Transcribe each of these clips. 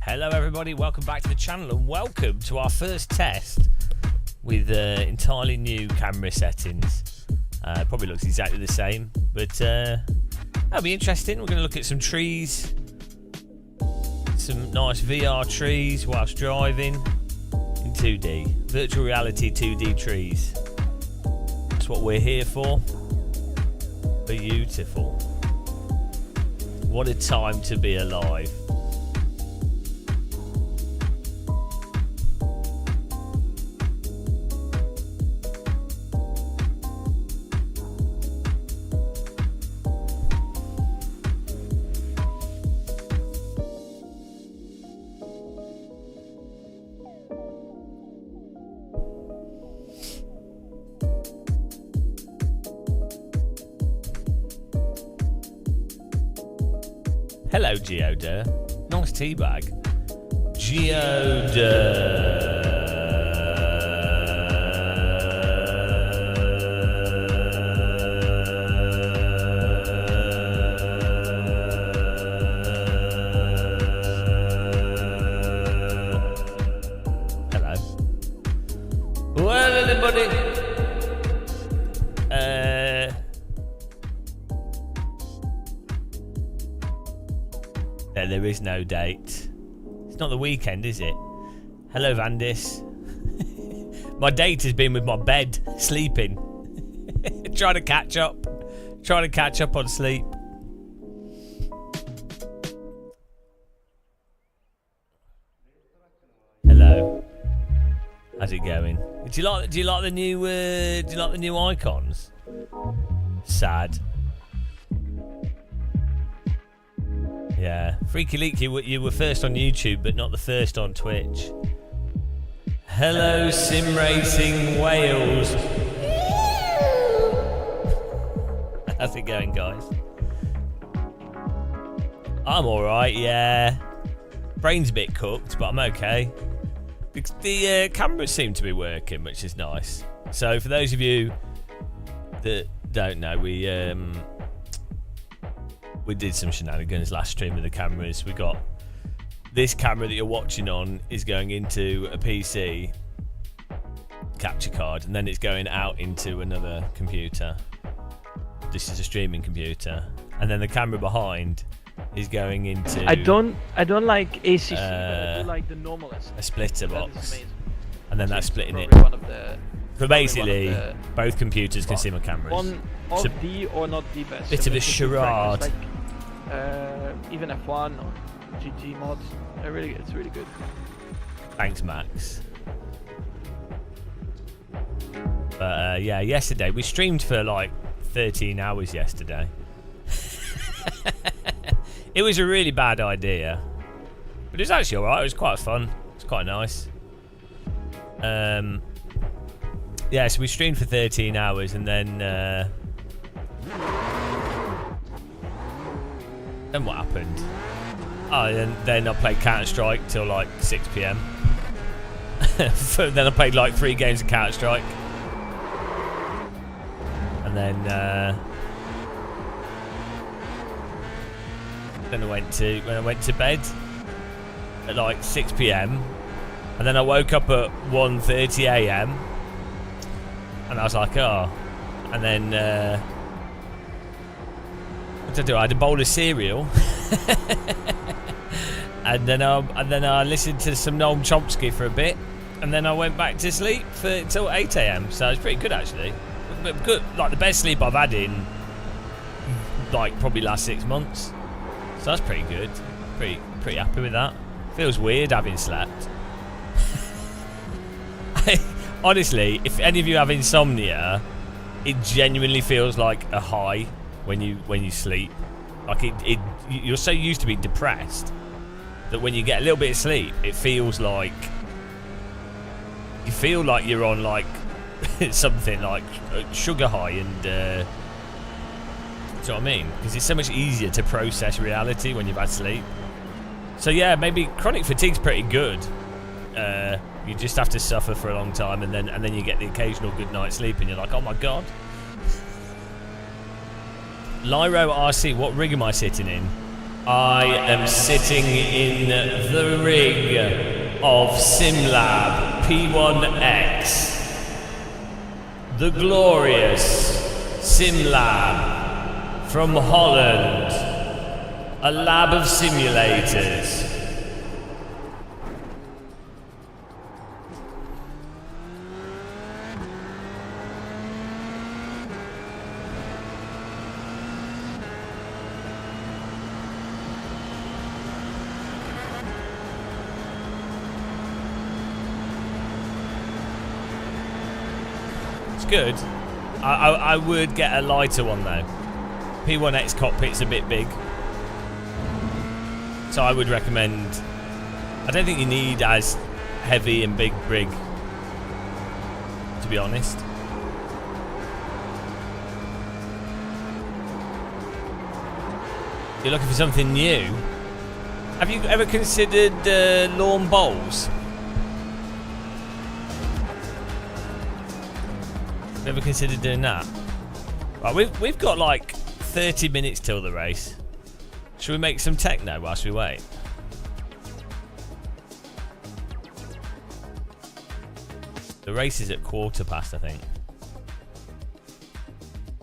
Hello everybody, welcome back to the channel and welcome to our first test with entirely new camera settings. Probably looks exactly the same, but that'll be interesting. We're going to look at some trees, some nice VR trees whilst driving in 2D. Virtual reality 2D trees. That's what we're here for. Beautiful. What a time to be alive. Hello, Geoda. Nice tea bag. Geoda. Hello. Well, everybody. There is no date. It's not the weekend, is it? Hello, Vandis. My date has been with my bed, sleeping. Trying to catch up on sleep. Hello. How's it going? Do you like the new icons? Sad. Yeah, Freaky Leak, you were first on YouTube, but not the first on Twitch. Hello, Sim Racing Wales. How's it going, guys? I'm alright, yeah. Brain's a bit cooked, but I'm okay. The cameras seem to be working, which is nice. So, for those of you that don't know, we did some shenanigans last stream with the cameras. We got this camera that you're watching on is going into a PC capture card, and then it's going out into another computer. This is a streaming computer, and then the camera behind is going into. I don't like ACC, but I do like the normal SSD. A splitter box, and then that's splitting it. So basically, both computers can see my cameras. One of the or not the best. Bit of a charade. Like, even F1 or GT mods, it's really good. Thanks, Max. But yeah, yesterday we streamed for like 13 hours yesterday. It was a really bad idea, but it was actually alright. It was quite fun. It was quite nice. Yeah, so we streamed for 13 hours and then what happened? Oh, and then I played Counter-Strike till like 6 PM. Then I played like 3 games of Counter-Strike. And then I went to bed at like 6 PM. And then I woke up at 1:30 AM. And I was like, oh. And then what did I do? I had a bowl of cereal. and then I listened to some Noam Chomsky for a bit, and then I went back to sleep until 8 AM. So it's pretty good actually. Good, like the best sleep I've had in like probably last 6 months. So that's pretty good. Pretty happy with that. Feels weird having slept. Honestly, if any of you have insomnia, it genuinely feels like a high when you sleep. Like you're so used to being depressed that when you get a little bit of sleep, it feels like you feel like you're on like something like sugar high, and do you know what I mean? Because it's so much easier to process reality when you've had sleep. So yeah, maybe chronic fatigue's pretty good. You just have to suffer for a long time, and then you get the occasional good night's sleep, and you're like, oh my god. Lyro RC, what rig am I sitting in? I am sitting in the rig of SimLab P1X. The glorious SimLab from Holland. A lab of simulators. Good. I would get a lighter one though. P1X cockpit's a bit big, so I would recommend. I don't think you need as heavy and big rig, to be honest. You're looking for something new. Have you ever considered lawn bowls? Ever considered doing that? Right, we've got like 30 minutes till the race. Should we make some techno whilst we wait? The race is at 1:15, I think.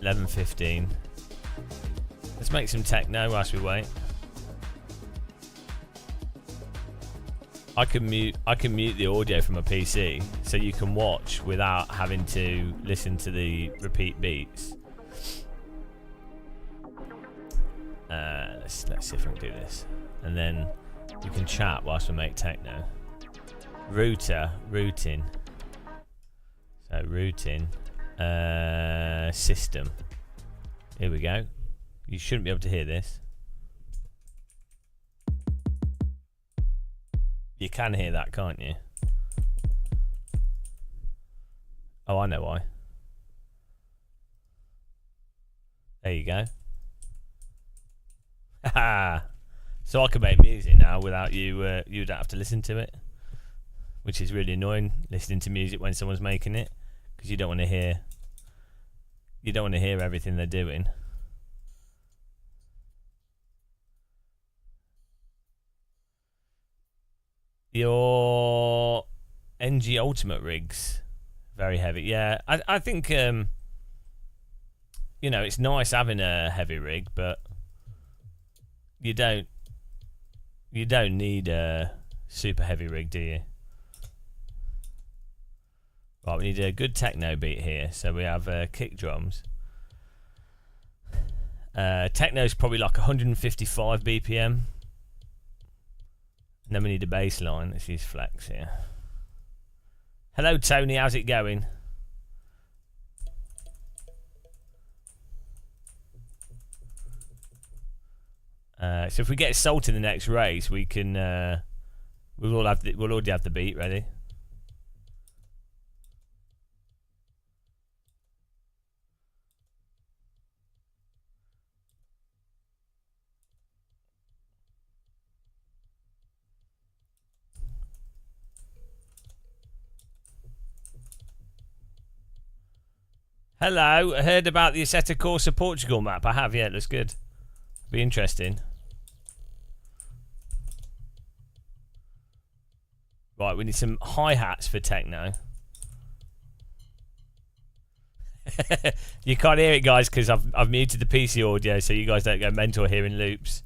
11:15. Let's make some techno whilst we wait. I can mute the audio from a PC, so you can watch without having to listen to the repeat beats. Let's see if I can do this, and then you can chat whilst we make techno. Routing. So routing system. Here we go. You shouldn't be able to hear this. You can hear that, can't you? Oh, I know why. There you go. Haha. So I can make music now without you. You don't have to listen to it, which is really annoying. Listening to music when someone's making it, because you don't want to hear. You don't want to hear everything they're doing. Your NG Ultimate rigs, very heavy. Yeah, I think you know, it's nice having a heavy rig, but you don't need a super heavy rig, do you? Right, we need a good techno beat here. So we have kick drums. Techno's probably like 155 BPM. And then we need a bass line. Let's use Flex here. Hello Tony, how's it going? So if we get Salt in the next race, we can we'll already have the beat ready. Hello, I heard about the Assetto Corsa Portugal map. I have, yeah, it looks good. Be interesting. Right, we need some hi-hats for techno. You can't hear it, guys, because I've muted the PC audio, so you guys don't go mental hearing loops.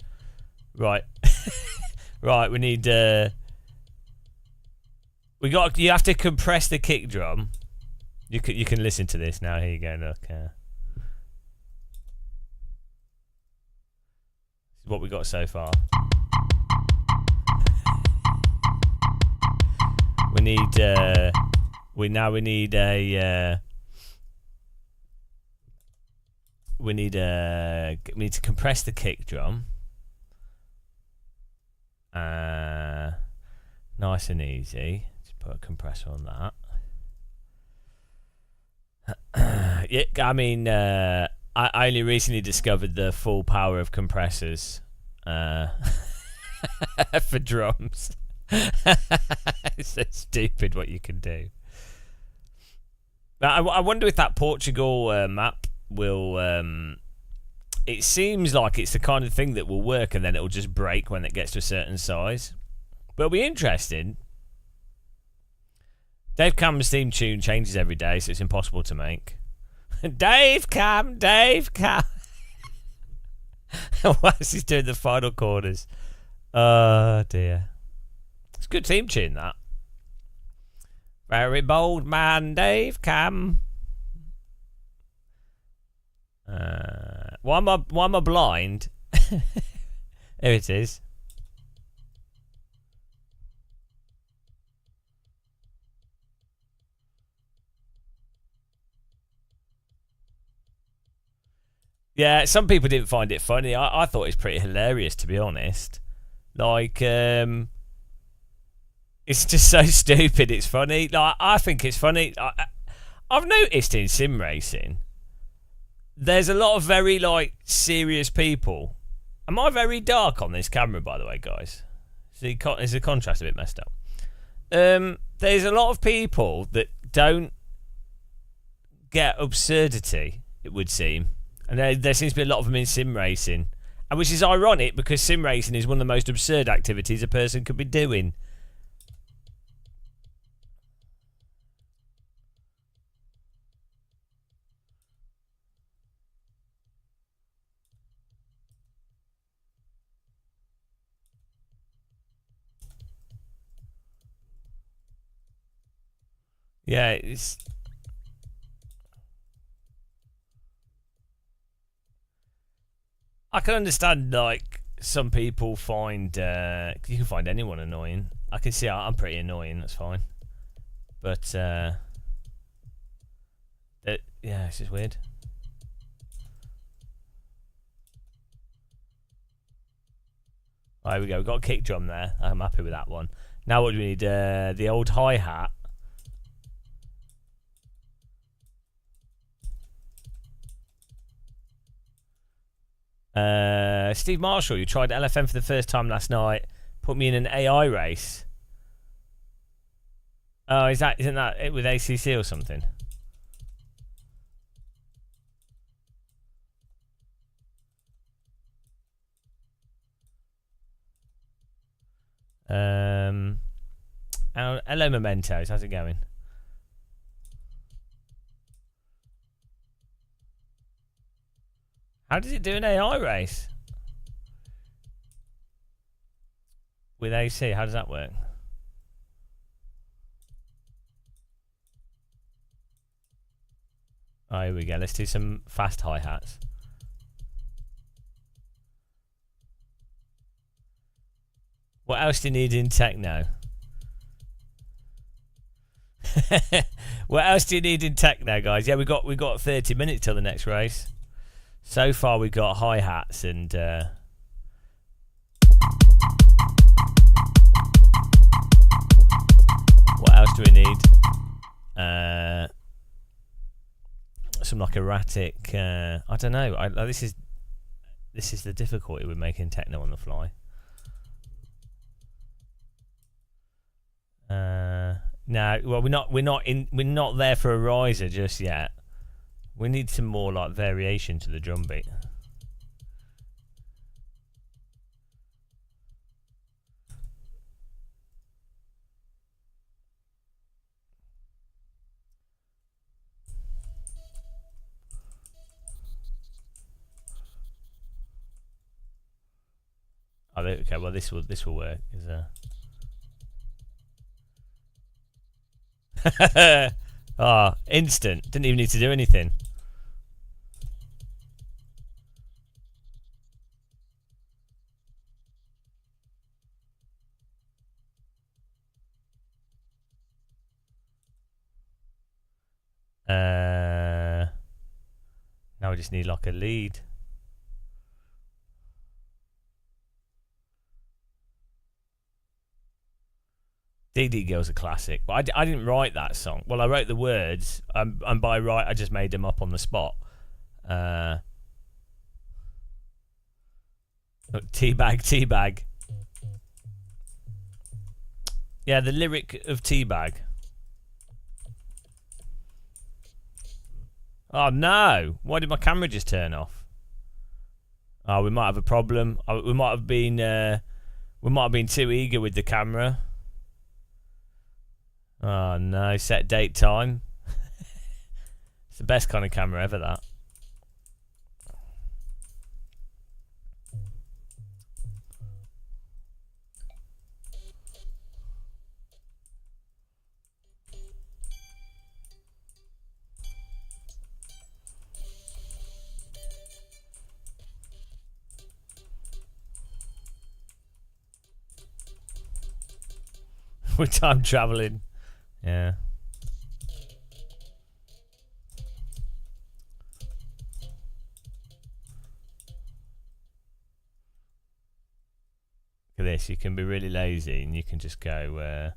Right. Right, we need you have to compress the kick drum. You can listen to this now. Here you go. Look. This is what we got so far. We need we need to compress the kick drum. Nice and easy. Just put a compressor on that. Yeah, I mean, I only recently discovered the full power of compressors for drums. It's so stupid what you can do. I wonder if that Portugal map will it seems like it's the kind of thing that will work and then it'll just break when it gets to a certain size. But it'll be interesting. Dave Cam's theme tune changes every day, so it's impossible to make. Dave Cam. Whilst he's doing the final corners. Oh dear. It's a good theme tune, that. Very bold man, Dave Cam. Why am I blind? Here it is. Yeah, some people didn't find it funny. I thought it was pretty hilarious, to be honest. Like, it's just so stupid. It's funny. Like, I think it's funny. I've noticed in sim racing, there's a lot of very, like, serious people. Am I very dark on this camera, by the way, guys? Is the contrast a bit messed up? There's a lot of people that don't get absurdity, it would seem. And there seems to be a lot of them in sim racing. And which is ironic, because sim racing is one of the most absurd activities a person could be doing. Yeah, it's... I can understand, like, some people find... you can find anyone annoying. I can see I'm pretty annoying, that's fine. But, yeah, it's just weird. Right, here we go. We've got a kick drum there. I'm happy with that one. Now what do we need? The old hi-hat. Steve Marshall, you tried LFM for the first time last night. Put me in an AI race. Oh, isn't that it with ACC or something? Hello, Mementos. How's it going? How does it do an AI race? With AC, how does that work? Oh, here we go. Let's do some fast hi-hats. What else do you need in techno? What else do you need in techno, guys? Yeah, we got 30 minutes till the next race. So far, we got hi-hats and what else do we need? Some like erratic. I don't know. This is the difficulty with making techno on the fly. No, well, we're not there for a riser just yet. We need some more like variation to the drum beat. Oh, okay. Well, this will work. Ah, instant. Didn't even need to do anything. Now we just need like a lead. DD Girl's a classic, but I didn't write that song. Well, I wrote the words, and by right, I just made them up on the spot. Teabag, teabag. Yeah, the lyric of Teabag. Oh no! Why did my camera just turn off? Oh, we might have a problem. We might have been too eager with the camera. Oh no, set date time. It's the best kind of camera ever, that. We're time traveling. Yeah. Look at this. You can be really lazy and you can just go.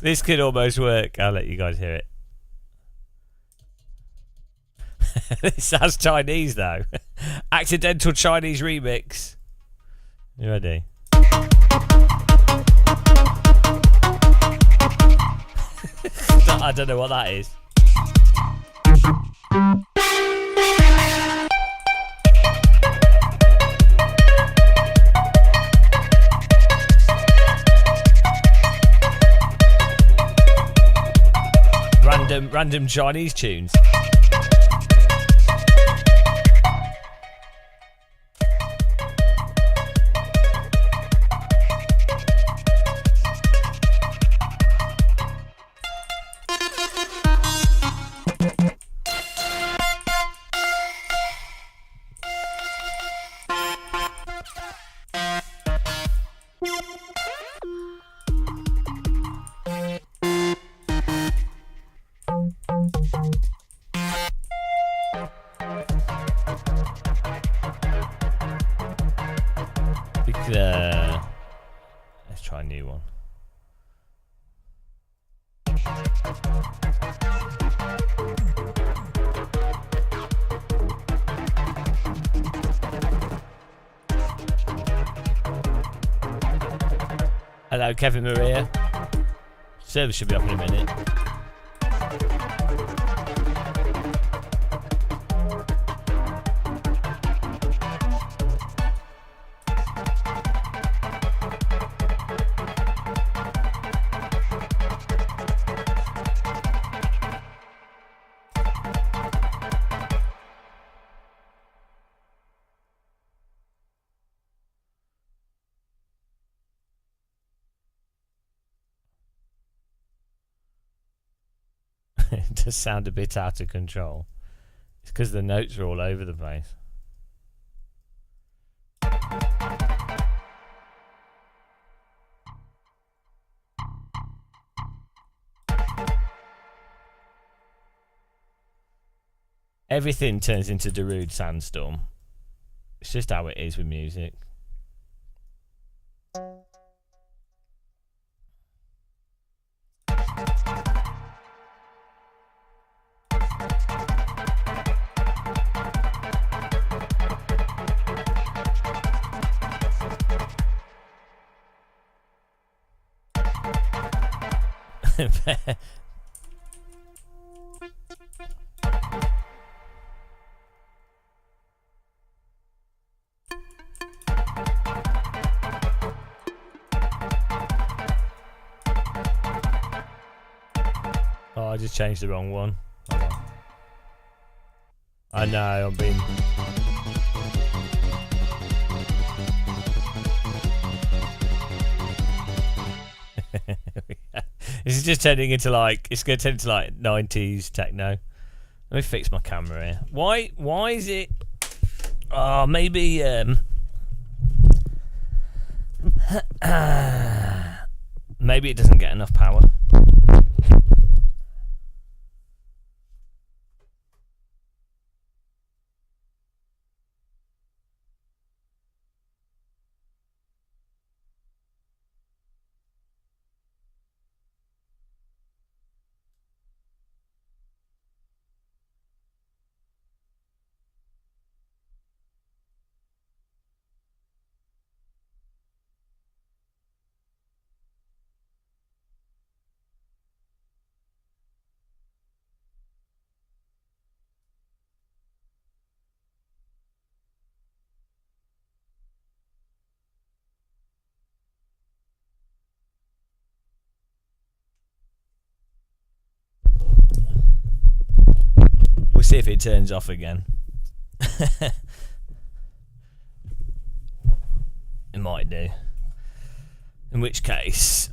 This could almost work. I'll let you guys hear it. This sounds Chinese though. Accidental Chinese remix. You ready? I don't know what that is. Random Chinese tunes. Let's try a new one. Hello, Kevin Maria. Service should be up in a minute. It does sound a bit out of control. It's because the notes are all over the place. Everything turns into Darude Sandstorm. It's just how it is with music. Oh, I just changed the wrong one. Oh. I know, I'm being... This is just turning into like, it's going to turn into like 90s techno. Let me fix my camera here. Why is it? Oh, maybe maybe it doesn't get enough power. We'll see if it turns off again. It might do. In which case,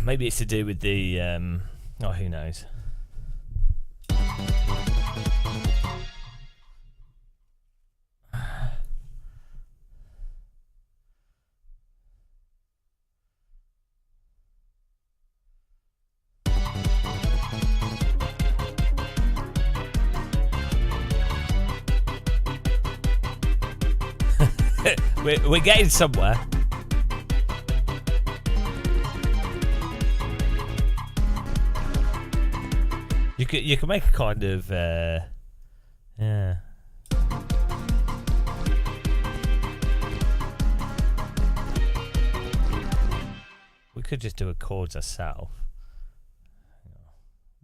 maybe it's to do with the. Oh, who knows? We're getting somewhere. You can make a kind of yeah. We could just do a chords ourselves.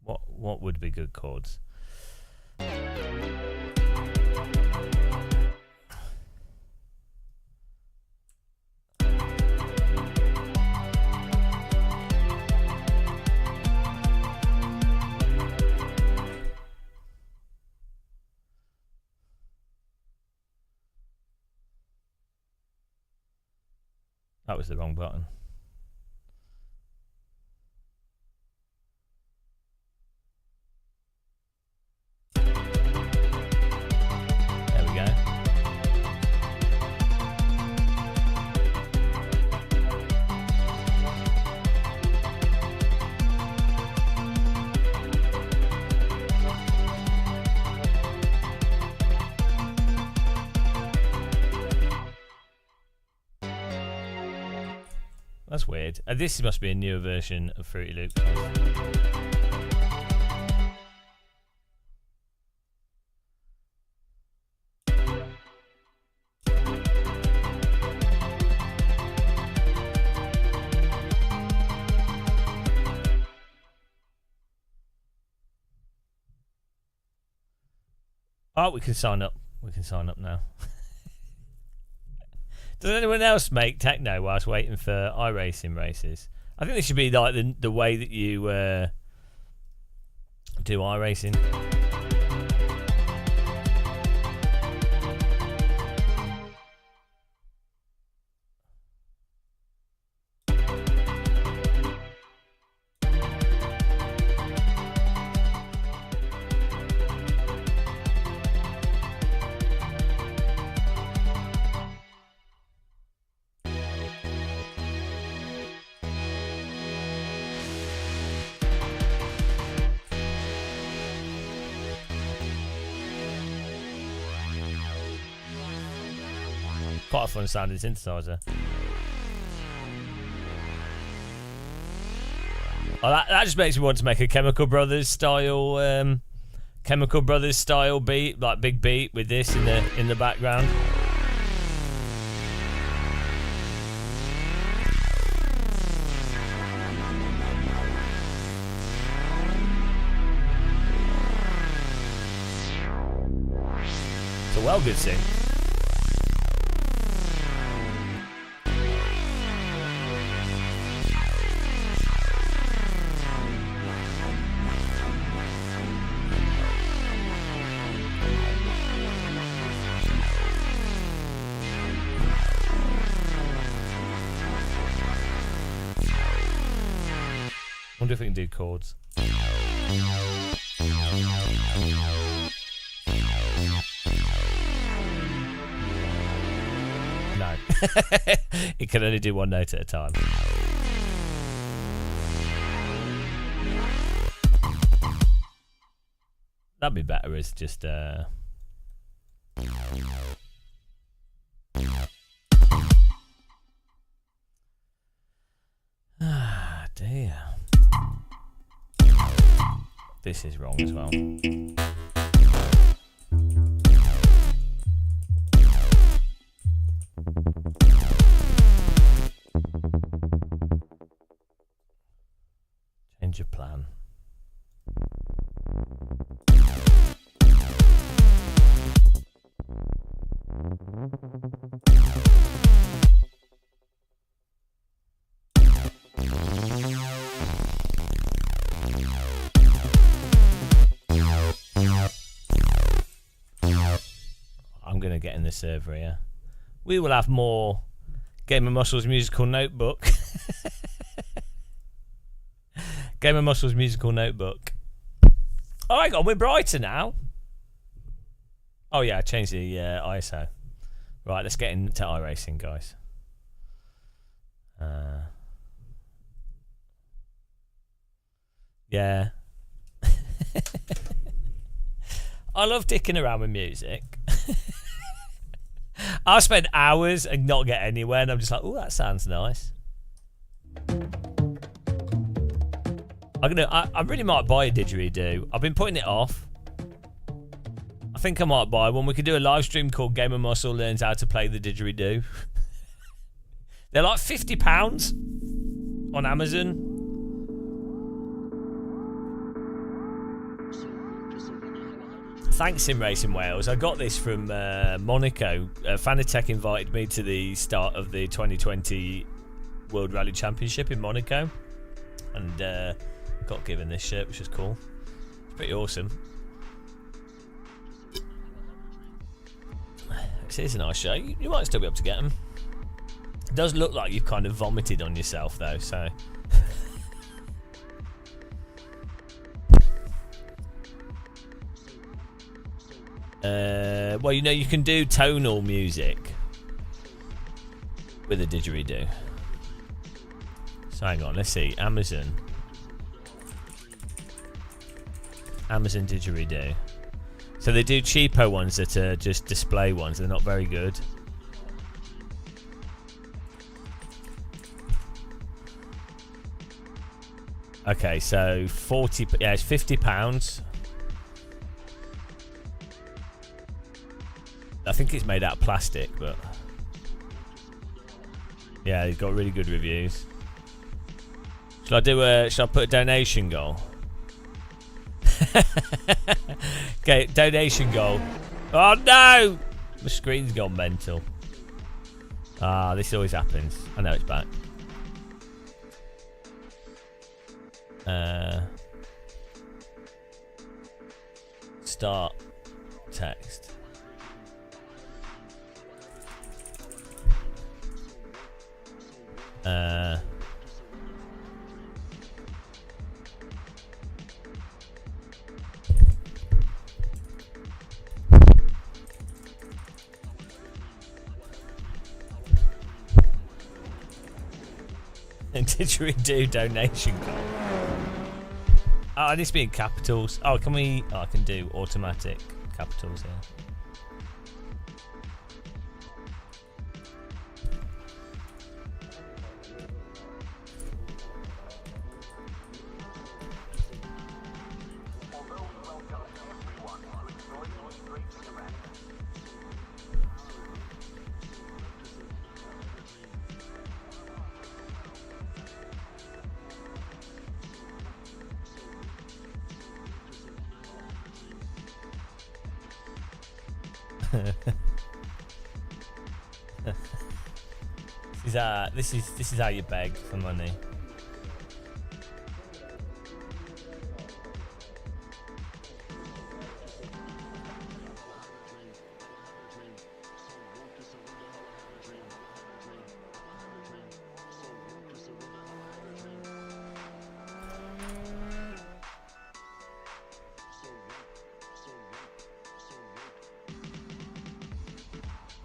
What would be good chords? That was the wrong button. There we go. That's weird. This must be a newer version of Fruity Loops. Oh, we can sign up. We can sign up now. Does anyone else make techno whilst waiting for iRacing races? I think this should be like the way that you do iRacing. Quite a fun sounding synthesizer. Oh, that just makes me want to make a Chemical Brothers style beat, like big beat with this in the background. It's a well good synth. wonder if we can do chords. No. It can only do one note at a time. That'd be better as just ah, dear. This is wrong as well. Change your plan. I'm going to get in the server here. We will have more Game of Muscles musical notebook. Game of Muscles musical notebook. Oh, hang on, we're brighter now. Oh yeah, I changed the ISO. Right, let's get into iRacing, guys. Yeah. I love dicking around with music. I'll spend hours and not get anywhere, and I'm just like, oh, that sounds nice. I really might buy a didgeridoo. I've been putting it off. I think I might buy one. We could do a live stream called Game of Muscle Learns How to Play the Didgeridoo. They're like £50 on Amazon. Thanks, Sim Racing Wales. I got this from Monaco. Fanatec invited me to the start of the 2020 World Rally Championship in Monaco, and got given this shirt, which is cool. It's pretty awesome. This is a nice shirt. You might still be able to get them. It does look like you've kind of vomited on yourself, though, so... well, you know, you can do tonal music with a didgeridoo. So hang on, let's see. Amazon didgeridoo. So they do cheapo ones that are just display ones. They're not very good. Okay, so 40. Yeah, it's £50. I think it's made out of plastic, but yeah, it's got really good reviews. Shall I put a donation goal? Okay, donation goal. Oh no! My screen's gone mental. Ah, this always happens. I know it's back. Start text. And didgeridoo donation goal. Oh, it needs to be in capitals. Oh, can we? Oh, I can do automatic capitals here. This is how you beg for money.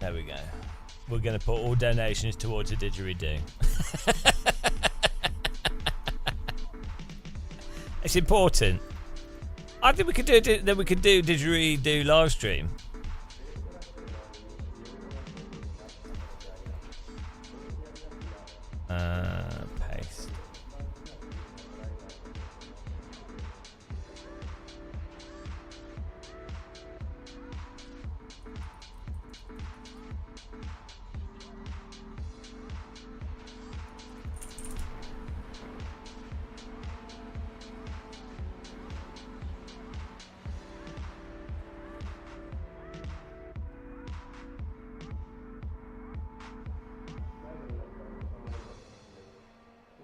There we go. We're going to put all donations towards a didgeridoo. It's important. I think we could do didgeridoo live stream. Paste.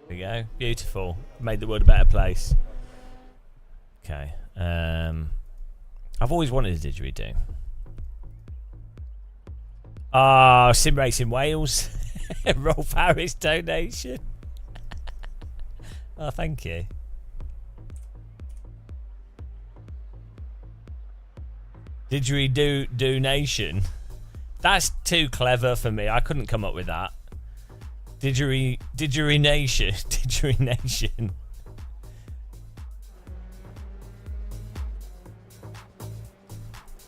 There we go. Beautiful. Made the world a better place. Okay. I've always wanted a didgeridoo. Ah, Sim Racing Wales. Rolf Harris donation. Oh, thank you. Didgeridoo nation. That's too clever for me. I couldn't come up with that. Didgeridoo nation.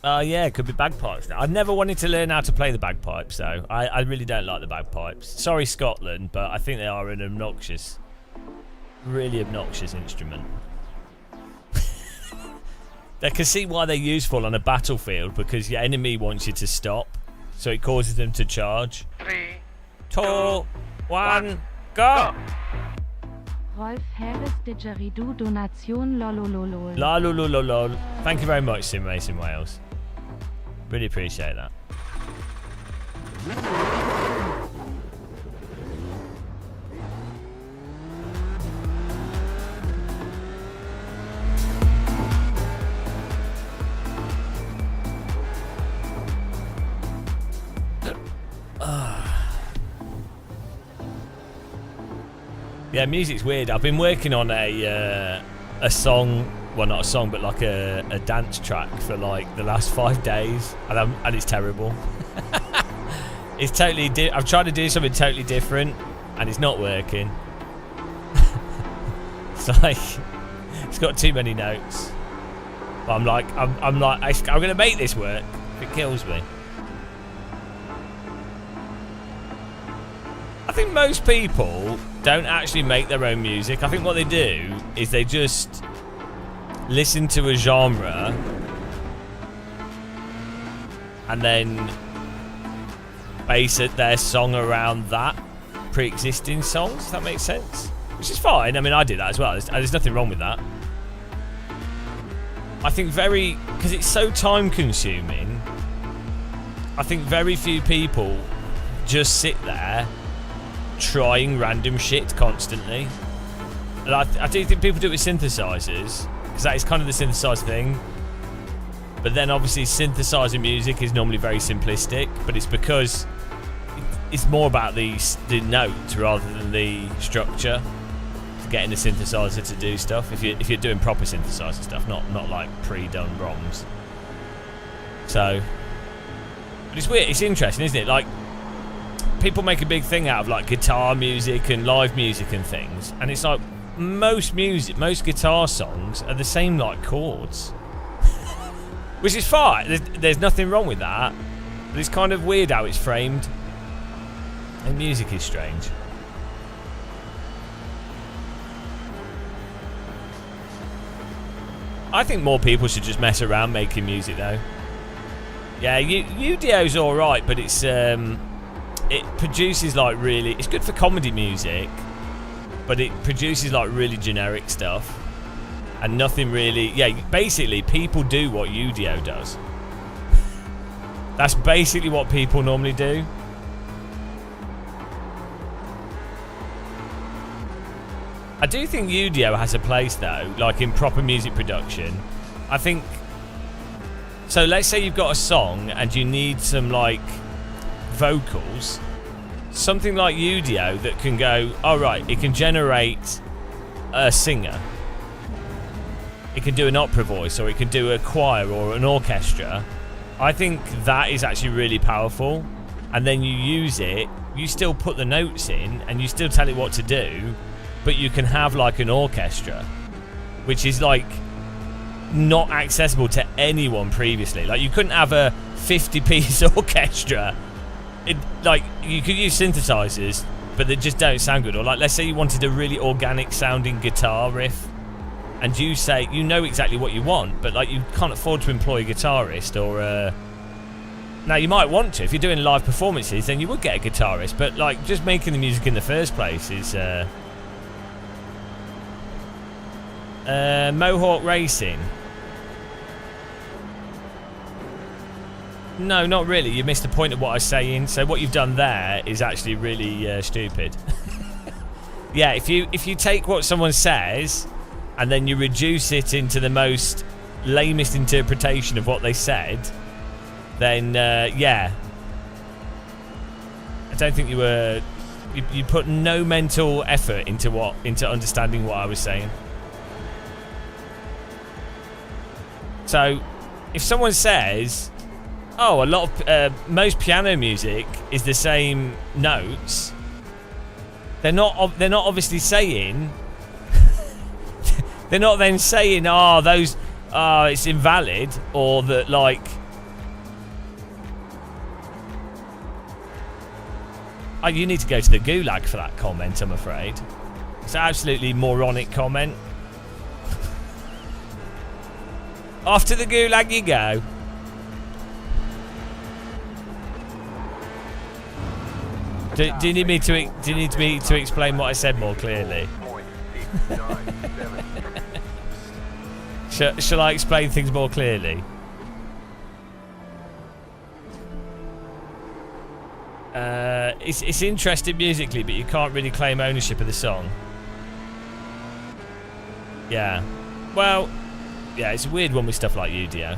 Oh yeah, it could be bagpipes now. I've never wanted to learn how to play the bagpipes though. I really don't like the bagpipes. Sorry Scotland, but I think they are an obnoxious, really obnoxious instrument. I can see why they're useful on a battlefield, because your enemy wants you to stop, so it causes them to charge. 3, 2, 1, go! Rolf Harris Didgeridoo Donation lolololol. La lol. Thank you very much, Sim Racing Wales. Really appreciate that. Yeah, music's weird. I've been working on a song, well not a song, but like a dance track for like the last 5 days, and it's terrible. It's totally. I'm trying to do something totally different, and it's not working. It's like it's got too many notes. But I'm like I'm gonna make this work if it kills me. I think most people don't actually make their own music. I think what they do is they just listen to a genre and then base their song around that pre-existing songs, if that makes sense. Which is fine. I mean, I do that as well. There's nothing wrong with that. I think because it's so time consuming, I think very few people just sit there trying random shit constantly. And I do think people do it with synthesizers, because that is kind of the synthesizer thing. But then obviously synthesizer music is normally very simplistic, but it's because it's more about the notes rather than the structure for getting the synthesizer to do stuff. If you're doing proper synthesizer stuff, not like pre-done ROMs. So, but it's weird. It's interesting, isn't it? Like, people make a big thing out of like guitar music and live music and things, and it's like most guitar songs are the same like chords. Which is fine, there's nothing wrong with that, but it's kind of weird how it's framed, and music is strange. I think more people should just mess around making music though. Yeah, Udio's alright, but it's it produces like really, it's good for comedy music, but it produces like really generic stuff and nothing really. Yeah, basically people do what Udio does. That's basically what people normally do. I do think Udio has a place though, like in proper music production. I think, so let's say you've got a song and you need some like vocals, something like Udio that can go, all right, it can generate a singer, it can do an opera voice, or it can do a choir or an orchestra. I think that is actually really powerful, and then you use it, you still put the notes in and you still tell it what to do, but you can have like an orchestra, which is like not accessible to anyone previously. Like you couldn't have a 50-piece orchestra. Like you could use synthesizers, but they just don't sound good. Or like, let's say you wanted a really organic sounding guitar riff, and you say you know exactly what you want, but like you can't afford to employ a guitarist or now you might want to. If you're doing live performances, then you would get a guitarist, but like just making the music in the first place is Mohawk Racing. No, not really. You missed the point of what I was saying. So what you've done there is actually really stupid. Yeah, if you take what someone says and then you reduce it into the most lamest interpretation of what they said, then yeah, I don't think you were. You put no mental effort into understanding what I was saying. So, if someone says, "Oh, a lot of most piano music is the same notes," they're not obviously saying. They're not then saying, "Oh, those, it's invalid," or that like. Oh, you need to go to the gulag for that comment, I'm afraid. It's an absolutely moronic comment. Off to the gulag you go. Do you need me to explain what I said more clearly? Shall I explain things more clearly? It's interesting musically, but you can't really claim ownership of the song. Yeah. Well, yeah, it's a weird one with stuff like Yu-Gi-Oh!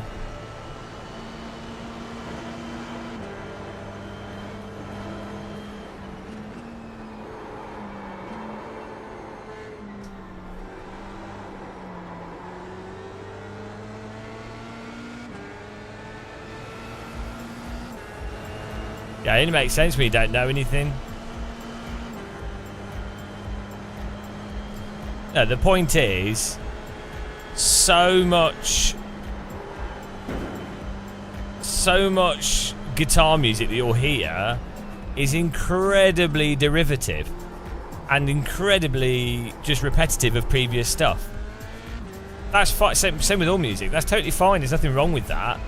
Yeah, it only makes sense when you don't know anything. No, the point is, so much guitar music that you'll hear is incredibly derivative and incredibly just repetitive of previous stuff. That's fine. Same with all music. That's totally fine. There's nothing wrong with that.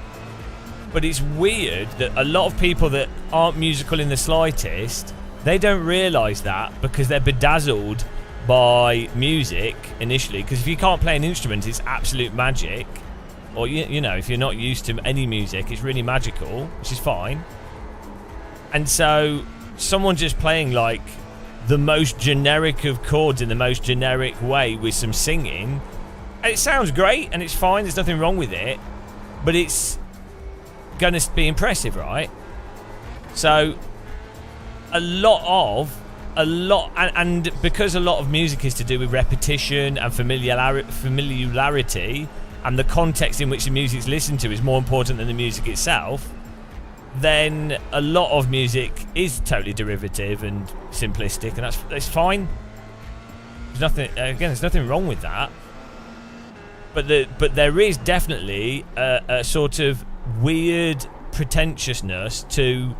But it's weird that a lot of people that aren't musical in the slightest, they don't realise that because they're bedazzled by music initially. Because if you can't play an instrument, it's absolute magic. Or, you know, if you're not used to any music, it's really magical, which is fine. And so, someone just playing, like, the most generic of chords in the most generic way with some singing, and it sounds great, and it's fine, there's nothing wrong with it, but it's going to be impressive, right? So and because a lot of music is to do with repetition and familiarity, and the context in which the music's listened to is more important than the music itself, then a lot of music is totally derivative and simplistic, and that's fine. There's nothing wrong with that. But there is definitely a sort of weird pretentiousness to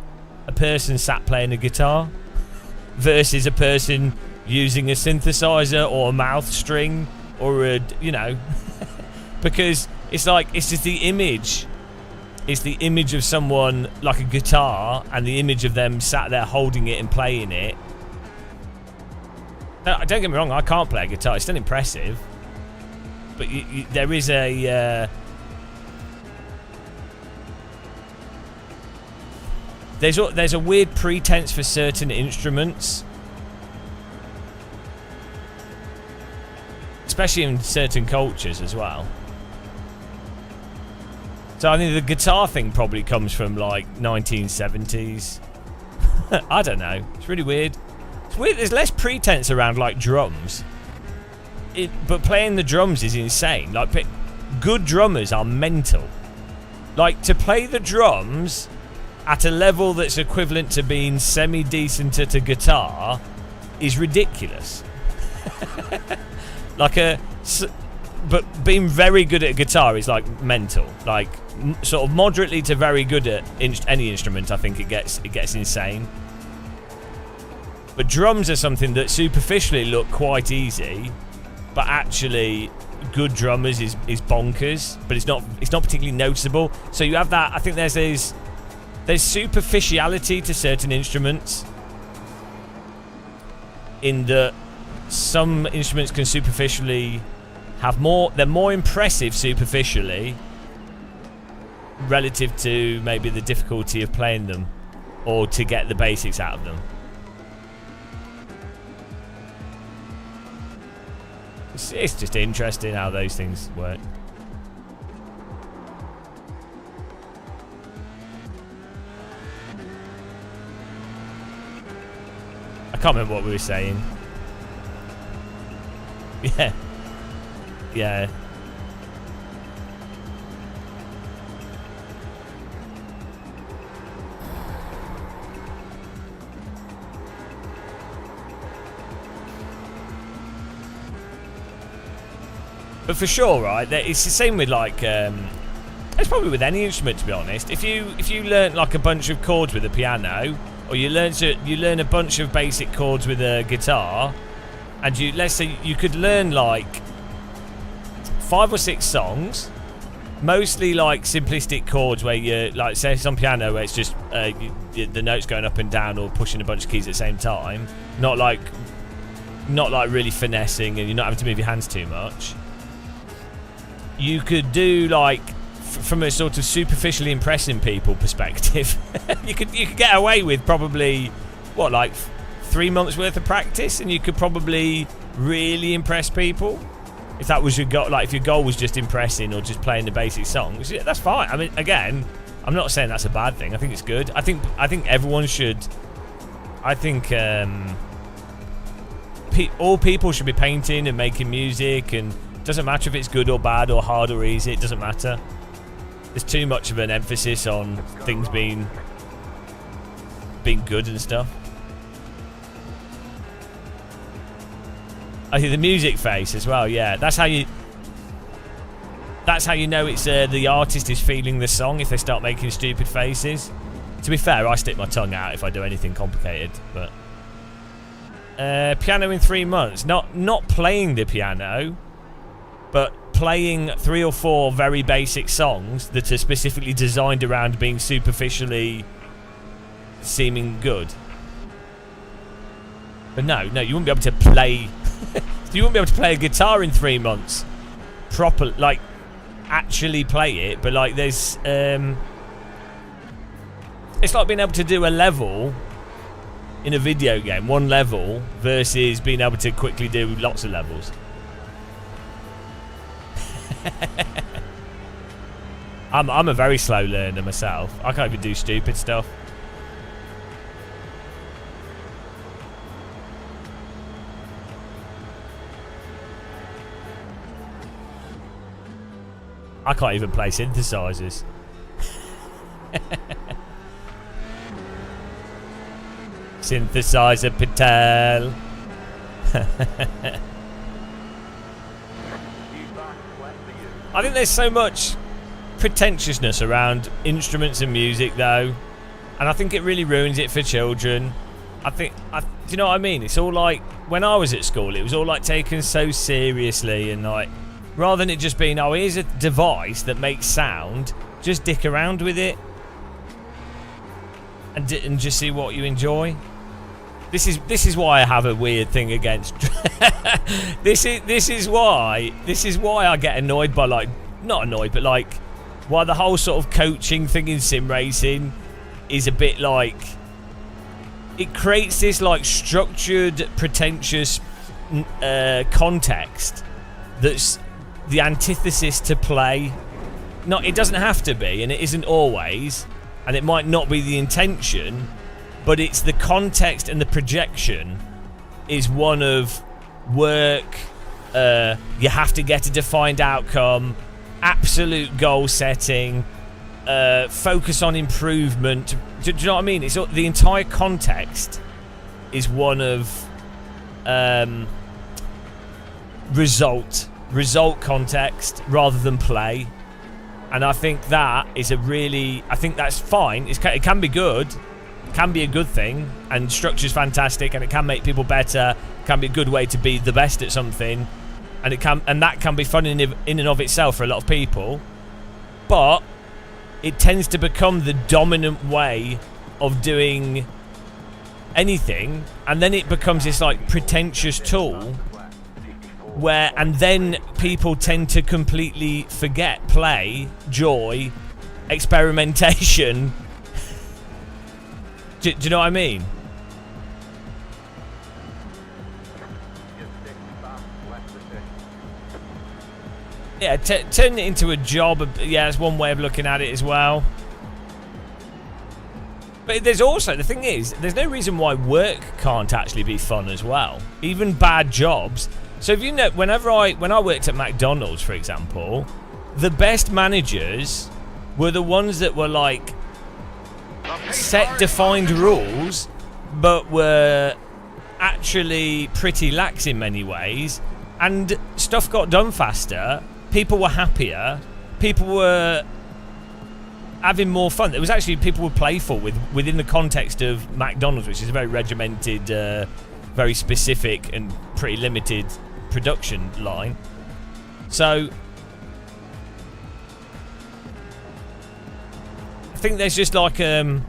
a person sat playing a guitar versus a person using a synthesizer or a mouth string or a, you know, because it's like, it's just the image. It's the image of someone like a guitar and the image of them sat there holding it and playing it. No, don't get me wrong, I can't play a guitar. It's still impressive. But there is a... There's a weird pretense for certain instruments, especially in certain cultures as well. So I think the guitar thing probably comes from like 1970s. I don't know. It's really weird. It's weird. There's less pretense around like drums. But playing the drums is insane. Like, good drummers are mental. Like, to play the drums at a level that's equivalent to being semi-decent at a guitar is ridiculous. But being very good at a guitar is like mental. Like sort of moderately to very good at any instrument, I think it gets insane. But drums are something that superficially look quite easy, but actually good drummers is bonkers. But it's not particularly noticeable. So you have that. I think there's superficiality to certain instruments, in that some instruments can superficially have more. They're more impressive superficially relative to maybe the difficulty of playing them or to get the basics out of them. It's just interesting how those things work. I can't remember what we were saying. Yeah. Yeah. But for sure, right? It's the same with like. It's probably with any instrument, to be honest. If you learn like a bunch of chords with a piano, or you learn a bunch of basic chords with a guitar, and let's say you could learn like 5 or 6 songs, mostly like simplistic chords where you like say it's on piano where it's just the notes going up and down or pushing a bunch of keys at the same time, not like really finessing, and you're not having to move your hands too much. You could do like from a sort of superficially impressing people perspective, you could get away with probably what, like 3 months worth of practice, and you could probably really impress people. If that was your goal, like if your goal was just impressing or just playing the basic songs, yeah, that's fine. I mean, again, I'm not saying that's a bad thing. I think it's good. I think everyone should. I think all people should be painting and making music, and it doesn't matter if it's good or bad or hard or easy. It doesn't matter. There's too much of an emphasis on things being good and stuff. I think the music face as well. Yeah, that's how you know it's the artist is feeling the song if they start making stupid faces. To be fair, I stick my tongue out if I do anything complicated. But piano in 3 months. Not playing the piano, but playing 3 or 4 very basic songs that are specifically designed around being superficially seeming good. But no, you wouldn't be able to play. You wouldn't be able to play a guitar in 3 months, proper, like actually play it. But like, there's, it's like being able to do a level in a video game, one level, versus being able to quickly do lots of levels. I'm a very slow learner myself. I can't even do stupid stuff. I can't even play synthesizers. Synthesizer Patel. I think there's so much pretentiousness around instruments and music, though, and I think it really ruins it for children. Do you know what I mean? It's all like, when I was at school, it was all like taken so seriously, and like, rather than it just being, oh, here's a device that makes sound, just dick around with it and just see what you enjoy. This is why I have a weird thing against. This is why I get annoyed by, like, not annoyed, but like, why the whole sort of coaching thing in sim racing is a bit like, it creates this like structured, pretentious context that's the antithesis to play. It doesn't have to be, and it isn't always, and it might not be the intention, but it's the context and the projection is one of work. You have to get a defined outcome, absolute goal setting, focus on improvement. Do you know what I mean? It's the entire context is one of result context rather than play, and I think that is I think that's fine. It can be good, can be a good thing, and structure's fantastic, and it can make people better. Can be a good way to be the best at something, and that can be fun in and of itself for a lot of people. But it tends to become the dominant way of doing anything, and then it becomes this like pretentious tool and then people tend to completely forget play, joy, experimentation. Do you know what I mean? Yeah, turn it into a job. Yeah, that's one way of looking at it as well. But there's also, the thing is, there's no reason why work can't actually be fun as well. Even bad jobs. So if you know, when I worked at McDonald's, for example, the best managers were the ones that were like set defined rules, but were actually pretty lax in many ways, and stuff got done faster. People were happier. People were having more fun. It was actually, people were playful within the context of McDonald's, which is a very regimented, very specific and pretty limited production line. So I think there's just like there's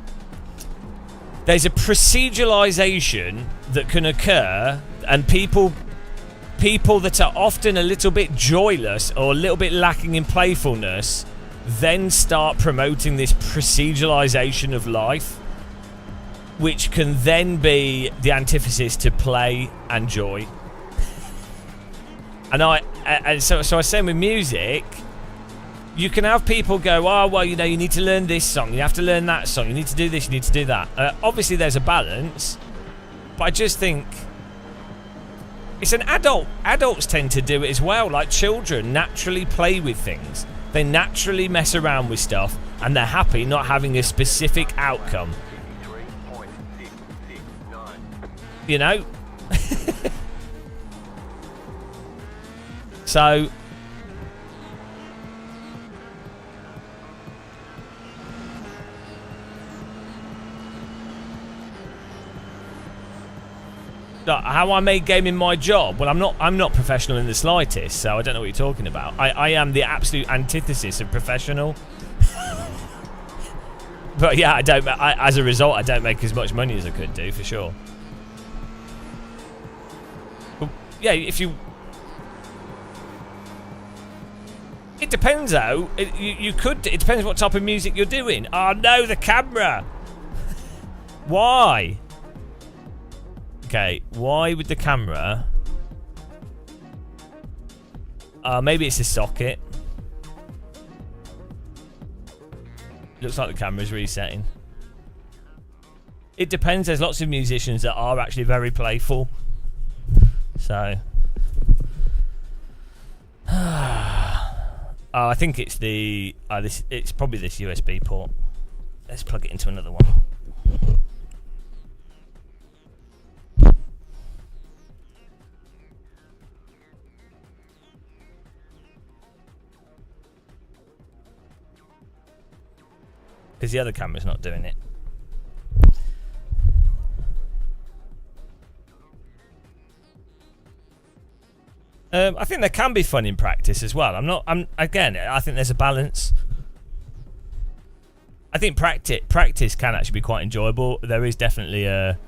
a proceduralization that can occur, and people that are often a little bit joyless or a little bit lacking in playfulness then start promoting this proceduralization of life, which can then be the antithesis to play and joy. And so I was saying with music, you can have people go, oh, well, you know, you need to learn this song, you have to learn that song, you need to do this, you need to do that. Obviously there's a balance, but I just think it's an adults tend to do it as well. Like, children naturally play with things, they naturally mess around with stuff, and they're happy not having a specific outcome, you know. So how I made gaming my job? Well, I'm not professional in the slightest, so I don't know what you're talking about. I am the absolute antithesis of professional. But yeah, as a result, I don't make as much money as I could do, for sure. But yeah, if you... It depends, though. You could... It depends what type of music you're doing. Oh, no, the camera! Why? Okay, why with the camera? Maybe it's the socket. Looks like the camera's resetting. It depends. There's lots of musicians that are actually very playful. So... I think it's the... it's probably this USB port. Let's plug it into another one. Because the other camera's not doing it. I think there can be fun in practice as well. Again, I think there's a balance. I think practice can actually be quite enjoyable. There is definitely a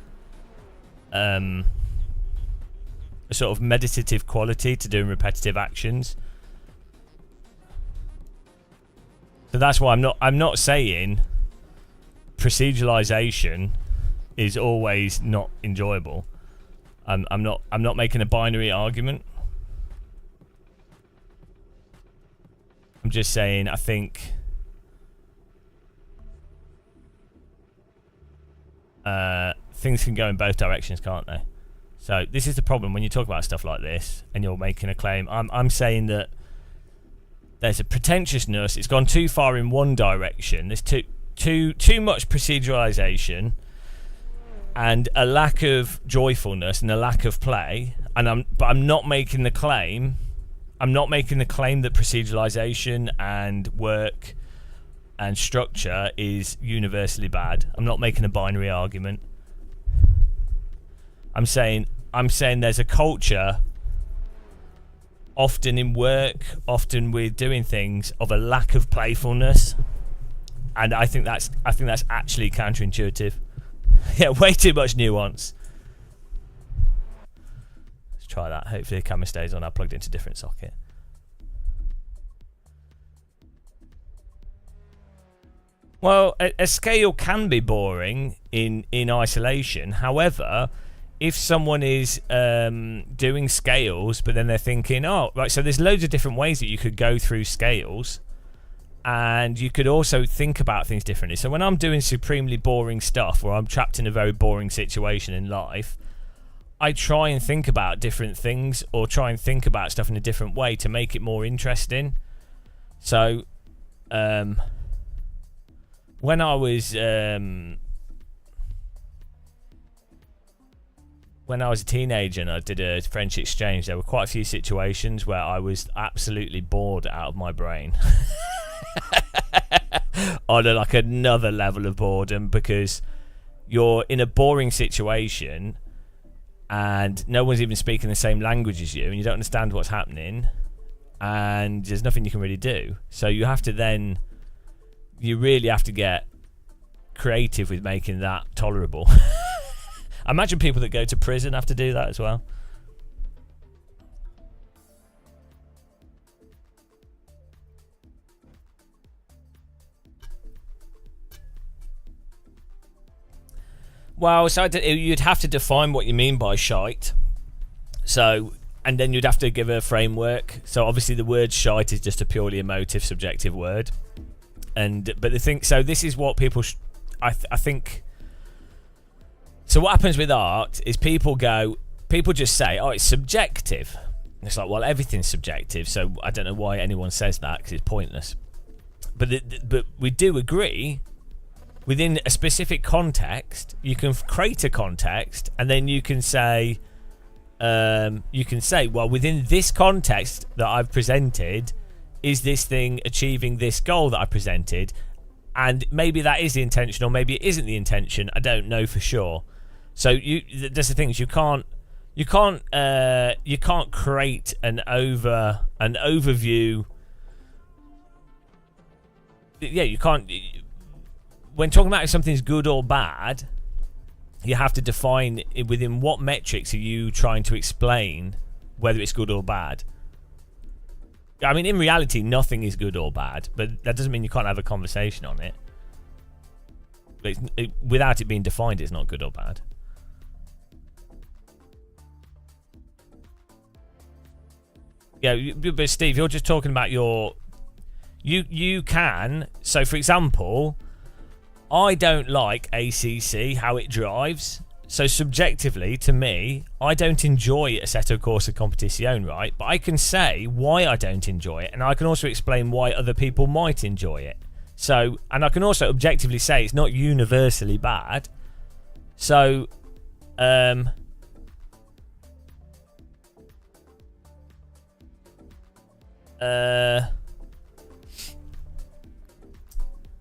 sort of meditative quality to doing repetitive actions. So that's why I'm not saying proceduralization is always not enjoyable. I'm not making a binary argument. I'm just saying I think things can go in both directions, can't they? So this is the problem when you talk about stuff like this and you're making a claim. I'm saying that there's a pretentiousness. It's gone too far in one direction. There's too much proceduralization and a lack of joyfulness and a lack of play. And I'm not making the claim. I'm not making the claim that proceduralization and work and structure is universally bad. I'm not making a binary argument. I'm saying there's a culture, often in work, often with doing things, of a lack of playfulness, and I think that's actually counterintuitive. Yeah, way too much nuance. Let's try that. Hopefully the camera stays on. I plugged into a different socket. Well, a scale can be boring in isolation. However, if someone is doing scales, but then they're thinking, oh, right, so there's loads of different ways that you could go through scales, and you could also think about things differently. So when I'm doing supremely boring stuff, where I'm trapped in a very boring situation in life, I try and think about different things, or try and think about stuff in a different way to make it more interesting. So, when I was a teenager and I did a French exchange, there were quite a few situations where I was absolutely bored out of my brain. On like another level of boredom, because you're in a boring situation and no one's even speaking the same language as you, and you don't understand what's happening, and there's nothing you can really do. So you really have to get creative with making that tolerable. I imagine people that go to prison have to do that as well. Well, so you'd have to define what you mean by shite. So, and then you'd have to give a framework. So obviously the word shite is just a purely emotive, subjective word. But the thing, so this is what people, I think. So what happens with art is people just say, oh, it's subjective. And it's like, well, everything's subjective, so I don't know why anyone says that, because it's pointless. But we do agree, within a specific context, you can create a context, and then you can say, well, within this context that I've presented, is this thing achieving this goal that I presented? And maybe that is the intention, or maybe it isn't the intention. I don't know for sure. So that's the thing, is you can't create an overview. Yeah, you can't. When talking about if something's good or bad, you have to define within what metrics are you trying to explain whether it's good or bad. I mean, in reality, nothing is good or bad, but that doesn't mean you can't have a conversation on it. Without it being defined, it's not good or bad. Yeah, but Steve, you're just talking about you can. So, for example, I don't like ACC, how it drives. So subjectively, to me, I don't enjoy Assetto Corsa Competizione, right? But I can say why I don't enjoy it, and I can also explain why other people might enjoy it. So, and I can also objectively say it's not universally bad. So,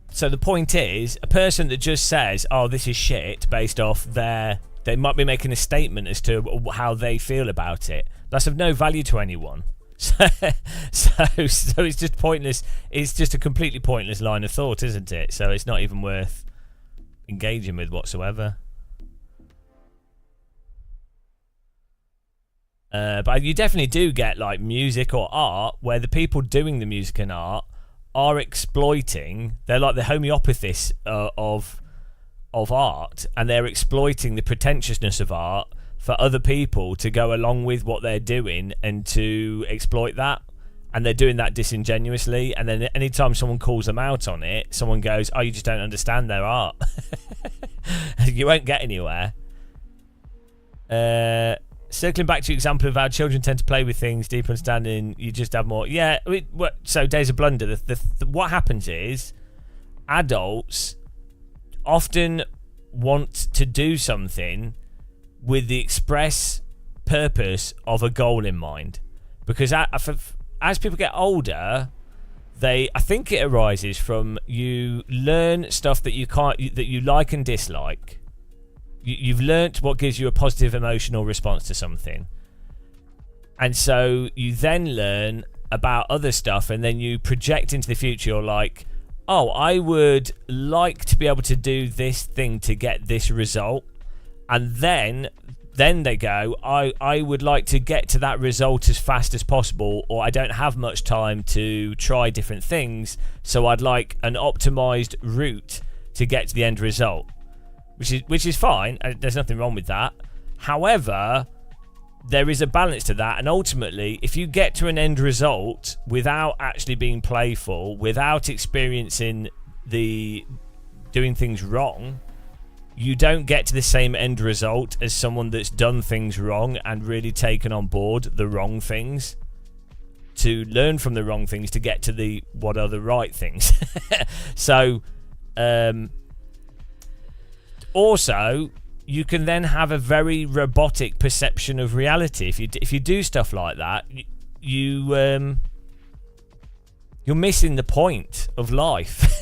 so the point is, a person that just says, oh, this is shit, based off they might be making a statement as to how they feel about it. That's of no value to anyone. So it's just pointless. It's just a completely pointless line of thought, isn't it? So it's not even worth engaging with whatsoever. But you definitely do get like music or art where the people doing the music and art are exploiting. They're like the homeopathists of art, and they're exploiting the pretentiousness of art for other people to go along with what they're doing and to exploit that. And they're doing that disingenuously, and then anytime someone calls them out on it, someone goes, oh, you just don't understand their art. You won't get anywhere. circling back to your example of how children tend to play with things, deep understanding, you just have more. Yeah, so Days of Blunder, what happens is adults often want to do something with the express purpose of a goal in mind. Because as people get older, I think it arises from you learn stuff that you like and dislike. You've learnt what gives you a positive emotional response to something. And so you then learn about other stuff, and then you project into the future. You're like, oh, I would like to be able to do this thing to get this result. And then they go, I would like to get to that result as fast as possible, or I don't have much time to try different things, so I'd like an optimized route to get to the end result. Which is fine, there's nothing wrong with that. However, there is a balance to that, and ultimately, if you get to an end result without actually being playful, without experiencing the doing things wrong, you don't get to the same end result as someone that's done things wrong and really taken on board the wrong things to learn from the wrong things to get to the what are the right things. So, also, you can then have a very robotic perception of reality. If you do stuff like that, you're missing the point of life.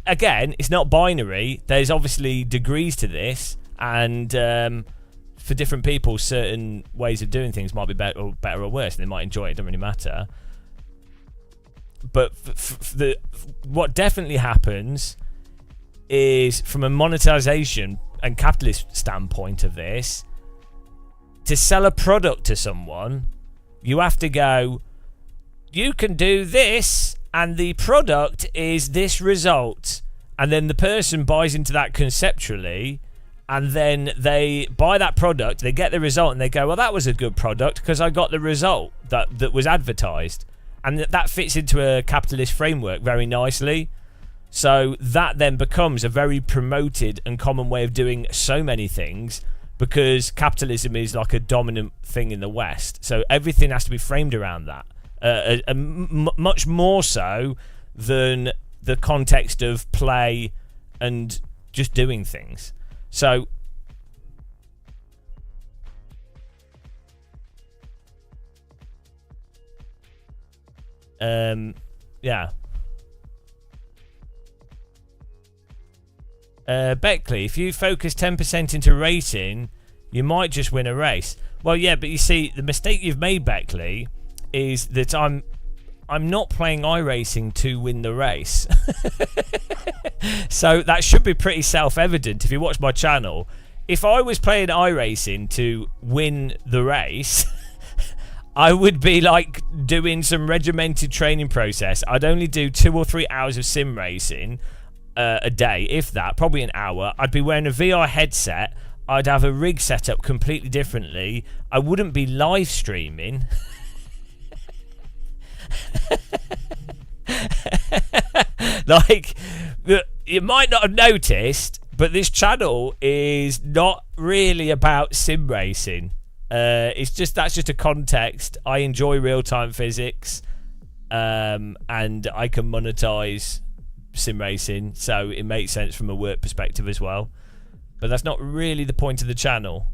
Again, it's not binary. There's obviously degrees to this, and for different people, certain ways of doing things might be better or worse. They might enjoy it. It doesn't really matter. But what definitely happens is, from a monetization and capitalist standpoint of this, to sell a product to someone, you have to go, you can do this and the product is this result, and then the person buys into that conceptually, and then they buy that product, they get the result, and they go, well, that was a good product because I got the result that was advertised. And that fits into a capitalist framework very nicely. So that then becomes a very promoted and common way of doing so many things, because capitalism is like a dominant thing in the West. So everything has to be framed around that, much more so than the context of play and just doing things. So yeah. Beckley, if you focus 10% into racing, you might just win a race. Well, yeah, but you see, the mistake you've made, Beckley, is that I'm not playing iRacing to win the race. So that should be pretty self-evident if you watch my channel. If I was playing iRacing to win the race, I would be like doing some regimented training process. I'd only do 2 or 3 hours of sim racing a day, if that, probably an hour. I'd be wearing a VR headset. I'd have a rig set up completely differently. I wouldn't be live streaming. Like, you might not have noticed, but this channel is not really about sim racing. That's just a context. I enjoy real-time physics, and I can monetize sim racing, so it makes sense from a work perspective as well. But that's not really the point of the channel.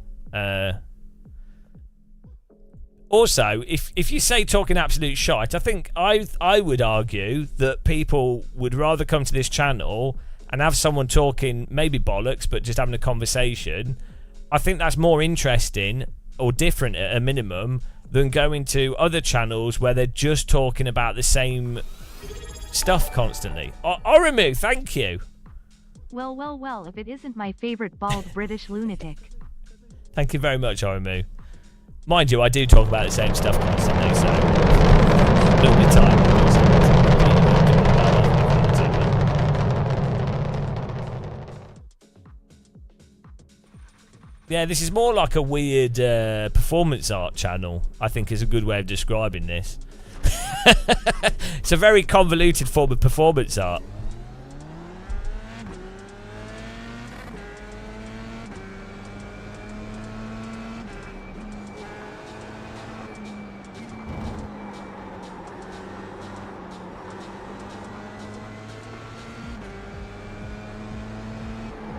Also, if you say talking absolute shite, I think I would argue that people would rather come to this channel and have someone talking maybe bollocks, but just having a conversation. I think that's more interesting or different at a minimum than going to other channels where they're just talking about the same stuff constantly. Orimu, thank you. Well, if it isn't my favorite bald British lunatic. Thank you very much, Orimu. Mind you, I do talk about the same stuff constantly, so a little bit of time. Yeah, this is more like a weird performance art channel, I think is a good way of describing this. It's a very convoluted form of performance art.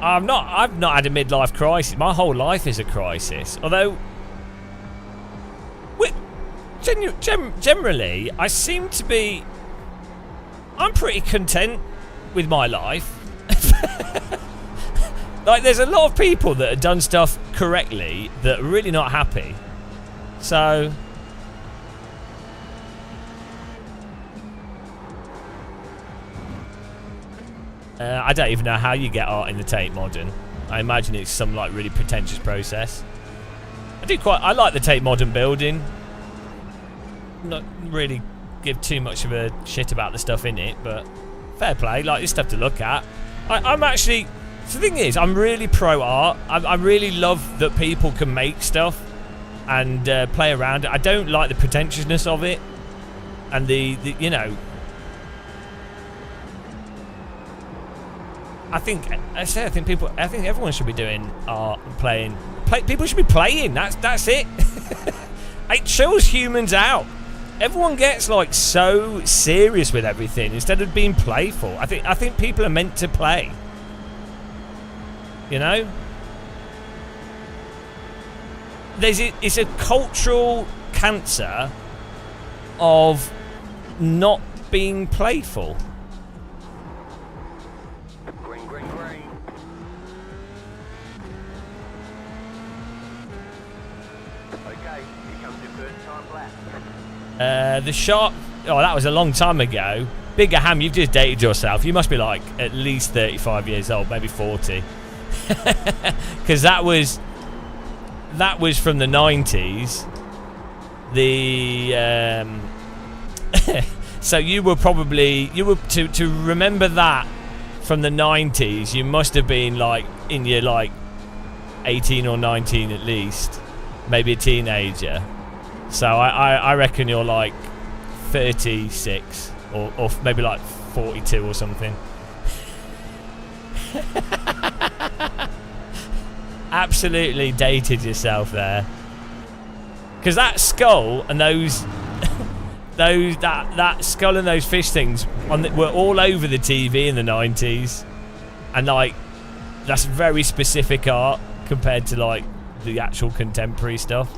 I've not had a midlife crisis. My whole life is a crisis. Although, generally, I seem to be. I'm pretty content with my life. Like, there's a lot of people that have done stuff correctly that are really not happy. So. I don't even know how you get art in the Tate Modern. I imagine it's some like really pretentious process. I like the Tate Modern building. Not really give too much of a shit about the stuff in it, but fair play. Like, there's stuff to look at. I'm actually. The thing is, I'm really pro art. I really love that people can make stuff and play around it. I don't like the pretentiousness of it, and the you know. I think everyone should be doing art and playing. People should be playing. That's it. It shows humans out. Everyone gets like so serious with everything instead of being playful. I think people are meant to play. You know? It's a cultural cancer of not being playful. The shot. Oh, that was a long time ago. Bigger Ham, you've just dated yourself. You must be like at least 35 years old, maybe 40. Because that was from the 90s. So you were to remember that from the 90s. You must have been like in your like 18 or 19 at least, maybe a teenager. So I reckon you're like 36 or maybe like 42 or something. Absolutely dated yourself there. Because that skull and that skull and those fish things were all over the TV in the 90s, and like that's very specific art compared to like the actual contemporary stuff.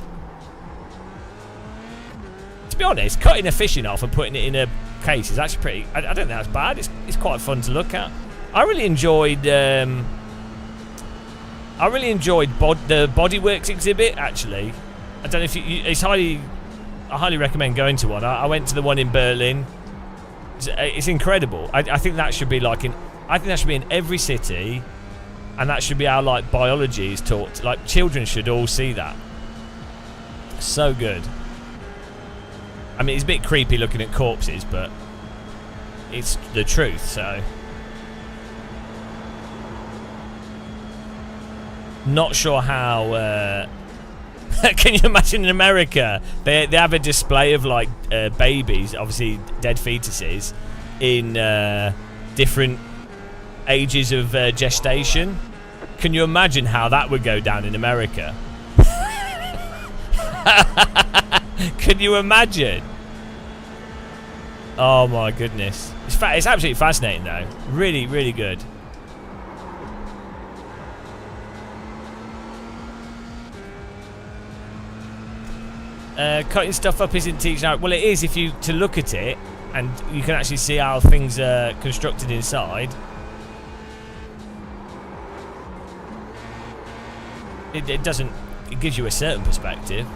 To be honest, cutting a fish in half and putting it in a case is actually pretty. I don't think that's bad. It's quite fun to look at. I really enjoyed the Bodyworks exhibit. Actually, I don't know if I highly recommend going to one. I went to the one in Berlin. It's incredible. I think that should be like I think that should be in every city, and that should be how like biology is taught. Like, children should all see that. So good. I mean, it's a bit creepy looking at corpses, but it's the truth, so. Not sure how. Can you imagine in America? They have a display of like babies, obviously dead fetuses, in different ages of gestation. Can you imagine how that would go down in America? Can you imagine? Oh my goodness. It's absolutely fascinating though. Really, really good. Cutting stuff up isn't teaching out. Well, it is if you to look at it and you can actually see how things are constructed inside. It doesn't. It gives you a certain perspective.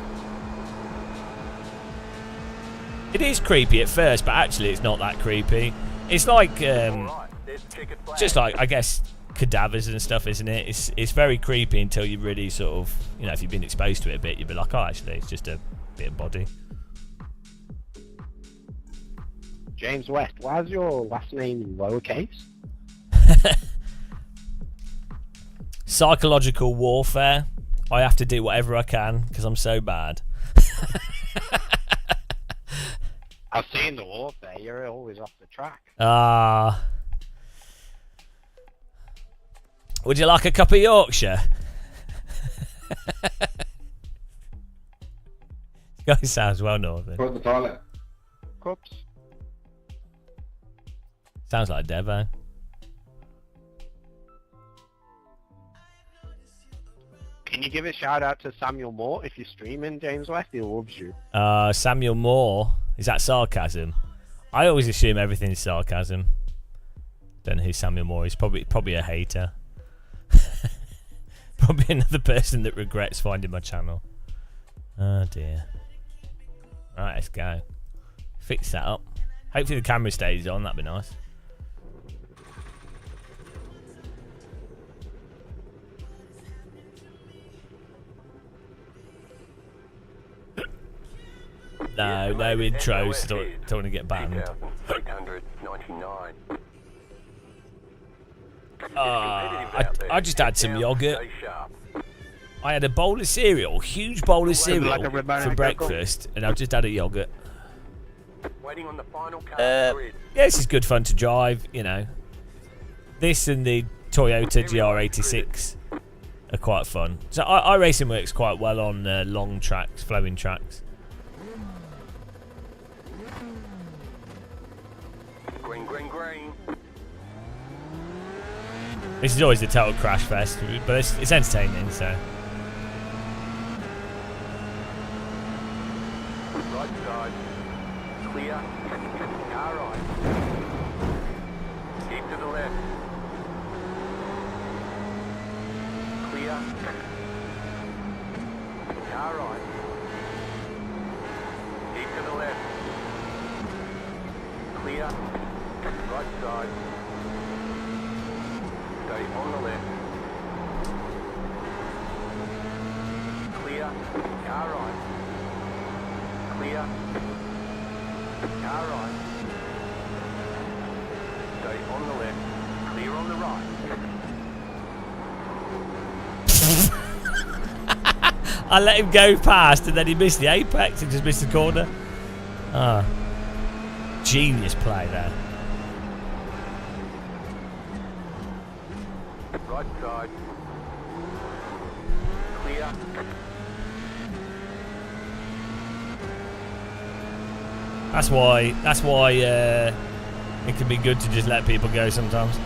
It is creepy at first, but actually it's not that creepy. It's like just like, I guess, cadavers and stuff, isn't it? It's very creepy until you really sort of, you know, if you've been exposed to it a bit, you'll be like, oh, actually, it's just a bit of body. James West, why is your last name in lowercase? Psychological warfare. I have to do whatever I can because I'm so bad. I've seen the warfare, you're always off the track. Would you like a cup of Yorkshire? This guy sounds well northern. Go to the toilet. Cups. Sounds like Devo. Can you give a shout out to Samuel Moore if you're streaming, James West? He loves you. Samuel Moore. Is that sarcasm? I always assume everything's sarcasm. Don't know who Samuel Moore is. Probably a hater. Probably another person that regrets finding my channel. Oh dear. Right, let's go. Fix that up. Hopefully the camera stays on. That'd be nice. No intros. Don't want to get banned. I just had some yogurt. I had a bowl of cereal, huge bowl of cereal for breakfast, and I've just had a yogurt. Yeah, this is good fun to drive, you know. This and the Toyota GR86 are quite fun. So iRacing works quite well on long tracks, flowing tracks. Green, green, green. This is always a total crash fest, but it's entertaining, so. Right side. Clear. Car right. Keep to the left. Clear. Car right. Keep to the left. Clear. Right side. Stay on the left. Clear. Car right. Clear. Car right. Stay on the left. Clear on the right. I let him go past and then he missed the apex and just missed the corner. Ah. Genius play there. Right side. Clear. That's why it can be good to just let people go sometimes.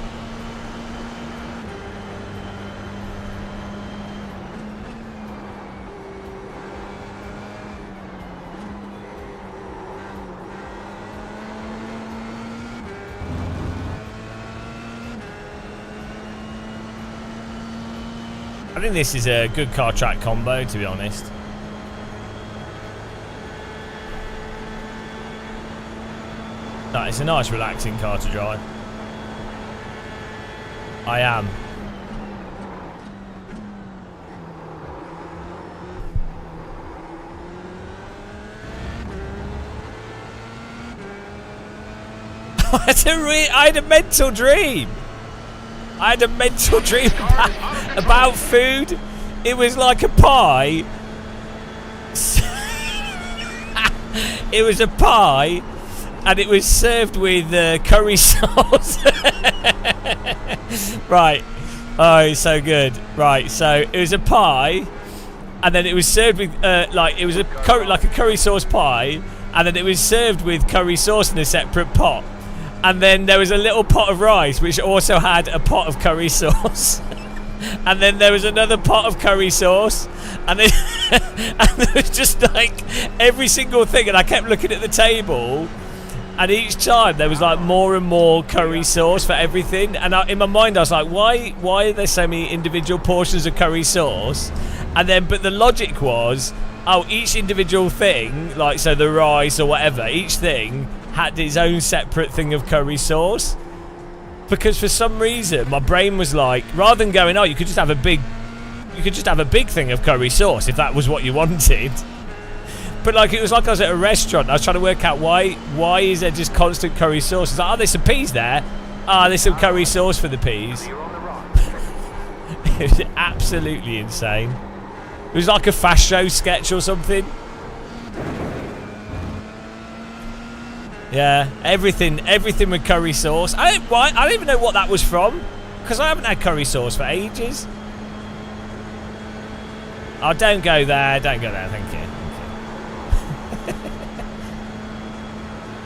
I think this is a good car track combo, to be honest. No, it's a nice relaxing car to drive. I am. I had a mental dream. I had a mental dream about food. It was like a pie. It was a pie, and it was served with curry sauce. Right. Oh, it's so good. Right. So it was a pie, and then it was served with like it was a curry sauce pie, and then it was served with curry sauce in a separate pot. And then there was a little pot of rice, which also had a pot of curry sauce. And then there was another pot of curry sauce. And then and there was just like every single thing. And I kept looking at the table. And each time there was like more and more curry sauce for everything. And in my mind I was like, why are there so many individual portions of curry sauce? And then, but the logic was, oh, each individual thing, like so the rice or whatever, each thing had its own separate thing of curry sauce. Because for some reason my brain was like, rather than going, oh, you could just have a big thing of curry sauce if that was what you wanted. But like it was like I was at a restaurant. I was trying to work out why is there just constant curry sauce? It's like, oh, there's some peas there. Ah, there's some curry sauce for the peas. It was absolutely insane. It was like a fast show sketch or something. Yeah, everything with curry sauce. I don't even know what that was from, because I haven't had curry sauce for ages. Oh, don't go there, thank you.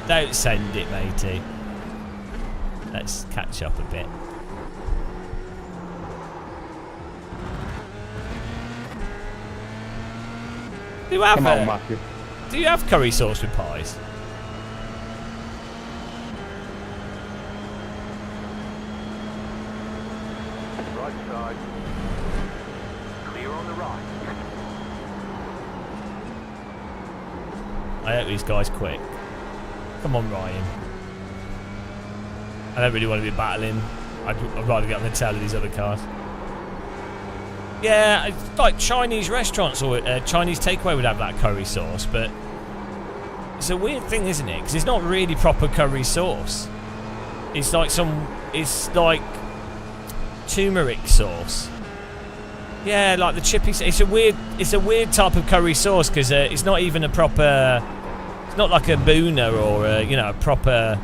Don't send it, matey. Let's catch up a bit. Do you have Come on, Matthew. Do you have curry sauce with pies? Right side. Clear on the right. I hope these guys quick. Come on, Ryan. I don't really want to be battling. I'd rather get on the tail of these other cars. Yeah, it's like Chinese restaurants or Chinese takeaway would have that curry sauce, but it's a weird thing, isn't it? Because it's not really proper curry sauce. It's like turmeric sauce. Yeah, like the chippy. It's a weird type of curry sauce because it's not even a proper. It's not like a boona or a proper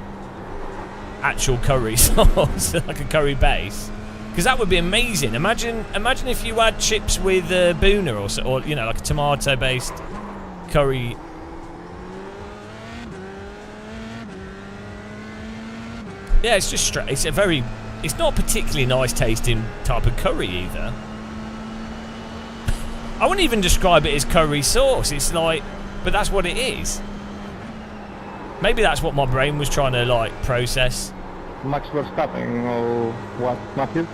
actual curry sauce, like a curry base. Because that would be amazing. Imagine if you had chips with boona or like a tomato-based curry. Yeah, it's just straight. It's not a particularly nice tasting type of curry either. I wouldn't even describe it as curry sauce. It's like, but that's what it is. Maybe that's what my brain was trying to like process. Max Verstappen or what, Matthew?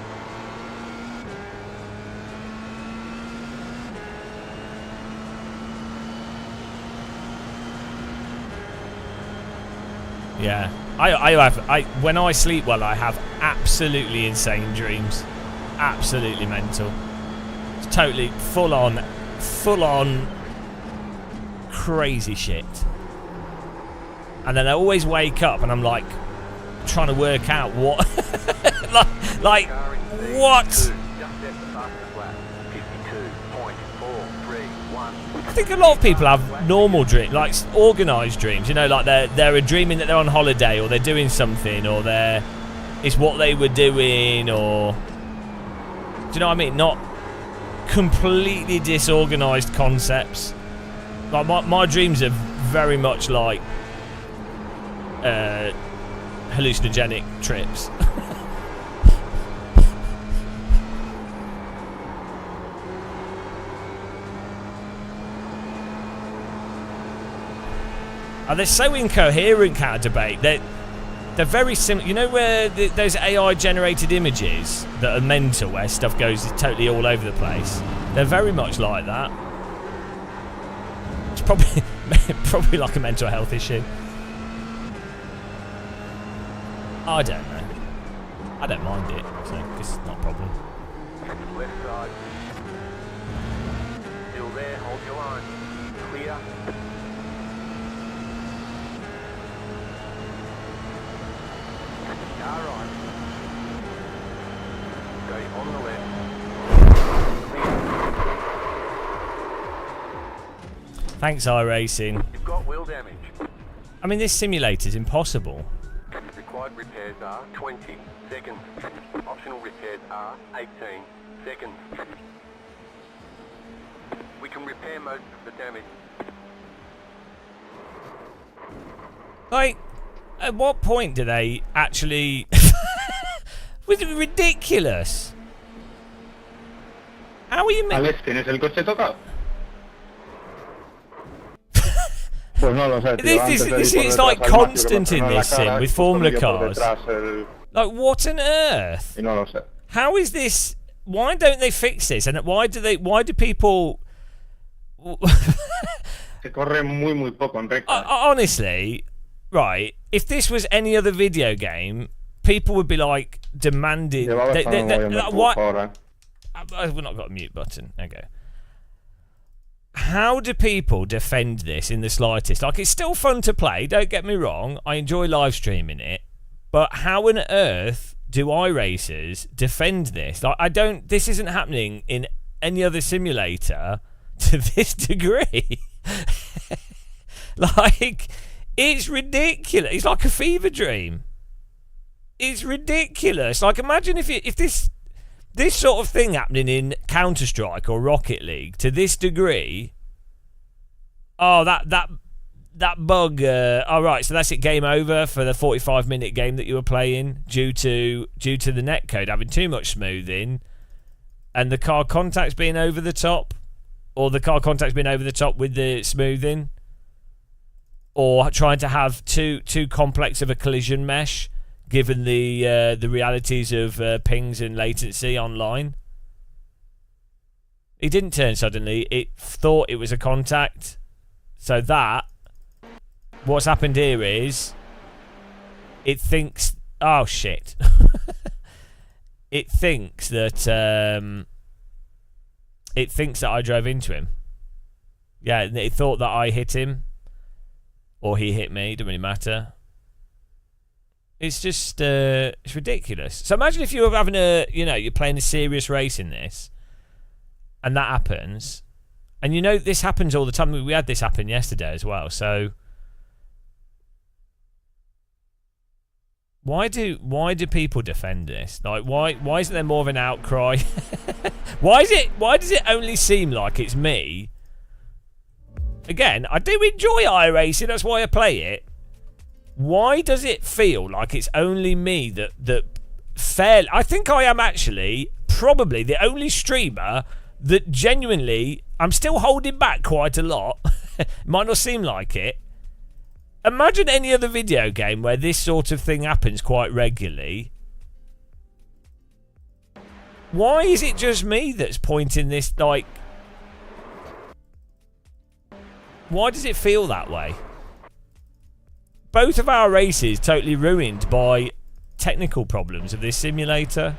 Yeah, when I sleep well, I have absolutely insane dreams, absolutely mental. It's totally full on crazy shit. And then I always wake up and I'm like trying to work out what, like what? Just at the fastest lap. 52.431. I think a lot of people have normal dreams, like organised dreams. Like they're dreaming that they're on holiday or they're doing something or it's what they were doing or. Do you know what I mean? Not completely disorganised concepts. Like my dreams are very much like hallucinogenic trips. They're so incoherent, Cat Debate. They're very similar. You know where those AI-generated images that are mental, where stuff goes totally all over the place? They're very much like that. It's probably like a mental health issue. I don't know. I don't mind it, so it's not a problem. Left side. Still there, hold your line. Clear. Car right. Stay on the left. Clear. Thanks, iRacing. You've got wheel damage. I mean, this simulator's impossible. Required repairs are 20 seconds. Optional repairs are 18 seconds. We can repair most of the damage. Like, at what point do they actually... It's ridiculous. How are you... Alex, ¿tienes el coche tocado? Pues no lo sé, tío. This is like constant in this sim with Formula cars. Like, what on earth? Y no lo sé. How is this? Why don't they fix this? And why do people? Se corre muy poco en recta. Honestly, right? If this was any other video game, people would be like demanding. Why? We've not got a mute button. Okay. How do people defend this in the slightest? Like, it's still fun to play, don't get me wrong. I enjoy live streaming it. But how on earth do iRacers defend this? Like, this isn't happening in any other simulator to this degree. Like, it's ridiculous. It's like a fever dream. It's ridiculous. Like, imagine if this sort of thing happening in Counter-Strike or Rocket League to this degree. Oh, that bug. Oh, right. So that's it. Game over for the 45-minute game that you were playing due to the netcode having too much smoothing and the car contacts being over the top. or the car contact's been over the top with the smoothing, or trying to have too complex of a collision mesh, given the realities of pings and latency online. It didn't turn suddenly. It thought it was a contact. So what's happened here is, it thinks, oh shit. It thinks that I drove into him. Yeah, it thought that I hit him, or he hit me. Doesn't really matter. It's just it's ridiculous. So imagine if you were having you're playing a serious race in this, and that happens, and this happens all the time. We had this happen yesterday as well. So why do people defend this? Like, why isn't there more of an outcry? Why does it only seem like it's me? Again, I do enjoy iRacing. That's why I play it. Why does it feel like it's only me that fairly? I think I am actually probably the only streamer that genuinely, I'm still holding back quite a lot. Might not seem like it. Imagine any other video game where this sort of thing happens quite regularly. Why is it just me that's pointing this, like... Why does it feel that way? Both of our races totally ruined by technical problems of this simulator,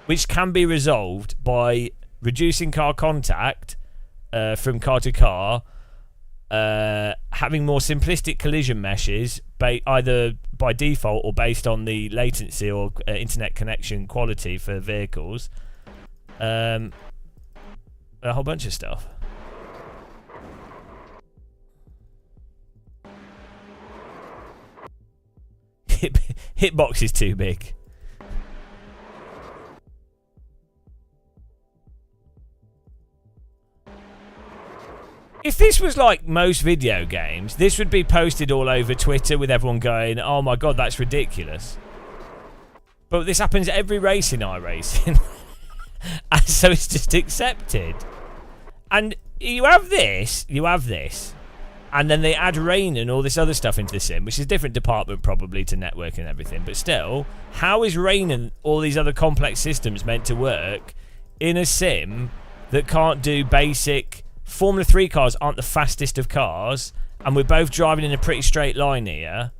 which can be resolved by reducing car contact from car to car, having more simplistic collision meshes, either by default or based on the latency or internet connection quality for vehicles, a whole bunch of stuff. Hitbox is too big. If this was like most video games, this would be posted all over Twitter with everyone going, oh my god, that's ridiculous. But this happens every race in iRacing. And so it's just accepted. And you have this, and then they add rain and all this other stuff into the sim, which is a different department probably to network and everything. But still, how is rain and all these other complex systems meant to work in a sim that can't do basic... Formula 3 cars aren't the fastest of cars, and we're both driving in a pretty straight line here.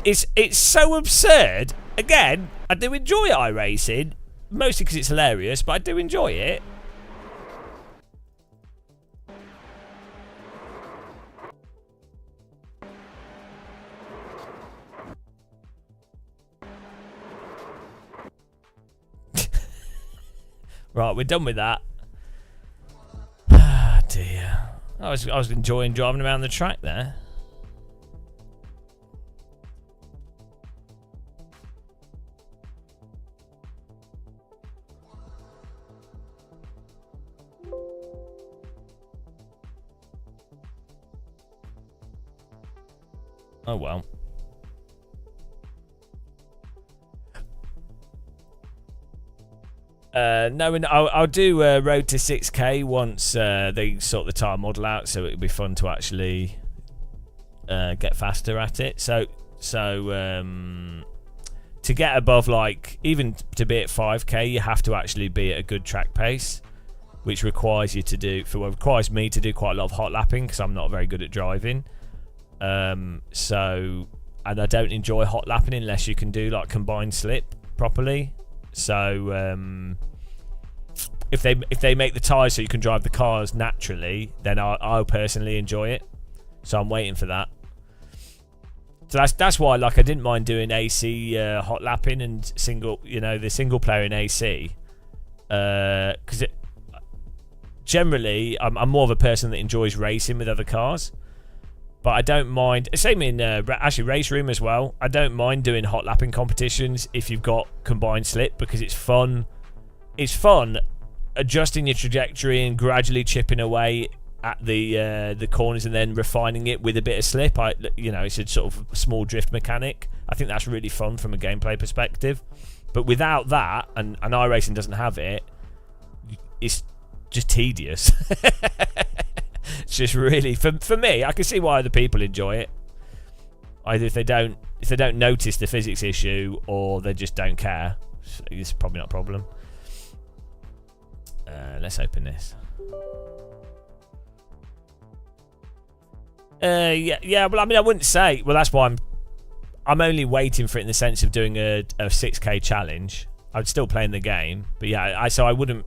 It's so absurd. Again, I do enjoy iRacing, mostly because it's hilarious, but I do enjoy it. Right, we're done with that. Ah, dear. I was enjoying driving around the track there. Oh well. No, I'll do Road to 6K once they sort the tyre model out, so it'll be fun to actually get faster at it. So to get above, like, even to be at 5K, you have to actually be at a good track pace, which requires you to do, requires me to do quite a lot of hot lapping because I'm not very good at driving. And I don't enjoy hot lapping unless you can do like combined slip properly. So if they make the tyres so you can drive the cars naturally, then I'll personally enjoy it. So I'm waiting for that. So that's why, like, I didn't mind doing AC hot lapping and the single player in AC, because generally I'm more of a person that enjoys racing with other cars. But I don't mind, same in actually Race Room as well, I don't mind doing hot lapping competitions if you've got combined slip, because it's fun. It's fun adjusting your trajectory and gradually chipping away at the corners and then refining it with a bit of slip. It's a sort of small drift mechanic. I think that's really fun from a gameplay perspective. But without that, and iRacing doesn't have it, it's just tedious. It's just really for me. I can see why other people enjoy it. Either if they don't notice the physics issue, or they just don't care. It's probably not a problem. Let's open this. Yeah. Well, I mean, I wouldn't say. Well, that's why I'm only waiting for it in the sense of doing a 6K challenge. I'd still play in the game, but yeah. So I wouldn't.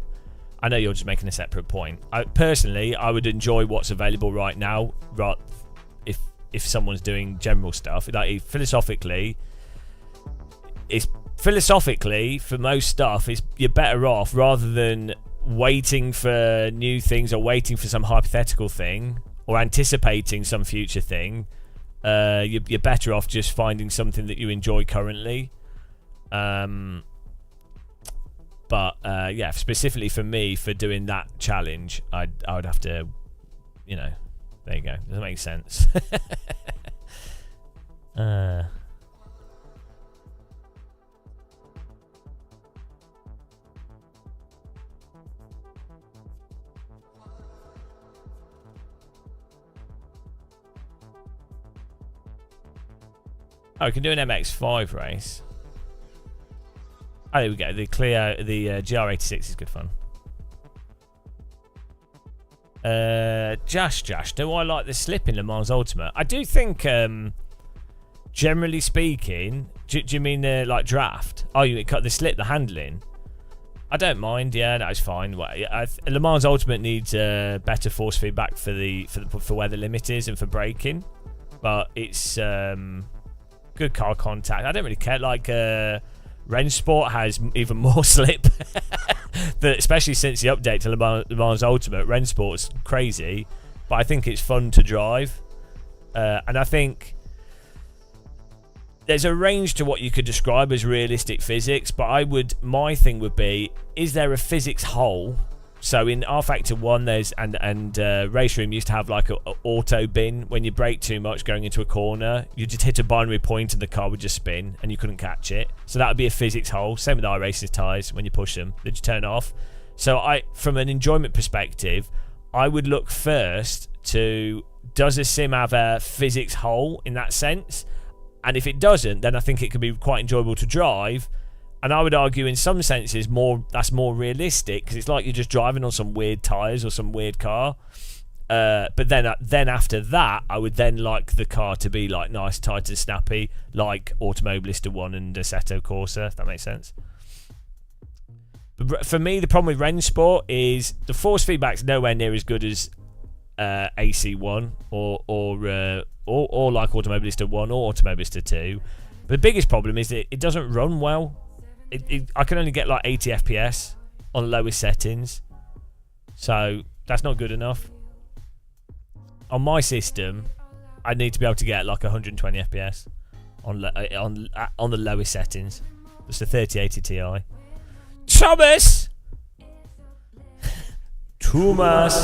I know you're just making a separate point. Personally, I would enjoy what's available right now. If someone's doing general stuff, like philosophically for most stuff, you're better off rather than waiting for new things or waiting for some hypothetical thing or anticipating some future thing. You're better off just finding something that you enjoy currently. But yeah, specifically for me, for doing that challenge, I would have to, there you go. Does that make sense? Oh, we can do an MX-5 race. Oh, there we go. The GR86 is good fun. Josh, do I like the slip in Le Mans Ultimate? I do think, generally speaking, do you mean like draft? Oh, you cut the slip, the handling. I don't mind. Yeah, that's fine. Le Mans Ultimate needs better force feedback for where the limit is and for braking, but it's good car contact. I don't really care. Like Rennsport has even more slip, especially since the update to Le Mans Ultimate. Rennsport's crazy, but I think it's fun to drive, and I think there's a range to what you could describe as realistic physics. But my thing would be, is there a physics hole? So in rFactor 1, there's and Race Room used to have like an auto bin. When you brake too much going into a corner, you just hit a binary point and the car would just spin and you couldn't catch it. So that would be a physics hole. Same with iRacing's tyres. When you push them, they just turn off. So from an enjoyment perspective, I would look first to, does a sim have a physics hole in that sense? And if it doesn't, then I think it can be quite enjoyable to drive. And I would argue in some senses that's more realistic, because it's like you're just driving on some weird tyres or some weird car. But then after that, I would then like the car to be like nice, tight and snappy, like Automobilista 1 and Assetto Corsa, if that makes sense. But for me, the problem with Rennsport is the force feedback's nowhere near as good as AC1 or like Automobilista 1 or Automobilista 2. But the biggest problem is that it doesn't run well. I can only get like 80 FPS on lowest settings, so that's not good enough. On my system, I need to be able to get like 120 FPS on the lowest settings. It's the 3080 Ti. Thomas, Thomas,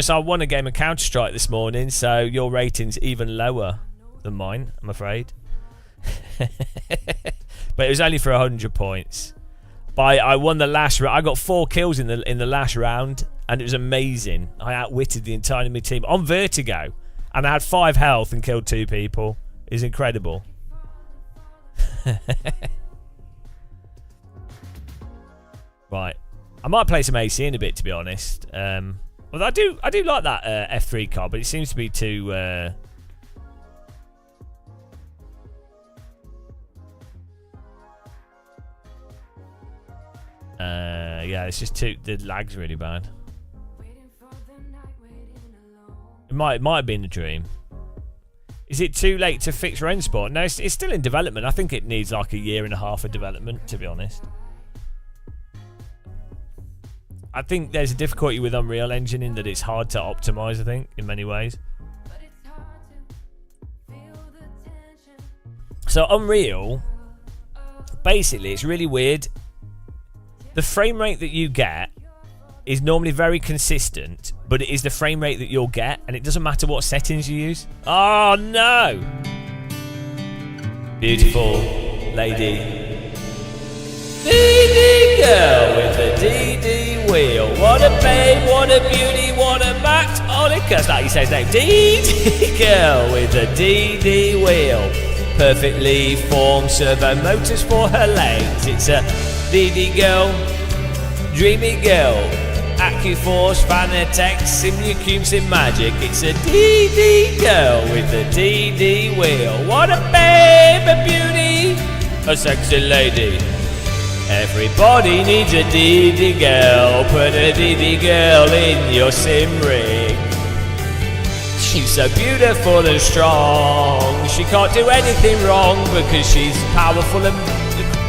I won a game of Counter-Strike this morning, so your rating's even lower than mine, I'm afraid. But it was only for 100 points. But I won the last round. I got 4 kills in the last round, and it was amazing. I outwitted the entire enemy team on Vertigo, and I had 5 health and killed 2 people. It was incredible. Right, I might play some AC in a bit, to be honest. Well, I do like that F3 car, but it seems to be too. Yeah, it's just the lag's really bad. It might have been a dream. Is it too late to fix Rennsport? No, it's still in development. I think it needs like 1.5 years of development, to be honest. I think there's a difficulty with Unreal Engine in that it's hard to optimize, I think, in many ways. So Unreal, basically, it's really weird. The frame rate that you get is normally very consistent, but it is the frame rate that you'll get, and it doesn't matter what settings you use. Oh no! Beautiful lady. DD girl with the DD wheel. What a babe, what a beauty, what a Max Olicus. That's how you say his name. DD girl with the DD wheel. Perfectly formed servo motors for her legs. It's a DD girl, dreamy girl. AccuForce, Fanatec, Simucube, Simagic. It's a DD girl with a DD wheel. What a babe, a beauty, a sexy lady. Everybody needs a DD girl. Put a DD girl in your sim rig. She's so beautiful and strong. She can't do anything wrong because she's powerful and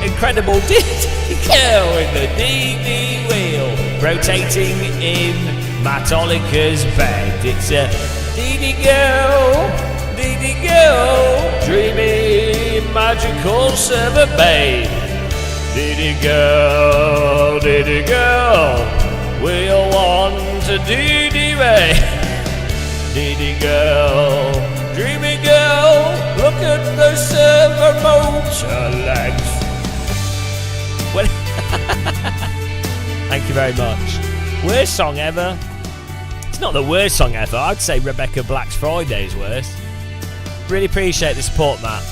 incredible. DD girl with the DD wheel, rotating in Matt Olica's bed. It's a DD girl, dreamy, magical server babe. DD girl, we'll want a DD babe. DD girl, dreamy girl, look at the servo motor legs. Well, thank you very much. Worst song ever? It's not the worst song ever. I'd say Rebecca Black's Friday is worse. Really appreciate the support, Matt.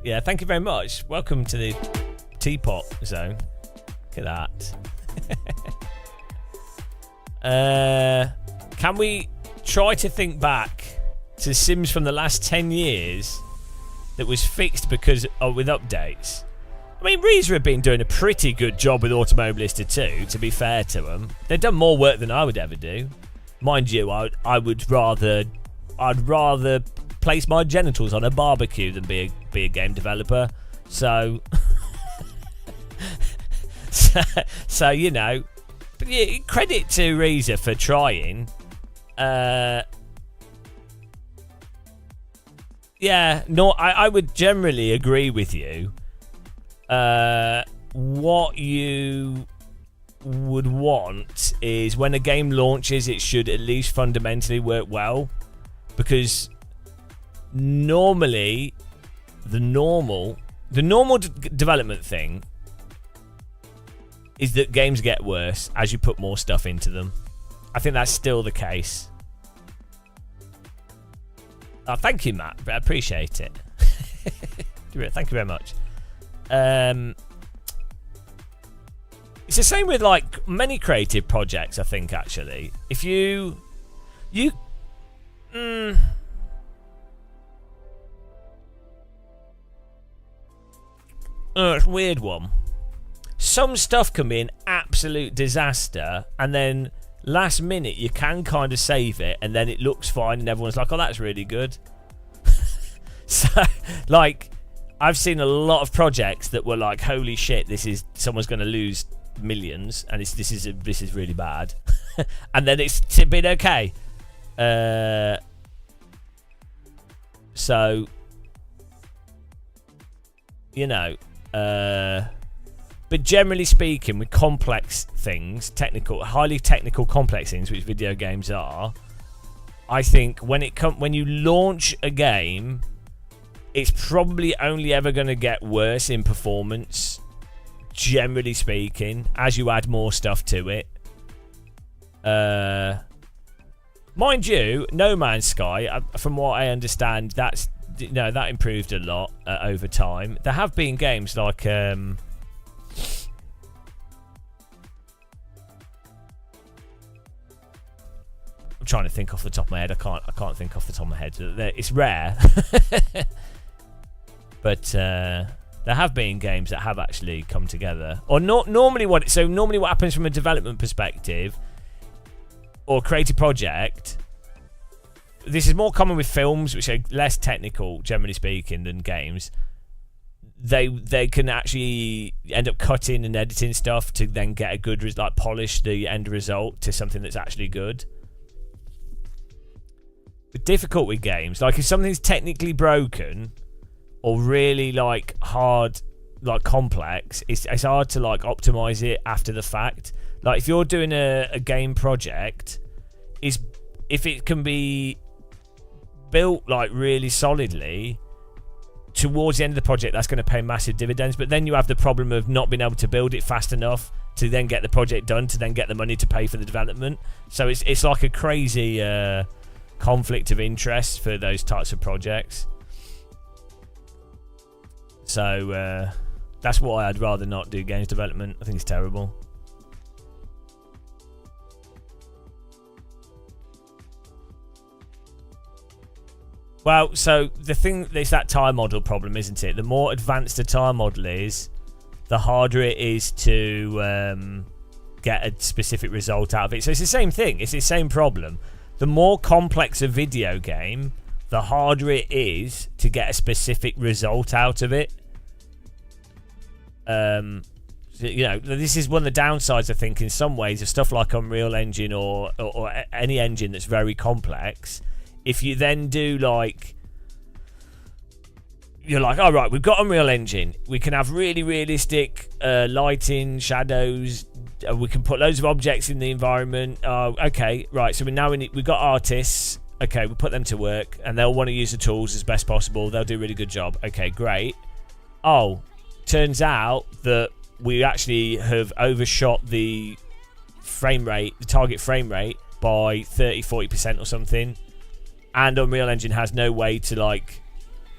Yeah, thank you very much. Welcome to the Teapot Zone. Look at that. Can we try to think back to Sims from the last 10 years that was fixed because with updates? I mean, Reza have been doing a pretty good job with Automobilista 2, to be fair to them. They've done more work than I would ever do. Mind you, I'd rather place my genitals on a barbecue than be a game developer. So so you know, but yeah, credit to Reza for trying. Yeah, no, I would generally agree with you. What you would want is when a game launches, it should at least fundamentally work well, because normally the normal development thing is that games get worse as you put more stuff into them. I think that's still the case. Oh, thank you, Matt. I appreciate it. Thank you very much. It's the same with like many creative projects, I think, actually. If it's a weird one. Some stuff can be an absolute disaster, and then last minute you can kind of save it, and then it looks fine, and everyone's like, "Oh, that's really good." So, like, I've seen a lot of projects that were like, "Holy shit, someone's going to lose millions, and this is really bad," and then it's been okay. So, you know. But generally speaking, with complex things, highly technical, complex things, which video games are, I think when you launch a game, it's probably only ever going to get worse in performance, generally speaking, as you add more stuff to it. Mind you, No Man's Sky, from what I understand, that improved a lot over time. There have been games like I'm trying to think off the top of my head. I can't think off the top of my head. It's rare, but there have been games that have actually come together. Or normally what happens from a development perspective or creative project. This is more common with films, which are less technical, generally speaking, than games. They can actually end up cutting and editing stuff to then get a good polish the end result to something that's actually good. But difficult with games, like if something's technically broken, or really like hard, like complex, it's hard to like optimize it after the fact. Like if you're doing a game project, if it can be built like really solidly towards the end of the project, that's going to pay massive dividends. But then you have the problem of not being able to build it fast enough to then get the project done, to then get the money to pay for the development. So it's like a crazy conflict of interest for those types of projects. So that's why I'd rather not do games development. I think it's terrible. Well, so the thing is that tire model problem, isn't it? The more advanced a tire model is, the harder it is to get a specific result out of it. So it's the same thing. It's the same problem. The more complex a video game, the harder it is to get a specific result out of it. You know, this is one of the downsides, I think, in some ways, of stuff like Unreal Engine or any engine that's very complex. If you then do like, you're like, all right, we've got Unreal Engine. We can have really realistic lighting, shadows. We can put loads of objects in the environment. Okay, right. So we've got artists. Okay, we put them to work, and they'll want to use the tools as best possible. They'll do a really good job. Okay, great. Oh, turns out that we actually have overshot the frame rate, the target frame rate, by 30-40% or something. And Unreal Engine has no way to like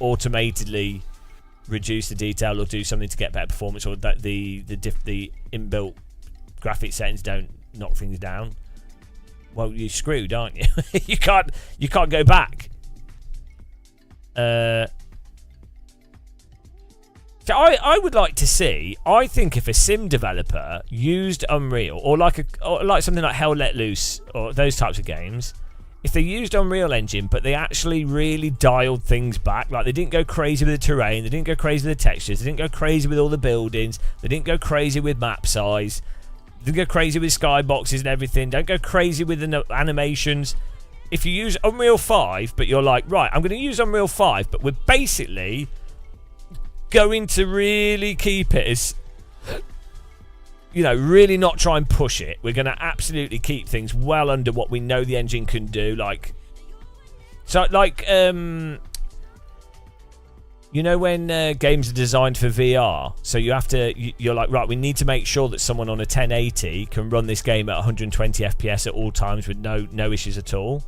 automatically reduce the detail or do something to get better performance, or that the inbuilt graphic settings don't knock things down. Well, you're screwed, aren't you? you can't go back. So I would like to see. I think if a sim developer used Unreal or like something like Hell Let Loose or those types of games. If they used Unreal Engine, but they actually really dialed things back, like they didn't go crazy with the terrain, they didn't go crazy with the textures, they didn't go crazy with all the buildings, they didn't go crazy with map size, they didn't go crazy with skyboxes and everything, don't go crazy with the animations. If you use Unreal 5, but you're like, right, I'm going to use Unreal 5, but we're basically going to really keep it as, you know, really not try and push it. We're going to absolutely keep things well under what we know the engine can do. Like, so like, you know, when games are designed for VR, so you have to, you're like, right, we need to make sure that someone on a 1080 can run this game at 120 FPS at all times with no issues at all.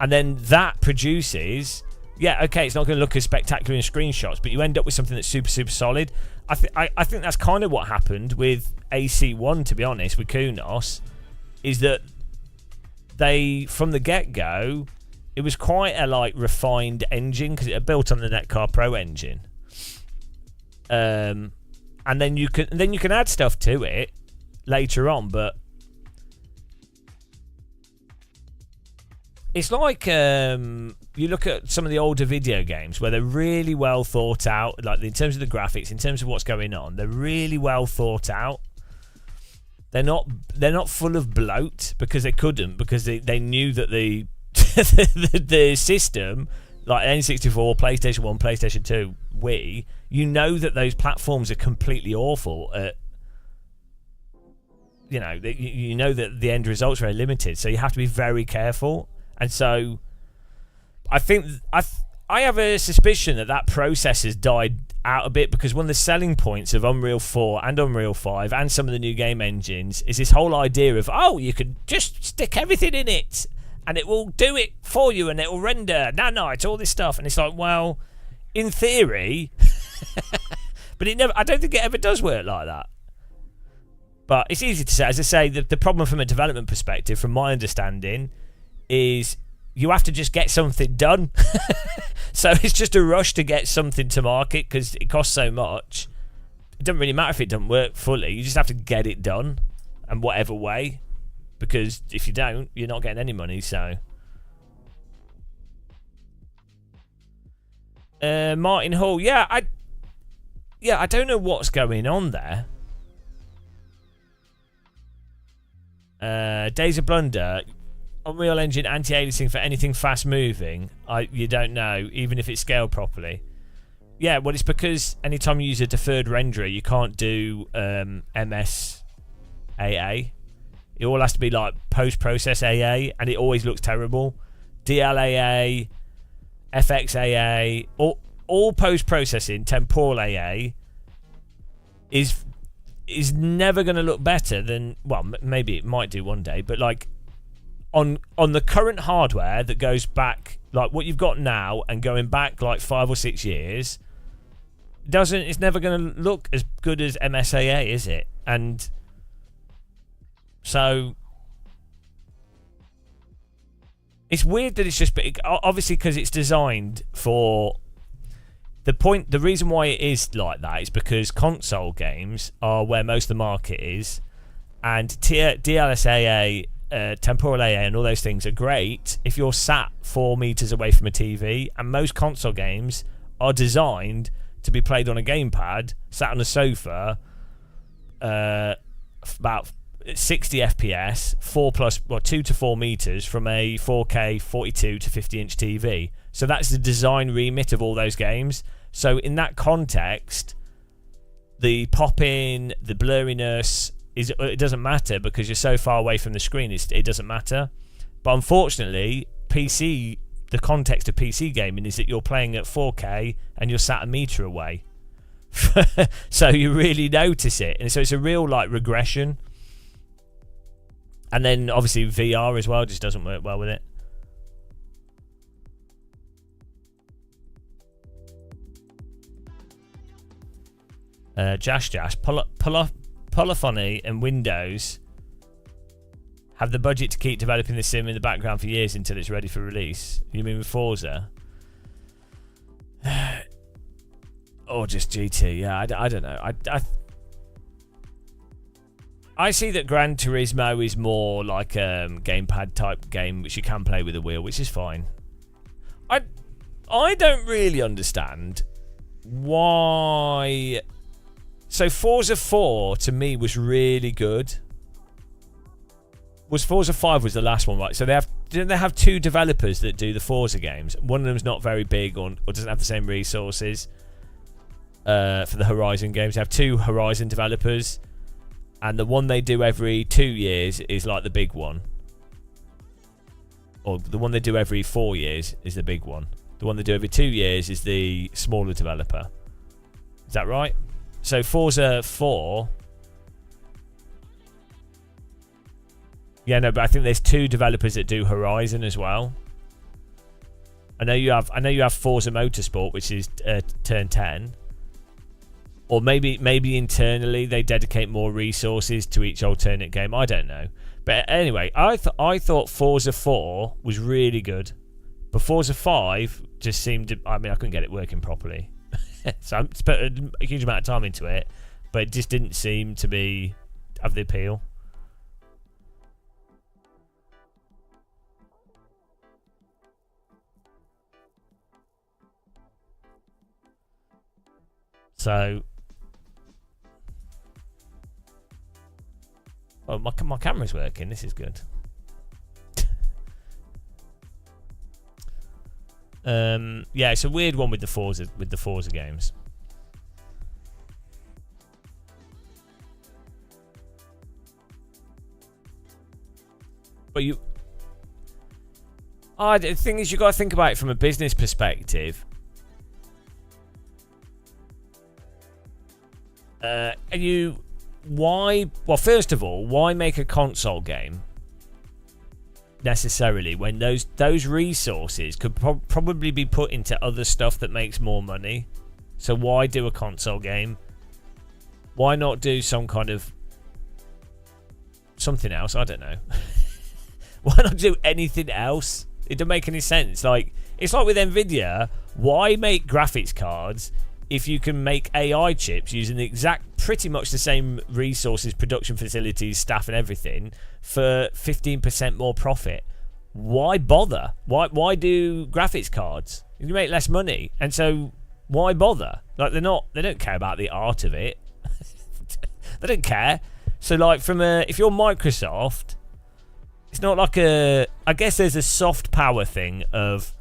And then that produces, yeah, okay, it's not going to look as spectacular in screenshots, but you end up with something that's super, super solid. I think that's kind of what happened with AC1, to be honest, with Kunos, is that they, from the get-go, it was quite a like refined engine because it built on the Netcar Pro engine, and then you can add stuff to it later on, but it's like you look at some of the older video games where they're really well thought out, like in terms of the graphics, in terms of what's going on, they're really well thought out. They're not full of bloat because they couldn't, because they knew that the the system, like N64, PlayStation 1, PlayStation 2, Wii, you know that those platforms are completely awful at, you know that the end result's very limited, so you have to be very careful. And so I think I have a suspicion that process has died out a bit, because one of the selling points of Unreal 4 and Unreal 5 and some of the new game engines is this whole idea of, oh, you can just stick everything in it and it will do it for you and it will render nanites, all this stuff. And it's like, well, in theory, but I don't think it ever does work like that. But it's easy to say. As I say, the problem from a development perspective, from my understanding, is you have to just get something done. So it's just a rush to get something to market because it costs so much. It doesn't really matter if it doesn't work fully. You just have to get it done, and whatever way, because if you don't, you're not getting any money. So Martin Hall, I don't know what's going on there. Days of Blunder, Unreal Engine anti-aliasing for anything fast moving. You don't know, even if it's scaled properly. Yeah, well, it's because anytime you use a deferred renderer, you can't do MSAA. It all has to be like post-process AA, and it always looks terrible. DLAA, FXAA, all post-processing, temporal AA is never going to look better than, well, maybe it might do one day, but like on the current hardware that goes back, like what you've got now and going back like 5 or 6 years, it's never going to look as good as MSAA, is it? And so it's weird that it's just obviously because it's designed for the reason why it is like that is because console games are where most of the market is, and DLSAA, temporal AA, and all those things are great if you're sat 4 meters away from a TV, and most console games are designed to be played on a gamepad, sat on a sofa, about 60 FPS, 2 to 4 meters from a 4K 42 to 50-inch TV. So that's the design remit of all those games. So in that context, the pop-in, the blurriness, it doesn't matter because you're so far away from the screen. It doesn't matter. But unfortunately, PC, the context of PC gaming is that you're playing at 4K and you're sat a meter away. So you really notice it. And so it's a real like regression. And then obviously VR as well just doesn't work well with it. Jash, Polyphony and Windows have the budget to keep developing the sim in the background for years until it's ready for release. You mean with Forza? Or just GT? Yeah, I don't know. I see that Gran Turismo is more like a gamepad type game which you can play with a wheel, which is fine. I don't really understand why. So Forza 4 to me was really good. Forza 5 was the last one, right? So didn't they have 2 developers that do the Forza games? One of them's not very big or doesn't have the same resources for the Horizon games. They have 2 Horizon developers, and the one they do every 2 years is like the big one. Or the one they do every 4 years is the big one. The one they do every 2 years is the smaller developer. Is that right? So Forza 4... Yeah, no, but I think there's 2 developers that do Horizon as well. I know you have Forza Motorsport, which is Turn 10. Or maybe internally they dedicate more resources to each alternate game. I don't know. But anyway, I thought Forza 4 was really good. But Forza 5 just seemed to... I mean, I couldn't get it working properly. So I put a huge amount of time into it, but it just didn't seem to have the appeal. So, oh, my camera's working. This is good. Yeah, it's a weird one with the Forza games. But the thing is, you got to think about it from a business perspective. Well, first of all, why make a console game necessarily when those resources could probably be put into other stuff that makes more money? So why do a console game? Why not do some kind of something else? I don't know. Why not do anything else? It doesn't make any sense. Like, it's like with Nvidia. Why make graphics cards if you can make AI chips using pretty much the same resources, production facilities, staff and everything for 15% more profit? Why bother? Why do graphics cards? You can make less money, and so why bother? Like, they don't care about the art of it. They don't care. So like if you're Microsoft, it's not like I guess there's a soft power thing of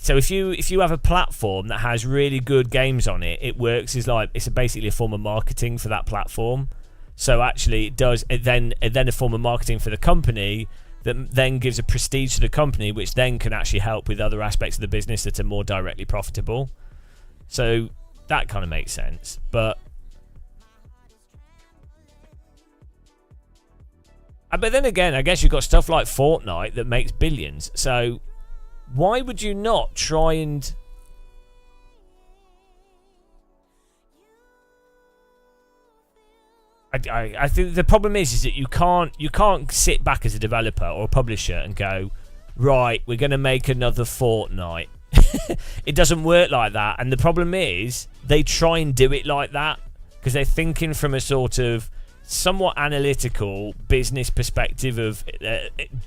So if you have a platform that has really good games on it, it works as like it's basically a form of marketing for that platform. So actually, it then a form of marketing for the company that then gives a prestige to the company, which then can actually help with other aspects of the business that are more directly profitable. So that kind of makes sense. But then again, I guess you've got stuff like Fortnite that makes billions. So why would you not try and... I think the problem is that you can't sit back as a developer or a publisher and go, right, we're going to make another Fortnite. It doesn't work like that. And the problem is they try and do it like that because they're thinking from a sort of somewhat analytical business perspective of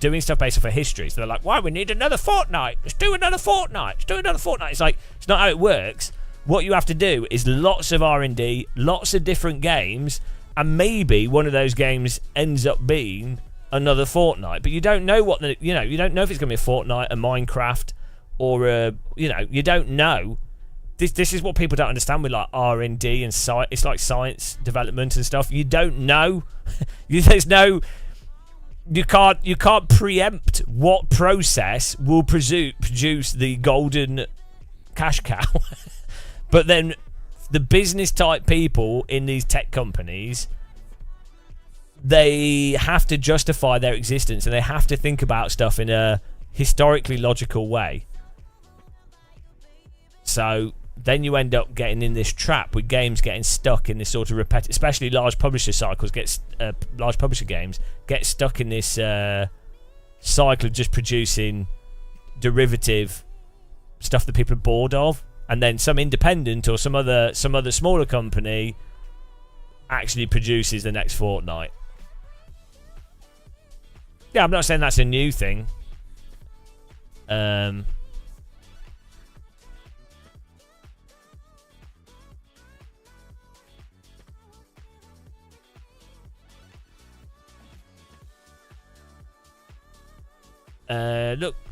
doing stuff based off of history. So they're like, why, we need another Fortnite. Let's do another Fortnite. Let's do another Fortnite. It's like, it's not how it works. What you have to do is lots of R&D, lots of different games, and maybe one of those games ends up being another Fortnite. But you don't know you don't know if it's going to be a Fortnite, a Minecraft, or you don't know. This is what people don't understand with like R&D and it's like science development and stuff. You don't know. You can't preempt what process will produce the golden cash cow. But then the business type people in these tech companies, they have to justify their existence and they have to think about stuff in a historically logical way. So then you end up getting in this trap with games getting stuck in this sort of repetitive, especially large publisher cycles, large publisher games get stuck in this cycle of just producing derivative stuff that people are bored of, and then some independent or some other smaller company actually produces the next Fortnite. Yeah, I'm not saying that's a new thing.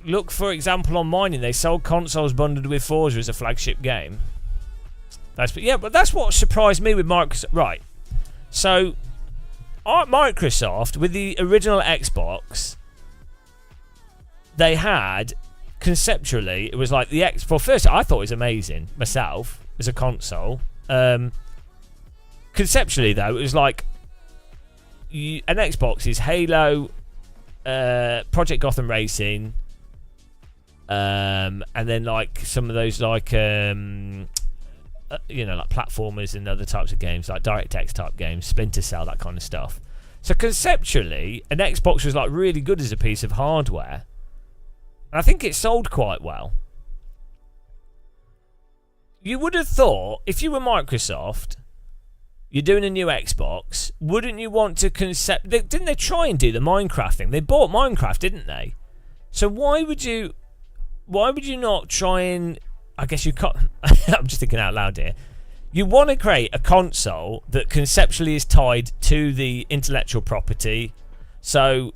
Look for example on mining, they sold consoles bundled with Forza as a flagship game. But that's what surprised me with Microsoft. Right, so Microsoft with the original Xbox, they had conceptually it was like the Well, first I thought it was amazing myself as a console. Conceptually though, it was like an Xbox is Halo, Project Gotham Racing, and then like some of those like like platformers and other types of games like DirectX type games, Splinter Cell, that kind of stuff. So conceptually an Xbox was like really good as a piece of hardware, and I think it sold quite well. You would have thought if you were Microsoft, you're doing a new Xbox, wouldn't you want to didn't they try and do the Minecraft thing? They bought Minecraft, didn't they? So why would you not try and... I guess you can't... I'm just thinking out loud here. You want to create a console that conceptually is tied to the intellectual property. So,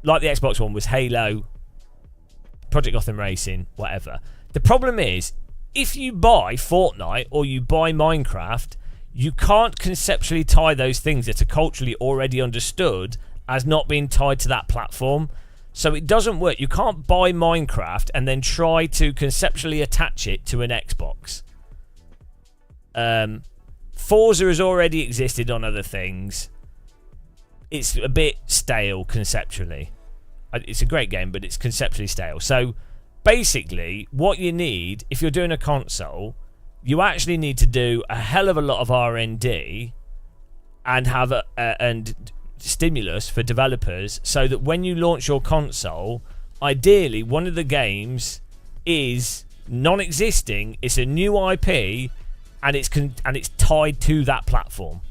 like the Xbox One was Halo, Project Gotham Racing, whatever. The problem is, if you buy Fortnite or you buy Minecraft, you can't conceptually tie those things that are culturally already understood as not being tied to that platform. So it doesn't work. You can't buy Minecraft and then try to conceptually attach it to an Xbox. Forza has already existed on other things. It's a bit stale conceptually. It's a great game, but it's conceptually stale. So basically, what you need, if you're doing a console, you actually need to do a hell of a lot of R&D and have and stimulus for developers so that when you launch your console, ideally one of the games is non-existing, it's a new IP, and it's tied to that platform.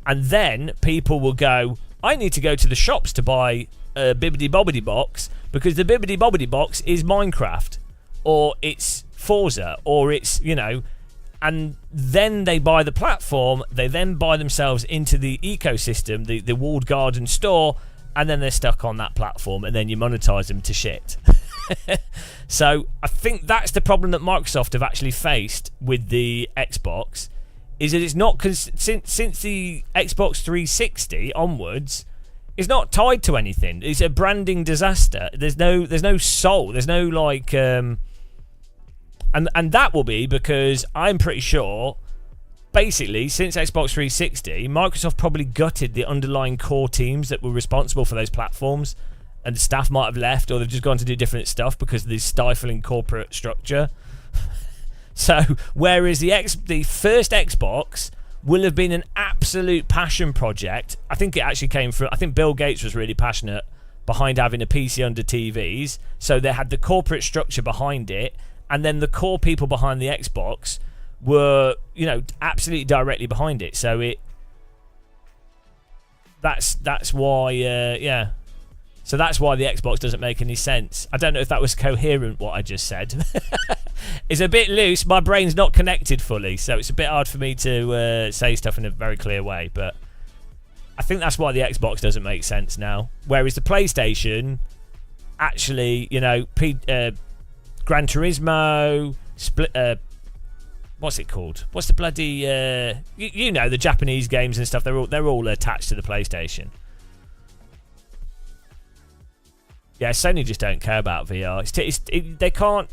And then people will go, I need to go to the shops to buy a Bibbidi Bobbidi box because the Bibbidi Bobbidi box is Minecraft or it's Forza or it's, and then they buy the platform, they then buy themselves into the ecosystem, the walled garden store, and then they're stuck on that platform, and then you monetize them to shit. So I think that's the problem that Microsoft have actually faced with the Xbox, is that it's not since the Xbox 360 onwards, it's not tied to anything. It's a branding disaster. There's no soul. There's no like, and that will be because I'm pretty sure, basically, since Xbox 360, Microsoft probably gutted the underlying core teams that were responsible for those platforms, and the staff might have left, or they've just gone to do different stuff because of the stifling corporate structure. So, whereas the first Xbox will have been an absolute passion project. I think it actually came from, I think Bill Gates was really passionate behind having a PC under TVs, so they had the corporate structure behind it, and then the core people behind the Xbox were, absolutely directly behind it. So that's why, yeah. So that's why the Xbox doesn't make any sense. I don't know if that was coherent, what I just said. It's a bit loose. My brain's not connected fully, so it's a bit hard for me to say stuff in a very clear way. But I think that's why the Xbox doesn't make sense now. Whereas the PlayStation, actually, Gran Turismo, what's it called? What's the bloody... the Japanese games and stuff, they're all attached to the PlayStation. Yeah, Sony just don't care about VR. They can't...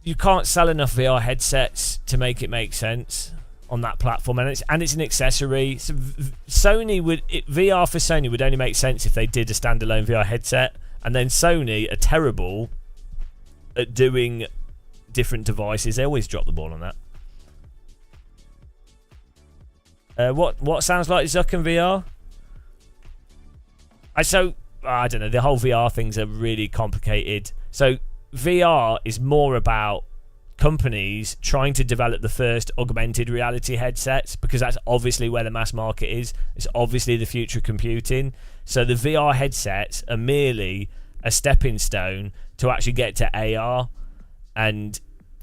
You can't sell enough VR headsets to make it make sense on that platform, and it's an accessory. So VR for Sony would only make sense if they did a standalone VR headset, and then Sony are terrible at doing different devices. They always drop the ball on that. What sounds like Zuck and VR? I don't know, the whole VR things are really complicated. So VR is more about companies trying to develop the first augmented reality headsets, because that's obviously where the mass market is. It's obviously the future of computing. So the VR headsets are merely a stepping stone to actually get to AR, and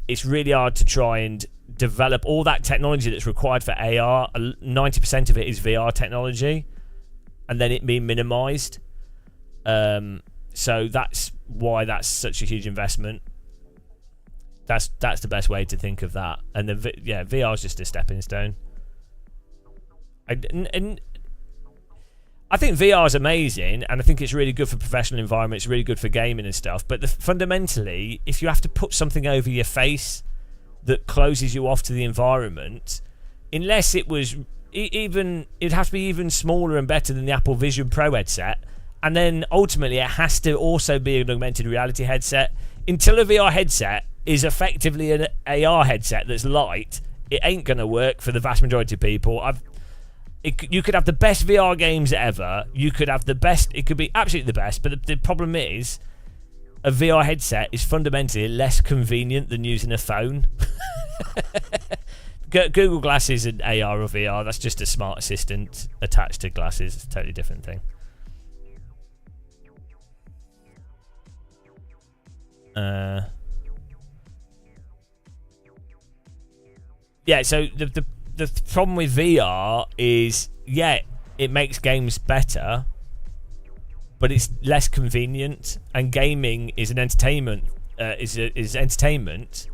it's really hard to try and develop all that technology that's required for AR. 90% of it is VR technology, and then it being minimized. So that's why that's such a huge investment. That's the best way to think of that. And then VR is just a stepping stone. And I think VR is amazing, and I think it's really good for professional environments, really good for gaming and stuff. But fundamentally, if you have to put something over your face that closes you off to the environment, unless it was it'd have to be even smaller and better than the Apple Vision Pro headset. And then ultimately it has to also be an augmented reality headset. Until a VR headset is effectively an AR headset that's light, it ain't going to work for the vast majority of people. You could have the best VR games ever. You could have the best. It could be absolutely the best. But the problem is, a VR headset is fundamentally less convenient than using a phone. Google Glasses and AR or VR, that's just a smart assistant attached to glasses. It's a totally different thing. Yeah, so the problem with VR is, it makes games better, but it's less convenient. And gaming is an entertainment. Is entertainment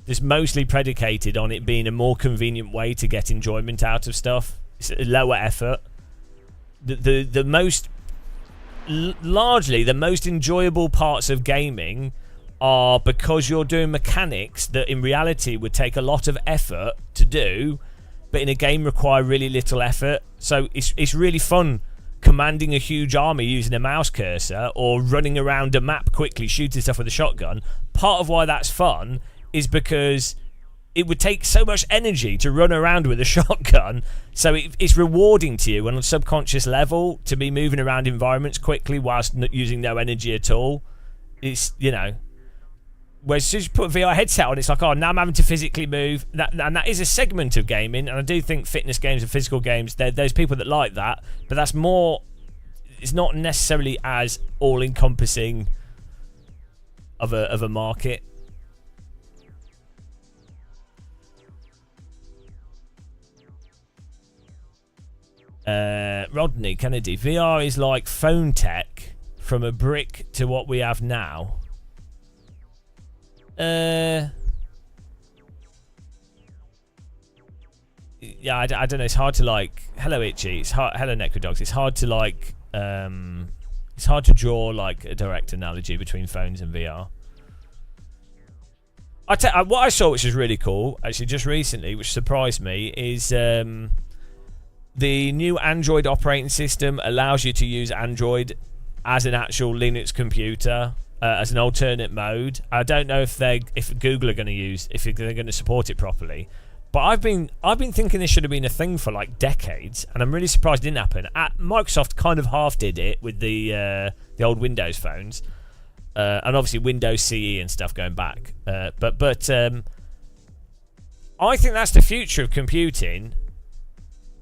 that's mostly predicated on it being a more convenient way to get enjoyment out of stuff. It's a lower effort. Largely the most enjoyable parts of gaming are because you're doing mechanics that in reality would take a lot of effort to do, but in a game require really little effort. So it's really fun commanding a huge army using a mouse cursor, or running around a map quickly shooting stuff with a shotgun. Part of why that's fun is because it would take so much energy to run around with a shotgun, so it's rewarding to you on a subconscious level to be moving around environments quickly whilst using no energy at all. It's, whereas as soon as you put a VR headset on, it's like, oh, now I'm having to physically move. And that is a segment of gaming, and I do think fitness games and physical games, there's people that like that, but that's more... It's not necessarily as all-encompassing of a market. Rodney Kennedy, VR is like phone tech from a brick to what we have now. Yeah, I don't know. It's hard to like. Hello, Itchy. It's hard. Hello, Necrodogs. It's hard to like. It's hard to draw like a direct analogy between phones and VR. What I saw, which is really cool, actually, just recently, which surprised me, is the new Android operating system allows you to use Android as an actual Linux computer as an alternate mode. I don't know if Google are going to if they're going to support it properly. But I've been thinking this should have been a thing for like decades, and I'm really surprised it didn't happen. Microsoft kind of half did it with the old Windows phones, and obviously Windows CE and stuff going back. But I think that's the future of computing.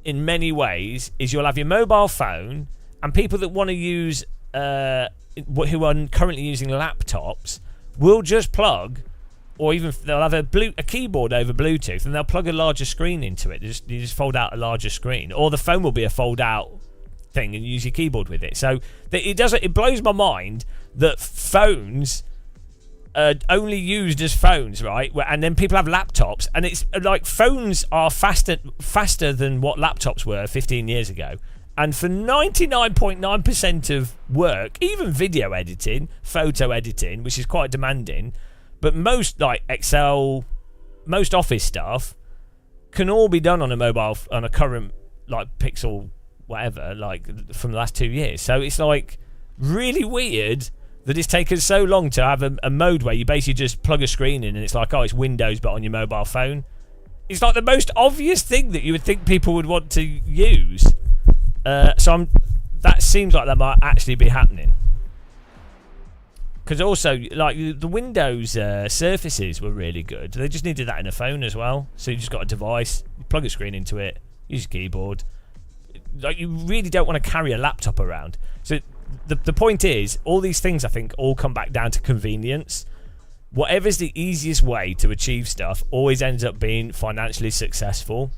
In many ways, is you'll have your mobile phone, and people that want to use who are currently using laptops will just plug. Or even they'll have a keyboard over Bluetooth, and they'll plug a larger screen into it. You just fold out a larger screen, or the phone will be a fold-out thing, and use your keyboard with it. So it blows my mind that phones are only used as phones, right? And then people have laptops, and it's like phones are faster than what laptops were 15 years ago. And for 99.9% of work, even video editing, photo editing, which is quite demanding. But most like Excel, most office stuff can all be done on a current like Pixel whatever, like from the last 2 years. So it's like really weird that it's taken so long to have a mode where you basically just plug a screen in and it's like, oh, it's Windows but on your mobile phone. It's like the most obvious thing that you would think people would want to use. That seems like that might actually be happening. Because also, like, the Windows Surfaces were really good. They just needed that in a phone as well. So you just got a device, you plug a screen into it, use a keyboard. Like, you really don't want to carry a laptop around. So the point is, all these things, I think, all come back down to convenience. Whatever's the easiest way to achieve stuff always ends up being financially successful.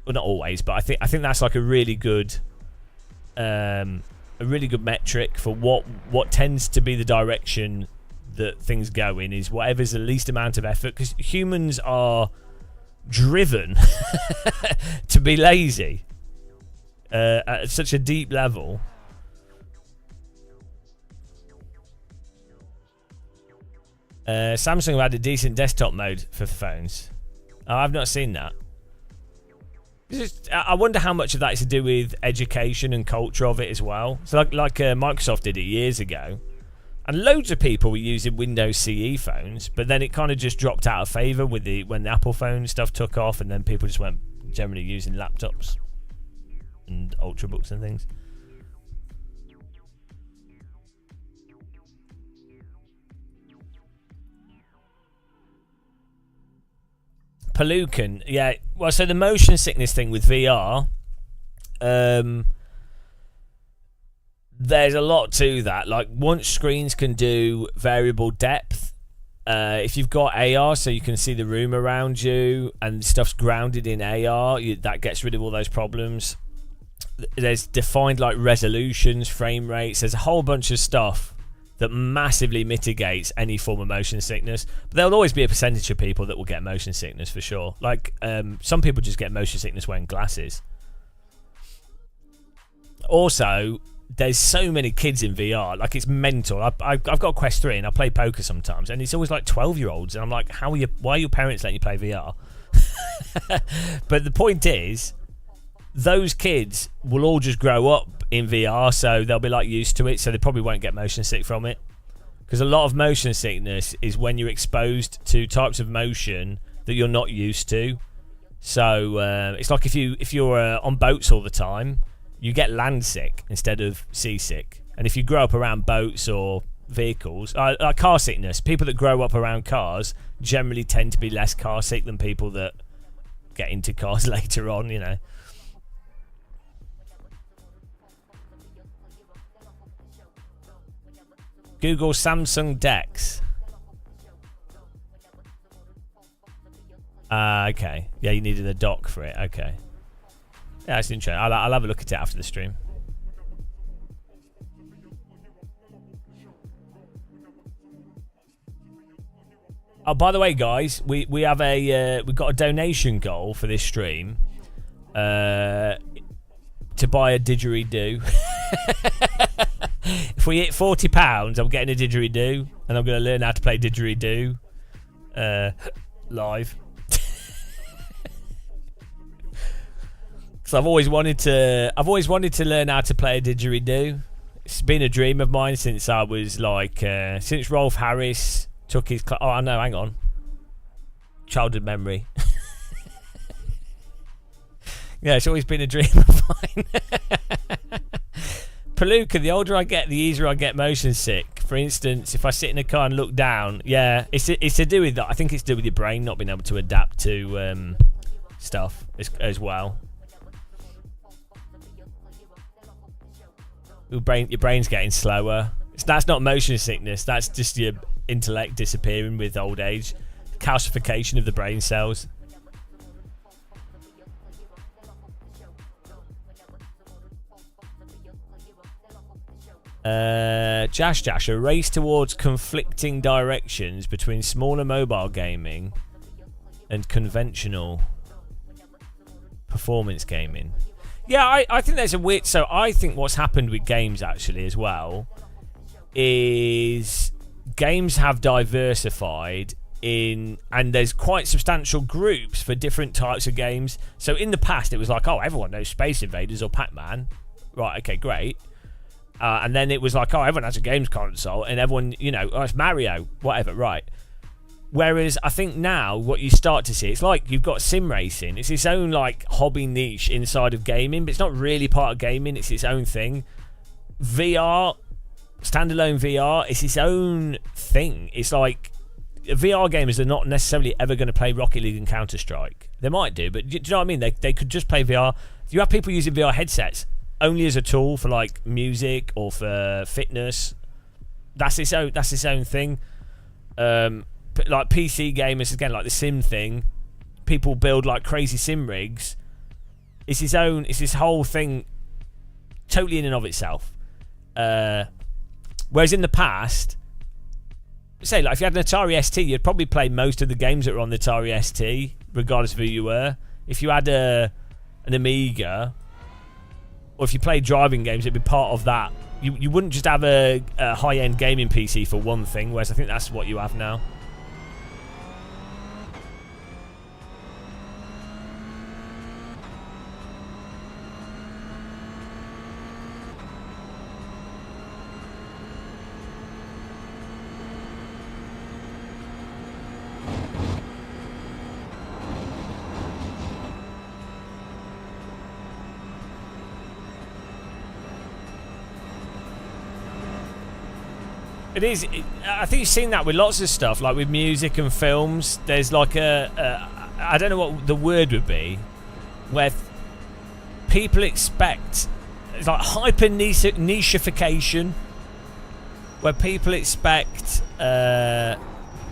Well, not always, but I think that's like a really good... a really good metric for what tends to be the direction that things go in is whatever's the least amount of effort, because humans are driven to be lazy at such a deep level. Samsung have had a decent desktop mode for phones. Oh, I've not seen that. I wonder how much of that is to do with education and culture of it as well. So like Microsoft did it years ago, and loads of people were using Windows CE phones, but then it kind of just dropped out of favour when the Apple phone stuff took off, and then people just went generally using laptops and Ultrabooks and things. Pelucan, yeah. Well, so the motion sickness thing with VR, there's a lot to that. Like, once screens can do variable depth, if you've got AR, so you can see the room around you, and stuff's grounded in AR, that gets rid of all those problems. There's defined like resolutions, frame rates. There's a whole bunch of stuff that massively mitigates any form of motion sickness. But there'll always be a percentage of people that will get motion sickness for sure. Like, some people just get motion sickness wearing glasses. Also, there's so many kids in VR, like, it's mental. I've got a Quest 3 and I play poker sometimes, and it's always like 12-year-olds, and I'm like, why are your parents letting you play VR? But the point is, those kids will all just grow up in VR, so they'll be like used to it, so they probably won't get motion sick from it. Because a lot of motion sickness is when you're exposed to types of motion that you're not used to. So it's like if you're on boats all the time, you get land sick instead of seasick. And if you grow up around boats or vehicles, like car sickness, people that grow up around cars generally tend to be less car sick than people that get into cars later on, you know. Google Samsung DeX. Okay. Yeah, you needed a dock for it. Okay. Yeah, that's interesting. I'll have a look at it after the stream. Oh, by the way, guys, we have we've got a donation goal for this stream. To buy a didgeridoo. If we hit £40, I'm getting a didgeridoo, and I'm going to learn how to play didgeridoo live. So I've always wanted to learn how to play a didgeridoo. It's been a dream of mine since I was like since Rolf Harris took his oh no, hang on. Childhood memory. Yeah, it's always been a dream of mine. Palooka, the older I get, the easier I get motion sick. For instance, if I sit in a car and look down, yeah, it's to do with that. I think it's to do with your brain not being able to adapt to stuff as well. Your brain's getting slower. That's not motion sickness. That's just your intellect disappearing with old age. Calcification of the brain cells. Jash, a race towards conflicting directions between smaller mobile gaming and conventional performance gaming. Yeah, I think there's a weird... So I think what's happened with games actually as well is games have diversified in... And there's quite substantial groups for different types of games. So in the past it was like, oh, everyone knows Space Invaders or Pac-Man. Right, okay, great. And then it was like, oh, everyone has a games console, and everyone, you know, oh, it's Mario, whatever, right. Whereas I think now what you start to see, it's like you've got sim racing. It's its own, like, hobby niche inside of gaming, but it's not really part of gaming. It's its own thing. VR, standalone VR, it's its own thing. It's like VR gamers are not necessarily ever going to play Rocket League and Counter-Strike. They might do, but do you know what I mean? They could just play VR. You have people using VR headsets only as a tool for like music or for fitness. That's its own thing. Like PC gamers, again, like the sim thing, people build like crazy sim rigs. It's this whole thing totally in and of itself. Whereas in the past, say like if you had an Atari ST, you'd probably play most of the games that were on the Atari ST regardless of who you were. If you had an Amiga, or if you played driving games, it'd be part of that. You wouldn't just have a high-end gaming PC for one thing, whereas I think that's what you have now. It is. I think you've seen that with lots of stuff, like with music and films. There's like I don't know what the word would be, where people expect, it's like hyper nicheification, where people expect,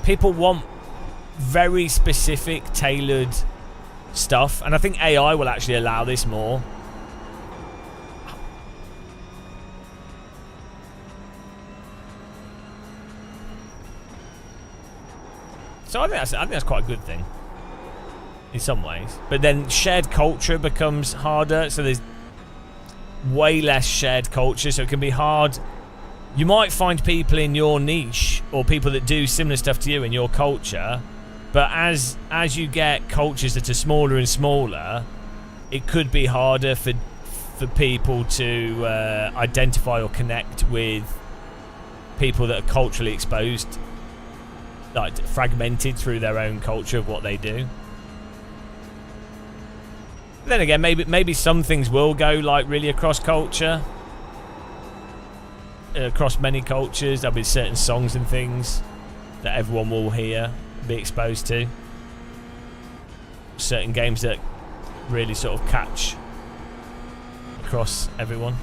people want very specific, tailored stuff, and I think AI will actually allow this more. So I think that's quite a good thing in some ways. But then shared culture becomes harder, so there's way less shared culture, so it can be hard. You might find people in your niche or people that do similar stuff to you in your culture, but as you get cultures that are smaller and smaller, it could be harder for people to identify or connect with people that are culturally exposed, like fragmented through their own culture of what they do. But then again, maybe some things will go like really across culture, across many cultures. There'll be certain songs and things that everyone will hear, be exposed to. Certain games that really sort of catch across everyone.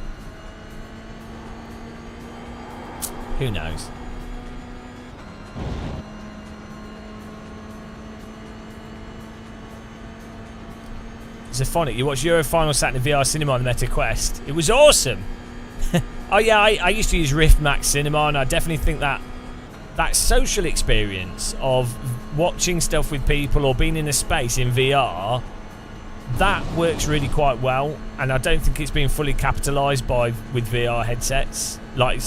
Who knows? Zephonic, you watched Euro Final sat in VR Cinema on the Meta Quest. It was awesome. Oh yeah, I used to use Rift Max Cinema, and I definitely think that that social experience of watching stuff with people or being in a space in VR, that works really quite well, and I don't think it's been fully capitalised with VR headsets. Like,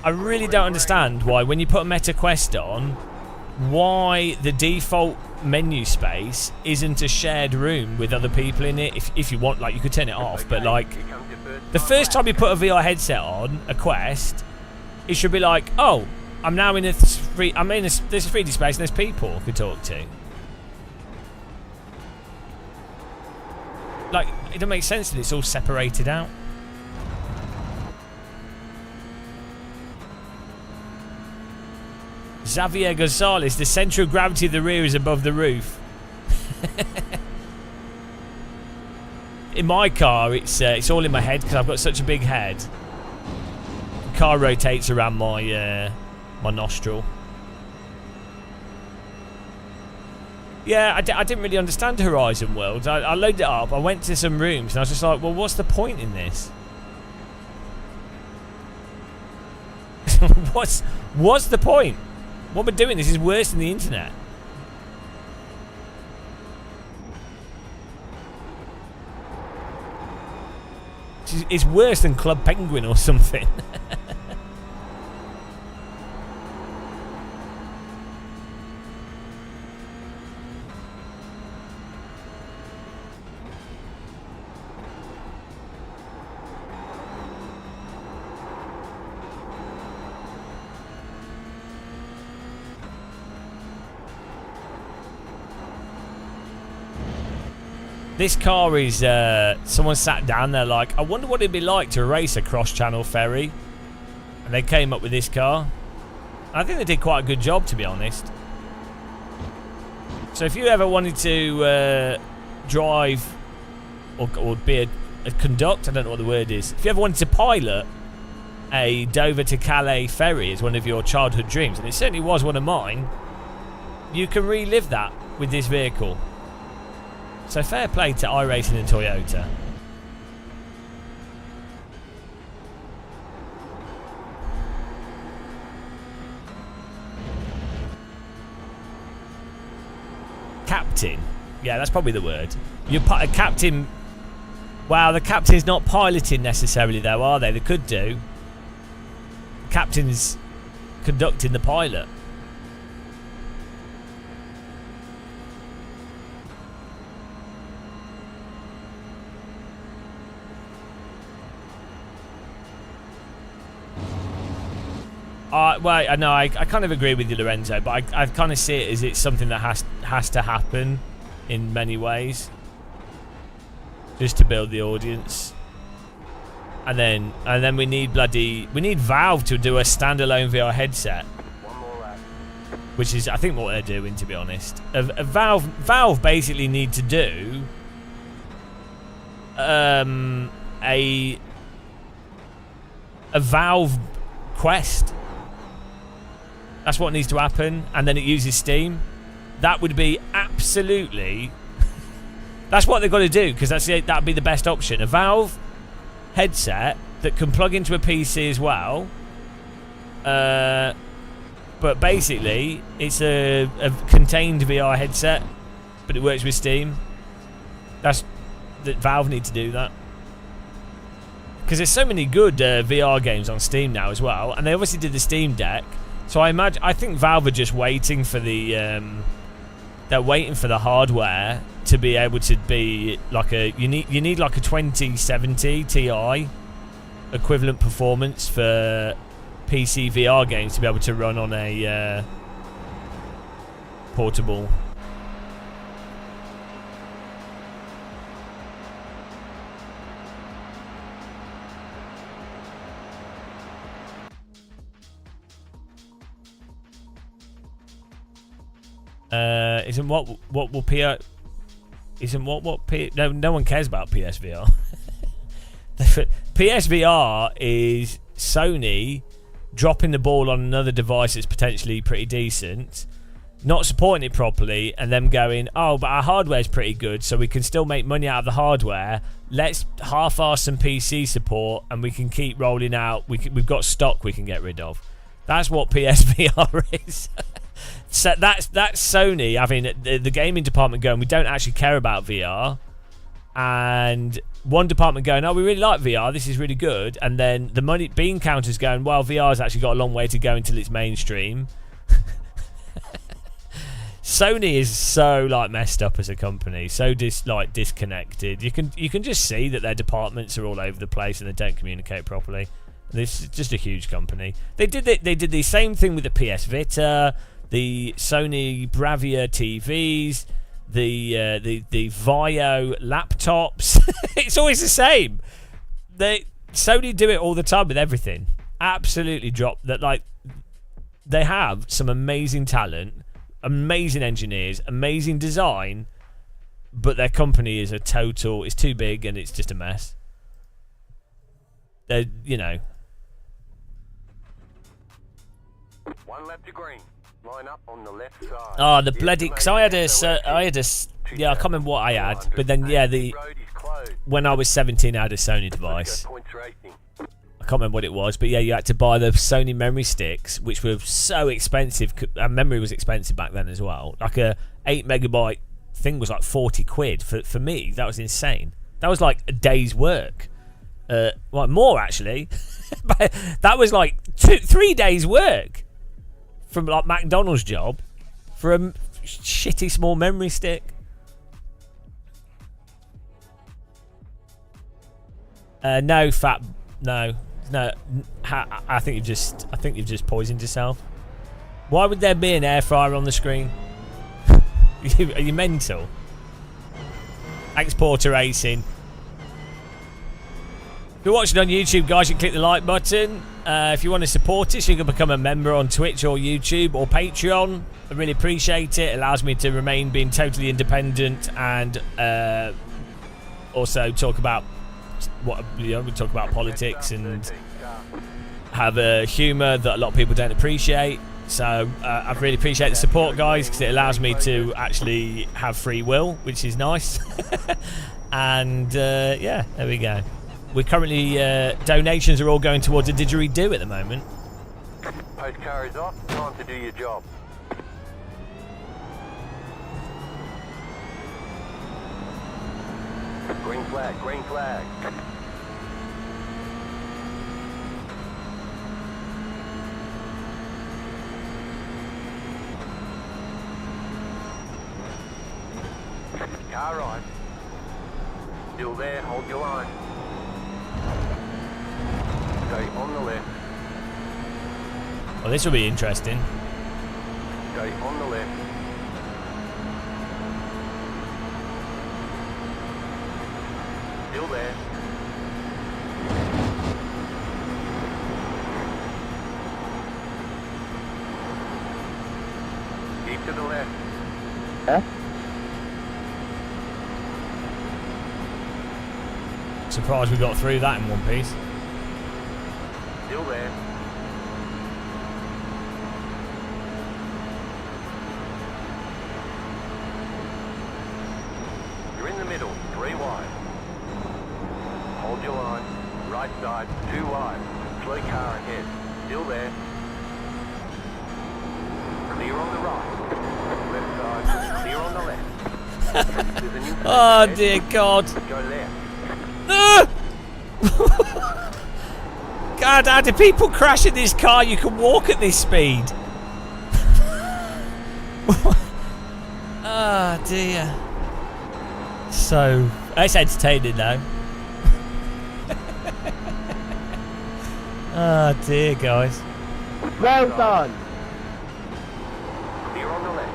I really don't understand why when you put a Meta Quest on, why the default menu space isn't a shared room with other people in it. If you want, like, you could turn it off, but like the first time you put a VR headset on a Quest, it should be like, oh, I'm now in there's a 3D space and there's people I could talk to. Like, it doesn't make sense that it's all separated out. Xavier Gonzalez, the centre of gravity of the rear is above the roof. In my car, it's all in my head because I've got such a big head. The car rotates around my my nostril. Yeah, I didn't really understand Horizon Worlds. I loaded it up, I went to some rooms, and I was just like, well, what's the point in this? What's the point? What we're doing, this is worse than the internet. It's worse than Club Penguin or something. This car is, someone sat down there like, I wonder what it'd be like to race a cross-channel ferry. And they came up with this car. And I think they did quite a good job, to be honest. So if you ever wanted to drive or be a conduct, I don't know what the word is. If you ever wanted to pilot a Dover to Calais ferry as one of your childhood dreams, and it certainly was one of mine, you can relive that with this vehicle. So fair play to iRacing and Toyota. Captain. Yeah, that's probably the word. You're a captain. Wow, the captain's not piloting necessarily though, are they? They could do. The captain's conducting the pilot. Well, I know I kind of agree with you, Lorenzo, but I kind of see it as it's something that has to happen in many ways, just to build the audience, and then we need Valve to do a standalone VR headset, which is I think what they're doing, to be honest. Valve basically need to do a Valve Quest. That's what needs to happen, and then it uses Steam. That would be absolutely... That's what they've got to do, because that'd be the best option. A Valve headset that can plug into a PC as well. But basically, it's a contained VR headset, but it works with Steam. Valve need to do that. Because there's so many good VR games on Steam now as well, and they obviously did the Steam Deck. So I think Valve are just waiting for the they're waiting for the hardware to be able to be like you need like a 2070 Ti equivalent performance for PC VR games to be able to run on a portable. No one cares about PSVR. PSVR is Sony dropping the ball on another device that's potentially pretty decent, not supporting it properly, and them going, oh, but our hardware's pretty good, so we can still make money out of the hardware. Let's half-arse some PC support, and we can keep rolling out. We've got stock we can get rid of. That's what PSVR is. So that's Sony having the gaming department going, we don't actually care about VR, and one department going, oh, we really like VR, this is really good, and then the money bean counters going, well, VR's actually got a long way to go until it's mainstream. Sony is so like messed up as a company, so disconnected. You can just see that their departments are all over the place and they don't communicate properly. This is just a huge company. They did the same thing with the PS Vita, the Sony Bravia TVs, the Vio laptops. It's always the same. Sony do it all the time with everything. Absolutely drop that. Like, they have some amazing talent, amazing engineers, amazing design, but their company is it's too big and it's just a mess. They're, you know. One lap to green. Line up on the left side. Oh, the bloody... Because I had a... Yeah, I can't remember what I had. But then, yeah, when I was 17, I had a Sony device. I can't remember what it was. But yeah, you had to buy the Sony memory sticks, which were so expensive. And memory was expensive back then as well. Like a 8 megabyte thing was like 40 quid. For me, that was insane. That was like a day's work. Well, more, actually. But that was like 3 days' work. From like McDonald's job for a shitty small memory stick. No. I think you've just poisoned yourself. Why would there be an air fryer on the screen? Are you mental? Exporter racing. If you're watching on YouTube, guys, you can click the like button. If you want to support us, you can become a member on Twitch or YouTube or Patreon. I really appreciate it. It allows me to remain being totally independent and also talk about we talk about politics and have a humour that a lot of people don't appreciate. So I really appreciate the support, guys, because it allows me to actually have free will, which is nice. And yeah, there we go. We're currently, donations are all going towards a didgeridoo at the moment. Post car is off, time to do your job. Green flag, green flag. Car right. Still there, hold your line. Stay on the left. Well, this will be interesting. Stay on the left. Still there. Keep to the left. Huh? Surprised we got through that in one piece. Still there. You're in the middle, 3 wide. Hold your line. Right side, 2 wide. Slow car ahead. Still there. Clear on the right. Left side, clear on the left. There's a new Oh ahead. dear God. Go left. God, how do people crash in this car? You can walk at this speed. Oh dear. So, it's entertaining though. Oh dear, guys. Well done. Clear on the left.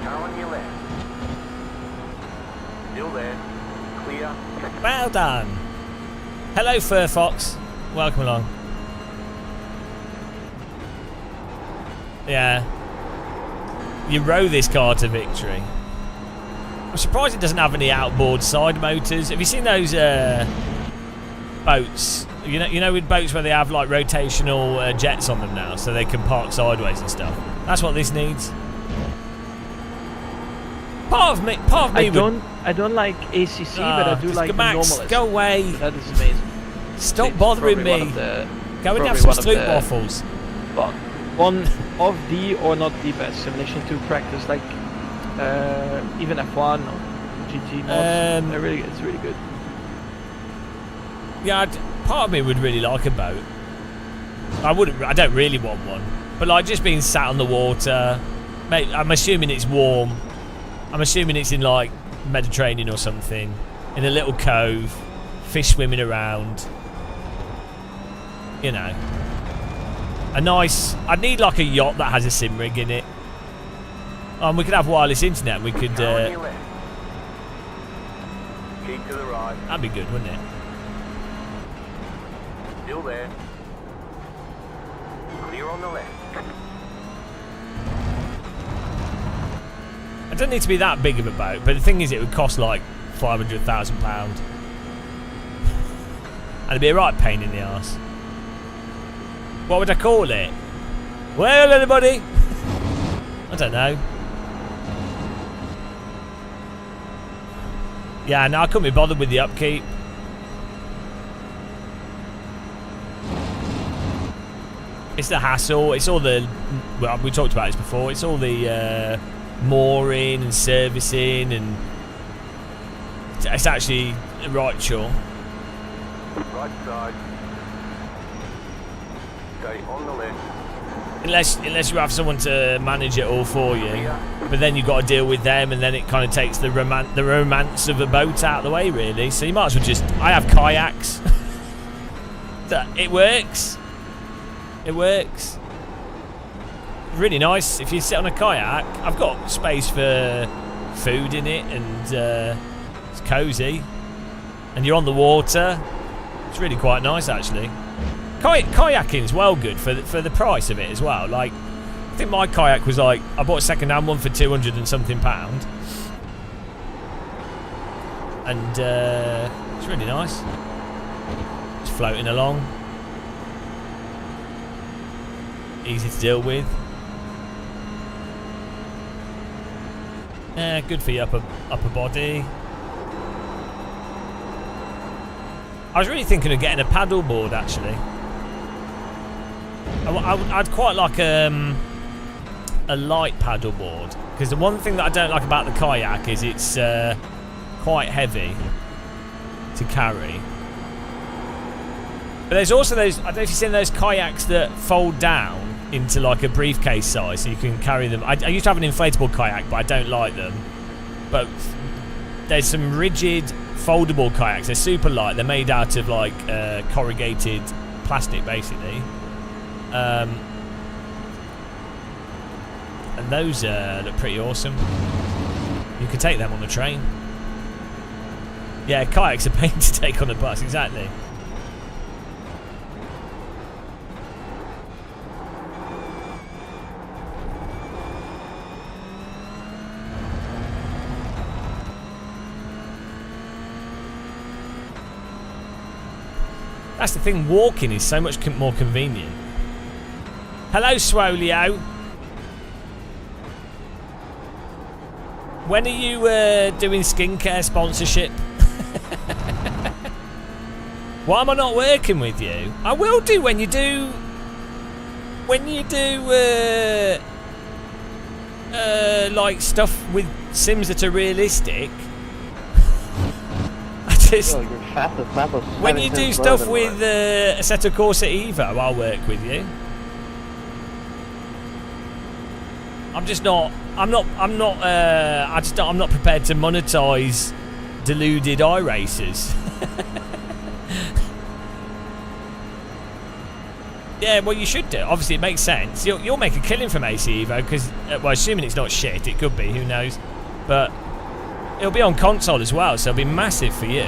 Car on your left. Still there. Clear. Well done. Hello, Fur Fox. Welcome along. Yeah. You row this car to victory. I'm surprised it doesn't have any outboard side motors. Have you seen those boats? You know with boats where they have like rotational jets on them now, so they can park sideways and stuff. That's what this needs. Part of me I don't like ACC, but I do like the Max, normal. go away. That is amazing. Stop It's bothering probably me. one of the Go and have Probably some one of street the- waffles. But one of the or not the best simulation to practice, like even F1 or GT mods. It's really good. Yeah, part of me would really like a boat. I don't really want one, but like just being sat on the water. Mate, I'm assuming it's warm. I'm assuming it's in like Mediterranean or something, in a little cove, fish swimming around. You know, a nice. I'd need like a yacht that has a sim rig in it. We could have wireless internet. We could. Car on your left. Keep to the right. That'd be good, wouldn't it? Still there. Clear on the left. It doesn't need to be that big of a boat, but the thing is, it would cost like £500,000, and it'd be a right pain in the arse. What would I call it? Well, anybody? I don't know. Yeah, no, I couldn't be bothered with the upkeep. It's the hassle. It's all the. Well, we talked about this before. It's all the mooring and servicing, and it's actually a right chore. Right side. Stay on the left. Unless you have someone to manage it all for you, but then you've got to deal with them, and then it kind of takes the romance of a boat out of the way, really. So you might as well just. I have kayaks. It works. It works. Really nice. If you sit on a kayak, I've got space for food in it, and it's cosy. And you're on the water. It's really quite nice, actually. Kayaking is well good for the price of it as well. Like, I think my kayak was like, I bought a second-hand one for £200 and something, and it's really nice. It's floating along, easy to deal with. Yeah, good for your upper body. I was really thinking of getting a paddle board, actually. I'd quite like a light paddle board, because the one thing that I don't like about the kayak is it's quite heavy to carry. But there's also those, I don't know if you've seen those kayaks that fold down into like a briefcase size, so you can carry them. I used to have an inflatable kayak, but I don't like them. But there's some rigid foldable kayaks. They're super light. They're made out of like corrugated plastic, basically. And those look pretty awesome. You could take them on the train. Yeah, kayaks are pain to take on a bus, exactly. That's the thing, walking is so much more convenient. Hello, Swolio. When are you doing skincare sponsorship? Why am I not working with you? I will do when you do. When you do like stuff with sims that are realistic. Just, when you do stuff with Assetto Corsa Evo, I'll work with you. I'm not prepared to monetize deluded iRacers. Yeah, well, you should do. Obviously, it makes sense. You'll make a killing from AC Evo because, well, assuming it's not shit, it could be. Who knows? But it'll be on console as well, so it'll be massive for you.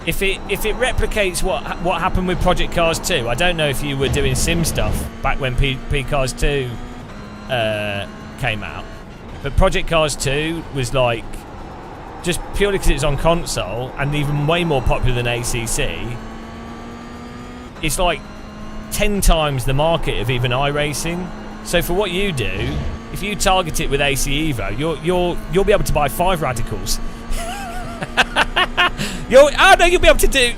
If it replicates what happened with Project Cars 2, I don't know if you were doing sim stuff back when P-Cars 2 came out, but Project Cars 2 was like, just purely because it's on console and even way more popular than ACC, it's like 10 times the market of even iRacing. So for what you do, if you target it with AC Evo, you'll be able to buy 5 Radicals. You'll be able to do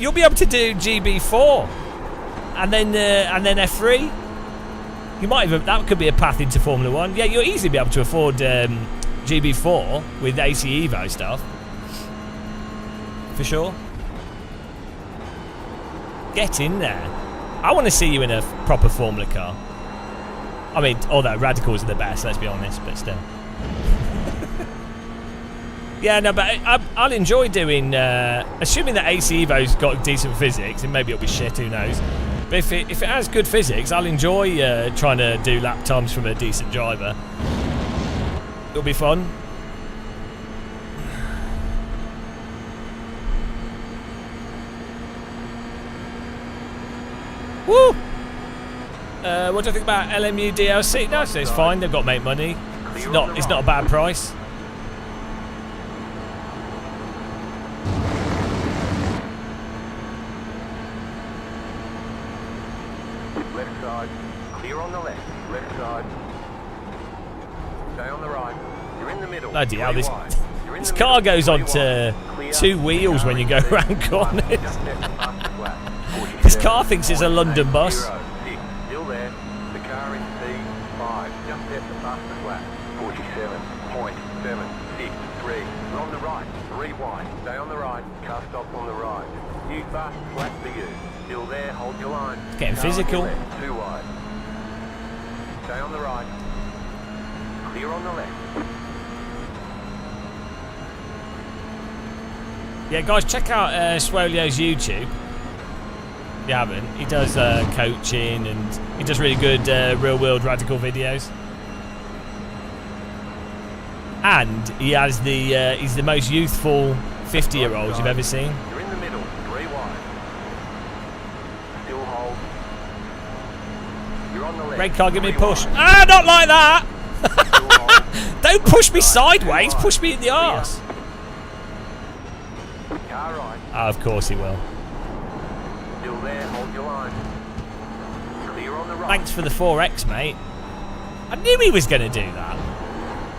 GB4. and then F3. You might even, that could be a path into Formula 1. Yeah, you'll easily be able to afford GB4 with AC Evo stuff. For sure. Get in there. I want to see you in a proper Formula car. I mean, although Radicals are the best, let's be honest, but still. Yeah, no, but I'll enjoy doing, assuming that AC Evo's got decent physics, and maybe it'll be shit, who knows. But if it has good physics, I'll enjoy trying to do lap times from a decent driver. It'll be fun. Woo! What do I think about LMU DLC? No, it's fine. They've got to make money. It's not a bad price. Left side. Clear on the left. Left side. Stay on the right. You're in the middle. Bloody hell, Three this wide. You're in this the car middle. goes on Three to wide. 2 wheels when you go around corners. Just left the fastest lap. This car thinks it's a London bus. 47.6. Still there. The car in P5. Just left the fastest lap. 47.763. We're on the right. 3 wide. Stay on the right. Car stops on the right. New fastest lap for you. Still there. Hold your line. It's getting Car on your physical. left, 2 wide. Stay on the right. Clear on the left. Yeah, guys, check out Swolio's YouTube. If you haven't, he does coaching and he does really good real-world radical videos. And he has he's the most youthful 50-year-old you've ever seen. You're in the middle. 3 wide. Still hold. You're on the left. Red car, give me a 3 push. wide. Ah, not like that! Still hold. Don't push me Right, sideways, 2 wide. push me in the arse. Car right. Ah, of course he will. Still there. Hold your line. Clear on the right. Thanks for the 4X, mate. I knew he was going to do that.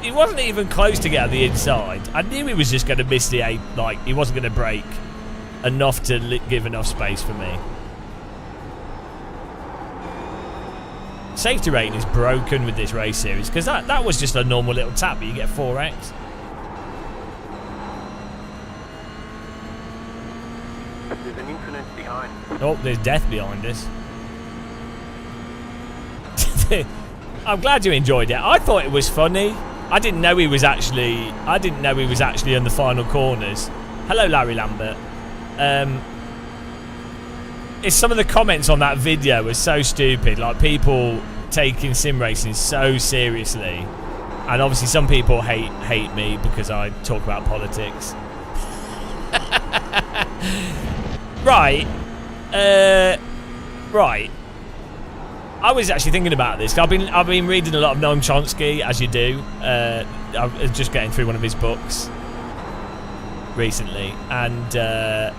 He wasn't even close to get on the inside. I knew he was just going to miss the 8, like, he wasn't going to brake enough to give enough space for me. Safety rating is broken with this race series, because that was just a normal little tap, but you get 4X. There's an incident behind. Oh, there's death behind us. I'm glad you enjoyed it. I thought it was funny. I didn't know he was actually on the final corners. Hello, Larry Lambert. It's some of the comments on that video were so stupid. Like, people taking sim racing so seriously, and obviously some people hate me because I talk about politics. Right. Right. I was actually thinking about this. I've been reading a lot of Noam Chomsky, as you do. I was just getting through one of his books recently, and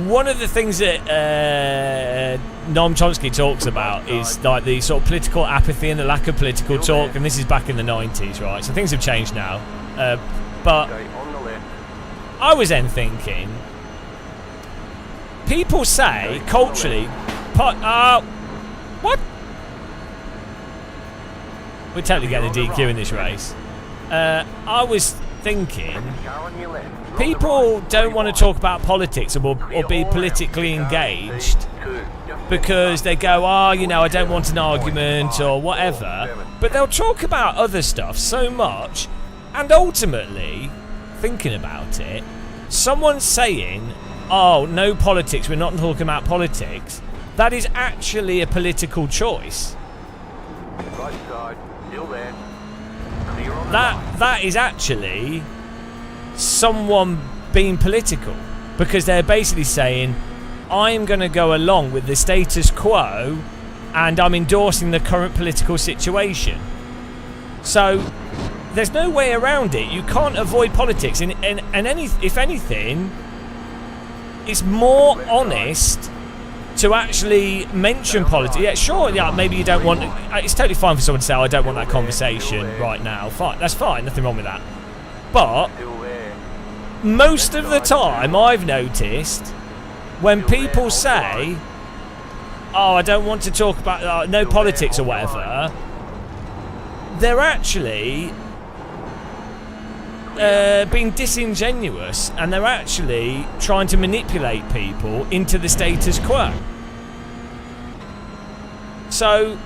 one of the things that Noam Chomsky talks about is like the sort of political apathy and the lack of political talk. And this is back in the 90s, right? So things have changed now. But Stay on the left. I was then thinking, people say culturally, what? We're totally getting a DQ in this race. I was thinking, Car on your left. You're on the people right. don't 3 want wide. to talk about politics or be politically engaged because they go, oh, you know, I don't want an argument or whatever. But they'll talk about other stuff so much, and ultimately, thinking about it, someone saying, oh, no politics, we're not talking about politics, that is actually a political choice. Right side. Still there. Clear on the right. That is actually someone being political, because they're basically saying, I'm going to go along with the status quo and I'm endorsing the current political situation. So there's no way around it. You can't avoid politics, and if anything, it's more honest to actually mention politics. Yeah, sure, yeah, maybe you don't want... It's totally fine for someone to say, oh, I don't want that conversation right now. Fine, that's fine, nothing wrong with that. But Still there. most of the time, I've noticed, when people say, oh, I don't want to talk about no politics or whatever, they're actually being disingenuous, and they're actually trying to manipulate people into the status quo. So,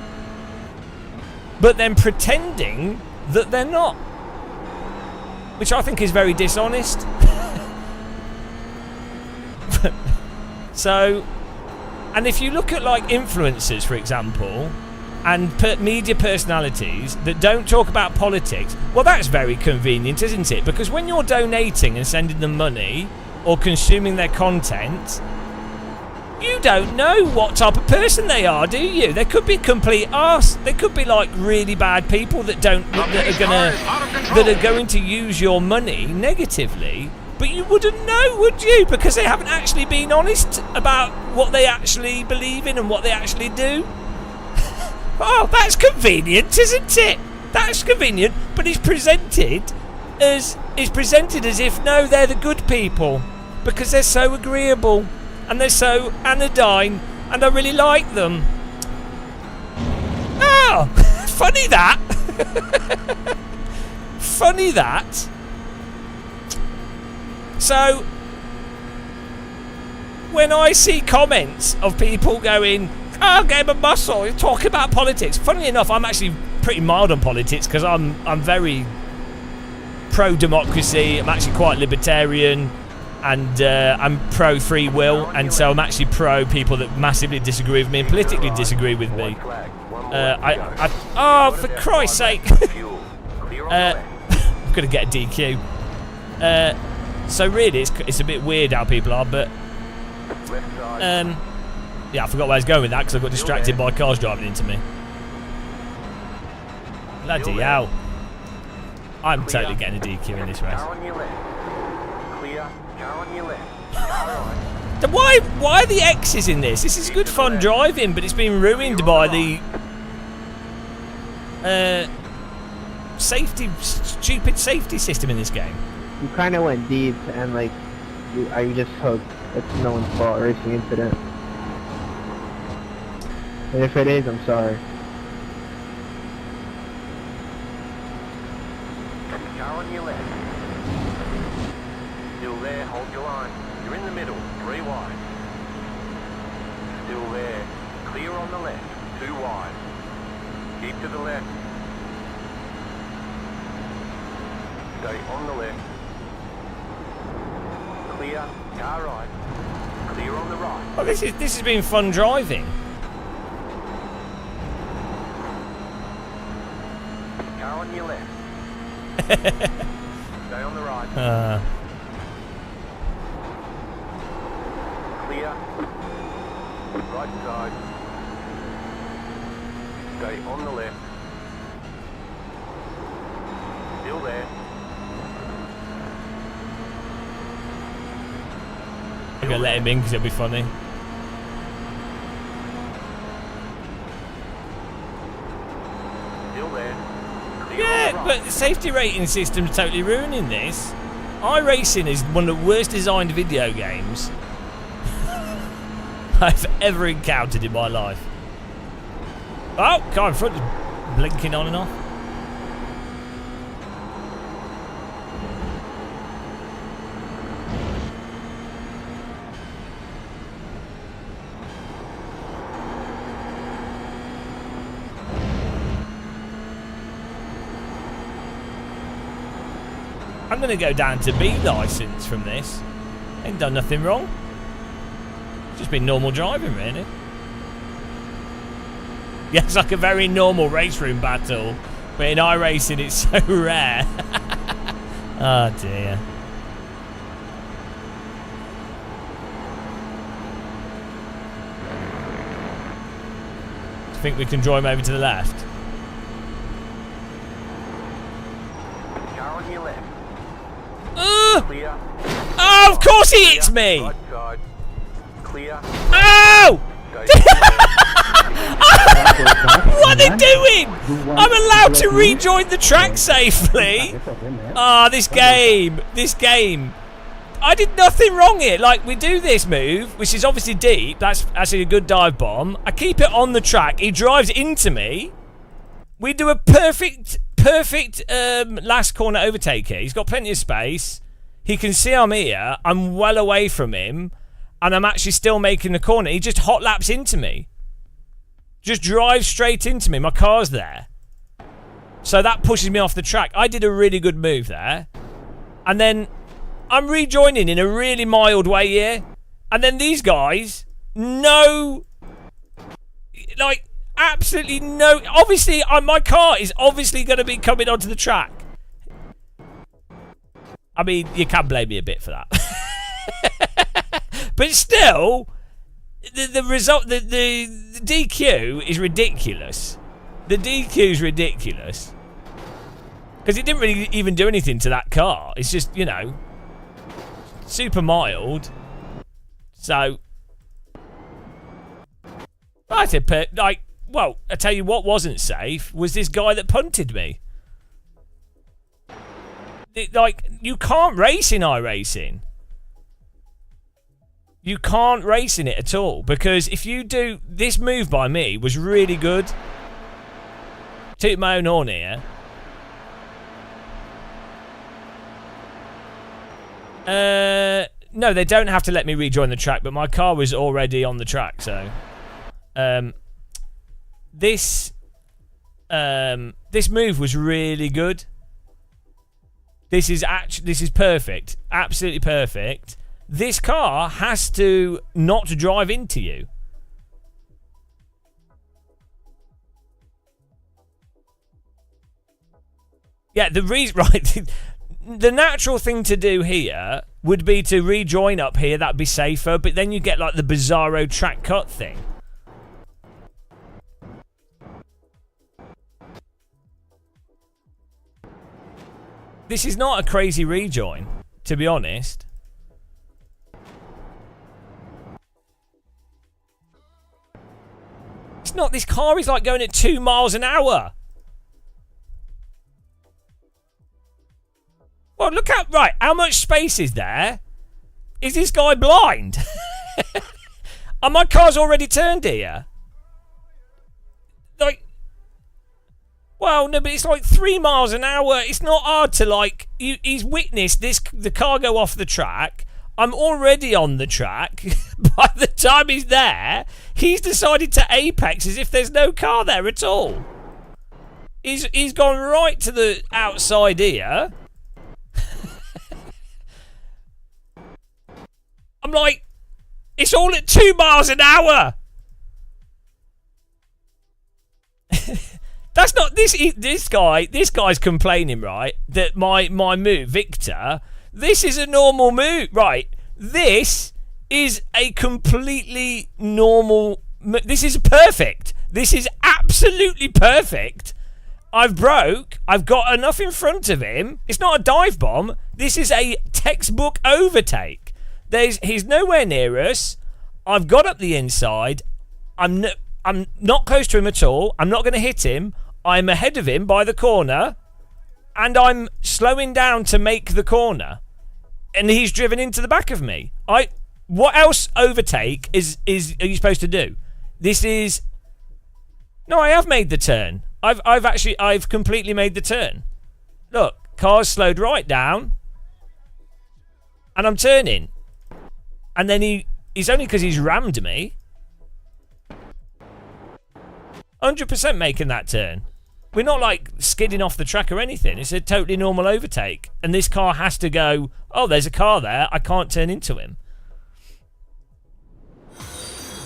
but then pretending that they're not, which I think is very dishonest. So, and if you look at like influencers, for example, and media personalities that don't talk about politics, well, that's very convenient, isn't it? Because when you're donating and sending them money or consuming their content, you don't know what type of person they are, do you? They could be complete arse. They could be like really bad people that are going to use your money negatively. But you wouldn't know, would you? Because they haven't actually been honest about what they actually believe in and what they actually do. Oh, that's convenient, isn't it? That's convenient, but it's presented as if no, they're the good people because they're so agreeable and they're so anodyne and I really like them. Oh, funny that. Funny that. So, when I see comments of people going, oh, Game of Muscle, you're talking about politics. Funnily enough, I'm actually pretty mild on politics because I'm very pro-democracy. I'm actually quite libertarian, and I'm pro-free will, and so I'm actually pro people that massively disagree with me and politically disagree with me. Oh, for Christ's sake. I'm going to get a DQ. So really, it's a bit weird how people are, but yeah, I forgot where I was going with that because I got distracted by cars driving into me. Bloody hell! I'm totally getting a DQ in this race. Then why are the X's in this? This is good fun driving, but it's been ruined by the stupid safety system in this game. You kind of went deep and like, you just hooked. It's no one's fault. Racing incident. And if it is, I'm sorry. Car on your left. Still there, hold your line. You're in the middle, 3 wide. Still there, clear on the left, 2 wide. Keep to the left. Stay on the left. Clear, car right. Clear on the right. Oh, this has been fun driving. Car on your left. Stay on the right. Clear. Right side. Stay on the left. Still there. I'm going to let him in because it'll be funny. Still there. Yeah, but the safety rating system's totally ruining this. iRacing is one of the worst designed video games I've ever encountered in my life. Oh, car in front is blinking on and off. I'm going to go down to B licence from this. Ain't done nothing wrong. Just been normal driving, really. Yeah, it's like a very normal race room battle. But in iRacing, it's so rare. Oh, dear. Do you think we can draw him over to the left? Car on your left. Clear. Oh, of course he hits me! Right side. Clear. Oh! What are they doing? I'm allowed to rejoin the track safely. Ah, this game. I did nothing wrong here. Like, we do this move, which is obviously deep. That's actually a good dive bomb. I keep it on the track. He drives into me. We do a perfect last corner overtake here. He's got plenty of space. He can see I'm here. I'm well away from him. And I'm actually still making the corner. He just hot laps into me. Just drives straight into me. My car's there. So that pushes me off the track. I did a really good move there. And then I'm rejoining in a really mild way here. And then these guys, no... Like, absolutely no... Obviously, my car is obviously going to be coming onto the track. I mean, you can blame me a bit for that. But still, the result, the DQ is ridiculous. The DQ is ridiculous. Because it didn't really even do anything to that car. It's just, you know, super mild. So, I said, like, well, I tell you what wasn't safe was this guy that punted me. Like, you can't race in iRacing. You can't race in it at all. Because if you do... This move by me was really good. Toot my own horn here. No, they don't have to let me rejoin the track, but my car was already on the track, so... This move was really good. This is perfect. Absolutely perfect. This car has to not drive into you. Yeah, the reason, right, the natural thing to do here would be to rejoin up here. That'd be safer, but then you get like the bizarro track cut thing. This is not a crazy rejoin, to be honest. It's not. This car is like going at 2 miles an hour. Well, look at... Right, how much space is there? Is this guy blind? And my car's already turned here. Like... Well, no, but it's like 3 miles an hour. It's not hard to, like... He's witnessed the car go off the track. I'm already on the track. By the time he's there, he's decided to apex as if there's no car there at all. He's gone right to the outside here. I'm like, it's all at 2 miles an hour. That's not this guy's complaining, right? That my move, Victor, this is a normal move, right? This is a completely normal. This is perfect. This is absolutely perfect. I've got enough in front of him. It's not a dive bomb. This is a textbook overtake. He's nowhere near us. I've got up the inside. I'm not close to him at all. I'm not going to hit him. I'm ahead of him by the corner. And I'm slowing down to make the corner. And he's driven into the back of me. What else overtake are you supposed to do? This is... No, I have made the turn. I've completely made the turn. Look, car's slowed right down. And I'm turning. And then he's only because he's rammed me. 100% making that turn. We're not like skidding off the track or anything. It's a totally normal overtake. And this car has to go, oh, there's a car there. I can't turn into him.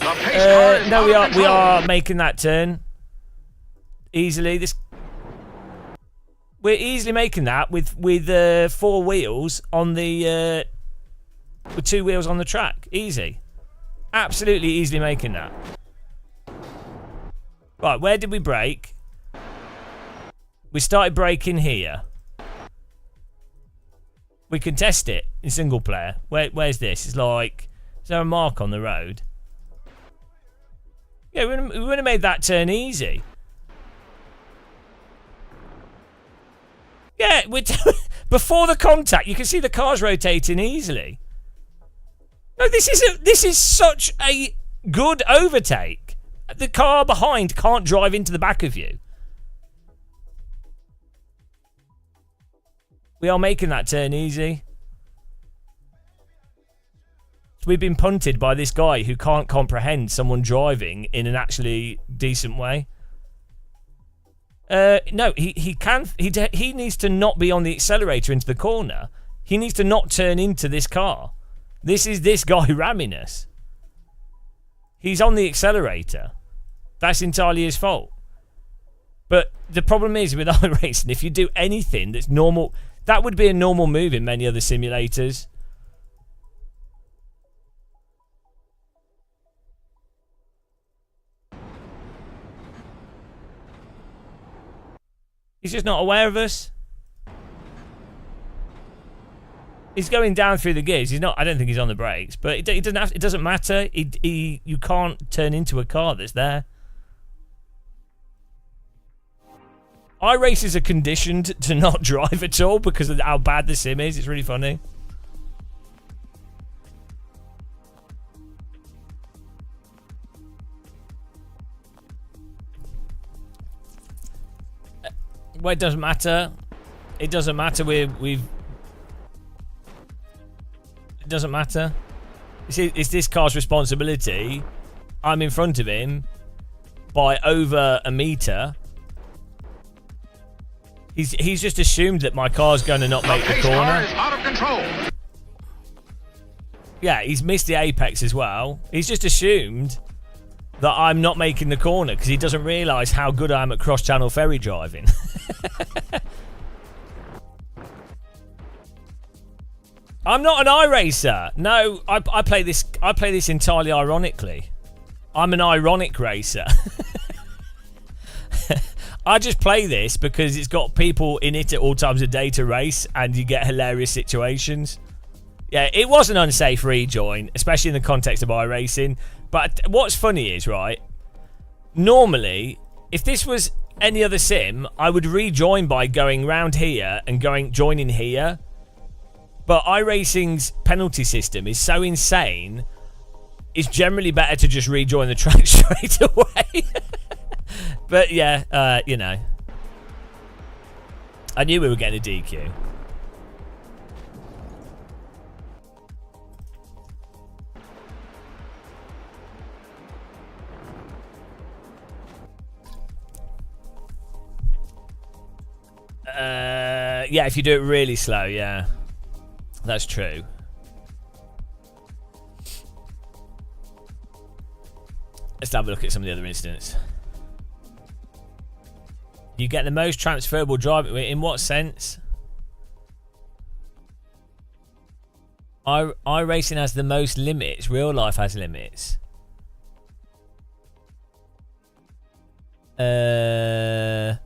No, we are making that turn. Easily. We're easily making that with 4 wheels on the... with 2 wheels on the track. Easy. Absolutely easily making that. Right, where did we brake? We started braking here. We can test it in single player. Where's this? It's like... Is there a mark on the road? Yeah, we would have made that turn easy. Yeah, before the contact, you can see the car's rotating easily. No, this is such a good overtake. The car behind can't drive into the back of you. We are making that turn easy. We've been punted by this guy who can't comprehend someone driving in an actually decent way. No, he can. He needs to not be on the accelerator into the corner. He needs to not turn into this car. This is this guy ramming us. He's on the accelerator. That's entirely his fault. But the problem is with iRacing, if you do anything that's normal, that would be a normal move in many other simulators. He's just not aware of us. He's going down through the gears. He's not. I don't think he's on the brakes, but it doesn't have. It doesn't matter. You can't turn into a car that's there. iRacers are conditioned to not drive at all because of how bad the sim is. It's really funny. Well, it doesn't matter. It doesn't matter. We've. It doesn't matter. You see, it's this car's responsibility. I'm in front of him by over a meter. He's just assumed that my car's going to not make the corner. Out of control. Yeah, he's missed the apex as well. He's just assumed that I'm not making the corner because he doesn't realise how good I am at cross-channel ferry driving. I'm not an iRacer. No, I play this. I play this entirely ironically. I'm an ironic racer. I just play this because it's got people in it at all times of day to race, and you get hilarious situations. Yeah, it was an unsafe rejoin, especially in the context of iRacing. But what's funny is, right, normally, if this was any other sim, I would rejoin by going round here and joining here. But iRacing's penalty system is so insane, it's generally better to just rejoin the track straight away. But yeah, you know. I knew we were getting a DQ. Yeah, if you do it really slow, yeah. That's true. Let's have a look at some of the other incidents. You get the most transferable driving. In what sense? iRacing has the most limits. Real life has limits. I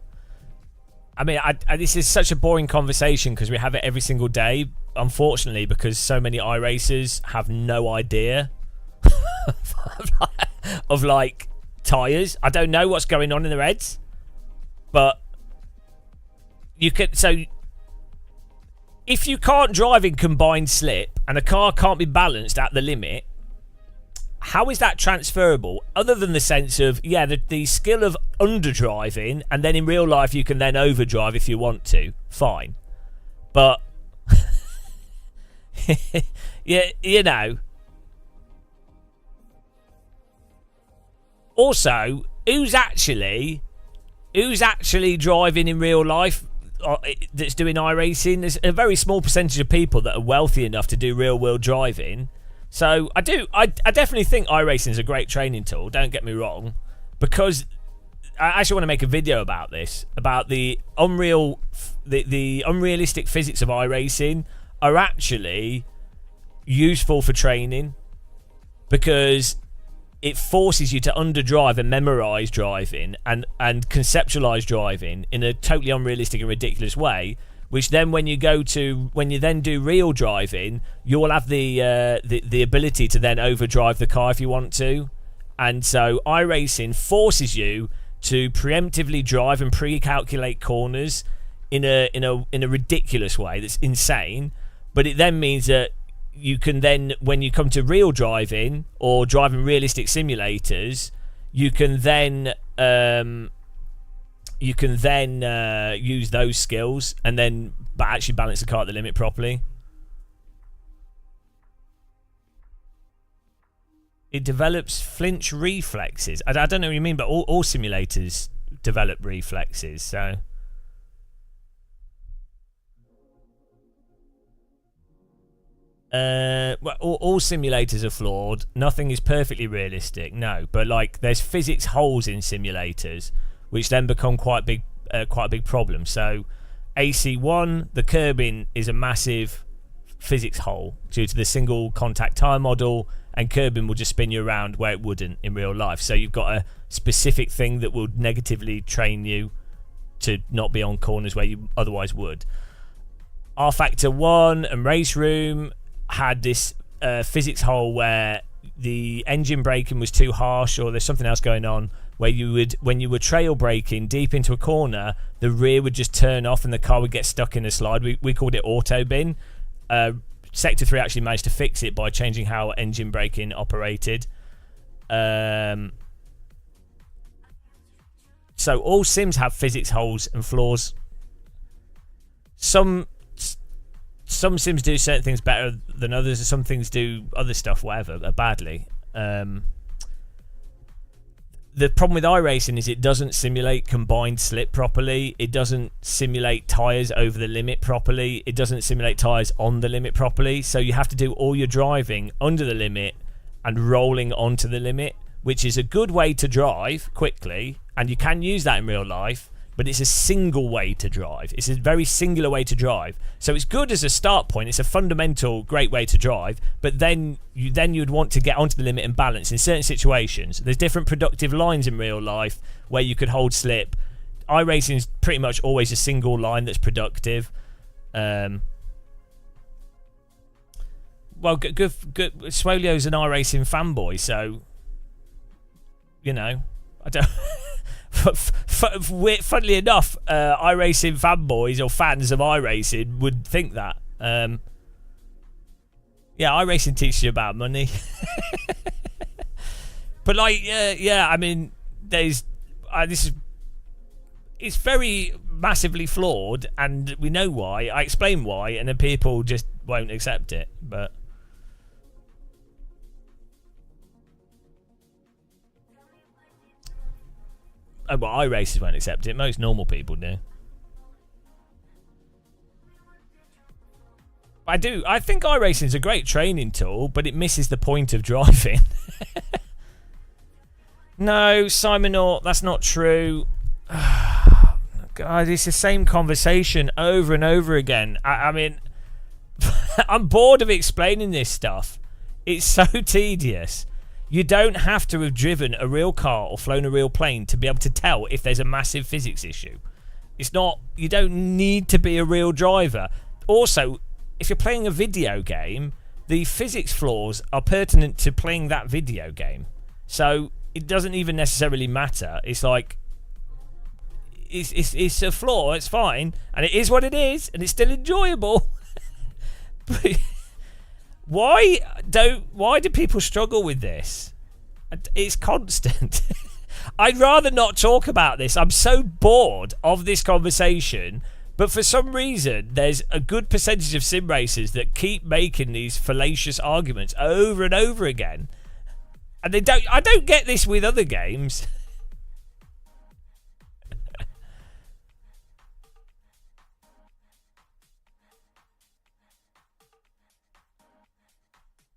mean, this is such a boring conversation because we have it every single day. Unfortunately, because so many iRacers have no idea of like tyres. I don't know what's going on in their heads, but you could. So if you can't drive in combined slip and a car can't be balanced at the limit, how is that transferable? Other than the sense of, yeah, the skill of underdriving, and then in real life you can then overdrive if you want to. Fine. But, yeah, you know. Also, who's actually driving in real life that's doing iRacing? There's a very small percentage of people that are wealthy enough to do real world driving. So I definitely think iRacing is a great training tool, don't get me wrong, because I actually want to make a video about this, about the unrealistic physics of iRacing are actually useful for training, because it forces you to underdrive and memorize driving and conceptualize driving in a totally unrealistic and ridiculous way, which then when you then do real driving, you'll have the ability to then overdrive the car if you want to. And so iRacing forces you to preemptively drive and pre-calculate corners in a ridiculous way that's insane. But it then means that you can then, when you come to real driving or driving realistic simulators, you can then use those skills and then actually balance the car at the limit properly. It develops flinch reflexes. I don't know what you mean, but all simulators develop reflexes, so... well, all simulators are flawed. Nothing is perfectly realistic, no. But like, there's physics holes in simulators, which then become quite a big problem. So, AC1, the curbing is a massive physics hole due to the single contact tire model, and curbing will just spin you around where it wouldn't in real life. So you've got a specific thing that will negatively train you to not be on corners where you otherwise would. R-Factor 1 and Race Room had this physics hole where the engine braking was too harsh, or there's something else going on, where you would, when you were trail braking deep into a corner, the rear would just turn off and the car would get stuck in a slide. We called it auto bin. Sector 3 actually managed to fix it by changing how engine braking operated. So all sims have physics holes and flaws. Some sims do certain things better than others, and some things do other stuff, whatever, badly. The problem with iRacing is it doesn't simulate combined slip properly. It doesn't simulate tyres over the limit properly. It doesn't simulate tyres on the limit properly. So you have to do all your driving under the limit and rolling onto the limit, which is a good way to drive quickly, and you can use that in real life, but it's a single way to drive. It's a very singular way to drive. So it's good as a start point. It's a fundamental great way to drive, but then you'd want to get onto the limit and balance in certain situations. There's different productive lines in real life where you could hold slip. iRacing is pretty much always a single line that's productive. Well, good. Swolio's an iRacing fanboy, so you know, I don't. Funnily enough, iRacing fanboys or fans of iRacing would think that. Yeah, iRacing teaches you about money. But like, yeah, I mean, it's very massively flawed, and we know why. I explain why, and then people just won't accept it. But well, iRacers won't accept it. Most normal people do. I think iRacing is a great training tool, but it misses the point of driving. No, Simon, that's not true. God, it's the same conversation over and over again. I mean, I'm bored of explaining this stuff. It's so tedious. You don't have to have driven a real car or flown a real plane to be able to tell if there's a massive physics issue. It's not, you don't need to be a real driver. Also, if you're playing a video game, the physics flaws are pertinent to playing that video game. So it doesn't even necessarily matter. It's like, it's a flaw, it's fine, and it is what it is, and it's still enjoyable. But why do people struggle with this? It's constant. I'd rather not talk about this. I'm so bored of this conversation, but for some reason there's a good percentage of sim racers that keep making these fallacious arguments over and over again. And I don't get this with other games.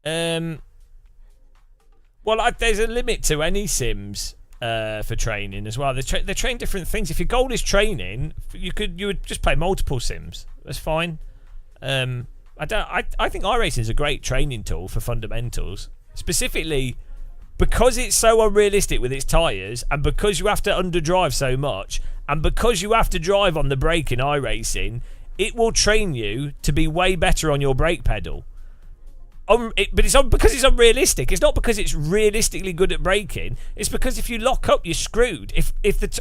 Well, there's a limit to any sims for training as well. They train different things. If your goal is training, you would just play multiple sims. That's fine. I think iRacing is a great training tool for fundamentals, specifically because it's so unrealistic with its tyres, and because you have to underdrive so much, and because you have to drive on the brake in iRacing. It will train you to be way better on your brake pedal. But it's because it's unrealistic. It's not because it's realistically good at braking. It's because if you lock up, you're screwed. If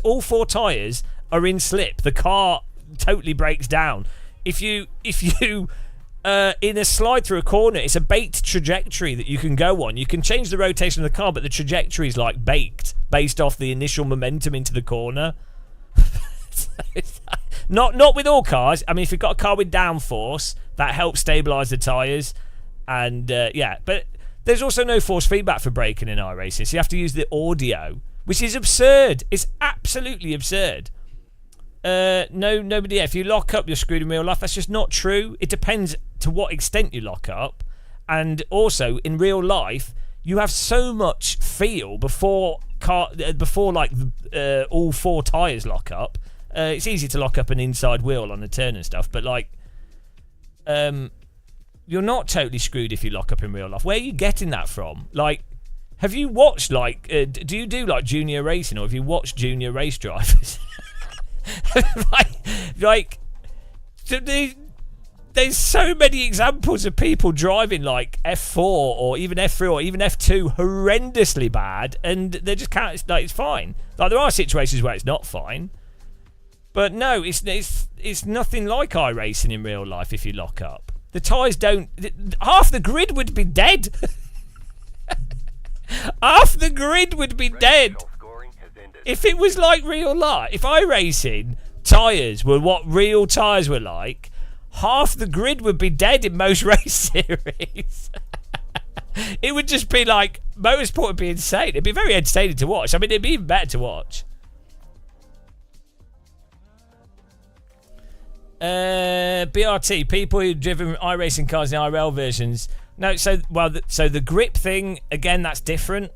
all four tyres are in slip, the car totally breaks down. If you in a slide through a corner, it's a baked trajectory that you can go on. You can change the rotation of the car, but the trajectory is like baked based off the initial momentum into the corner. Not with all cars. I mean, if you've got a car with downforce, that helps stabilise the tyres. And yeah, but there's also no force feedback for braking in iRacing, so you have to use the audio, which is absurd. It's absolutely absurd. Nobody. If you lock up, you're screwed in real life. That's just not true. It depends to what extent you lock up, and also in real life, you have so much feel before like all four tyres lock up. It's easy to lock up an inside wheel on a turn and stuff, but like, you're not totally screwed if you lock up in real life. Where are you getting that from? Like, have you watched like, do you do like junior racing, or have you watched junior race drivers? like there's so many examples of people driving like F4 or even F3 or even F2 horrendously bad, and they just can't. It's fine. Like, there are situations where it's not fine. But no, it's nothing like iRacing in real life if you lock up. The tyres don't... Half the grid would be dead. Half the grid would be dead. If it was like real life, if iRacing tyres were what real tyres were like, half the grid would be dead in most race series. It would just be like... Motorsport would be insane. It'd be very entertaining to watch. I mean, it'd be even better to watch. BRT, people who've driven iRacing cars in IRL versions. No, so the grip thing, again, that's different.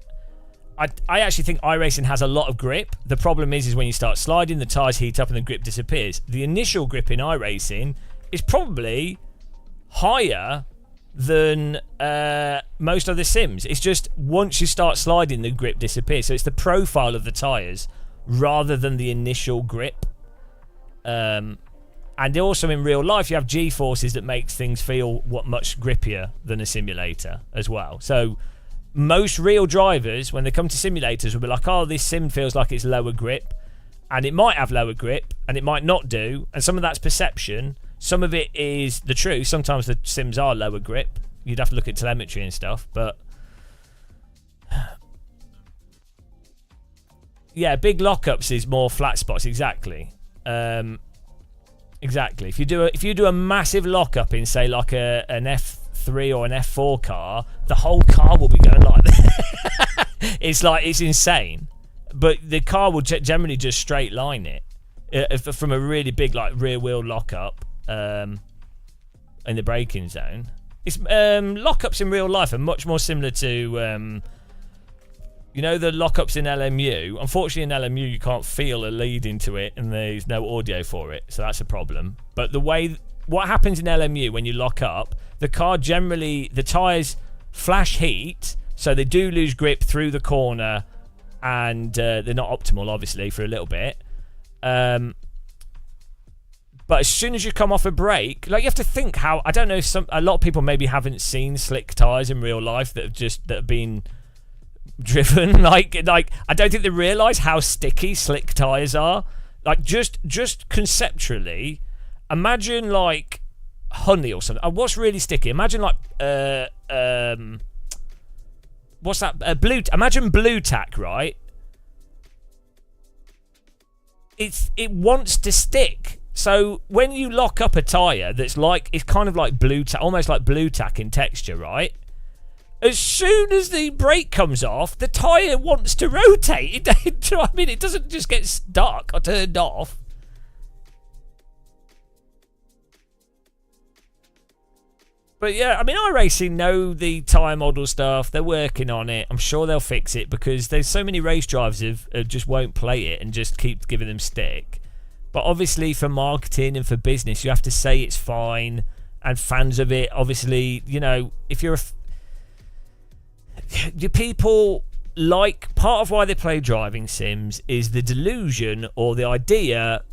I actually think iRacing has a lot of grip. The problem is when you start sliding, the tyres heat up and the grip disappears. The initial grip in iRacing is probably higher than most other sims. It's just once you start sliding, the grip disappears. So it's the profile of the tyres rather than the initial grip. And also in real life, you have G-forces that makes things feel much grippier than a simulator as well. So most real drivers, when they come to simulators, will be like, oh, this sim feels like it's lower grip. And it might have lower grip, and it might not do. And some of that's perception. Some of it is the truth. Sometimes the sims are lower grip. You'd have to look at telemetry and stuff. But yeah, big lockups is more flat spots. Exactly. Exactly. If you do a massive lockup in, say, like an F3 or an F4 car, the whole car will be going like that. It's insane. But the car will generally just straight line it from a really big like rear wheel lockup in the braking zone. It's lockups in real life are much more similar to you know, the lockups in LMU. Unfortunately, in LMU, you can't feel a lead into it, and there's no audio for it, so that's a problem. But what happens in LMU when you lock up, the car generally, the tyres flash heat, so they do lose grip through the corner, and they're not optimal, obviously, for a little bit. But as soon as you come off a brake, like, you have to think how... I don't know if a lot of people maybe haven't seen slick tyres in real life that have been driven. Like I don't think they realise how sticky slick tyres are. Like, just conceptually, imagine like honey or something. What's really sticky? Imagine like what's that? Imagine blue tack, right? It wants to stick. So when you lock up a tyre that's like, it's kind of like blue tack, almost like blue tack in texture, right? As soon as the brake comes off, the tyre wants to rotate. Do you know what I mean? It doesn't just get stuck or turned off. But yeah, I mean, iRacing know the tyre model stuff. They're working on it. I'm sure they'll fix it, because there's so many race drivers who just won't play it and just keep giving them stick. But obviously for marketing and for business, you have to say it's fine. And fans of it, obviously, you know, if you're your people, like, part of why they play driving sims is the delusion or the idea,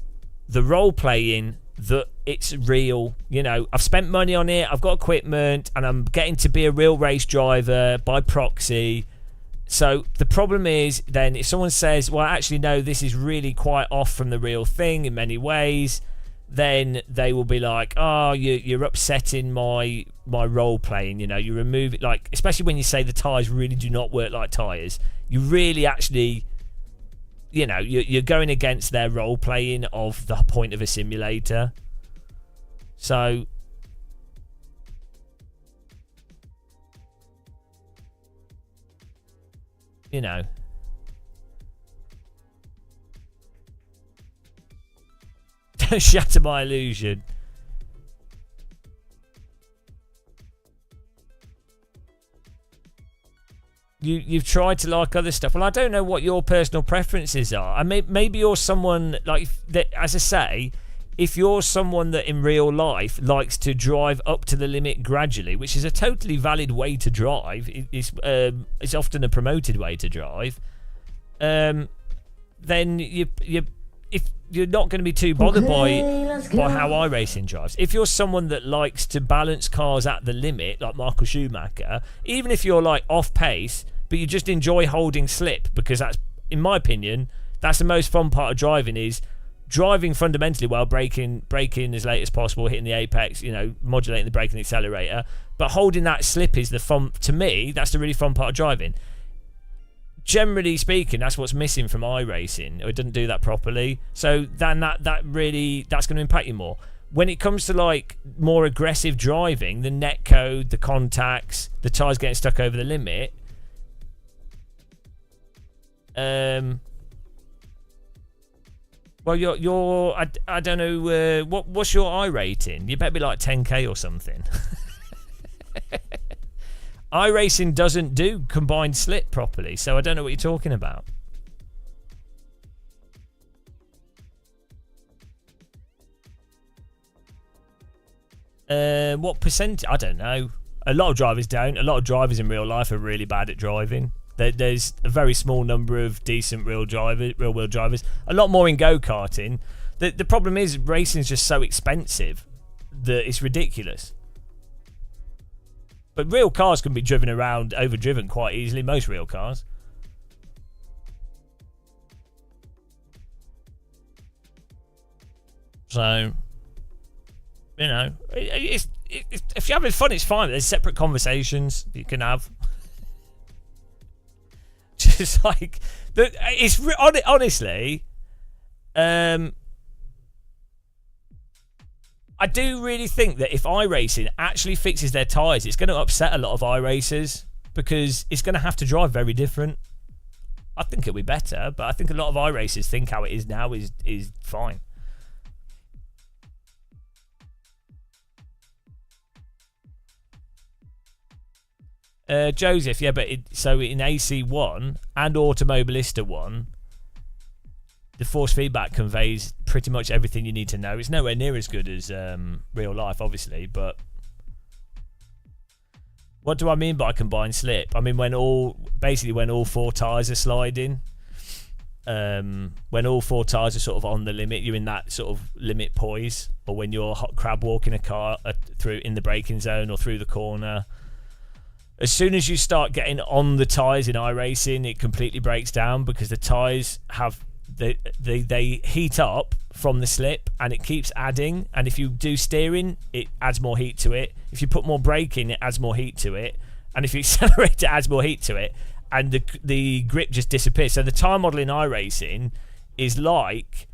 the role playing, that it's real. You know, I've spent money on it, I've got equipment, and I'm getting to be a real race driver by proxy. So the problem is then if someone says, well, actually no, this is really quite off from the real thing in many ways, then they will be like, oh, you're upsetting my role playing. You know, you remove it, like, especially when you say the tyres really do not work like tyres. You really actually, you know, you're going against their role playing of the point of a simulator. So, you know. Don't shatter my illusion. You've tried to like other stuff. Well, I don't know what your personal preferences are. I mean, maybe you're someone like that. As I say, if you're someone that in real life likes to drive up to the limit gradually, which is a totally valid way to drive, it's often a promoted way to drive. Then if you're not going to be too bothered by how iRacing drives. If you're someone that likes to balance cars at the limit, like Michael Schumacher, even if you're like off pace, but you just enjoy holding slip, because that's, in my opinion, that's the most fun part of driving, is driving fundamentally while braking as late as possible, hitting the apex, you know, modulating the brake and the accelerator, but holding that slip is the fun. To me, that's the really fun part of driving. Generally speaking, that's what's missing from iRacing. It doesn't do that properly. So then that's going to impact you more. When it comes to like more aggressive driving, the netcode, the contacts, the tyres getting stuck over the limit. Well, I don't know. What's your iRating? You better be like 10k or something. iRacing doesn't do combined slip properly, so I don't know what you're talking about. What percent? I don't know. A lot of drivers don't. A lot of drivers in real life are really bad at driving. There's a very small number of decent real wheel drivers. A lot more in go-karting. The problem is racing is just so expensive that it's ridiculous. But real cars can be driven around, overdriven quite easily, most real cars. So, you know, if you're having fun, it's fine. There's separate conversations you can have. Just like, it's honestly, I do really think that if iRacing actually fixes their tyres, it's going to upset a lot of iRacers, because it's going to have to drive very different. I think it'll be better, but I think a lot of iRacers think how it is now is fine. Joseph, yeah, but so in AC1 and Automobilista 1, the force feedback conveys pretty much everything you need to know. It's nowhere near as good as real life, obviously, but what do I mean by combined slip? I mean when all four tyres are sliding, when all four tyres are sort of on the limit, you're in that sort of limit poise, or when you're crab walking a car through in the braking zone or through the corner. As soon as you start getting on the tyres in iRacing, it completely breaks down, because the tyres have they heat up from the slip, and it keeps adding. And if you do steering, it adds more heat to it. If you put more braking, it adds more heat to it. And if you accelerate, it adds more heat to it. And the grip just disappears. So the tyre model in iRacing is like,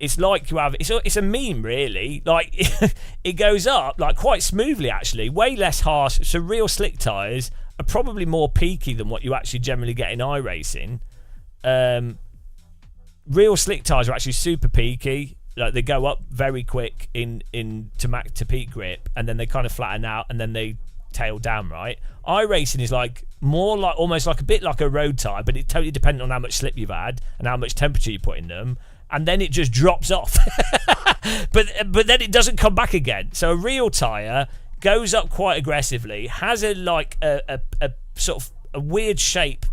it's like you have, it's a meme really. Like it goes up like quite smoothly actually, way less harsh. So real slick tyres are probably more peaky than what you actually generally get in iRacing. Real slick tyres are actually super peaky. Like they go up very quick in to peak grip, and then they kind of flatten out, and then they tail down, right? iRacing is like more like almost like a bit like a road tyre, but it's totally dependent on how much slip you've had and how much temperature you put in them, and then it just drops off. but then it doesn't come back again. So a real tyre goes up quite aggressively, has a sort of a weird shape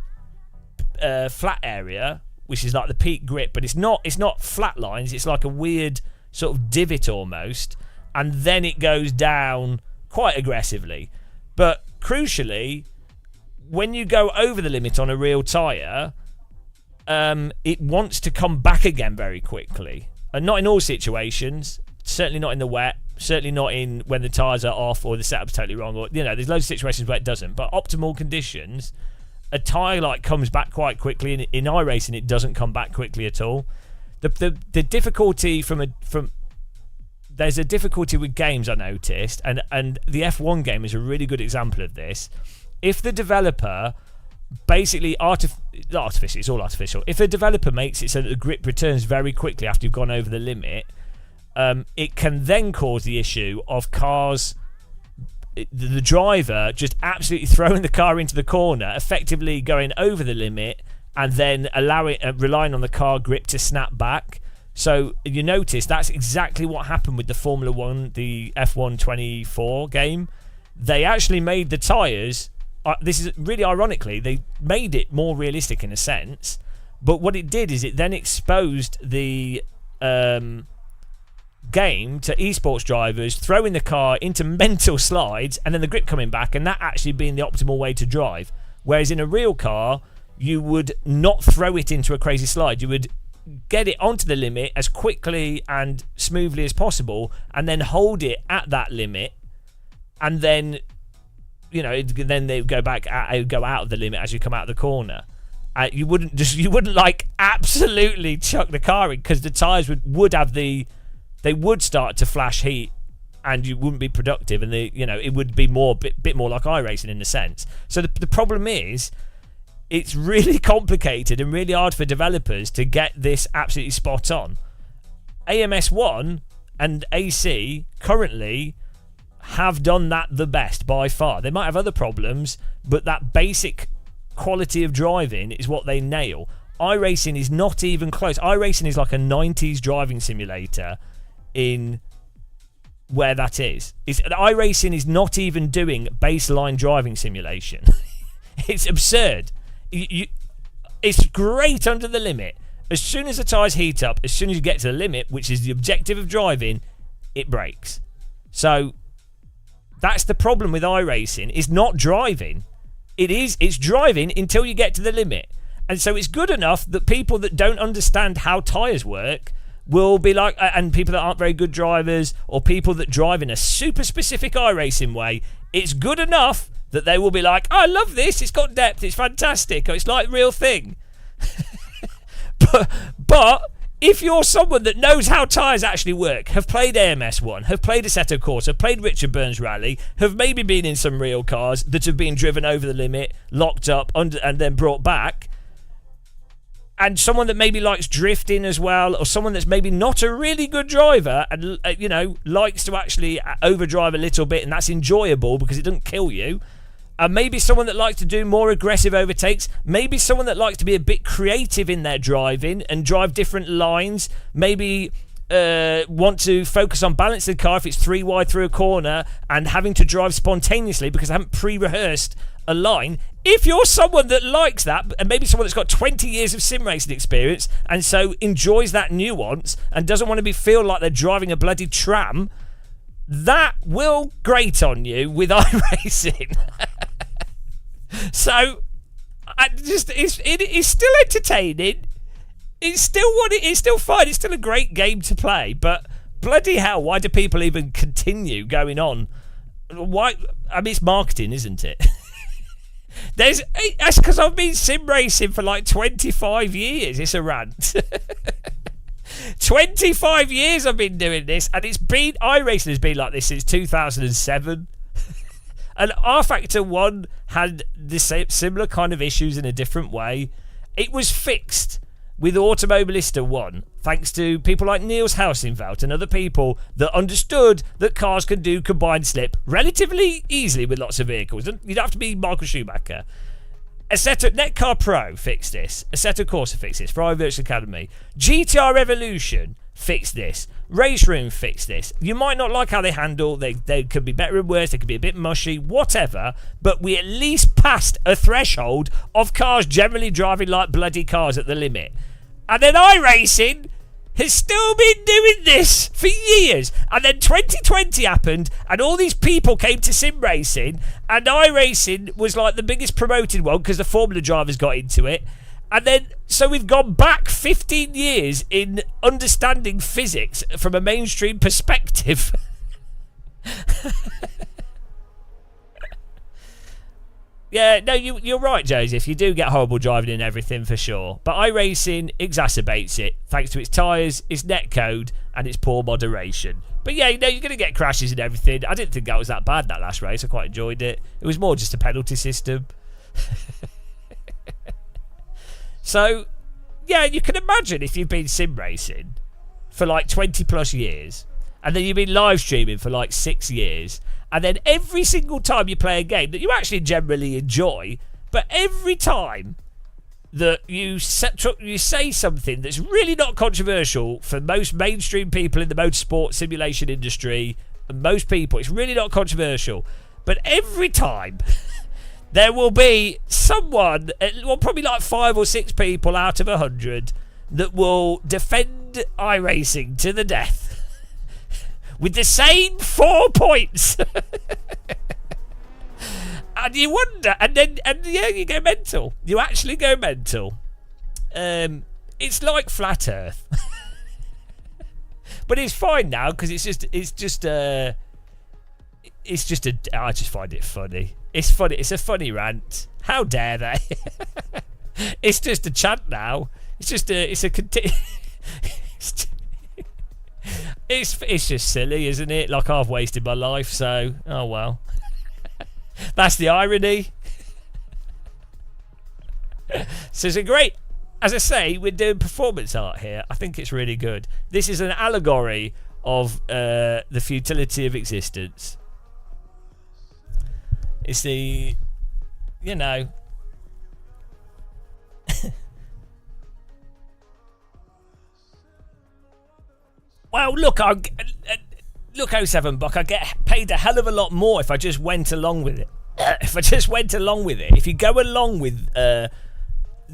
flat area, which is like the peak grip, but it's not flat lines, it's like a weird sort of divot almost, and then it goes down quite aggressively. But crucially, when you go over the limit on a real tyre, it wants to come back again very quickly. And not in all situations, certainly not in the wet, certainly not in when the tyres are off or the setup's totally wrong, or there's loads of situations where it doesn't. But optimal conditions, a tyre like comes back quite quickly. In iRacing, it doesn't come back quickly at all. The difficulty there's a difficulty with games I noticed, and the F1 game is a really good example of this. If the developer basically artificial, it's all artificial. If a developer makes it so that the grip returns very quickly after you've gone over the limit, it can then cause the issue of cars, the driver just absolutely throwing the car into the corner, effectively going over the limit, and then relying on the car grip to snap back. So you notice that's exactly what happened with the Formula 1, the F1 24 game. They actually made the tyres, this is really ironically, they made it more realistic in a sense, but what it did is it then exposed the game to esports drivers throwing the car into mental slides and then the grip coming back, and that actually being the optimal way to drive. Whereas in a real car, you would not throw it into a crazy slide. You would get it onto the limit as quickly and smoothly as possible, and then hold it at that limit, and then then they would go back, go out of the limit as you come out of the corner. You wouldn't like absolutely chuck the car in, because the tyres would start to flash heat, and you wouldn't be productive, and it would be bit more like iRacing in a sense. So the problem is, it's really complicated and really hard for developers to get this absolutely spot on. AMS1 and AC currently have done that the best by far. They might have other problems, but that basic quality of driving is what they nail. iRacing is not even close. iRacing is like a 90s driving simulator in where that is. iRacing is not even doing baseline driving simulation. It's absurd. It's great under the limit. As soon as the tyres heat up, as soon as you get to the limit, which is the objective of driving, it breaks. So that's the problem with iRacing. It's not driving. It's driving until you get to the limit. And so it's good enough that people that don't understand how tyres work will be like, and people that aren't very good drivers, or people that drive in a super specific iRacing way, it's good enough that they will be like, I love this, it's got depth, it's fantastic, or it's like real thing. but if you're someone that knows how tyres actually work, have played AMS1, have played Assetto Corsa, have played Richard Burns Rally, have maybe been in some real cars that have been driven over the limit, locked up, and then brought back, and someone that maybe likes drifting as well, or someone that's maybe not a really good driver and likes to actually overdrive a little bit, and that's enjoyable because it doesn't kill you. Maybe someone that likes to do more aggressive overtakes. Maybe someone that likes to be a bit creative in their driving and drive different lines. Maybe want to focus on balancing the car if it's 3 wide through a corner and having to drive spontaneously because I haven't pre-rehearsed a line. If you're someone that likes that, and maybe someone that's got 20 years of sim racing experience and so enjoys that nuance and doesn't want to feel like they're driving a bloody tram, that will grate on you with iRacing. So, it's still entertaining. It's still what it is. Still fine. It's still a great game to play. But bloody hell, why do people even continue going on? Why? I mean, it's marketing, isn't it? That's because I've been sim racing for like 25 years. It's a rant. 25 years I've been doing this, and iRacing has been like this since 2007. And rFactor 1 had the similar kind of issues in a different way. It was fixed with Automobilista 1, thanks to people like Niels Housenveld and other people that understood that cars can do combined slip relatively easily with lots of vehicles. You don't have to be Michael Schumacher. Netcar Pro fixed this. Assetto Corsa fixed this. Ferrari Virtual Academy. GTR Evolution fixed this. Race Room fixed this. You might not like how they handle. They could be better and worse. They could be a bit mushy. Whatever. But we at least passed a threshold of cars generally driving like bloody cars at the limit. And then iRacing has still been doing this for years. And then 2020 happened, and all these people came to sim racing, and iRacing was like the biggest promoted one because the Formula drivers got into it. And then, so we've gone back 15 years in understanding physics from a mainstream perspective. Yeah, no, you're right, Joseph. You do get horrible driving and everything for sure. But iRacing exacerbates it thanks to its tyres, its netcode, and its poor moderation. But yeah, you know, you're going to get crashes and everything. I didn't think that was that bad, that last race. I quite enjoyed it. It was more just a penalty system. So, yeah, you can imagine if you've been sim racing for like 20 plus years, and then you've been live streaming for like 6 years, and then every single time you play a game that you actually generally enjoy, but every time that you say something that's really not controversial for most mainstream people in the motorsport simulation industry, and most people, it's really not controversial, but every time there will be someone, well, probably like 5 or 6 people out of 100 that will defend iRacing to the death with the same 4 points. And you wonder, and yeah, you go mental. You actually go mental. It's like flat Earth, but it's fine now because I just find it funny. It's funny. It's a funny rant. How dare they? It's just a chant now. It's just it's just silly, isn't it? Like, I've wasted my life, so oh well. That's the irony. So it's a great, as I say, we're doing performance art here. I think it's really good. This is an allegory of the futility of existence. It's the, you know. Well, look, 07 Buck, I get paid a hell of a lot more if I just went along with it. If you go along with the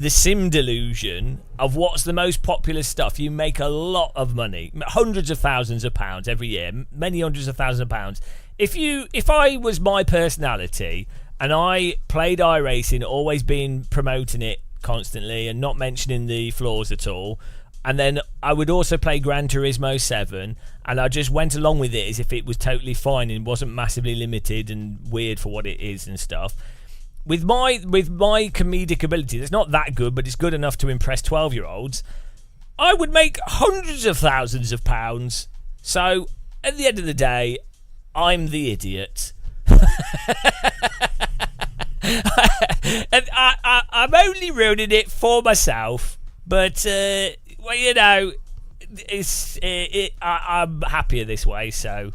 sim delusion of what's the most popular stuff, you make a lot of money, hundreds of thousands of pounds every year, many hundreds of thousands of pounds. If I was my personality and I played iRacing, always been promoting it constantly and not mentioning the flaws at all, and then I would also play Gran Turismo 7, and I just went along with it as if it was totally fine and wasn't massively limited and weird for what it is and stuff. With my comedic ability, it's not that good, but it's good enough to impress 12-year-olds, I would make hundreds of thousands of pounds. So, at the end of the day, I'm the idiot. And I'm only ruining it for myself, but well, you know, I'm happier this way. So,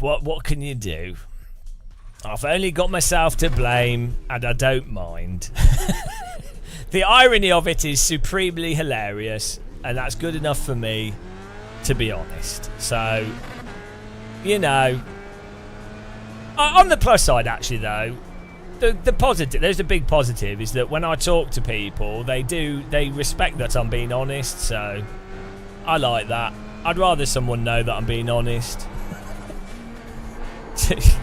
what can you do? I've only got myself to blame, and I don't mind. The irony of it is supremely hilarious, and that's good enough for me, to be honest. So, you know, on the plus side, actually, though, the positive, there's a big positive, is that when I talk to people, they respect that I'm being honest, so I like that. I'd rather someone know that I'm being honest.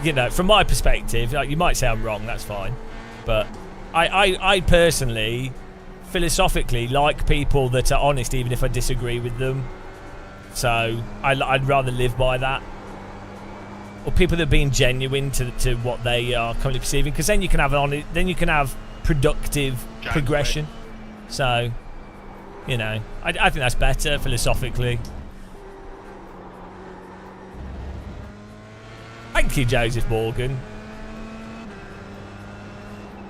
You know, from my perspective, like, you might say I'm wrong, that's fine, but I personally, philosophically, like people that are honest even if I disagree with them. So I'd rather live by that, or people that are being genuine to what they are currently perceiving, because then you can have productive progression. So, you know, I think that's better philosophically. Thank you, Joseph Morgan.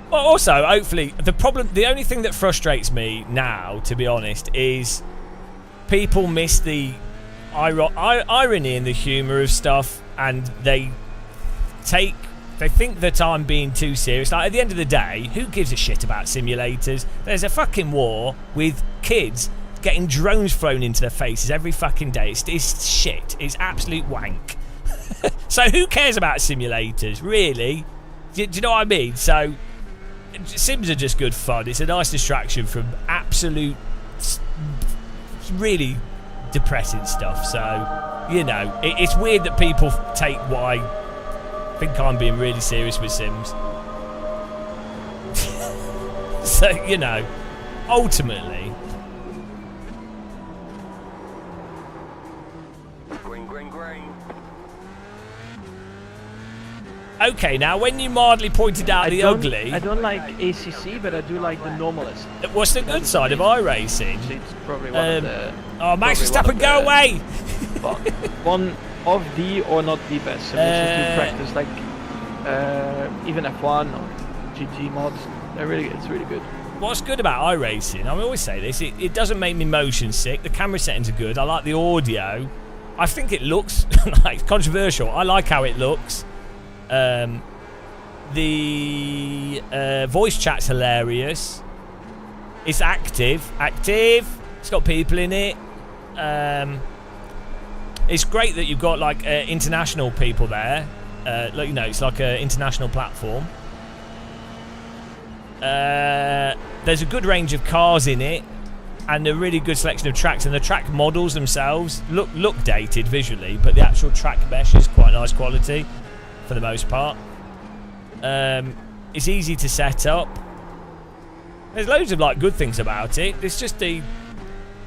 Well, also, hopefully, the only thing that frustrates me now, to be honest, is people miss the irony and the humour of stuff, and they think that I'm being too serious. Like, at the end of the day, who gives a shit about simulators? There's a fucking war with kids getting drones thrown into their faces every fucking day. It's shit. It's absolute wank. So who cares about simulators, really? Do you know what I mean? So sims are just good fun. It's a nice distraction from absolute, really depressing stuff. So, you know, it's weird that people take what I think I'm being really serious with sims. So, you know, ultimately... Green, green, green. Okay, now when you mildly pointed out the ugly... I don't like ACC, but I do like the normalist. What's the good side of iRacing? It's probably one of the... Oh, Max probably one Verstappen, of go the- away! one of the or not the best simulations to practice, like even F1 or GT mods. It's really good. What's good about iRacing, I always say this, it doesn't make me motion sick. The camera settings are good. I like the audio. I think it looks like controversial. I like how it looks. The voice chat's hilarious. It's active. It's got people in it. It's great that you've got like international people there. Like, you know, it's like an international platform. There's a good range of cars in it, and a really good selection of tracks. And the track models themselves look dated visually, but the actual track mesh is quite nice quality for the most part. It's easy to set up. There's loads of like good things about it. It's just the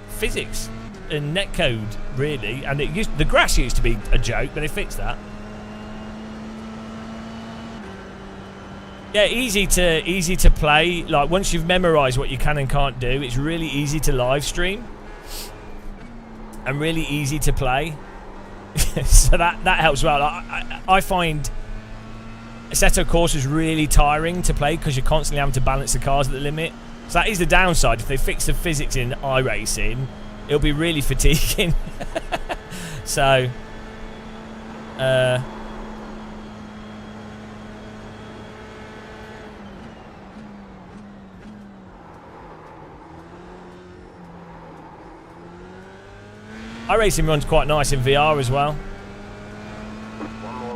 physics and netcode, really. And the grass used to be a joke, but they fixed that. Yeah, easy to play. Like, once you've memorised what you can and can't do, it's really easy to live stream and really easy to play. So that helps well. I find Assetto Corsa is really tiring to play because you're constantly having to balance the cars at the limit. So that is the downside. If they fix the physics in iRacing, it'll be really fatiguing. So, iRacing runs quite nice in VR as well.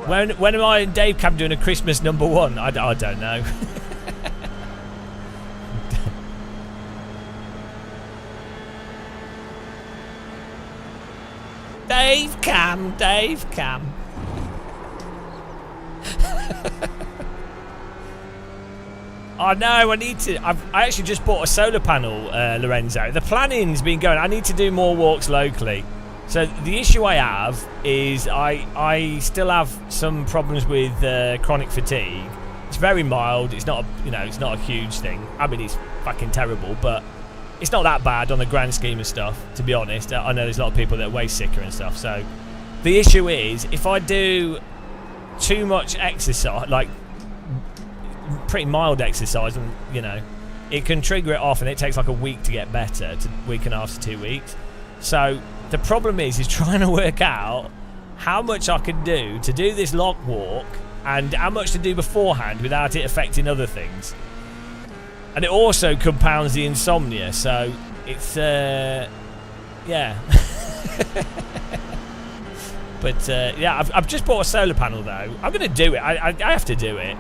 When am I and Dave Cam doing a Christmas #1? I don't know. Dave Cam. Oh no, I need to. I actually just bought a solar panel, Lorenzo. The planning's been going. I need to do more walks locally. So the issue I have is I still have some problems with chronic fatigue. It's very mild. It's not it's not a huge thing. I mean, it's fucking terrible, but it's not that bad on the grand scheme of stuff, to be honest. I know there's a lot of people that are way sicker and stuff. So the issue is if I do too much exercise, like pretty mild exercise, and it can trigger it off, and it takes like a week to get better, to week and a half to 2 weeks. So the problem is trying to work out how much I can do to do this lock walk and how much to do beforehand without it affecting other things. And it also compounds the insomnia, so it's yeah. But yeah, I've just bought a solar panel though. I'm gonna do it. I have to do it.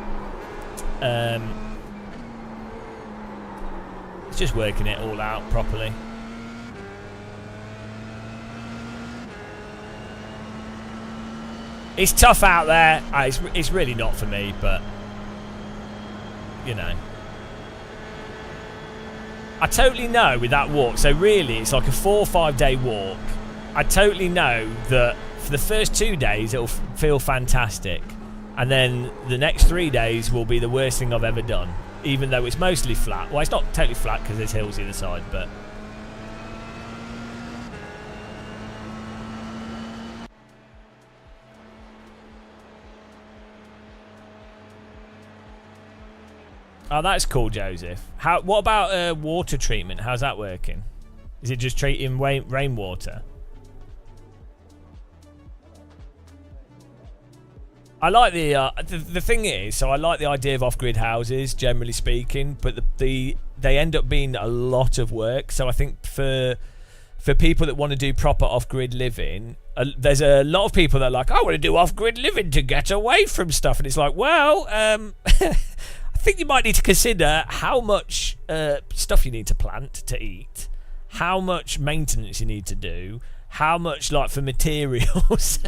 It's just working it all out properly. It's tough out there. It's really not for me, but I totally know with that walk. So really, it's like a 4 or 5 day walk. I totally know that for the first 2 days it'll feel fantastic, and then the next 3 days will be the worst thing I've ever done. Even though it's mostly flat. Well, it's not totally flat because there's hills either side, but. Oh, that's cool, Joseph. What about water treatment? How's that working? Is it just treating rainwater? I like the thing is, so I like the idea of off-grid houses, generally speaking, but they end up being a lot of work. So I think for people that want to do proper off-grid living, there's a lot of people that are like, I want to do off-grid living to get away from stuff, and it's like, well, I think you might need to consider how much stuff you need to plant to eat, how much maintenance you need to do, how much like for materials.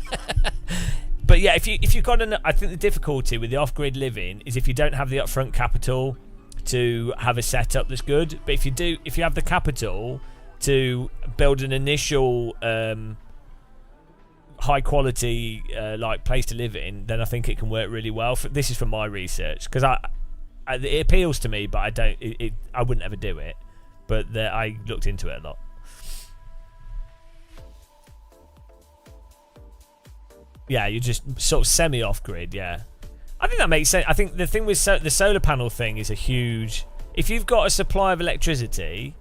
But yeah, if you've got I think the difficulty with the off-grid living is if you don't have the upfront capital to have a setup that's good. But if you have the capital to build an initial high quality like place to live in, then I think it can work really well. This is from my research, because it appeals to me, but I wouldn't ever do it. But I looked into it a lot. Yeah, you're just sort of semi off grid. Yeah, I think that makes sense. I think the thing with the solar panel thing is a huge. If you've got a supply of electricity,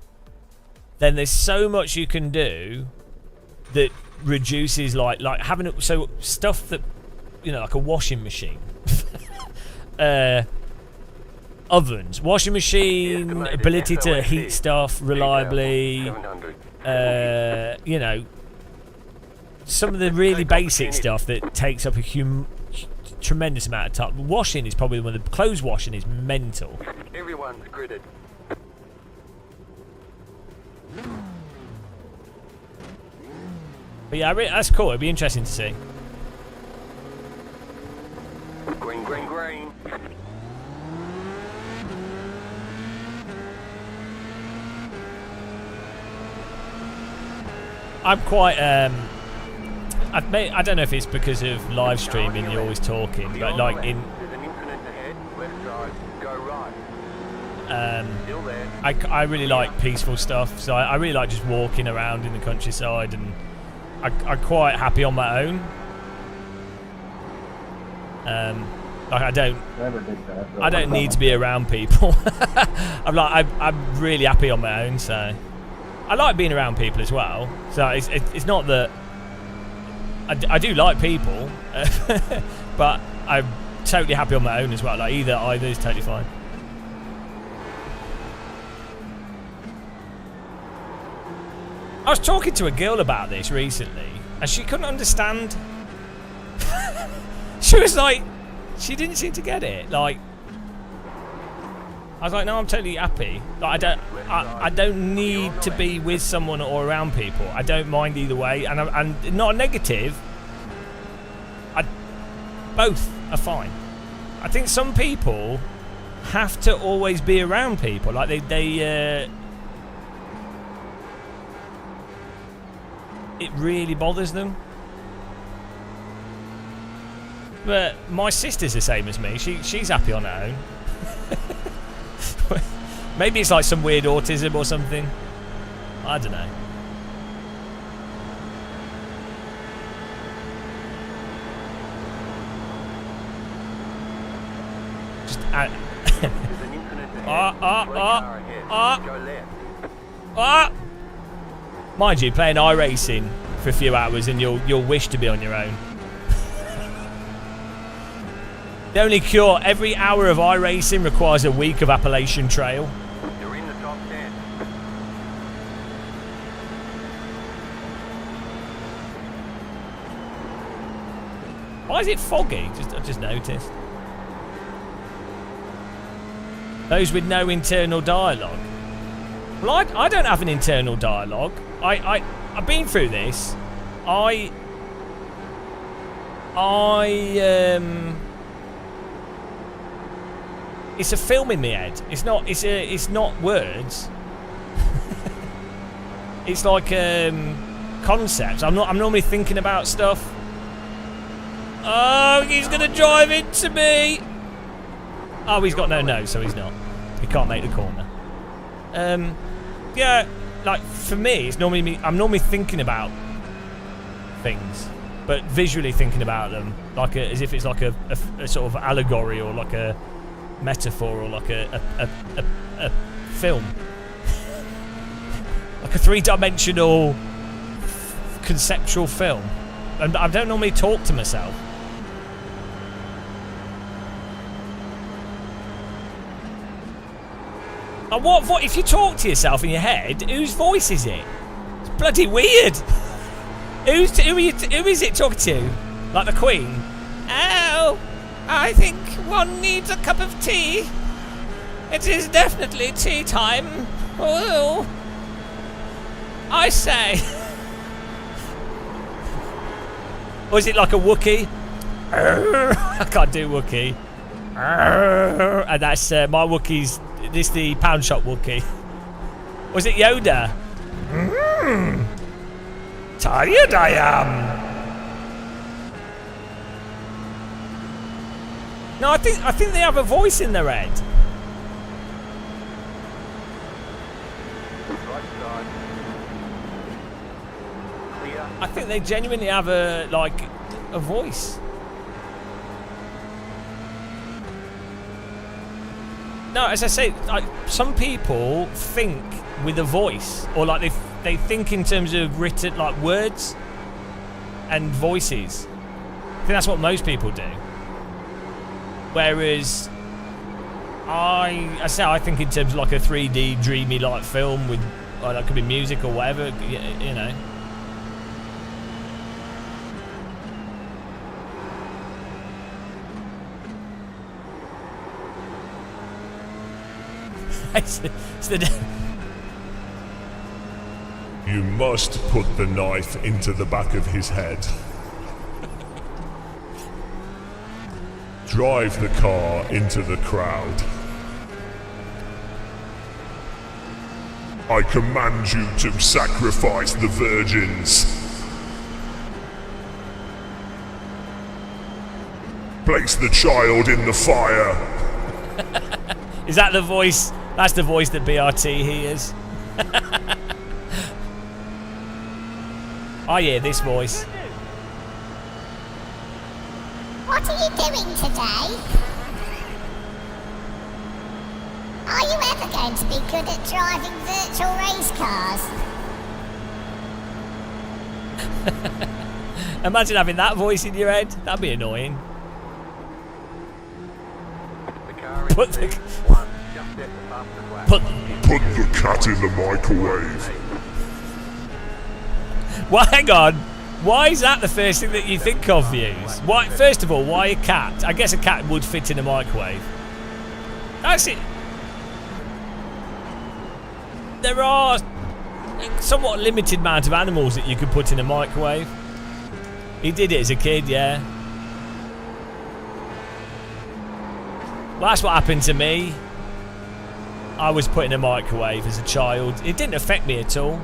then there's so much you can do that reduces like having stuff that, you know, like a washing machine, ovens, washing machine, ability to heat stuff reliably, you know, some of the really basic stuff that takes up a tremendous amount of time. Washing is probably one of the clothes washing is mental. Everyone's gridded. But yeah, that's cool. It'd be interesting to see. Green, green, green. I'm quite I don't know if it's because of live streaming you're always talking, but like in There's an incident ahead. Left side. Go right. Still there. I really like peaceful stuff, so I really like just walking around in the countryside, and I'm quite happy on my own. Like I don't need to be around people. I'm really happy on my own, so I like being around people as well. So it's not that I do like people, but I'm totally happy on my own as well. Like either is totally fine. I was talking to a girl about this recently, and she couldn't understand. She was like, she didn't seem to get it. Like, I was like, no, I'm totally happy. Like, I don't need to be with someone or around people. I don't mind either way, and not a negative. Both are fine. I think some people have to always be around people. Like they it really bothers them. But my sister's the same as me. She's happy on her own. Maybe it's like some weird autism or something. I don't know. Just There's an incident ahead. Car ahead. Go left. Mind you, playing iRacing for a few hours and you'll wish to be on your own. The only cure, every hour of iRacing requires a week of Appalachian Trail. You're in the top 10. Why is it foggy? I just noticed. Those with no internal dialogue. Well, I don't have an internal dialogue. I've been through this. It's a film in my head. It's not words. It's like concepts. I'm normally thinking about stuff. Oh, he's gonna drive into me. Oh, he's got no nose, so he's not. He can't make the corner. Yeah, like for me, it's normally me. I'm normally thinking about things, but visually thinking about them, like as if it's like a sort of allegory or like a metaphor or like a film, like a three-dimensional conceptual film. And I don't normally talk to myself. And what if you talk to yourself in your head? Whose voice is it? It's bloody weird. Who is it talking to? Like the Queen? Oh, I think one needs a cup of tea. It is definitely tea time. Oh, I say. Or is it like a Wookiee? I can't do Wookiee. And that's my Wookiee's this the Pound Shop Wookiee? Was it Yoda? Tired I am. No, I think they have a voice in their head. Right side. Clear. I think they genuinely have a voice. No, as I say, like some people think with a voice, or like they think in terms of written like words and voices. I think that's what most people do. Whereas I think in terms of like a 3D dreamy like film with that could be music or whatever, you know. It's the You must put the knife into the back of his head. Drive the car into the crowd. I command you to sacrifice the virgins. Place the child in the fire. Is that the voice? That's the voice that BRT hears. I hear this voice. What are you doing today? Are you ever going to be good at driving virtual race cars? Imagine having that voice in your head. That'd be annoying. The car is Put the- P1, just at the fastest lap. Put Put the cat in the microwave. well, hang on. Why is that the first thing that you think of, Views? Why? First of all, why a cat? I guess a cat would fit in a microwave. That's it. There are a somewhat limited amount of animals that you could put in a microwave. He did it as a kid, yeah. Well, that's what happened to me. I was put in a microwave as a child. It didn't affect me at all.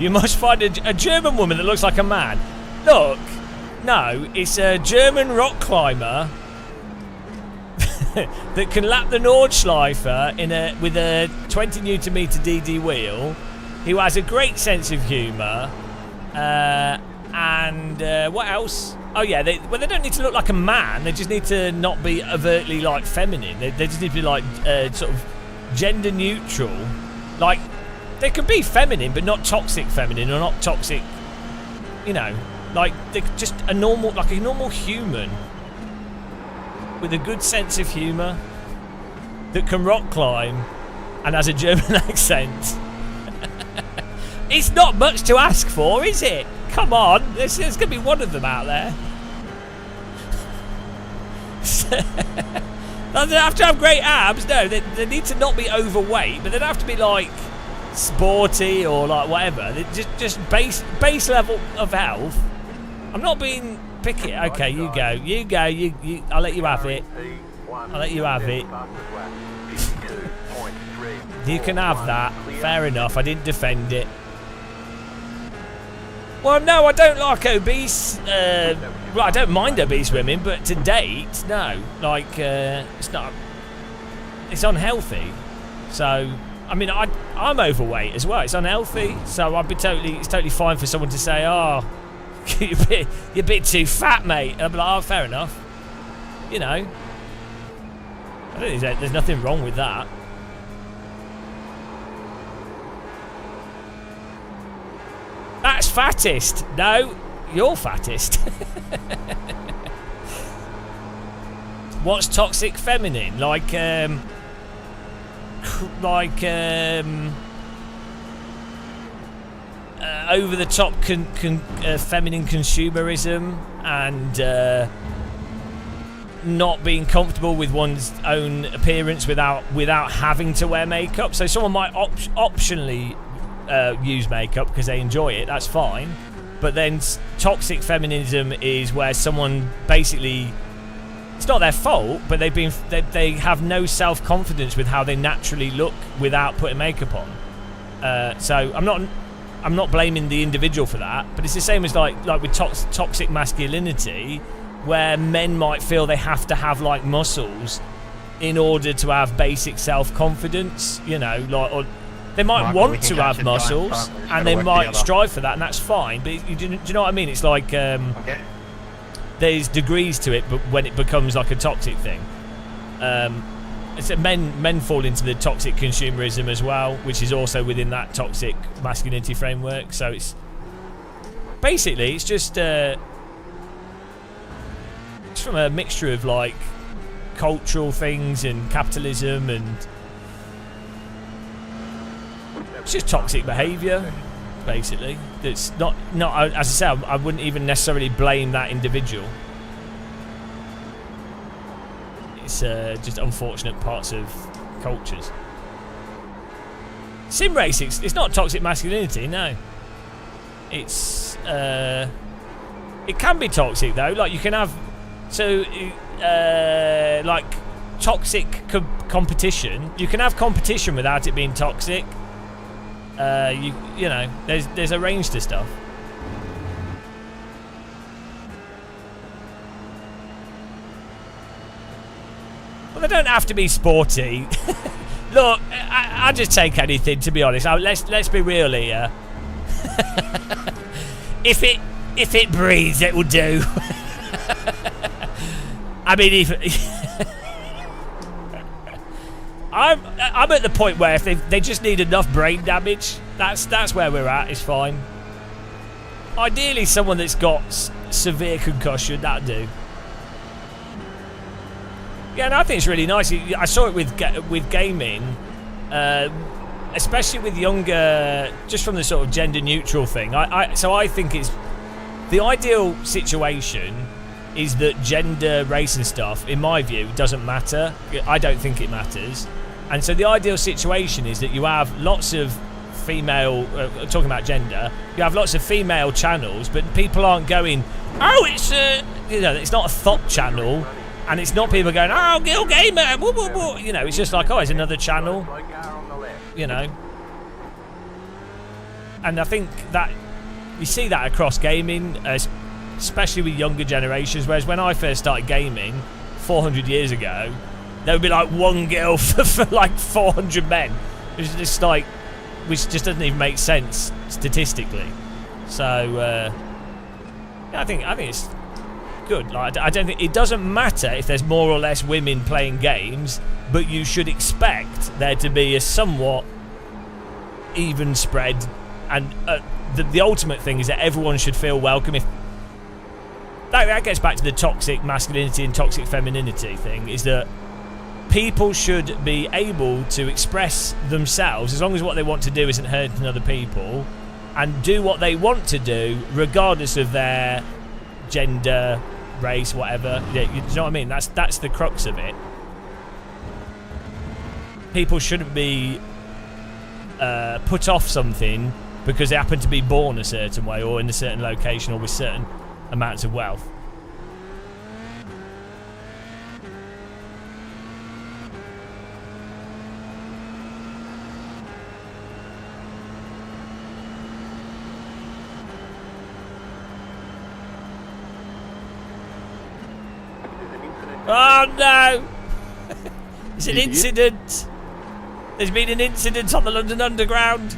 You must find a German woman that looks like a man. Look, no, it's a German rock climber that can lap the Nordschleife with a 20 Nm DD wheel, who has a great sense of humour, and what else? Oh yeah, they don't need to look like a man. They just need to not be overtly like feminine. They just need to be like sort of gender neutral, like. They can be feminine, but not toxic feminine, or not toxic, you know, like they're just a normal human with a good sense of humour that can rock climb and has a German accent. It's not much to ask for, is it? Come on, there's going to be one of them out there. They don't have to have great abs, no, they need to not be overweight, but they don't have to be like sporty or like whatever. Just base level of health. I'm not being picky. Okay, you go. I'll let you have it. I'll let you have it. You can have that. Fair enough. I didn't defend it. Well, no, I don't like obese. Well, I don't mind obese women, but to date, no. Like, it's not. It's unhealthy. So. I mean, I'm overweight as well. It's unhealthy, so it's totally fine for someone to say, "Oh, you're a bit too fat, mate." And I'll be like, "Oh, fair enough." You know, I don't think there's nothing wrong with that. That's fattest. No, you're fattest. What's toxic feminine? Like over the top feminine consumerism and not being comfortable with one's own appearance without having to wear makeup. So someone might optionally use makeup because they enjoy it. That's fine. But then toxic feminism is where someone basically, it's not their fault, but they have no self-confidence with how they naturally look without putting makeup on. So I'm not blaming the individual for that, but it's the same as like with toxic masculinity, where men might feel they have to have like muscles in order to have basic self-confidence, you know, like, or they might want to have muscles and they might strive for that, and that's fine. But do you know what I mean? It's like there's degrees to it, but when it becomes like a toxic thing, it's that men fall into the toxic consumerism as well, which is also within that toxic masculinity framework. So it's basically it's just it's from a mixture of like cultural things and capitalism, and it's just toxic behaviour, basically. It's not as I say, I wouldn't even necessarily blame that individual. It's just unfortunate parts of cultures. Sim racing, it's not toxic masculinity, no. It's it can be toxic though. Like you can have like toxic competition. You can have competition without it being toxic. You know, there's a range to stuff. Well, they don't have to be sporty. Look, I just take anything, to be honest. Let's be real here. If it breathes, it will do. I mean, I'm at the point where if they just need enough brain damage, that's where we're at. It's fine. Ideally, someone that's got severe concussion, that'd do. Yeah, and I think it's really nice. I saw it with gaming, especially with younger, just from the sort of gender neutral thing. So I think it's the ideal situation is that gender, race and stuff, in my view, doesn't matter. I don't think it matters. And so the ideal situation is that you have lots of female, talking about gender, you have lots of female channels, but people aren't going, oh, it's you know, it's not a thought channel, and it's not people going, oh, Gil Gamer, woo, woo, woo. You know, it's just like, oh, it's another channel, you know. And I think that you see that across gaming, especially with younger generations, whereas when I first started gaming 400 years ago, there would be like one girl for like 400 men. It's just like, which just doesn't even make sense statistically. So yeah, I think it's good. Like, I don't think it doesn't matter if there's more or less women playing games, but you should expect there to be a somewhat even spread, and the ultimate thing is that everyone should feel welcome. If that gets back to the toxic masculinity and toxic femininity thing, is that people should be able to express themselves as long as what they want to do isn't hurting other people, and do what they want to do regardless of their gender, race, whatever. You know what I mean? That's the crux of it. People shouldn't be put off something because they happen to be born a certain way or in a certain location or with certain amounts of wealth. Oh no! It's an incident! There's been an incident on the London Underground!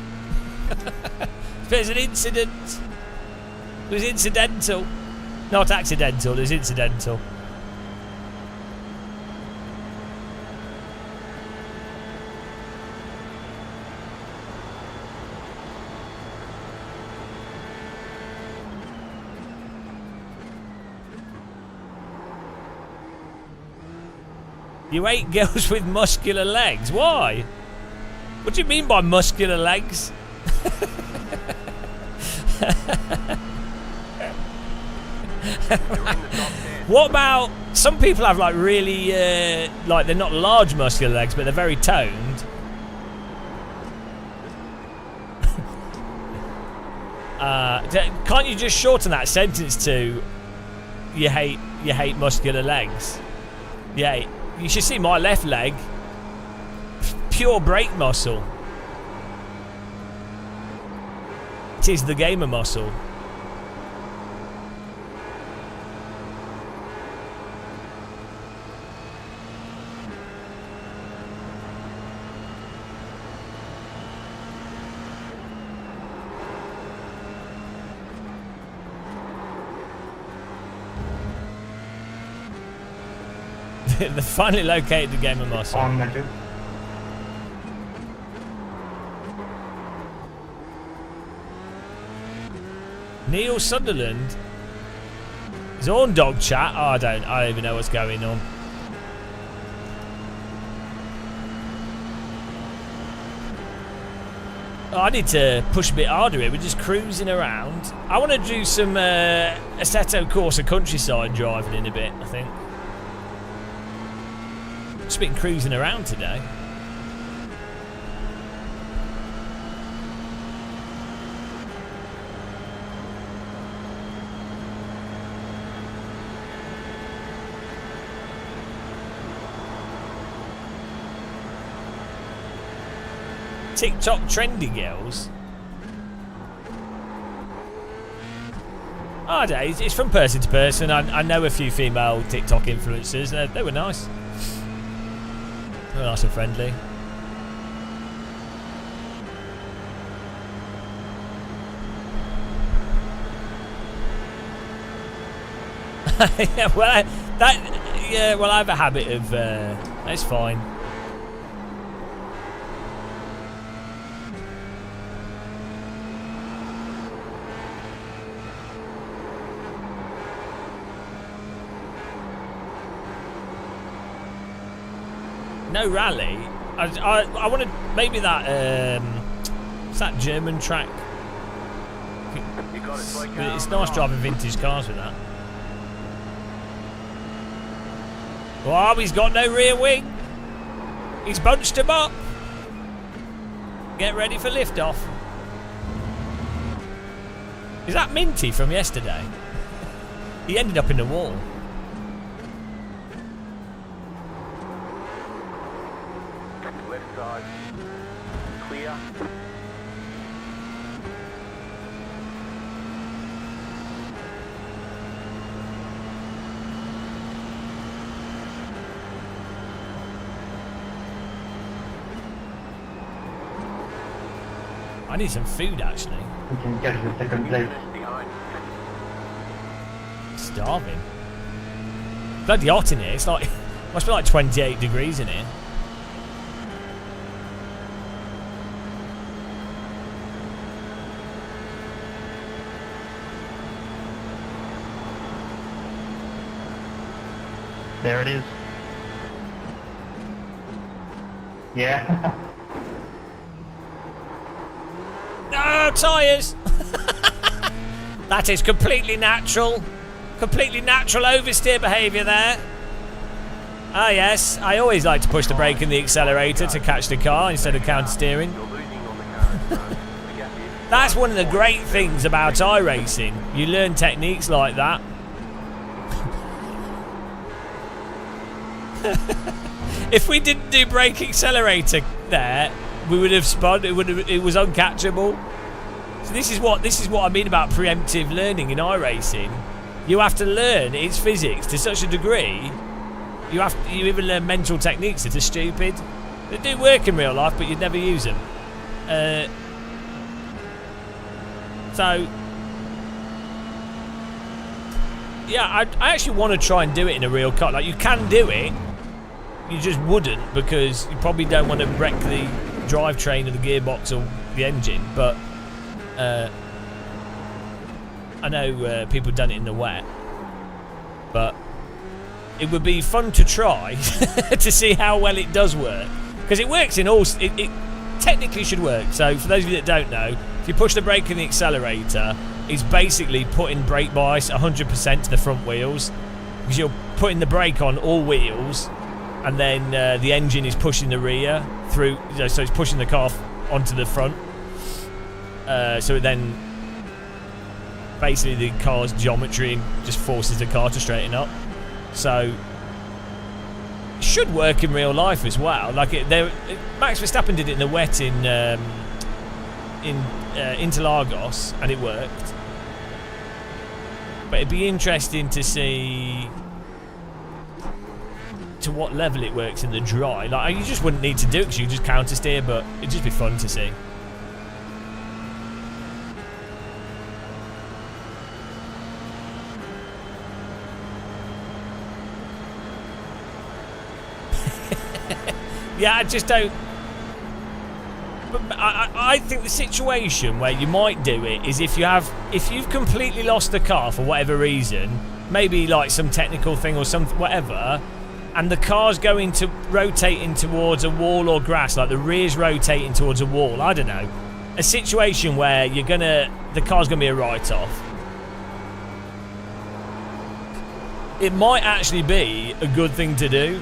There's an incident! It was incidental. Not accidental, it was incidental. You hate girls with muscular legs. Why? What do you mean by muscular legs? What about some people have like really like they're not large muscular legs, but they're very toned. Can't you just shorten that sentence to you hate muscular legs? Yeah, you should see my left leg. Pure brake muscle. It is the gamer muscle. They finally located the gamer muscle. On Matthew. Neil Sunderland. Is on dog chat? Oh, I don't even know what's going on. Oh, I need to push a bit harder here. We're just cruising around. I want to do some Assetto Corsa countryside driving in a bit, I think. Just been cruising around today. TikTok trendy girls. Oh, it's from person to person. I know a few female TikTok influencers. They were nice. They were nice and friendly. Yeah, well, I have a habit of. That's fine. No rally. I want to maybe that. It's that German track. It's nice driving vintage cars with that. Oh, he's got no rear wing. He's bunched him up. Get ready for liftoff. Is that Minty from yesterday? He ended up in the wall. Left side. Clear. I need some food actually. We can get the second place. Behind. Starving. Bloody hot in here. It's like must be like 28 degrees in here. There it is. Yeah. No tyres. That is completely natural. Completely natural oversteer behaviour there. Ah yes, I always like to push the brake and the accelerator to catch the car instead of counter steering. You're losing on the car. The gap is That's one of the great things about iRacing. You learn techniques like that. If we didn't do brake accelerator there, we would have spun. It was uncatchable. So this is what I mean about preemptive learning in iRacing. You have to learn its physics to such a degree. You even learn mental techniques that are stupid. They do work in real life, but you'd never use them. So yeah, I actually want to try and do it in a real car. Like you can do it. You just wouldn't because you probably don't want to wreck the drivetrain or the gearbox or the engine. But I know people have done it in the wet. But it would be fun to try to see how well it does work. Because it works in all... It technically should work. So for those of you that don't know, if you push the brake and the accelerator, it's basically putting brake bias 100% to the front wheels. Because you're putting the brake on all wheels. And then the engine is pushing the rear through, so it's pushing the car onto the front. So it then basically the car's geometry just forces the car to straighten up. So it should work in real life as well. Like Max Verstappen did it in the wet in Interlagos, and it worked. But it'd be interesting to see to what level it works in the dry. Like, you just wouldn't need to do it because you just counter steer, but it'd just be fun to see. Yeah, I just don't. But I think the situation where you might do it is if you've completely lost the car for whatever reason, maybe like some technical thing or some whatever, and the car's going to rotating towards a wall or grass, like the rear's rotating towards a wall. I don't know, a situation where the car's gonna be a write-off. It might actually be a good thing to do.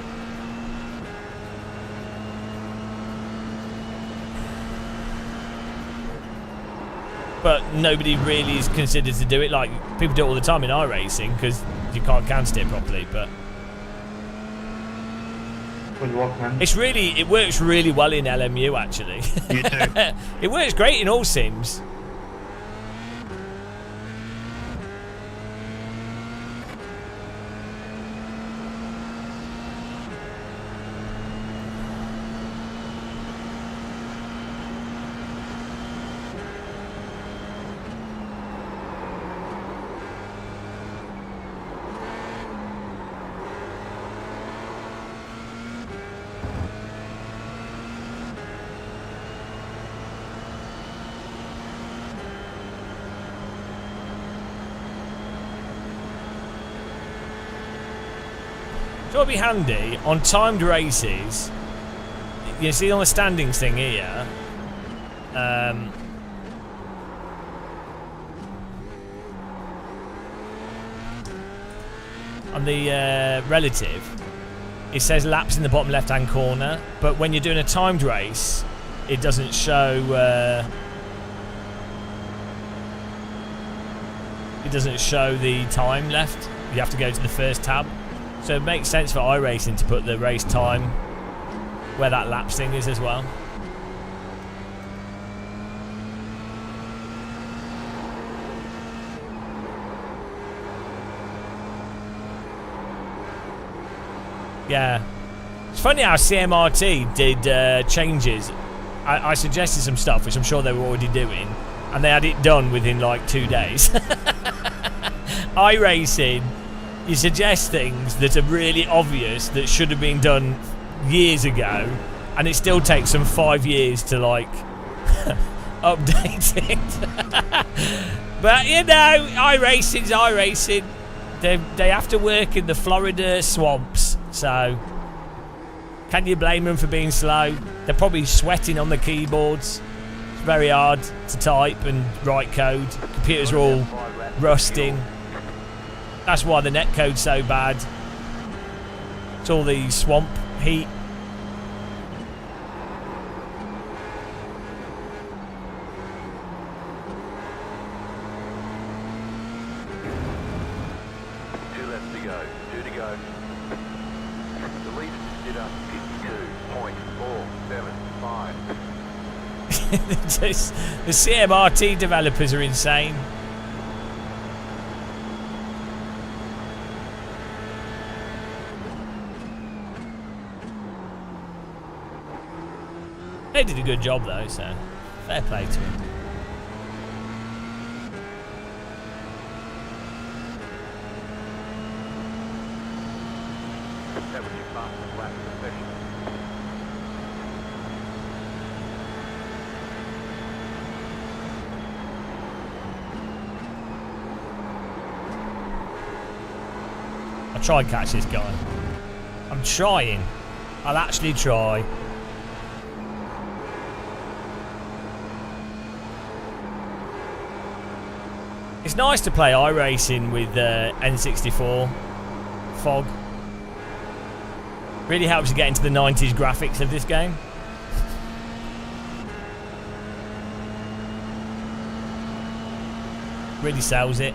But nobody really is considered to do it. Like, people do it all the time in iRacing because you can't counter steer properly. But it works really well in LMU actually. You too. It works great in all sims. So it'll be handy on timed races. You see on the standings thing here. On the relative, it says laps in the bottom left-hand corner, but when you're doing a timed race, it doesn't show. It doesn't show the time left. You have to go to the first tab. So it makes sense for iRacing to put the race time where that laps thing is as well. Yeah. It's funny how CMRT did changes. I suggested some stuff, which I'm sure they were already doing, and they had it done within like 2 days. iRacing, you suggest things that are really obvious that should have been done years ago, and it still takes them 5 years to like update it. But you know, iRacing's iRacing. They have to work in the Florida swamps, so can you blame them for being slow? They're probably sweating on the keyboards. It's very hard to type and write code. Computers are all rusting. That's why the netcode's so bad. It's all the swamp heat. Two left to go. Two to go. The lead is at 52.475. The CMRT developers are insane. They did a good job though, so fair play to him. I'll try and catch this guy. I'm trying. I'll actually try. It's nice to play iRacing with N64 fog. Really helps you get into the 90s graphics of this game. really sells it.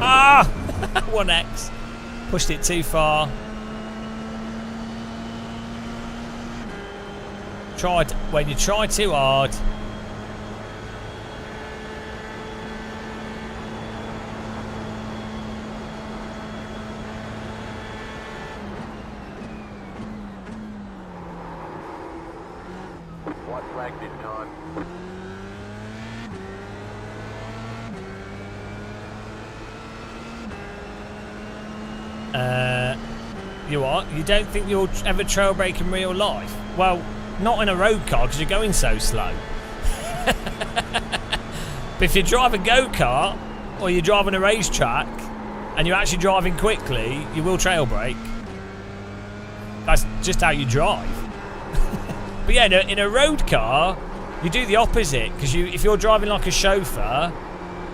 Ah! 1x. Pushed it too far. When you try too hard. White flag this time. You what? You don't think you'll ever trail brake in real life? Well, not in a road car because you're going so slow. But if you drive a go-kart or you're driving a racetrack and you're actually driving quickly, you will trail brake. That's just how you drive. But yeah, in a road car, you do the opposite because if you're driving like a chauffeur,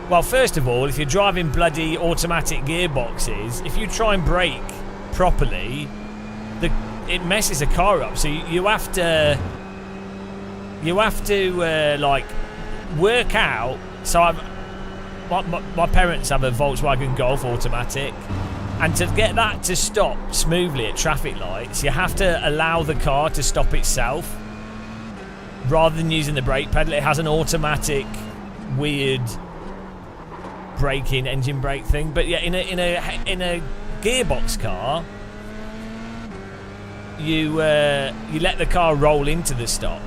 well, first of all, if you're driving bloody automatic gearboxes, if you try and brake properly, it messes the car up. So you have to like work out. So my parents have a Volkswagen Golf automatic, and to get that to stop smoothly at traffic lights, you have to allow the car to stop itself rather than using the brake pedal. It has an automatic weird braking engine brake thing. But yeah, in a gearbox car, you let the car roll into the stop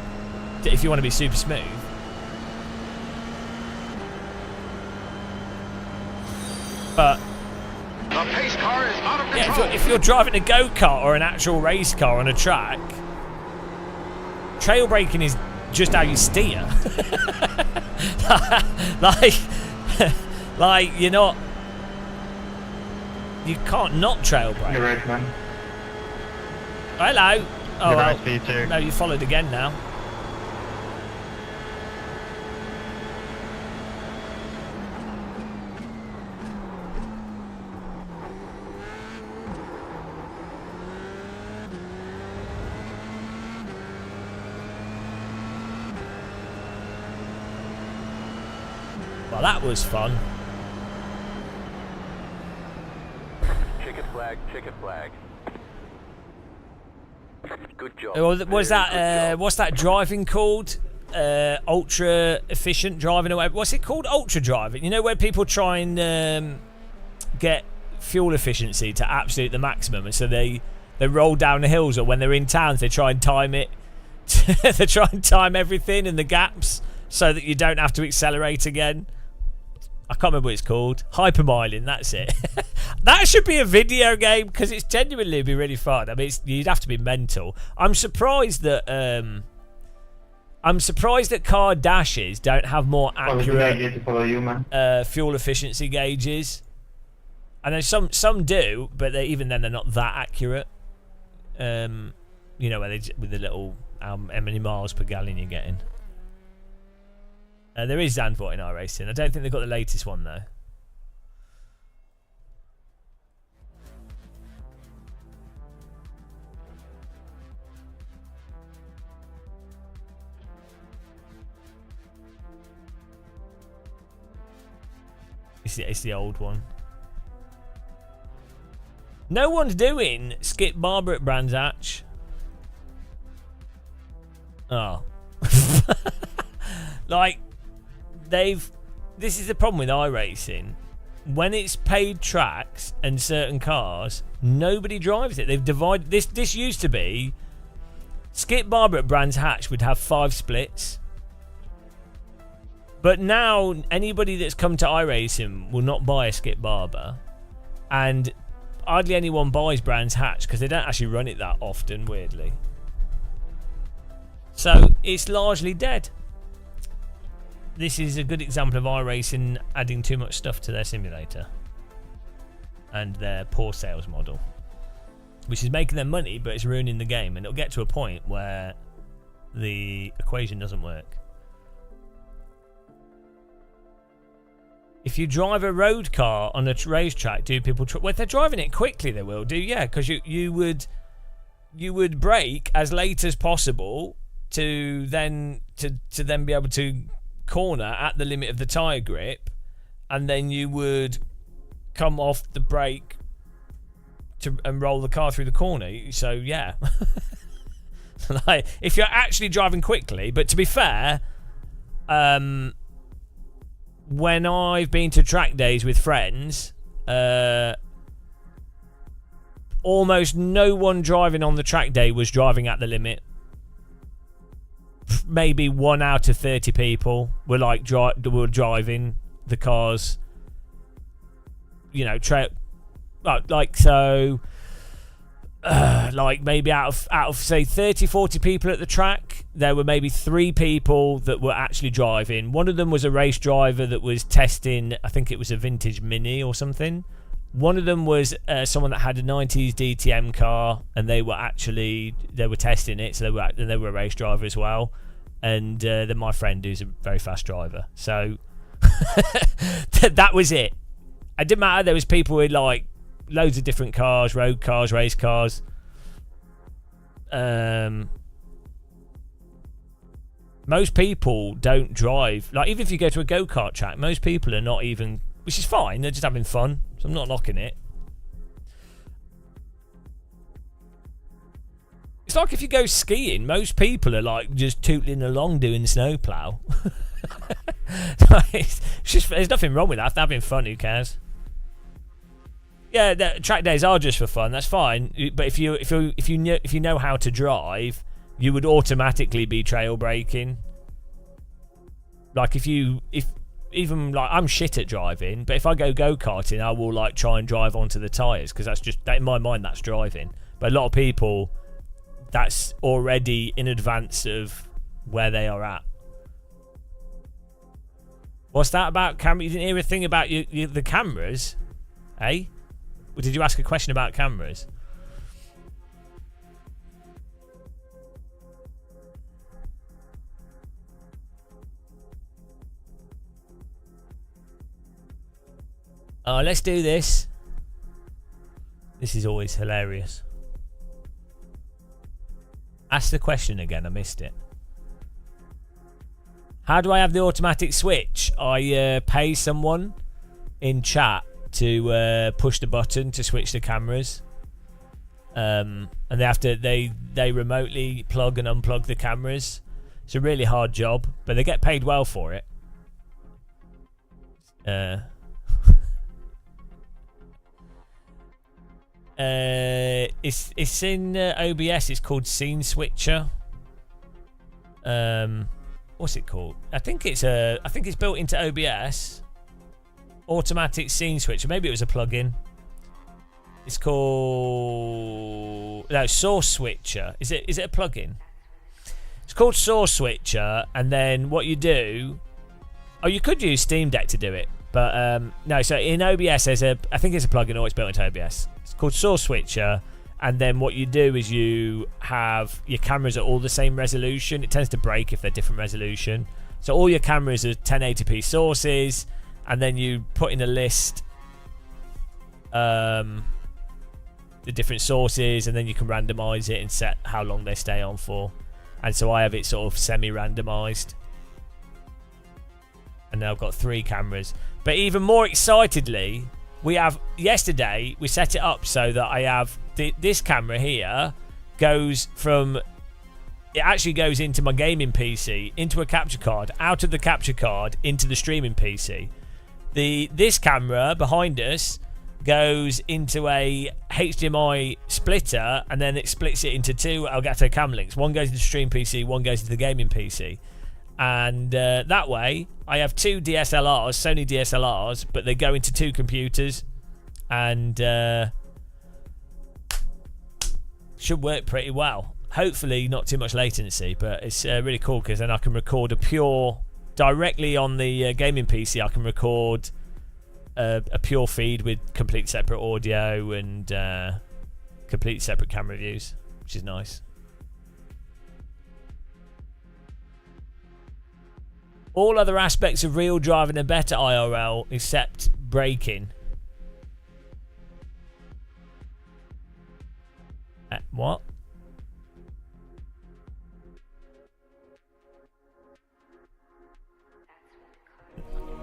if you want to be super smooth. But The pace car is out of control. yeah, if you're driving a go-kart or an actual race car on a track, trail braking is just how you steer. like you can't not trail brake. You're right, man. Hello. Oh, You're well, right, Peter. no, you followed again now. Well, that was fun. Chicken flag, chicken flag. Good job. Was that? Good job. What's that driving called? Ultra efficient driving, or whatever. What's it called? Ultra driving. You know, where people try and get fuel efficiency to absolute the maximum, and so they roll down the hills, or when they're in towns, they try and time it. They try and time everything in the gaps so that you don't have to accelerate again. I can't remember what it's called. Hypermiling, that's it. That should be a video game because it's genuinely be really fun. I mean, you'd have to be mental. I'm surprised that car dashes don't have more Follow the idea accurate to follow you, man. fuel efficiency gauges. I know some do, but even then they're not that accurate. You know, where with the little how many miles per gallon you're getting. There is Zandvoort in iRacing. I don't think they've got the latest one though. It's the old one. No one's doing Skip Barber at Brands Hatch. Oh. Like, this is the problem with iRacing. When it's paid tracks and certain cars, nobody drives it. They've divided this used to be Skip Barber at Brands Hatch would have 5 splits. But now anybody that's come to iRacing will not buy a Skip Barber. And hardly anyone buys Brands Hatch because they don't actually run it that often, weirdly. So it's largely dead. This is a good example of iRacing adding too much stuff to their simulator and their poor sales model, which is making them money, but it's ruining the game, and it'll get to a point where the equation doesn't work. If you drive a road car on a racetrack, do people... well, if they're driving it quickly, they will do, yeah, because you would brake as late as possible to then be able to corner at the limit of the tyre grip, and then you would come off the brake and roll the car through the corner. So, yeah. Like, if you're actually driving quickly, but to be fair... when I've been to track days with friends, almost no one driving on the track day was driving at the limit. Maybe 1 out of 30 people were like were driving the cars. You know, like maybe out of say 30-40 people at the track, there were maybe 3 people that were actually driving. One of them was a race driver that was testing, I think it was a vintage Mini or something. One of them was someone that had a 90s DTM car, and they were testing it, so they were a race driver as well. And then my friend, who's a very fast driver. So that was it. It didn't matter. There was people with like loads of different cars, road cars, race cars. Most people don't drive. Like, even if you go to a go-kart track, most people are not even, which is fine, they're just having fun, so I'm not knocking it. It's like if you go skiing, most people are like just tootling along doing snowplow. It's just, there's nothing wrong with that. They're having fun, who cares? Yeah, the track days are just for fun. That's fine. But if you know how to drive, you would automatically be trail braking. Like if even like I'm shit at driving, but if I go karting, I will like try and drive onto the tires, because that's just, in my mind, that's driving. But a lot of people, that's already in advance of where they are at. What's that about camera? You didn't hear a thing about the cameras, eh? Or did you ask a question about cameras? Oh, let's do this. This is always hilarious. Ask the question again, I missed it. How do I have the automatic switch? I pay someone in chat to push the button to switch the cameras. And they have to they remotely plug and unplug the cameras. It's a really hard job, but they get paid well for it. It's in OBS. It's called Scene Switcher. What's it called? I think it's built into OBS. Automatic Scene Switcher. Maybe it was a plugin. It's called Source Switcher. Is it a plugin? It's called Source Switcher, and then what you do, you could use Steam Deck to do it, but no. So in OBS, I think it's a plugin, or it's built into OBS. It's called Source Switcher, and then what you do is you have your cameras at all the same resolution. It tends to break if they're different resolution. So all your cameras are 1080p sources, and then you put in a list the different sources, and then you can randomize it and set how long they stay on for. And so I have it sort of semi-randomized, and now I've got 3 cameras. But even more excitedly, yesterday we set it up so that I have this camera here it actually goes into my gaming PC, into a capture card, out of the capture card into the streaming PC. This camera behind us goes into a HDMI splitter, and then it splits it into 2 Elgato cam links. One goes into the stream PC, one goes into the gaming PC. And that way, I have 2 DSLRs, Sony DSLRs, but they go into 2 computers. And should work pretty well. Hopefully not too much latency, but it's really cool because then I can record directly on the gaming PC. I can record a pure feed with complete separate audio and complete separate camera views, which is nice. All other aspects of real driving are better IRL except braking. What?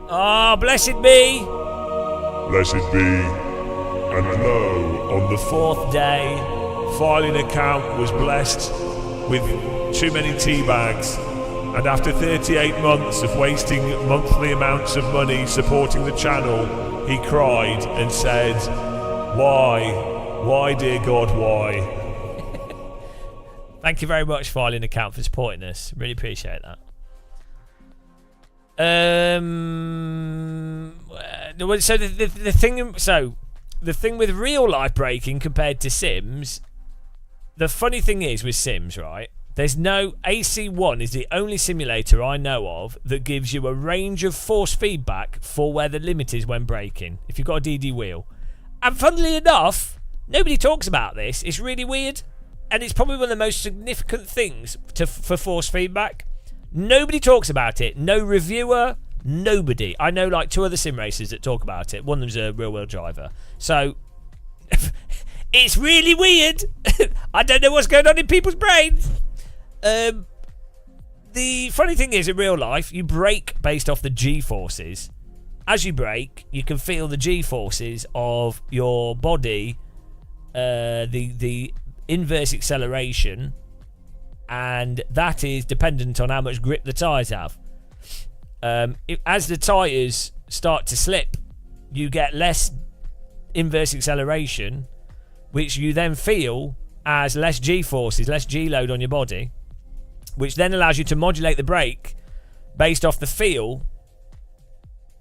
Ah, blessed be. Blessed be. And lo, on the Fourth day. filing account was blessed with too many tea bags. And after 38 months of wasting monthly amounts of money supporting the channel, he cried and said, "Why? Why, dear God, why?" Thank you very much, Filing Account, for supporting us. Really appreciate that. So the thing with real life braking compared to Sims, the funny thing is with Sims, right? There's no AC1 is the only simulator I know of that gives you a range of force feedback for where the limit is when braking, if you've got a DD wheel. And funnily enough, nobody talks about this. It's really weird. And it's probably one of the most significant things for force feedback. Nobody talks about it. No reviewer, nobody. I know like 2 other sim racers that talk about it. One of them's a real-world driver. So, it's really weird. I don't know what's going on in people's brains. The funny thing is, in real life, you brake based off the G-forces. As you brake, you can feel the G-forces of your body, the inverse acceleration, and that is dependent on how much grip the tyres have. As the tyres start to slip, you get less inverse acceleration, which you then feel as less G-forces, less G-load on your body, which then allows you to modulate the brake based off the feel.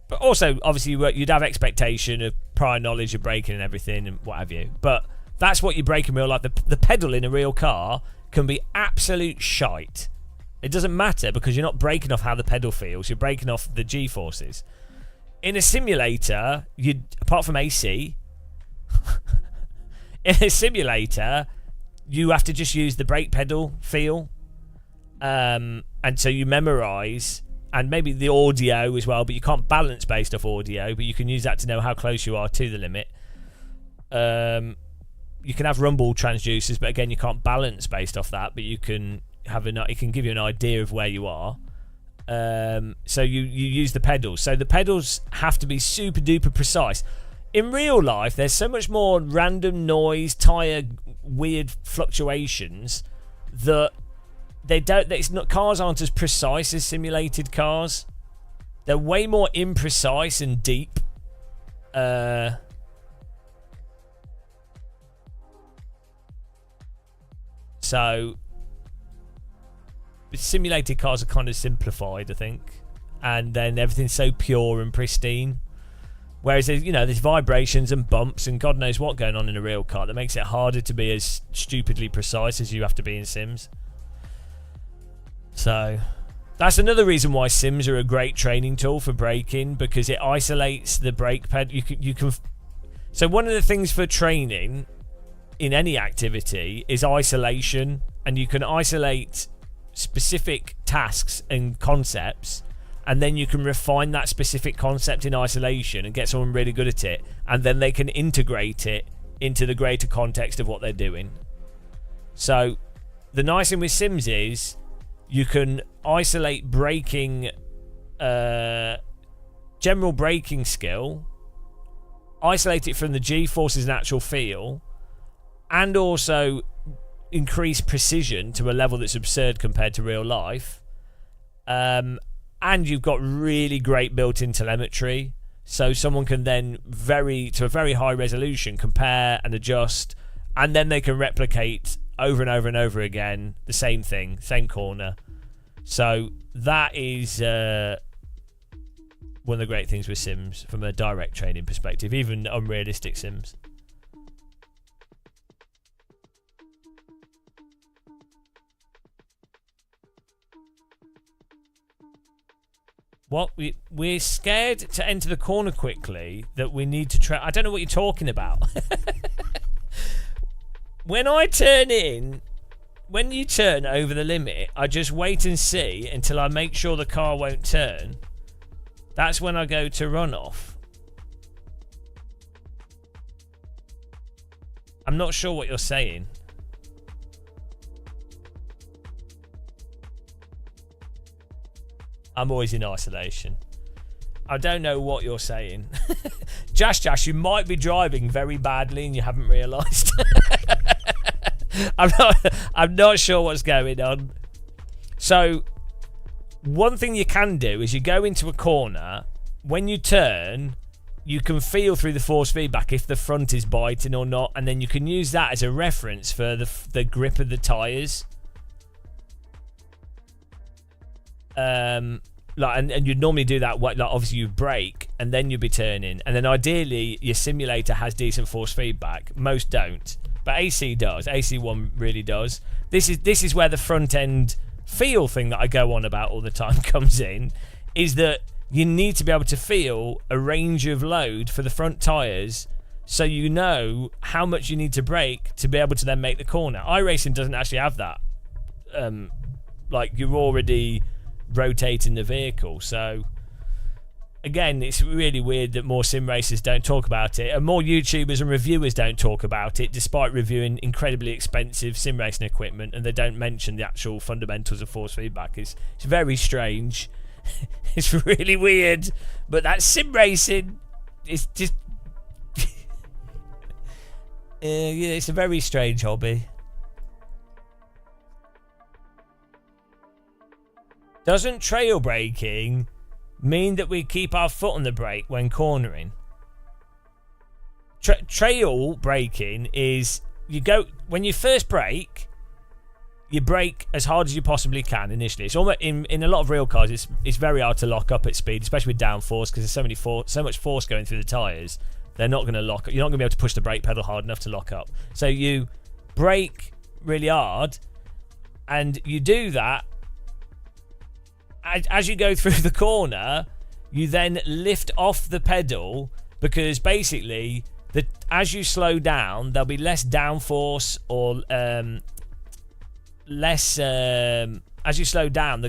But also, obviously, you'd have expectation of prior knowledge of braking and everything and what have you. But that's what you brake in real life. The pedal in a real car can be absolute shite. It doesn't matter because you're not braking off how the pedal feels. You're braking off the G-forces. In a simulator, apart from AC, in a simulator, you have to just use the brake pedal feel. And so you memorise, and maybe the audio as well, but you can't balance based off audio, but you can use that to know how close you are to the limit. You can have rumble transducers, but again, you can't balance based off that, but you can it can give you an idea of where you are. So you use the pedals. So the pedals have to be super duper precise. In real life, there's so much more random noise, tyre weird fluctuations that cars aren't as precise as simulated cars. They're way more imprecise and deep. So simulated cars are kind of simplified, I think, and then everything's so pure and pristine. Whereas there's vibrations and bumps and God knows what going on in a real car that makes it harder to be as stupidly precise as you have to be in Sims. So that's another reason why Sims are a great training tool for braking, because it isolates the brake pad. You can. So one of the things for training in any activity is isolation, and you can isolate specific tasks and concepts, and then you can refine that specific concept in isolation and get someone really good at it, and then they can integrate it into the greater context of what they're doing. So the nice thing with Sims is you can isolate braking, general braking skill, isolate it from the G-forces and actual feel, and also increase precision to a level that's absurd compared to real life. And you've got really great built-in telemetry, so someone can then to a very high resolution compare and adjust, and then they can replicate over and over and over again the same thing, same corner. So that is one of the great things with Sims from a direct training perspective, even unrealistic Sims. What? We're scared to enter the corner quickly that we need to try. I don't know what you're talking about. When I turn in, when you turn over the limit, I just wait and see until I make sure the car won't turn. That's when I go to run off. I'm not sure what you're saying. I'm always in isolation. I don't know what you're saying. Jash, you might be driving very badly and you haven't realised. I'm not sure what's going on. So, one thing you can do is you go into a corner. When you turn, you can feel through the force feedback if the front is biting or not, and then you can use that as a reference for the grip of the tyres. And you'd normally do that. Like obviously you brake and then you'd be turning, and then ideally your simulator has decent force feedback. Most don't, but AC does. AC1 really does. This is where the front end feel thing that I go on about all the time comes in. Is that you need to be able to feel a range of load for the front tyres, so you know how much you need to brake to be able to then make the corner. iRacing doesn't actually have that. Like you're already rotating the vehicle, so again it's really weird that more sim racers don't talk about it, and more YouTubers and reviewers don't talk about it despite reviewing incredibly expensive sim racing equipment, and they don't mention the actual fundamentals of force feedback. It's very strange. It's really weird, but that's sim racing. It's just yeah, it's a very strange hobby. Doesn't trail braking mean that we keep our foot on the brake when cornering? Trail braking is when you first brake, you brake as hard as you possibly can initially. It's almost in a lot of real cars. It's very hard to lock up at speed, especially with downforce, because there's so much force going through the tyres. They're not going to lock up. You're not going to be able to push the brake pedal hard enough to lock up. So you brake really hard, and you do that. As you go through the corner, you then lift off the pedal, because basically, as you slow down, there'll be less downforce or less. As you slow down,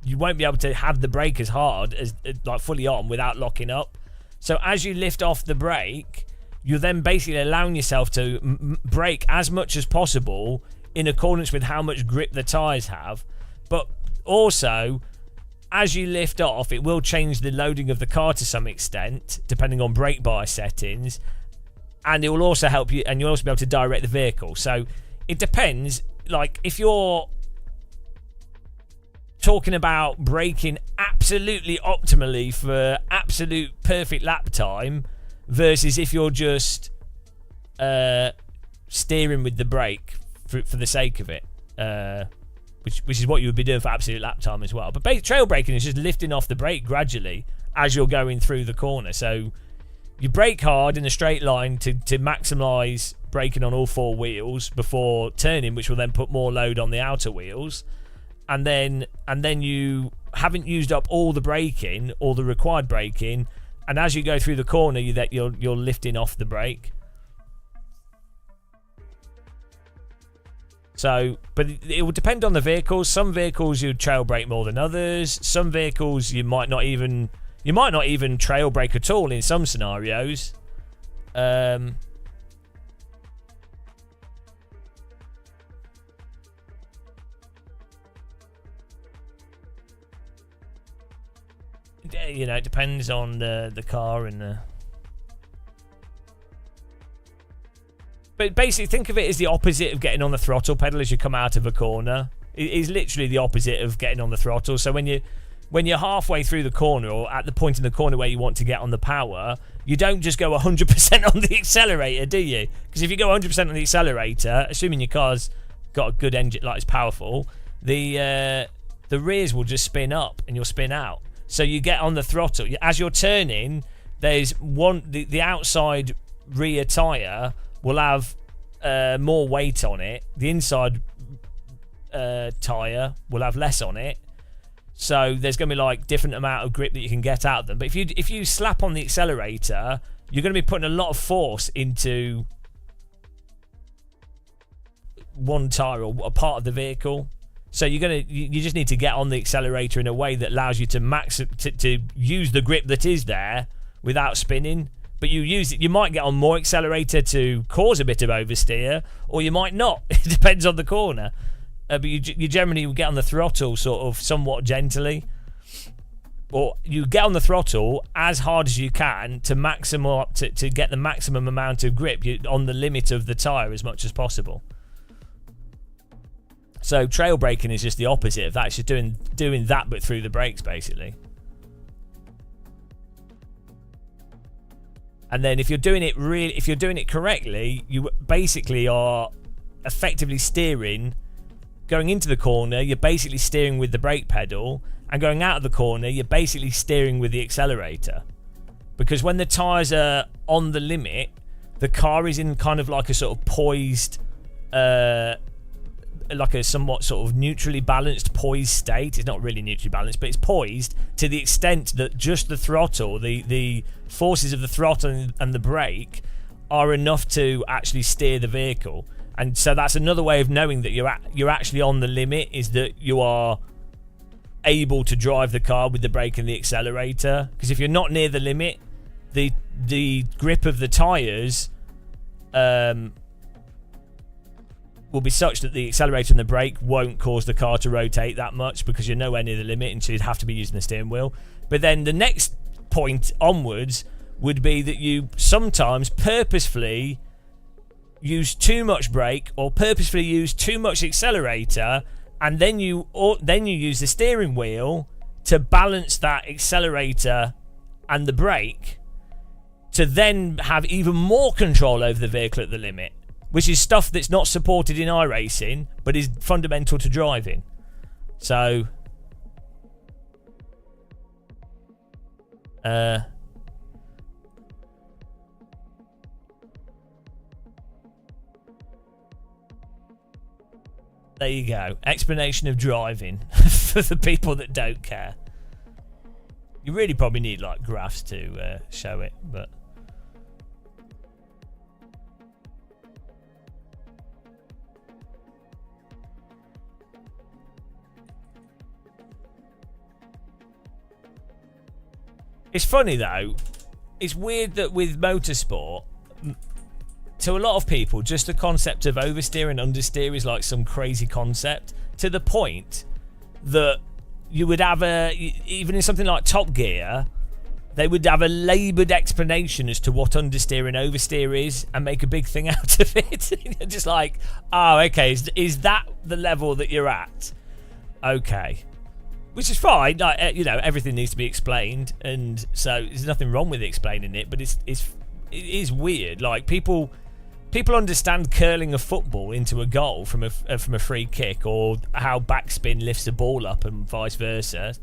you won't be able to have the brake as hard as like fully on without locking up. So as you lift off the brake, you're then basically allowing yourself to brake as much as possible in accordance with how much grip the tyres have, but also, as you lift off, it will change the loading of the car to some extent, depending on brake bar settings, and it will also help you, and you'll also be able to direct the vehicle. So it depends. Like if you're talking about braking absolutely optimally for absolute perfect lap time, versus if you're just steering with the brake for the sake of it. Which is what you would be doing for absolute lap time as well. But trail braking is just lifting off the brake gradually as you're going through the corner. So you brake hard in a straight line to maximise braking on all four wheels before turning, which will then put more load on the outer wheels. And then you haven't used up all the braking, all the required braking, and as you go through the corner, you're lifting off the brake. So, but it will depend on the vehicles. Some vehicles you trail brake more than others. Some vehicles you might not even trail brake at all in some scenarios. You know, it depends on the car and the. But basically, think of it as the opposite of getting on the throttle pedal as you come out of a corner. It is literally the opposite of getting on the throttle. So when you're halfway through the corner or at the point in the corner where you want to get on the power, you don't just go 100% on the accelerator, do you? Because if you go 100% on the accelerator, assuming your car's got a good engine, like it's powerful, the rears will just spin up and you'll spin out. So you get on the throttle. As you're turning, there's the outside rear tyre will have more weight on it. The inside tyre will have less on it. So there's going to be like different amount of grip that you can get out of them. But if you slap on the accelerator, you're going to be putting a lot of force into one tire or a part of the vehicle. So you just need to get on the accelerator in a way that allows you to use the grip that is there without spinning. But you might get on more accelerator to cause a bit of oversteer, or you might not. It depends on the corner. But you generally will get on the throttle sort of somewhat gently, or you get on the throttle as hard as you can to get the maximum amount of grip. You're on the limit of the tyre as much as possible. So trail braking is just the opposite of that. It's just doing that but through the brakes basically. And then if you're doing it correctly, you basically are effectively steering. Going into the corner, you're basically steering with the brake pedal, and going out of the corner, you're basically steering with the accelerator. Because when the tyres are on the limit, the car is in kind of like a sort of poised, like a somewhat sort of neutrally balanced, poised state. It's not really neutrally balanced, but it's poised to the extent that just the throttle, the forces of the throttle and the brake are enough to actually steer the vehicle. And so that's another way of knowing that you're actually on the limit, is that you are able to drive the car with the brake and the accelerator. Because if you're not near the limit, the grip of the tyres will be such that the accelerator and the brake won't cause the car to rotate that much, because you're nowhere near the limit, and so you'd have to be using the steering wheel. But then the next point onwards would be that you sometimes purposefully use too much brake or purposefully use too much accelerator, and then you use the steering wheel to balance that accelerator and the brake to then have even more control over the vehicle at the limit, which is stuff that's not supported in iRacing but is fundamental to driving. So there you go. Explanation of driving for the people that don't care. You really probably need like graphs to show it, but it's funny though. It's weird that with motorsport, to a lot of people, just the concept of oversteer and understeer is like some crazy concept, to the point that you would have even in something like Top Gear, they would have a laboured explanation as to what understeer and oversteer is and make a big thing out of it. Just like, oh, okay, is that the level that you're at? Okay. Which is fine, like, everything needs to be explained, and so there's nothing wrong with explaining it, but it is weird. Like, people understand curling a football into a goal from a free kick, or how backspin lifts a ball up and vice versa.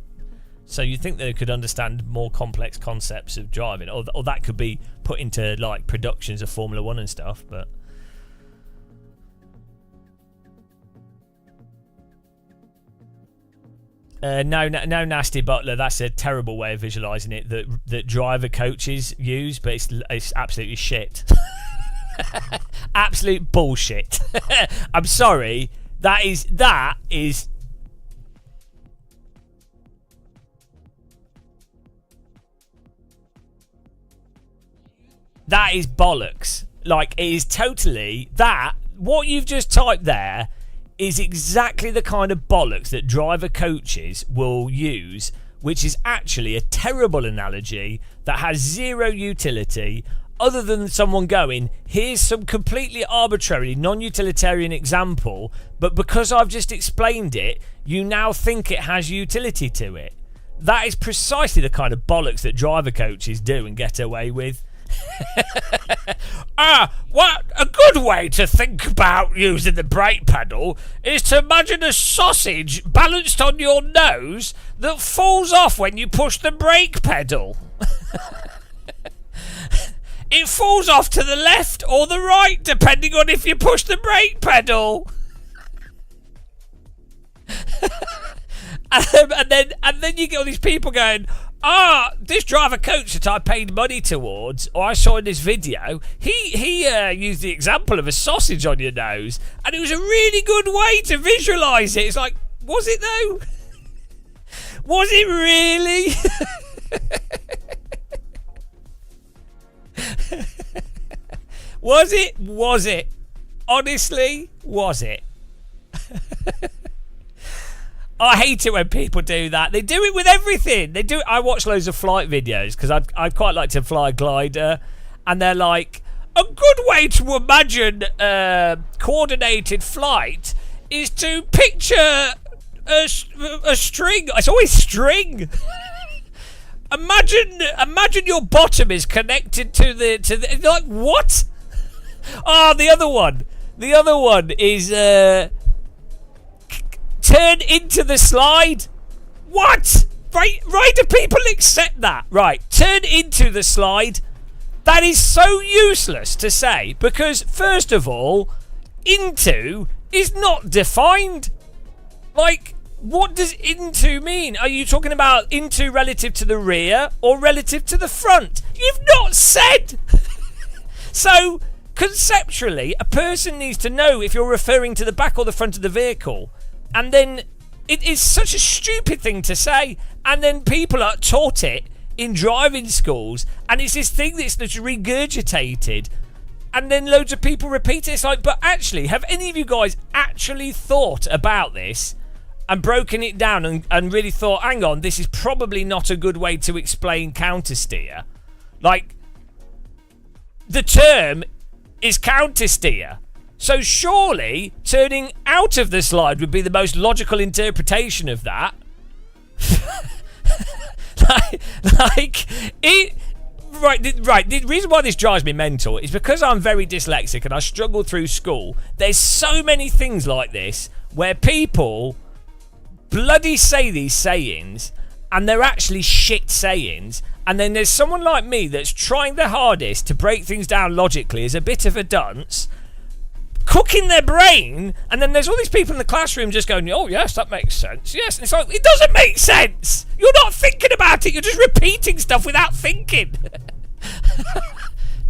So you'd think they could understand more complex concepts of driving, or that could be put into like productions of Formula 1 and stuff, but no, Nasty Butler, that's a terrible way of visualising it that driver coaches use, but it's absolutely shit. Absolute bullshit. I'm sorry. That is that is bollocks. Like, it is totally that. What you've just typed there is exactly the kind of bollocks that driver coaches will use, which is actually a terrible analogy that has zero utility, other than someone going, here's some completely arbitrary, non-utilitarian example, but because I've just explained it, you now think it has utility to it. That is precisely the kind of bollocks that driver coaches do and get away with. What a good way to think about using the brake pedal is to imagine a sausage balanced on your nose that falls off when you push the brake pedal. It falls off to the left or the right, depending on if you push the brake pedal. And then you get all these people going, this driver coach that I paid money towards, or I saw in this video, he used the example of a sausage on your nose, and it was a really good way to visualise it. It's like, was it though? Was it really? Was it? Was it? Honestly, was it? I hate it when people do that. They do it with everything. They do it. I watch loads of flight videos because I'd quite like to fly a glider, and they're like, a good way to imagine coordinated flight is to picture a string. It's always string. Imagine your bottom is connected to the like what? Oh, the other one. The other one is turn into the slide. What? Right, do people accept that? Right, turn into the slide. That is so useless to say because first of all, into is not defined. Like, what does into mean? Are you talking about into relative to the rear or relative to the front? You've not said. So, conceptually, a person needs to know if you're referring to the back or the front of the vehicle. And then, it is such a stupid thing to say. And then people are taught it in driving schools. And it's this thing that's regurgitated. And then loads of people repeat it. It's like, but actually, have any of you guys actually thought about this and broken it down and really thought, hang on, this is probably not a good way to explain countersteer? Like, the term is countersteer. So surely turning out of the slide would be the most logical interpretation of that. Right, the reason why this drives me mental is because I'm very dyslexic and I struggle through school. There's so many things like this where people bloody say these sayings and they're actually shit sayings, and then there's someone like me that's trying their hardest to break things down logically as a bit of a dunce, cooking their brain, and then there's all these people in the classroom just going, oh yes, that makes sense, yes, and it's like, it doesn't make sense. You're not thinking about it, you're just repeating stuff without thinking.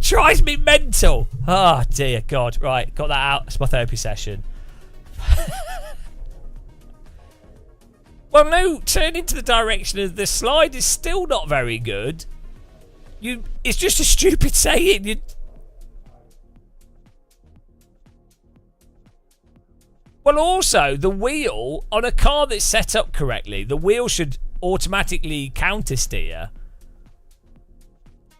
Drives me mental. Oh dear God. Right, got that out. It's my therapy session. Well, no, turn into the direction of the slide is still not very good. It's just a stupid saying. Well, also, the wheel on a car that's set up correctly, the wheel should automatically countersteer.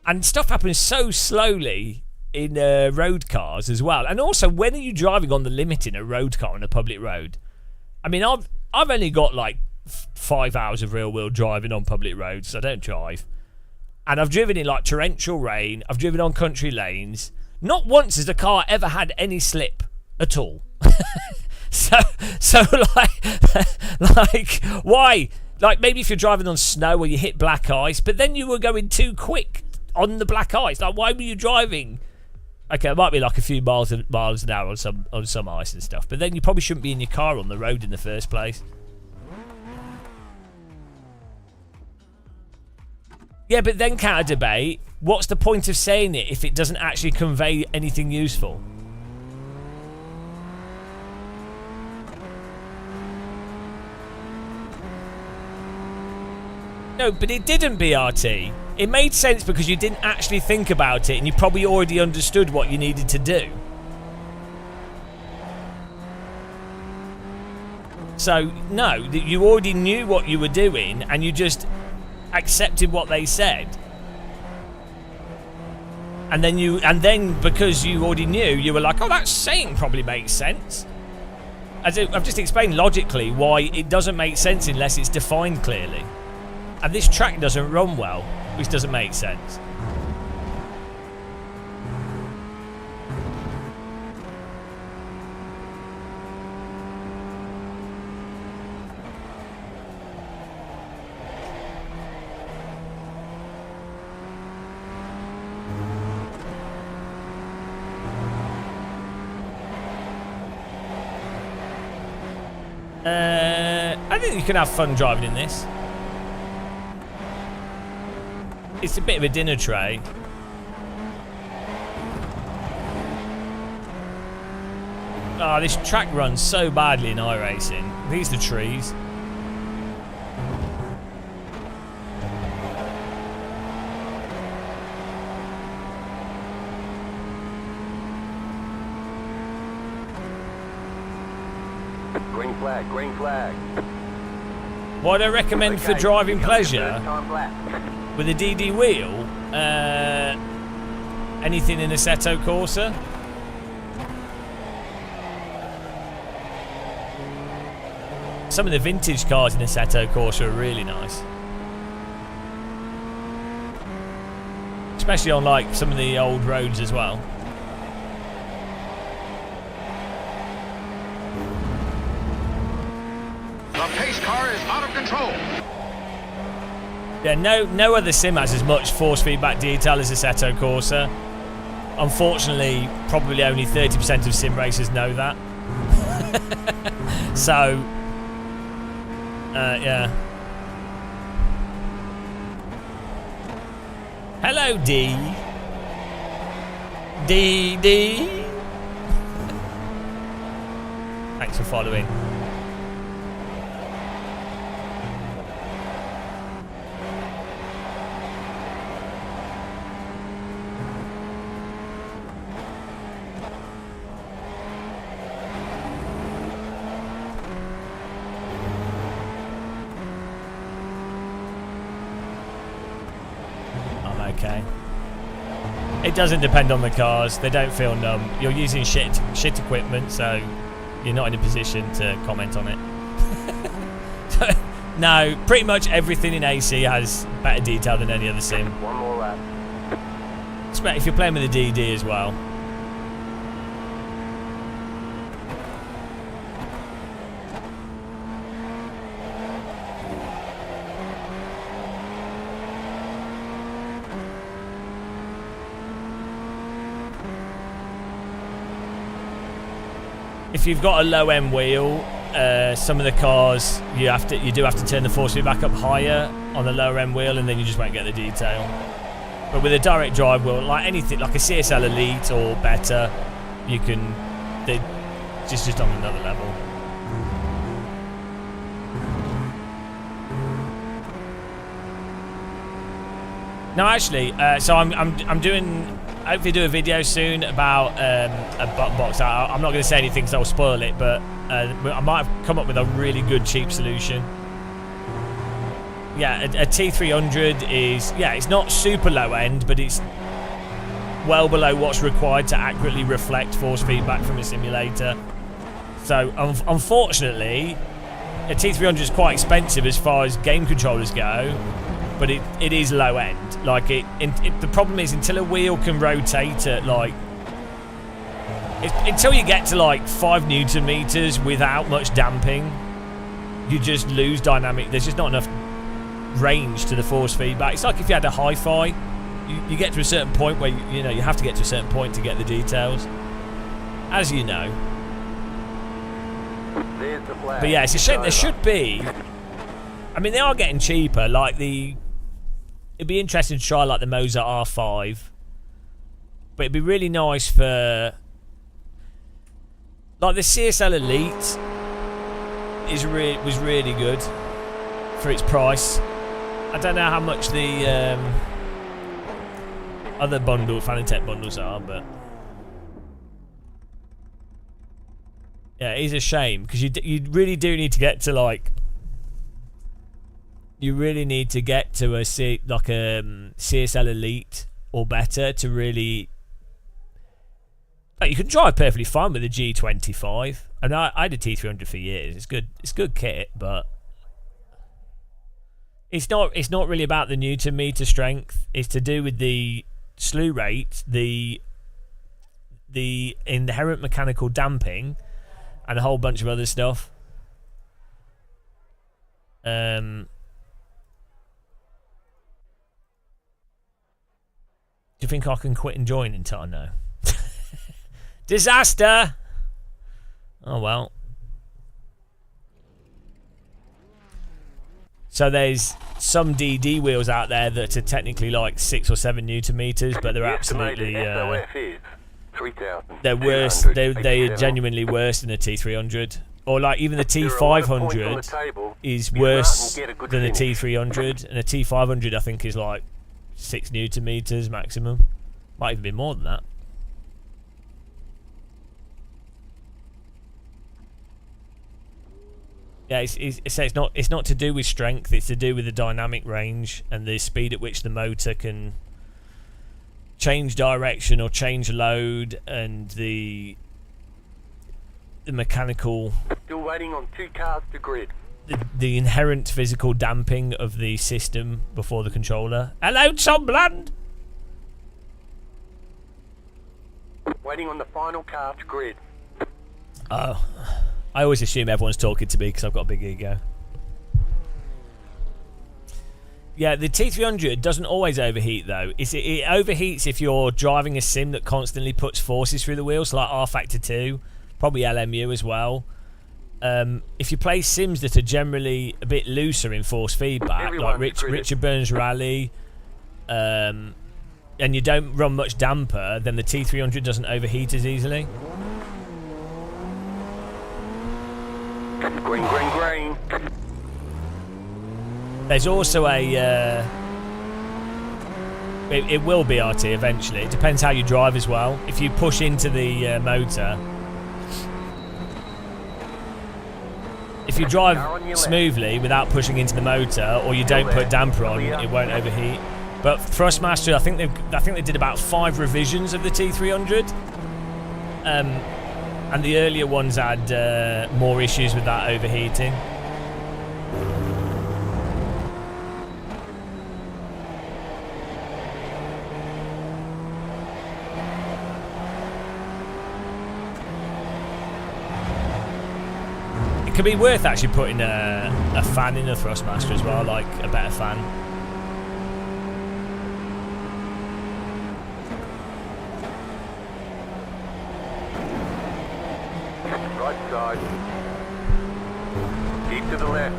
And stuff happens so slowly in road cars as well. And also, when are you driving on the limit in a road car on a public road? I mean, I've only got like 5 hours of rear-wheel driving on public roads, so I don't drive. And I've driven in like torrential rain. I've driven on country lanes. Not once has the car ever had any slip at all. So like, why? Like, maybe if you're driving on snow or you hit black ice, but then you were going too quick on the black ice. Like, why were you driving? Okay, it might be like a few miles an hour on some ice and stuff, but then you probably shouldn't be in your car on the road in the first place. Yeah, but then counter debate, what's the point of saying it if it doesn't actually convey anything useful? No, but it didn't, BRT. It made sense because you didn't actually think about it and you probably already understood what you needed to do. So, no, you already knew what you were doing and you just accepted what they said. And then because you already knew, you were like, oh, that saying probably makes sense. As I've just explained logically why it doesn't make sense unless it's defined clearly. And this track doesn't run well, which doesn't make sense. I think you can have fun driving in this. It's a bit of a dinner tray. Oh, this track runs so badly in iRacing. These are the trees. Green flag, green flag. What I recommend for Okay, driving here comes the pleasure first time lap. with a DD wheel, anything in Assetto Corsa. Some of the vintage cars in Assetto Corsa are really nice. Especially on like some of the old roads as well. The pace car is out of control. Yeah, no other sim has as much force feedback detail as Assetto Corsa. Unfortunately, probably only 30% of sim racers know that. So, yeah. Hello, D. D. Thanks for following. Okay. It doesn't depend on the cars. They don't feel numb. You're using shit equipment, so you're not in a position to comment on it. No, pretty much everything in AC has better detail than any other sim. One more lap. Especially if you're playing with a DD as well. If you've got a low end wheel, some of the cars you do have to turn the force feedback up higher on the lower end wheel, and then you just won't get the detail. But with a direct drive wheel, like anything like a CSL Elite or better, you can just on another level. No, actually, so I'm doing. Hopefully do a video soon about a button box. I'm not going to say anything because I'll spoil it, but I might have come up with a really good cheap solution. Yeah, a T300 is, yeah, it's not super low end, but it's well below what's required to accurately reflect force feedback from a simulator. So unfortunately, a T300 is quite expensive as far as game controllers go, but it is low end. Like the problem is until a wheel can rotate at like until you get to like 5 Newton meters without much damping, you just lose dynamic. There's just not enough range to the force feedback. It's like if you had a hi-fi, you get to a certain point where you know you have to get to a certain point to get the details, as you know. There's the flag. But yeah, it's a shame. There should be. I mean, they are getting cheaper. Like it'd be interesting to try like the Mozart R5, but it'd be really nice for like the CSL Elite was really good for its price. I don't know how much the other Fanatec bundles are, but yeah, it is a shame because you really do need to get to like. You really need to get to a CSL Elite or better to really. Like, you can drive perfectly fine with a G25. I mean, I had a T300 for years. It's good. It's good kit, but it's not really about the Newton meter strength. It's to do with the slew rate, the inherent mechanical damping, and a whole bunch of other stuff. Do you think I can quit and join in time now? Disaster! Oh well. So there's some DD wheels out there that are technically like 6 or 7 Newton meters, but they're absolutely they're worse. They're genuinely worse than the T300, or like even the T500 is worse than the T300, and the T500 I think is like 6 Newton meters maximum. Might even be more than that. Yeah, it's not to do with strength. It's to do with the dynamic range and the speed at which the motor can change direction or change load, and the mechanical. Still waiting on 2 cars to grid. The inherent physical damping of the system before the controller. Hello, Tom Bland. Waiting on the final car to grid. Oh. I always assume everyone's talking to me because I've got a big ego. Yeah, the T300 doesn't always overheat though. It overheats if you're driving a sim that constantly puts forces through the wheels, like R Factor 2, probably LMU as well. If you play sims that are generally a bit looser in force feedback, like Richard Burns Rally, and you don't run much damper, then the T300 doesn't overheat as easily. Green, green, green. There's also a... it will be RT eventually. It depends how you drive as well. If you push into the motor... If you drive smoothly without pushing into the motor, or you don't put damper on, it won't overheat. But Thrustmaster, I think they did about 5 revisions of the T300. And the earlier ones had more issues with that overheating. It could be worth actually putting a fan in the Thrustmaster as well, like a better fan. Right side. Keep to the left.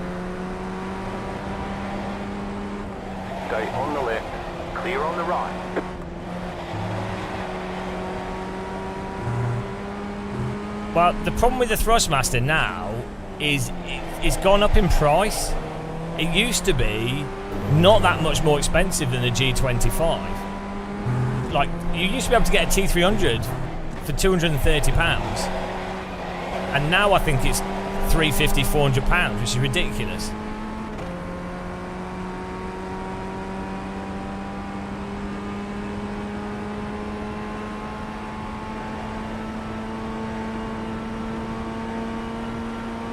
Stay on the left. Clear on the right. Well, the problem with the Thrustmaster now is it's gone up in price. It used to be not that much more expensive than the G25. Like, you used to be able to get a T300 for £230. And now I think it's £350, £400, which is ridiculous.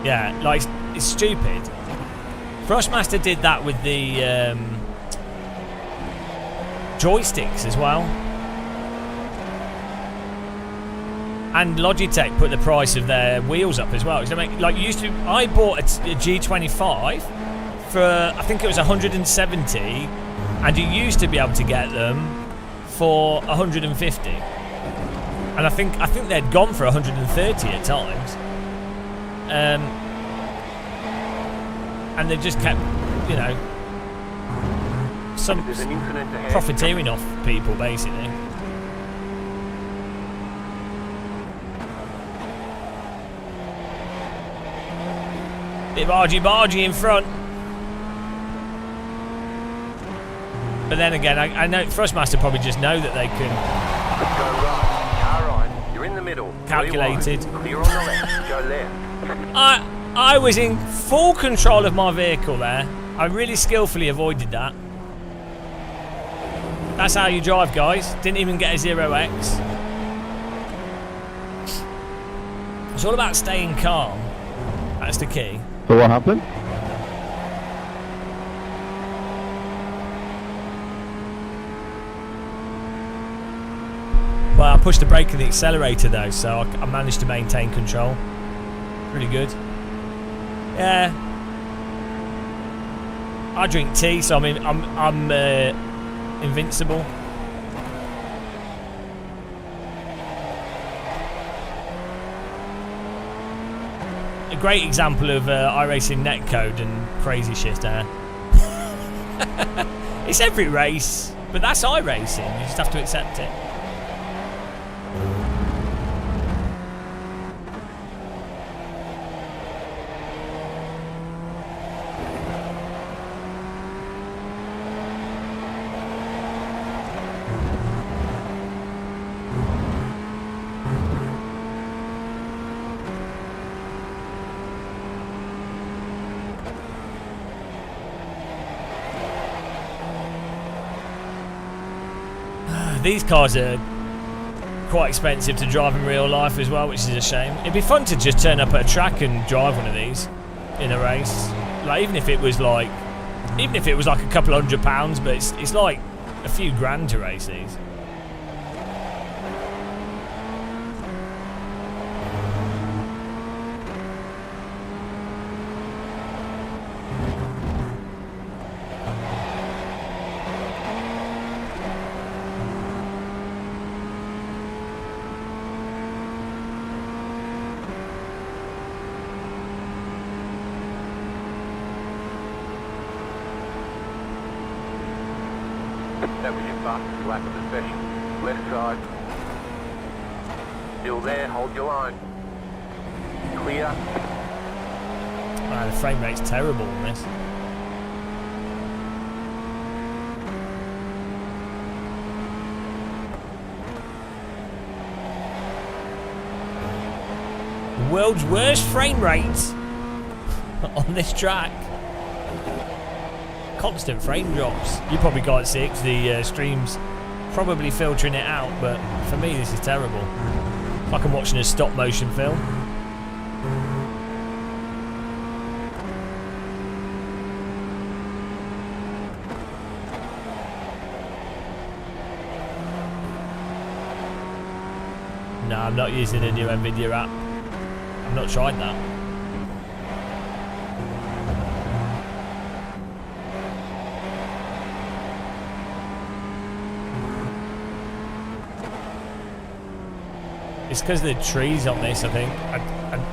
Yeah, like, it's stupid. Thrustmaster did that with the joysticks as well. And Logitech put the price of their wheels up as well. Like, I bought a G25 for, I think it was 170, and you used to be able to get them for 150. And I think they'd gone for 130 at times. And they just kept, you know, profiteering off people, basically. Bit of argy-bargy in front. But then again, I know Thrustmaster probably just know that they can... Go right. Car right. You're in the middle. Calculated. Clear on the left. Go left. I was in full control of my vehicle there. I really skillfully avoided that. That's how you drive, guys. Didn't even get a 0x. It's all about staying calm. That's the key. So what happened? Well, I pushed the brake and the accelerator though, so I managed to maintain control. Pretty good. Yeah. I drink tea, so I'm invincible. A great example of iRacing netcode and crazy shit there. It's every race, but that's iRacing. You just have to accept it. These cars are quite expensive to drive in real life as well, which is a shame. It'd be fun to just turn up at a track and drive one of these in a race. Like even if it was like a couple £100, but it's like a few grand to race these. That was your fastest lap of the session. Left side. Still there, hold your line. Clear. Man, the frame rate's terrible on this. The world's worst frame rate on this track. Constant frame drops. You probably can't see it 'cause the stream's probably filtering it out, but for me this is terrible. It's like I'm watching a stop motion film. No, I'm not using a new NVIDIA app. I've not tried that. It's because of the trees on this, I think.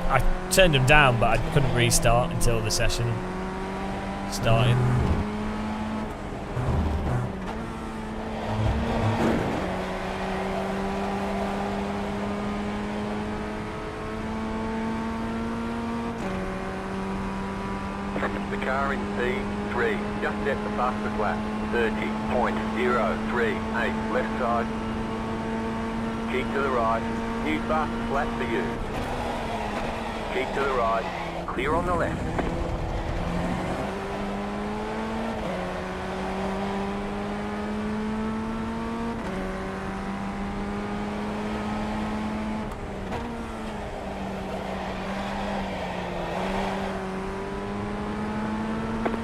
I turned them down, but I couldn't restart until the session started. The car in P3 just set the fastest lap. 30.038. Left side. Keep to the right. New fastest lap for you. Keep to the right. Clear on the left.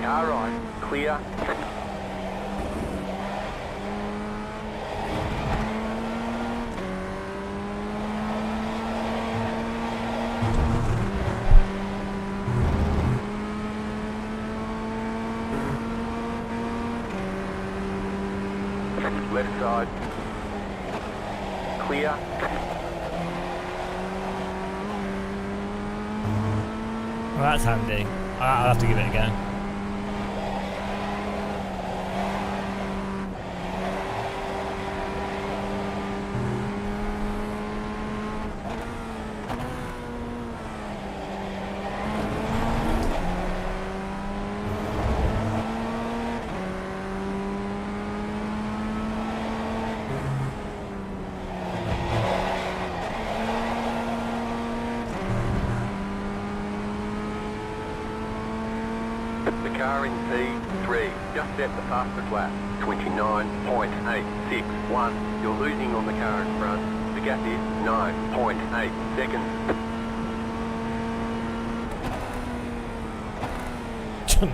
Car right. Clear. Left side. Clear. Well, that's handy. I'll have to give it a go. The car in P3 just set the fastest lap. 29.861. You're losing on the car in front. The gap is 9.8 seconds.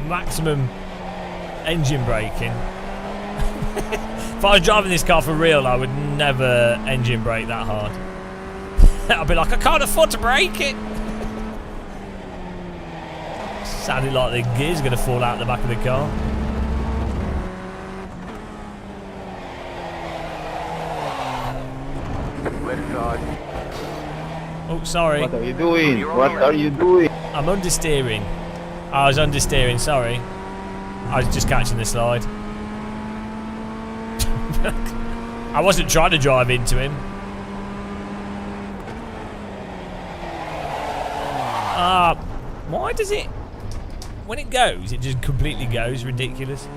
Maximum engine braking. If I was driving this car for real, I would never engine brake that hard. I'd be like, I can't afford to brake it. Sounded like the gears are going to fall out the back of the car. Left side. Oh, sorry. What are you doing? What are you doing? I'm understeering. I was understeering, sorry. I was just catching the slide. I wasn't trying to drive into him. Why does it... When it goes, it just completely goes. Ridiculous.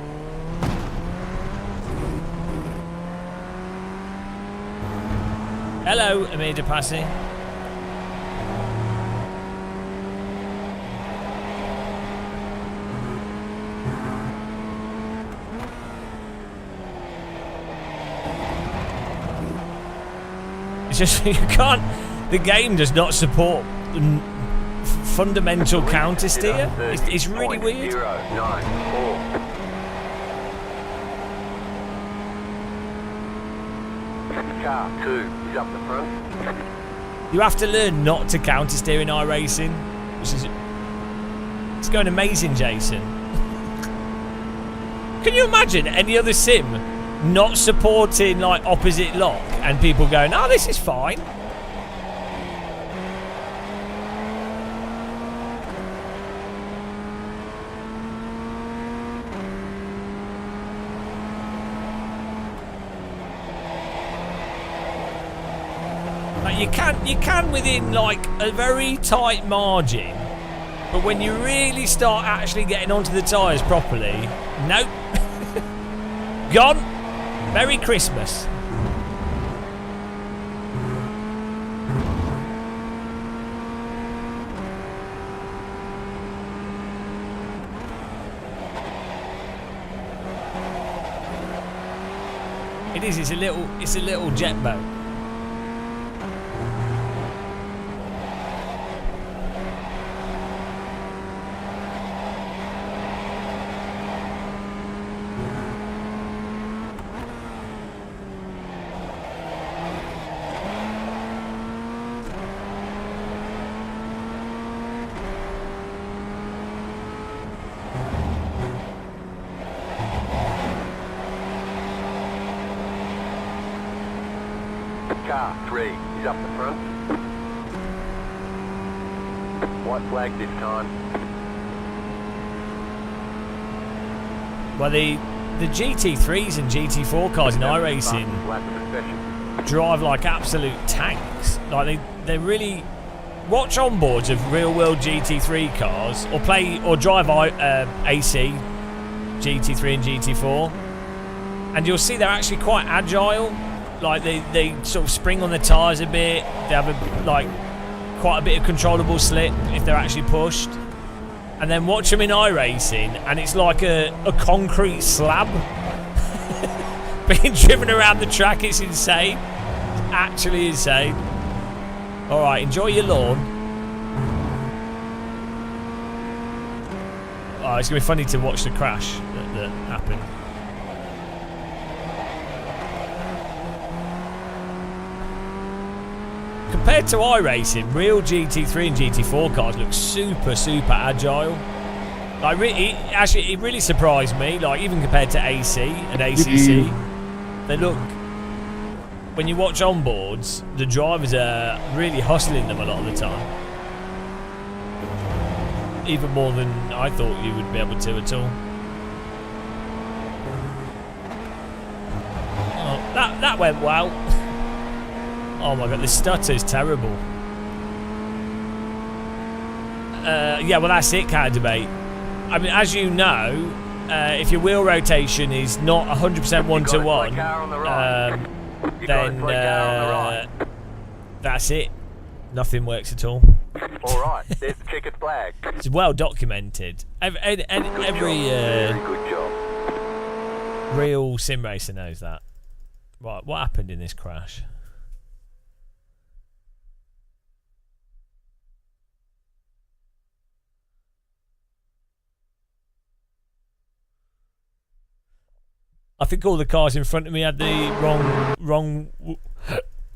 Hello, Amir Depassi. It's just, you can't... The game does not support fundamental counter steer. It's really weird. 094. Car 2 is up the front. You have to learn not to counter steer in iRacing, which is... It's going amazing, Jason. Can you imagine any other sim not supporting like opposite lock and people going, oh, this is fine? You can within like a very tight margin, but when you really start actually getting onto the tyres properly, nope. Gone. Merry Christmas. It is, it's a little jet boat. Car 3 is up the front. White flag this time. Well, the GT3s and GT4 cars in iRacing drive like absolute tanks. Like they really watch onboards of real-world GT3 cars, or drive AC GT3 and GT4, and you'll see they're actually quite agile. Like they sort of spring on the tyres a bit. They have quite a bit of controllable slip if they're actually pushed. And then watch them in iRacing, and it's like a concrete slab being driven around the track. It's insane. It's actually insane. All right, enjoy your lawn. Oh, it's gonna be funny to watch the crash that happened. Compared to iRacing, real GT3 and GT4 cars look super, super agile. Like, it really surprised me. Like, even compared to AC and ACC, they look. When you watch onboards, the drivers are really hustling them a lot of the time. Even more than I thought you would be able to at all. Oh, that went well. Oh my god, the stutter is terrible. Yeah, well that's it, Cat Debate. I mean, as you know, if your wheel rotation is not 100% one-to-one, then that's it. Nothing works at all. Alright, there's the checkered flag. It's well documented. Every good job. real sim racer knows that. Right, what happened in this crash? I think all the cars in front of me had the wrong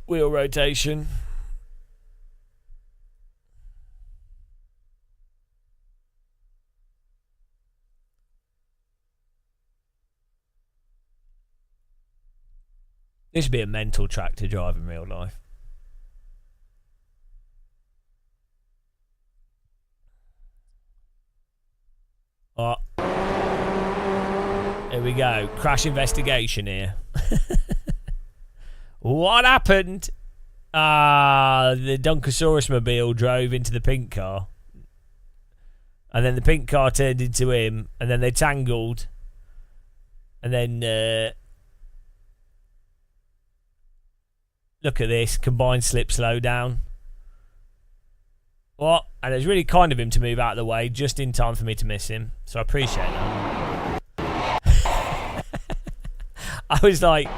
wheel rotation. This would be a mental track to drive in real life. Here we go. Crash investigation here. What happened? The Dunkosaurus mobile drove into the pink car. And then the pink car turned into him. And then they tangled. And then... look at this. Combined slip slow down. What? And it was really kind of him to move out of the way just in time for me to miss him. So I appreciate that. I was like...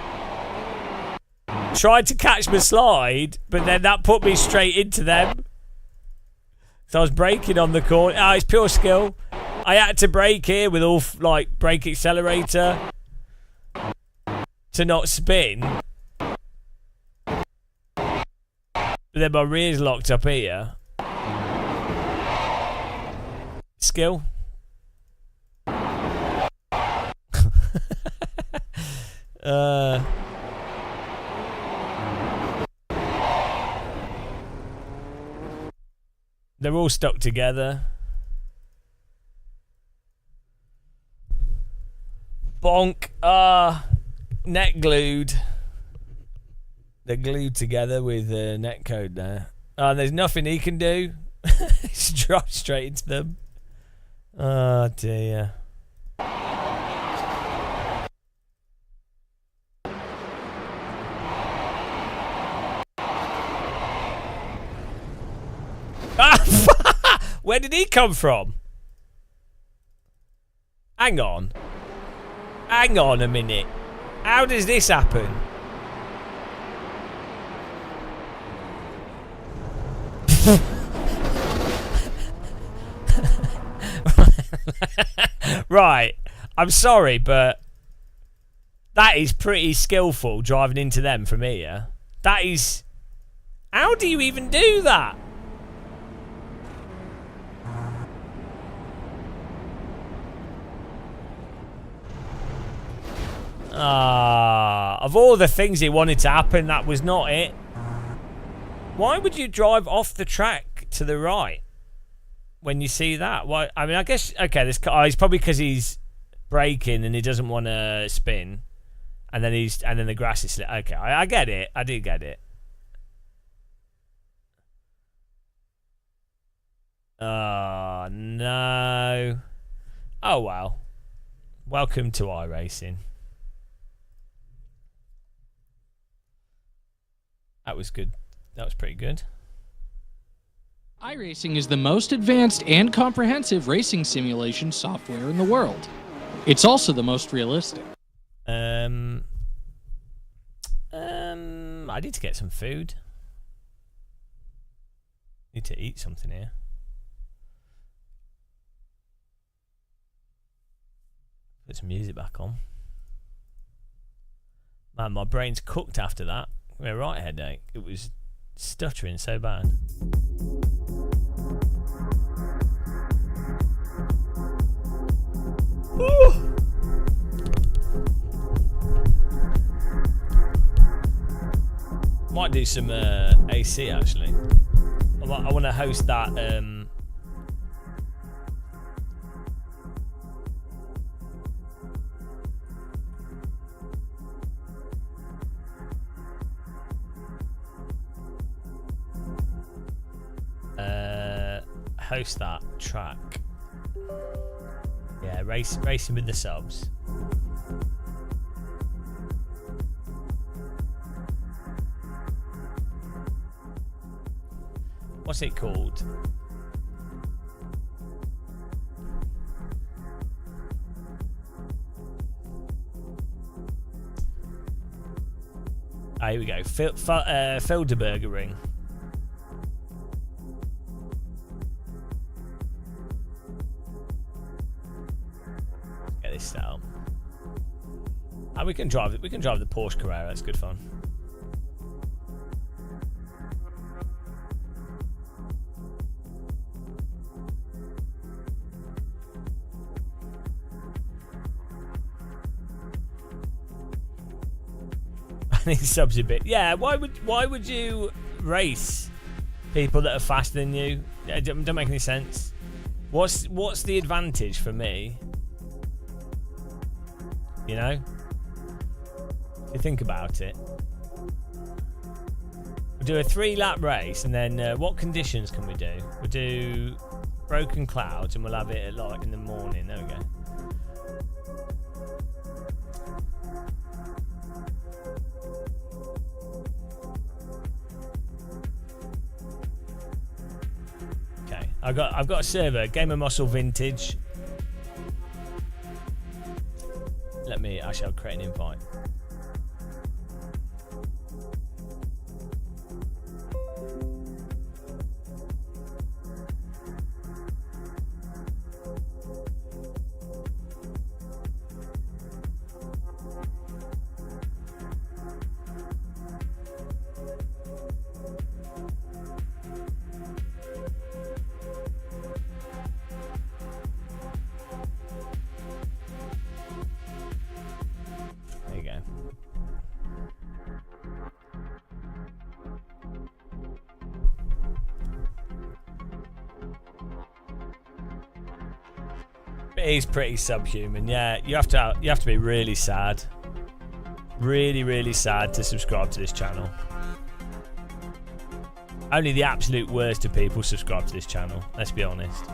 tried to catch my slide, but then that put me straight into them. So I was braking on the corner. Oh, it's pure skill. I had to brake here with all, like, brake accelerator to not spin. But then my rear's locked up here. Skill. They're all stuck together. Bonk. Net glued. They're glued together with netcode there. And there's nothing he can do. Just drop straight into them. Oh dear. Where did he come from? Hang on. Hang on a minute. How does this happen? Right. I'm sorry, but that is pretty skillful driving into them from here. That is... how do you even do that? Of all the things he wanted to happen, that was not it. Why would you drive off the track to the right when you see that? Why? I mean, I guess, okay, this car, it's probably because he's braking and he doesn't want to spin, and then the grass is slit. Okay, I get it. I do get it. Oh no. Oh well. Welcome to iRacing. That was good. That was pretty good. iRacing is the most advanced and comprehensive racing simulation software in the world. It's also the most realistic. I need to get some food. Need to eat something here. Put some music back on. Man, my brain's cooked after that. A right headache. It was stuttering so bad. Ooh. Might do some AC actually. I want to host that. Host that track. Yeah, racing with the subs. What's it called? Here we go. Filderburgering. Get this down. And we can drive it. We can drive the Porsche Carrera. That's good fun. I need subs a bit. Yeah, why would you race people that are faster than you? It don't make any sense. What's the advantage for me you know? If you think about it. We'll do a 3-lap race, and then what conditions can we do? We'll do broken clouds, and we'll have it at like in the morning. There we go. Okay, I've got a server, Gamer Muscle Vintage. Let me actually, I'll create an invite. He's pretty subhuman. Yeah, you have to be really sad, really sad to subscribe to this channel. Only the absolute worst of people subscribe to this channel. Let's be honest.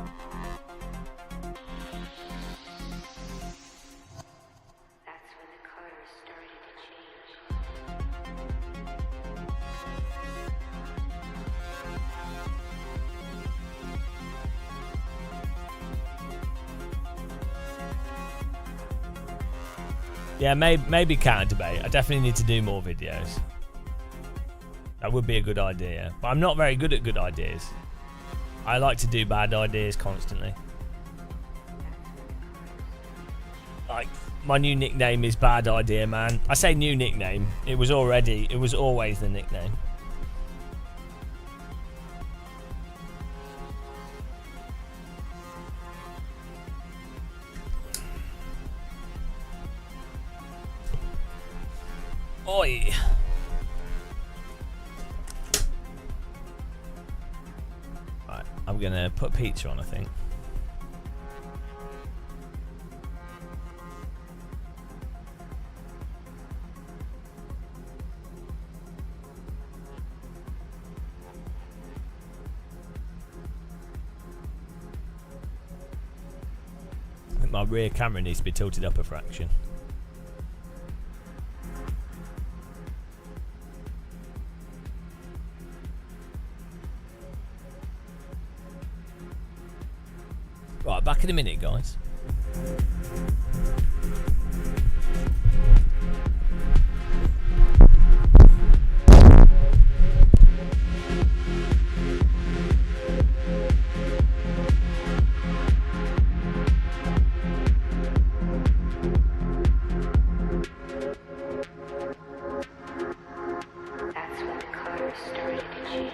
Yeah, maybe counter debate. I definitely need to do more videos. That would be a good idea. But I'm not very good at good ideas. I like to do bad ideas constantly. Like, my new nickname is Bad Idea Man. I say new nickname. It was always the nickname. Oi. Right, I'm gonna put pizza on, I think. I think my rear camera needs to be tilted up a fraction. Right, back in a minute, guys. That's when the colors started to change.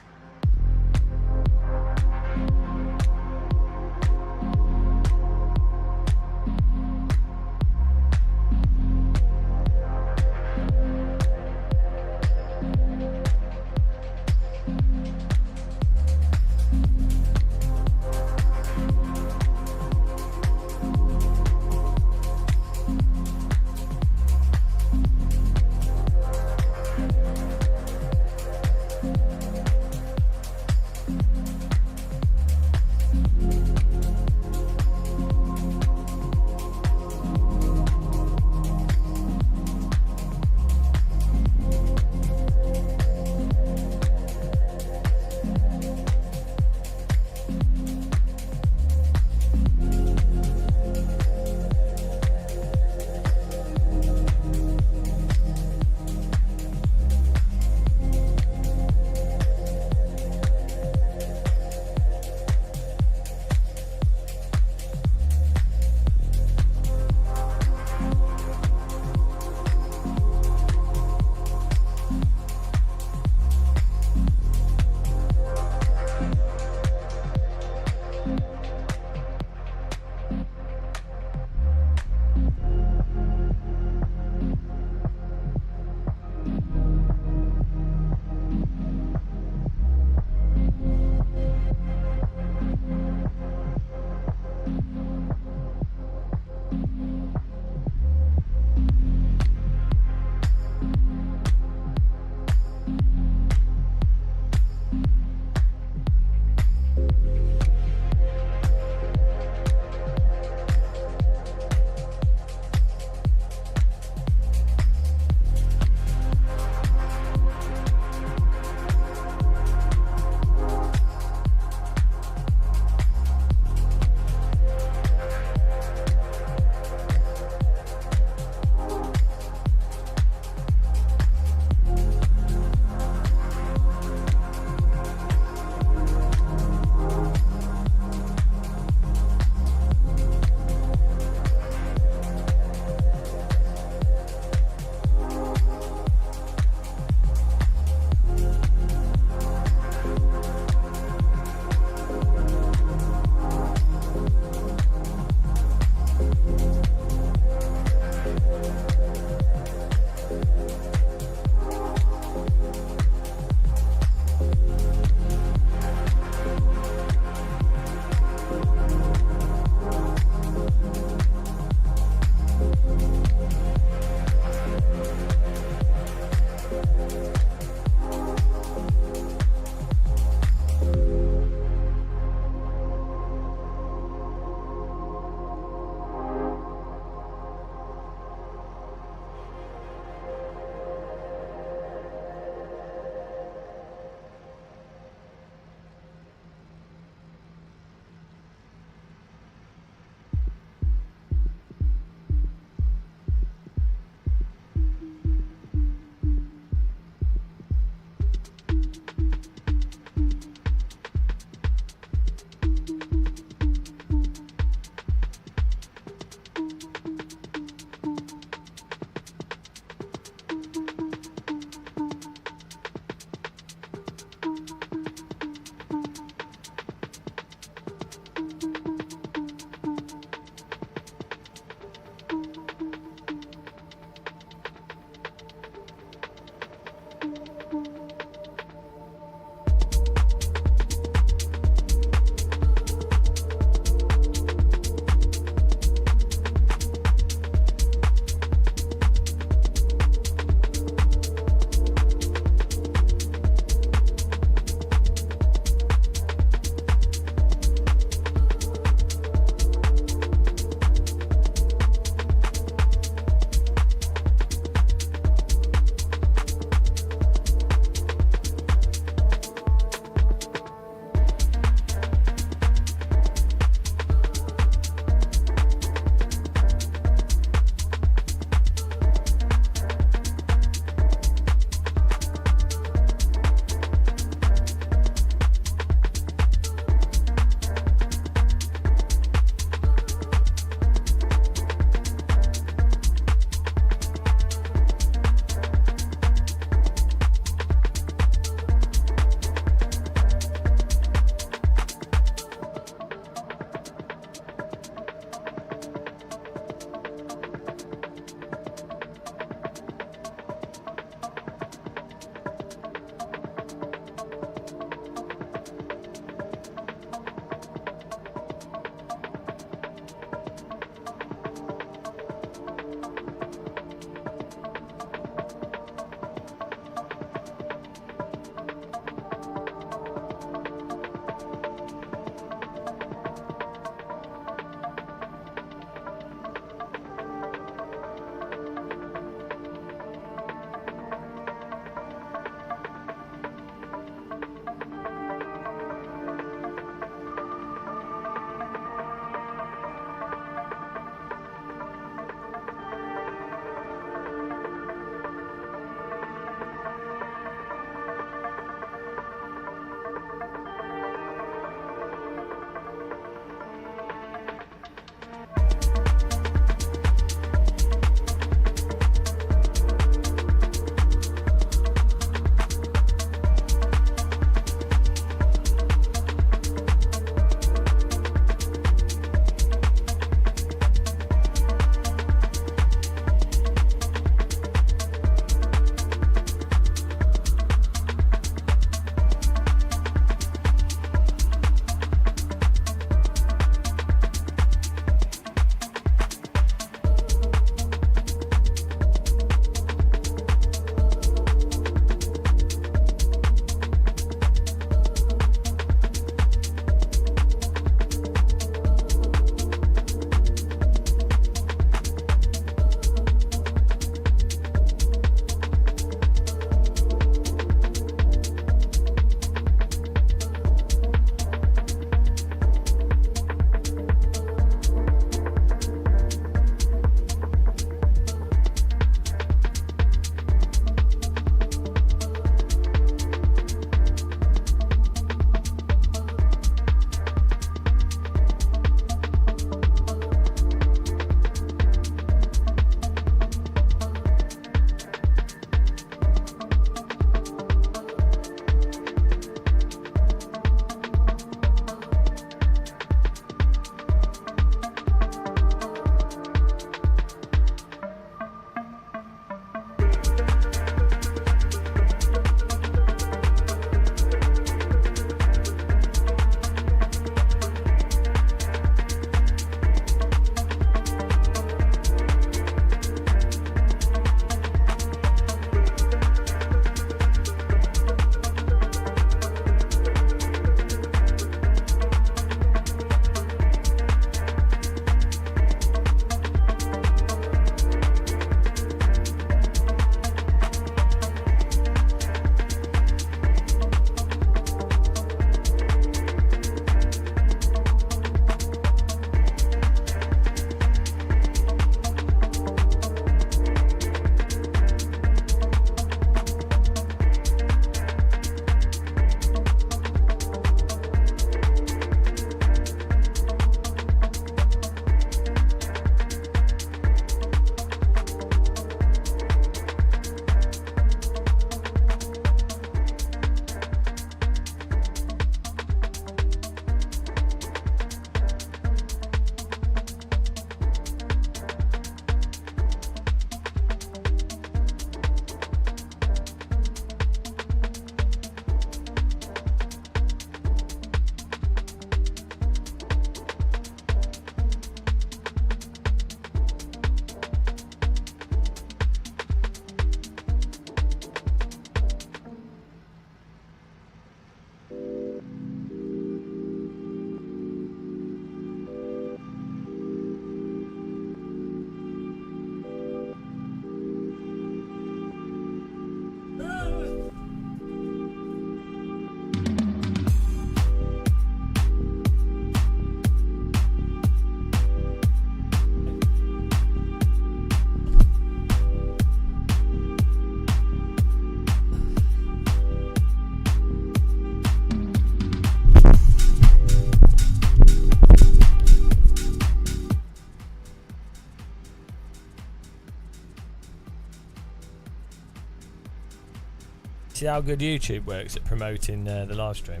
See how good YouTube works at promoting the live stream.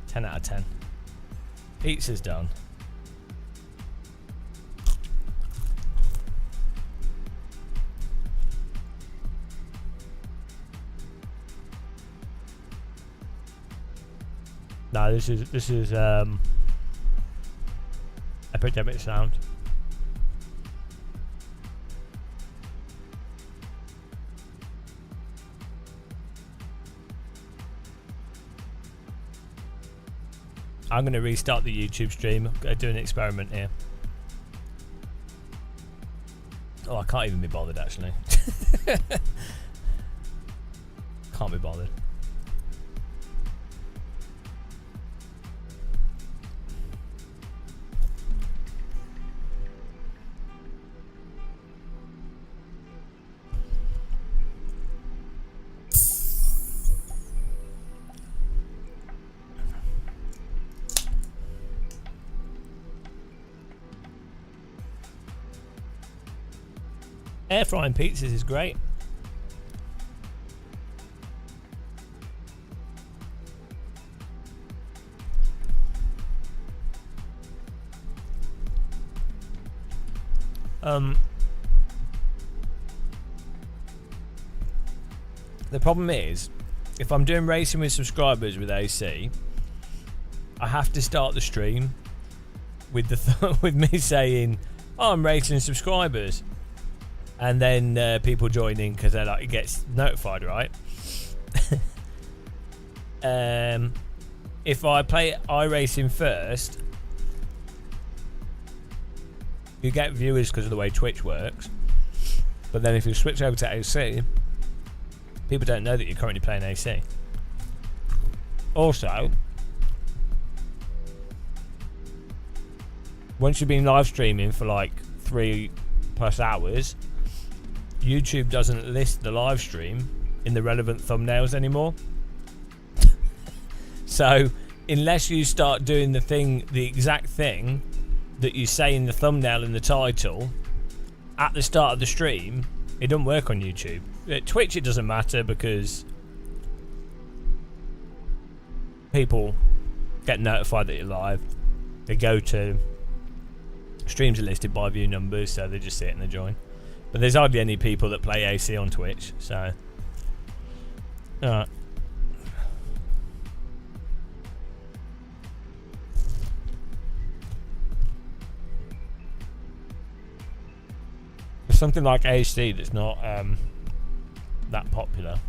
10 out of 10. Pizza's done. No, this is Epidemic Sound. I'm going to restart the YouTube stream. I'm going to do an experiment here. Oh, I can't even be bothered actually. Can't be bothered. Air frying pizzas is great. The problem is, if I'm doing racing with subscribers with AC, I have to start the stream with the with me saying, "Oh, I'm racing subscribers." And then people join in because they're like, it gets notified, right? If I play iRacing first, you get viewers because of the way Twitch works. But then if you switch over to AC, people don't know that you're currently playing AC. Also, once you've been live streaming for like 3+ hours, YouTube doesn't list the live stream in the relevant thumbnails anymore. So unless you start doing the exact thing that you say in the thumbnail and the title at the start of the stream, it doesn't work on YouTube. At Twitch it doesn't matter because people get notified that you're live. They go to streams are listed by view numbers, so they just see it and they join. But there's hardly any people that play AC on Twitch, so alright. There's something like AC that's not that popular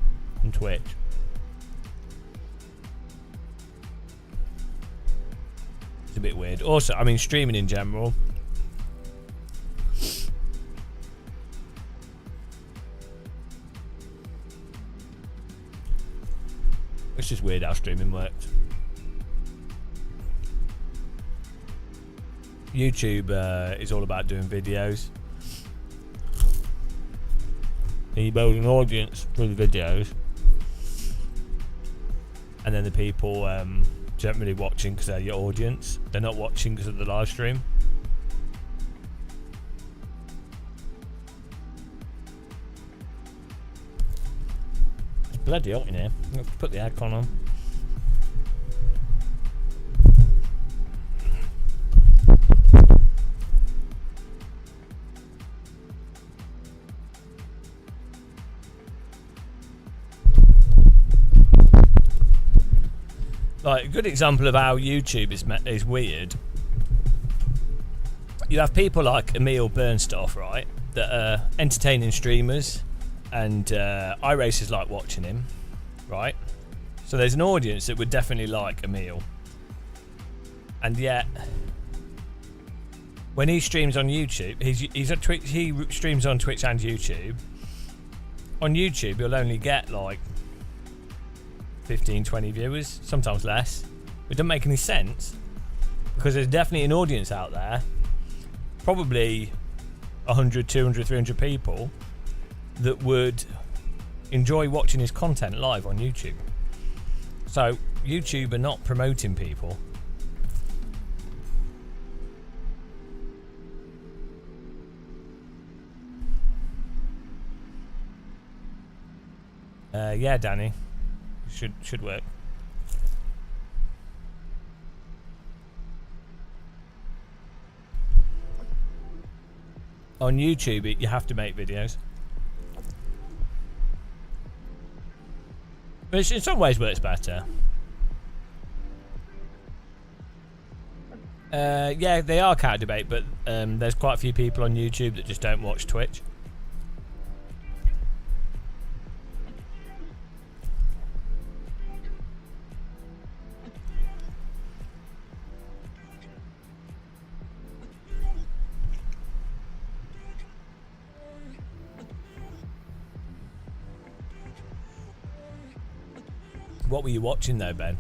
on Twitch. It's a bit weird. Also, I mean, streaming in general, it's just weird how streaming works. YouTube is all about doing videos. And you build an audience through the videos. And then the people generally watching because they're your audience. They're not watching because of the live stream. It's bloody hot in here. Let's put the aircon on. Like, a good example of how YouTube is weird. You have people like Emil Bernstoff, right, that are entertaining streamers, and iRacers like watching him, right? So there's an audience that would definitely like Emil, and yet when he streams on YouTube, he's a Twitch. He streams on Twitch and YouTube. On YouTube, you'll only get like 15, 20 viewers, sometimes less. It doesn't make any sense because there's definitely an audience out there, probably 100, 200, 300 people that would enjoy watching his content live on YouTube. So YouTube are not promoting people. Yeah, Danny. Should work. On YouTube, you have to make videos. Which in some ways works better. Yeah, they are Cat Debate, but there's quite a few people on YouTube that just don't watch Twitch. What were you watching though, Ben?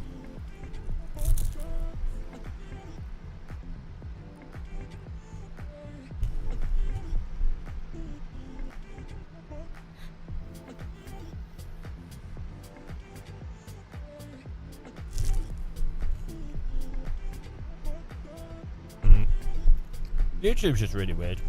YouTube's just really weird.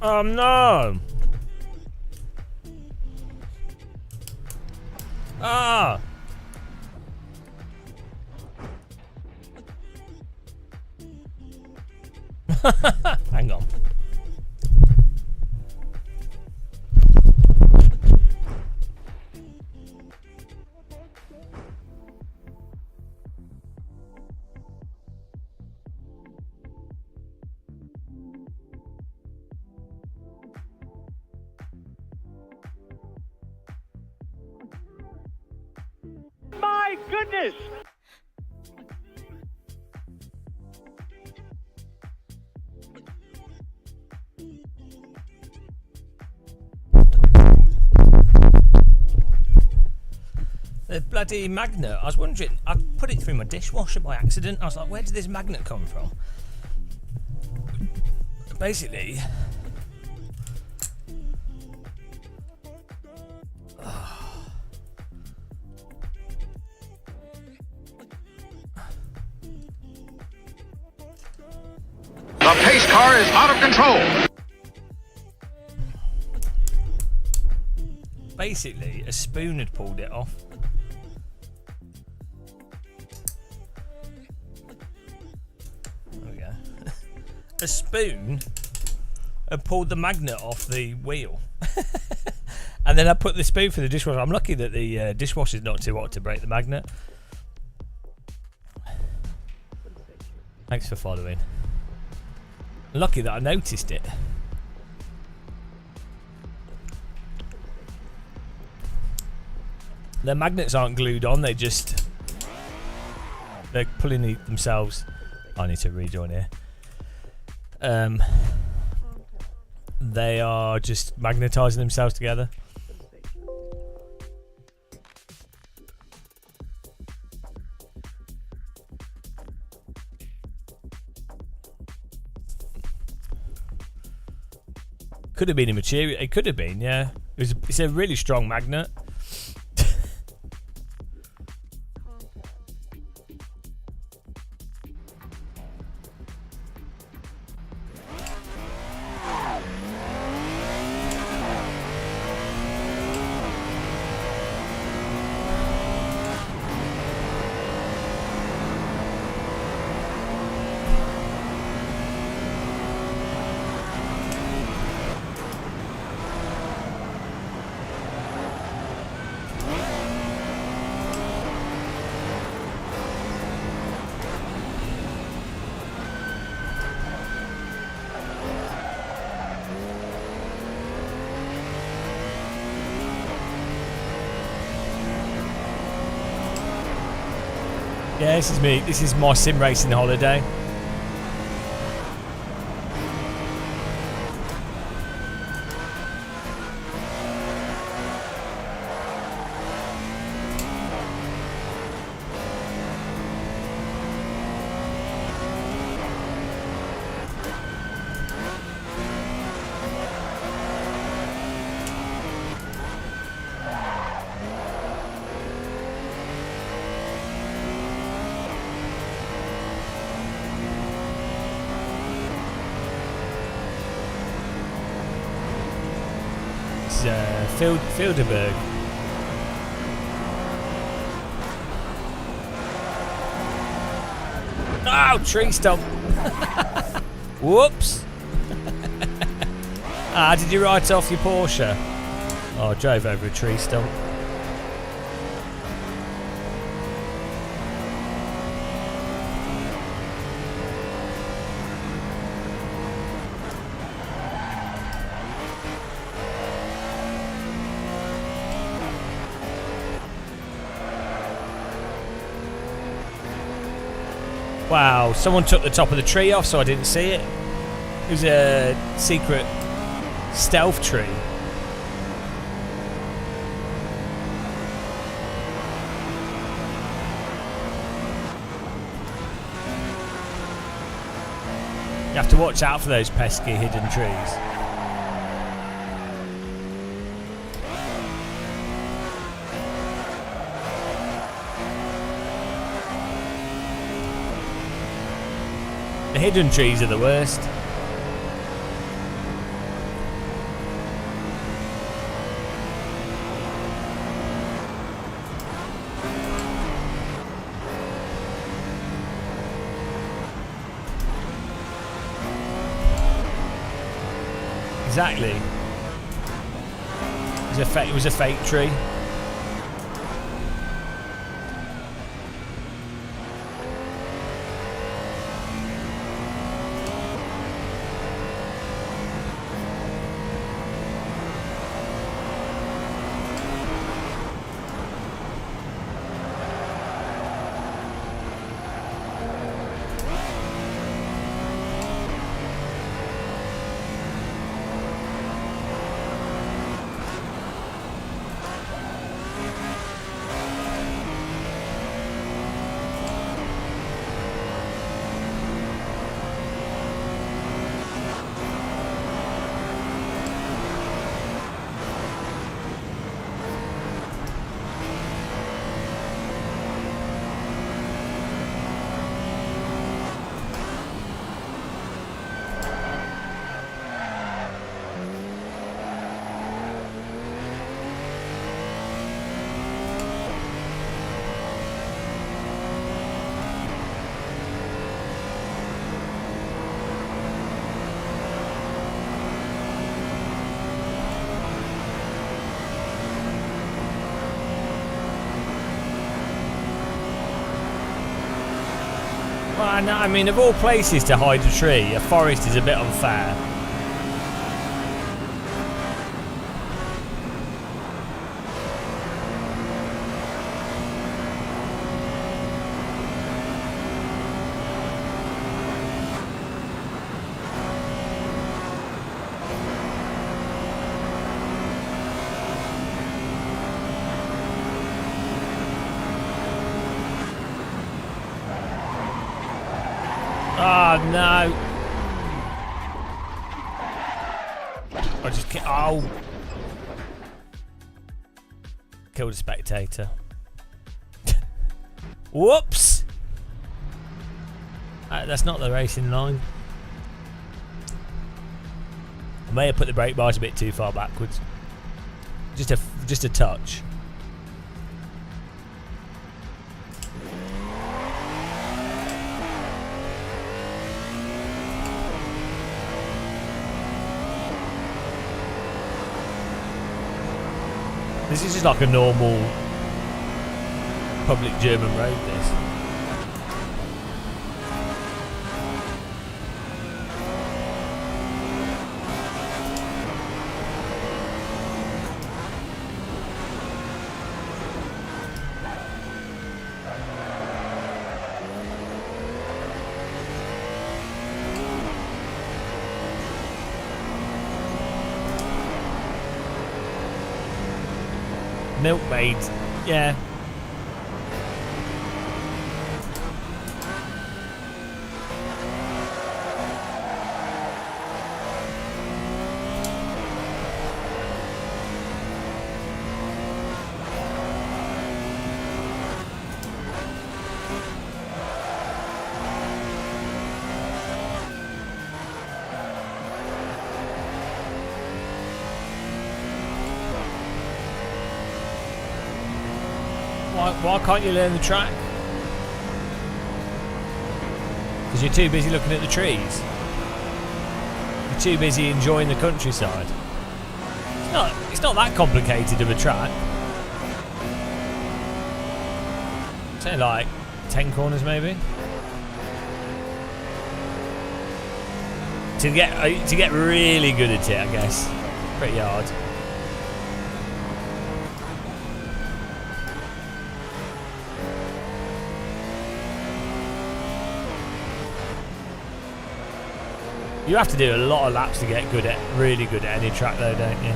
Oh no! Ah! Hang on. My goodness! The bloody magnet. I was wondering, I put it through my dishwasher by accident. I was like, where did this magnet come from? Basically, The pace car is out of control. basically, a spoon had pulled it off. There we go. A spoon had pulled the magnet off the wheel. And then I put the spoon for the dishwasher. I'm lucky that the dishwasher's not too hot to break the magnet. Thanks for following. Lucky that I noticed it. The magnets aren't glued on, they're pulling themselves. I need to rejoin here. They are just magnetizing themselves together. Could have been a material. It could have been, yeah. It's a really strong magnet. Yeah, this is me. This is my sim racing holiday. It's Filderberg. Oh, tree stump. Whoops. Did you write off your Porsche? Oh, I drove over a tree stump. Wow, someone took the top of the tree off so I didn't see it. It was a secret stealth tree. You have to watch out for those pesky hidden trees. The hidden trees are the worst. Exactly. It was a fake tree. Well, no, I mean, of all places to hide a tree, a forest is a bit unfair. Oh no! I just can't. Oh! Killed a spectator. Whoops! That's not the racing line. I may have put the brake bars a bit too far backwards. Just a touch. This is just like a normal public German road, this. Milkmaid, yeah. Why can't you learn the track? Because you're too busy looking at the trees. You're too busy enjoying the countryside. It's not that complicated of a track. Say like 10 corners maybe. To get really good at it, I guess. Pretty hard. You have to do a lot of laps to get really good at any track though, don't you?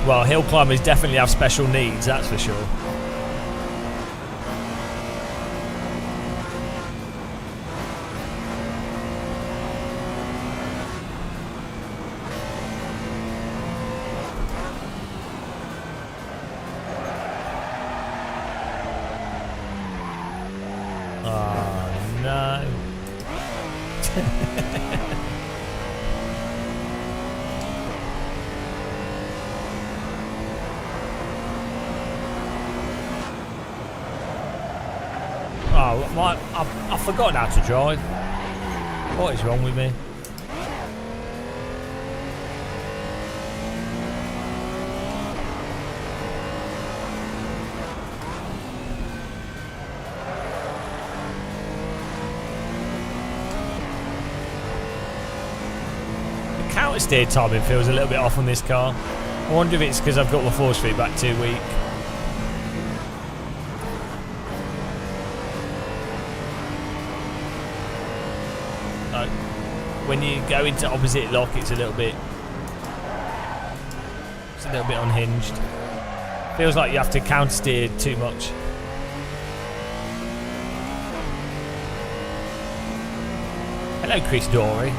Well, hill climbers definitely have special needs, that's for sure. Oh, no. Oh, I've forgotten how to drive. What is wrong with me? The counter steer timing feels a little bit off on this car. I wonder if it's because I've got my force feedback too weak. When you go into opposite lock, it's a little bit unhinged. Feels like you have to counter steer too much. Hello, Chris Dory.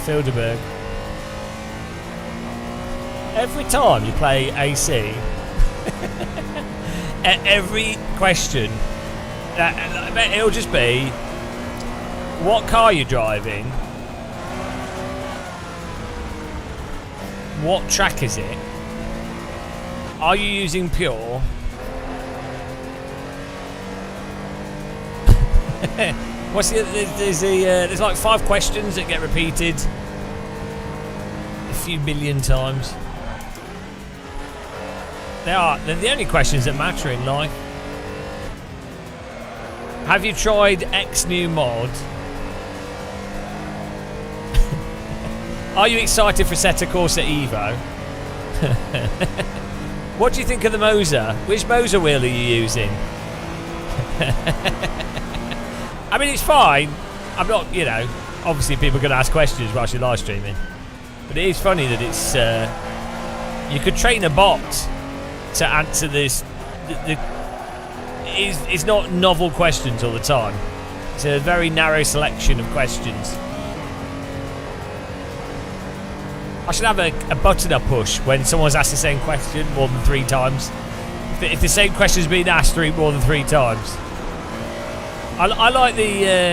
Filderberg. Every time you play AC, at every question, it'll just be, what car you're driving, what track is it, are you using pure, there's like 5 questions that get repeated few million times. They're the only questions that matter in life. Have you tried X new mod? Are you excited for Assetto Corsa Evo? What do you think of the Moser? Which Moser wheel are you using? I mean, it's fine. I'm not, you know, obviously people are going to ask questions whilst you're live streaming. But it is funny that it's, you could train a bot to answer this. It's not novel questions all the time. It's a very narrow selection of questions. I should have a button I push when someone's asked the same question more than 3 times. If the same question's been asked more than 3 times. I like the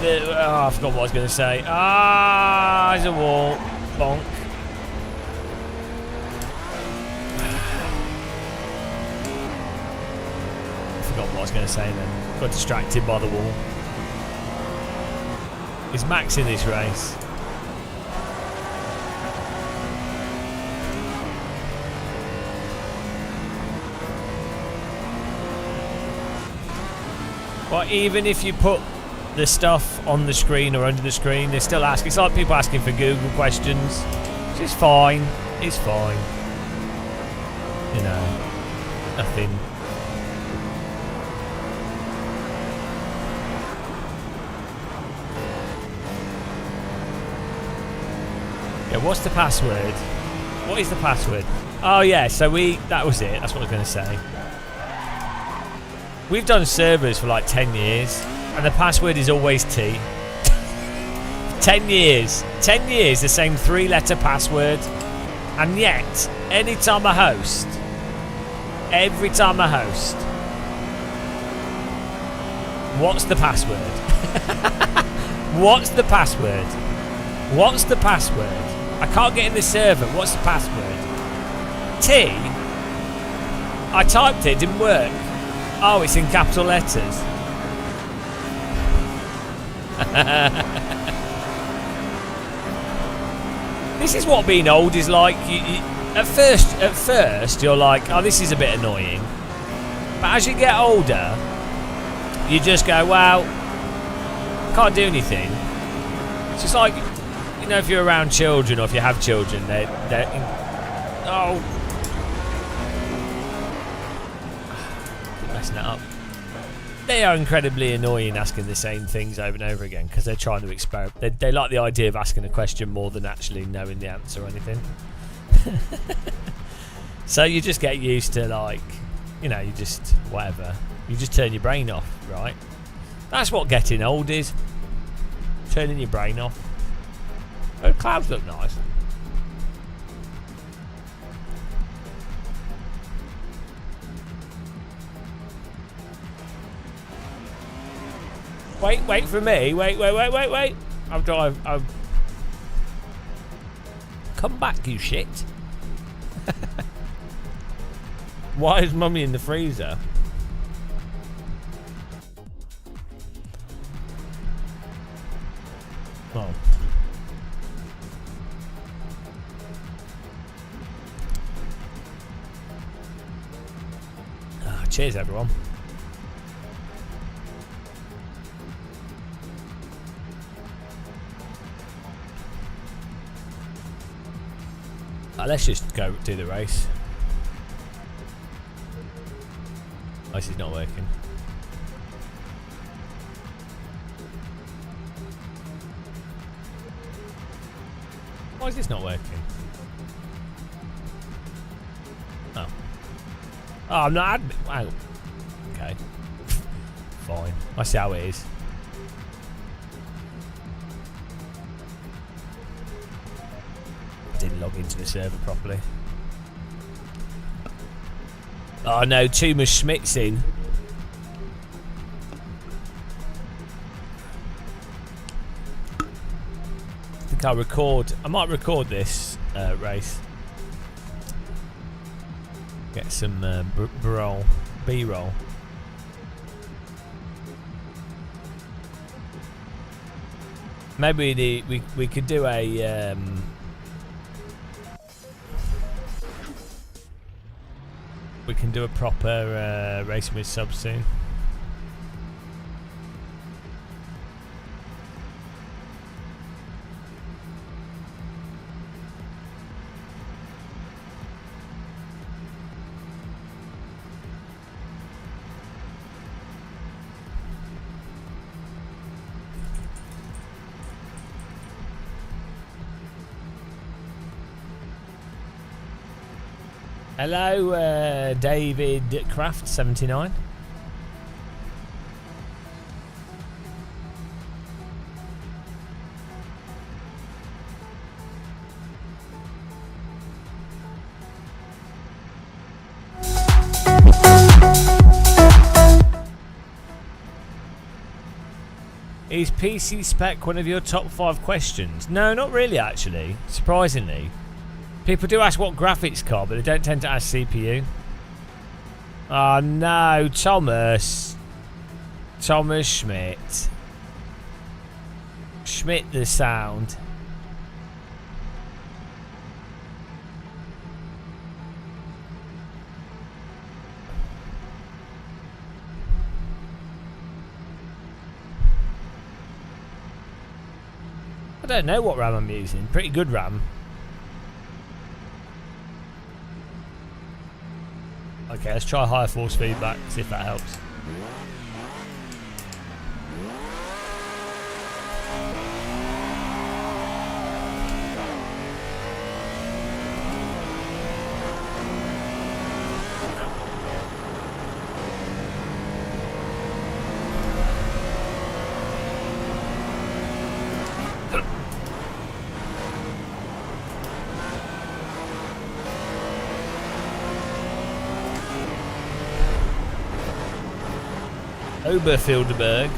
I forgot what I was going to say. There's a wall. Bonk. I forgot what I was going to say then. Got distracted by the wall. Is Max in this race? But even if you put the stuff on the screen or under the screen, they still ask. It's like people asking for Google questions. Which is fine. It's fine. You know, nothing. Yeah, what's the password? What is the password? Oh yeah, so that was it. That's what I was going to say. We've done servers for like 10 years, and the password is always T. 10 years. 10 years, the same 3-letter password. And yet, every time I host, what's the password? What's the password? What's the password? I can't get in the server. What's the password? T? I typed it, didn't work. Oh, it's in capital letters. This is what being old is like. At first, you're like, oh, this is a bit annoying. But as you get older, you just go, well, can't do anything. It's just like, you know, if you're around children or if you have children, messing it up. They are incredibly annoying asking the same things over and over again because they're trying to experiment. They like the idea of asking a question more than actually knowing the answer or anything. So you just get used to, like, you know, you just whatever. You just turn your brain off, right? That's what getting old is. Turning your brain off. Oh, clouds look nice. Wait for me. Wait. I've come back, you shit. Why is Mummy in the freezer? Oh. Cheers, everyone. Let's just go do the race. Oh, this is not working. Why is this not working? Oh. Oh, I'm not admin. Wow. Okay. Fine. I see how it is. Didn't log into the server properly. Oh no, Thomas Schmidt's in. I think I'll record. I might record this race. Get some B-roll. Maybe we could do a we can do a proper racing with subs soon. Hello, David Craft 79. Is PC spec one of your top 5 questions? No, not really actually, surprisingly. People do ask what graphics card, but they don't tend to ask CPU. Oh no, Thomas. Thomas Schmidt. Schmidt the sound. I don't know what RAM I'm using. Pretty good RAM. Okay, let's try higher force feedback, see if that helps. Oberfieldberg.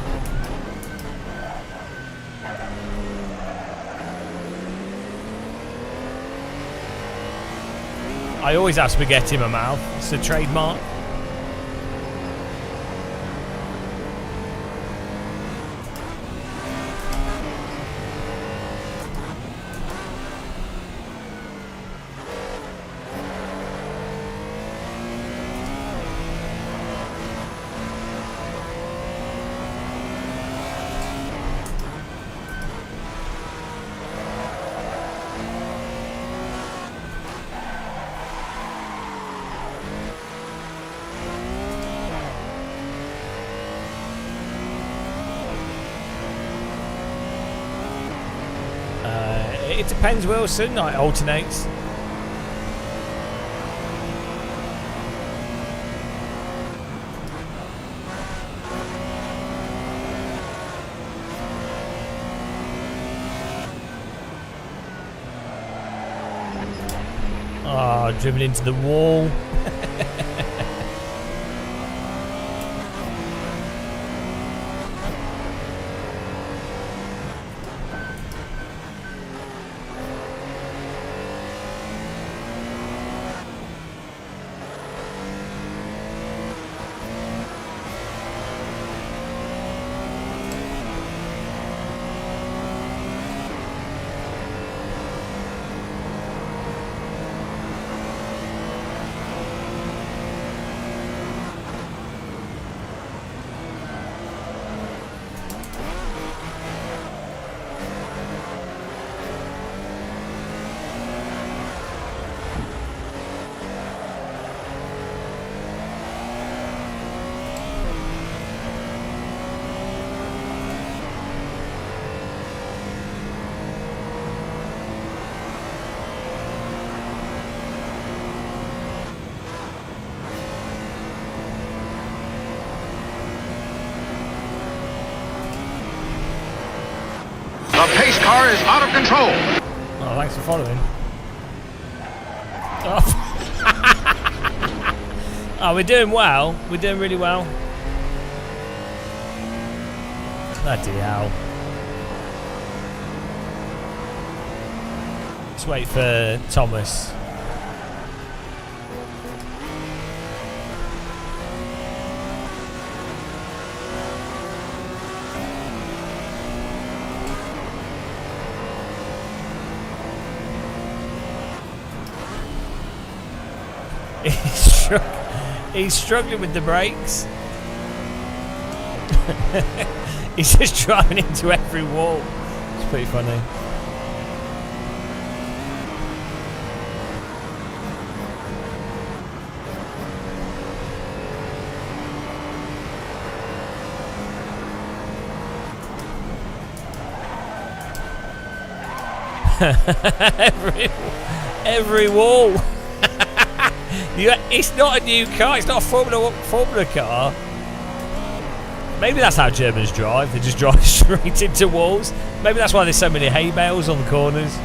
I always have spaghetti in my mouth. It's a trademark. It depends, Wilson. It alternates. Oh, driven into the wall. The pace car is out of control. Oh, thanks for following. Oh. Oh, we're doing well. We're doing really well. Bloody hell. Let's wait for Thomas. He's struggling with the brakes. He's just driving into every wall. It's pretty funny. every wall. It's not a new car. It's not a Formula car. Maybe that's how Germans drive. They just drive straight into walls. Maybe that's why there's so many hay bales on the corners.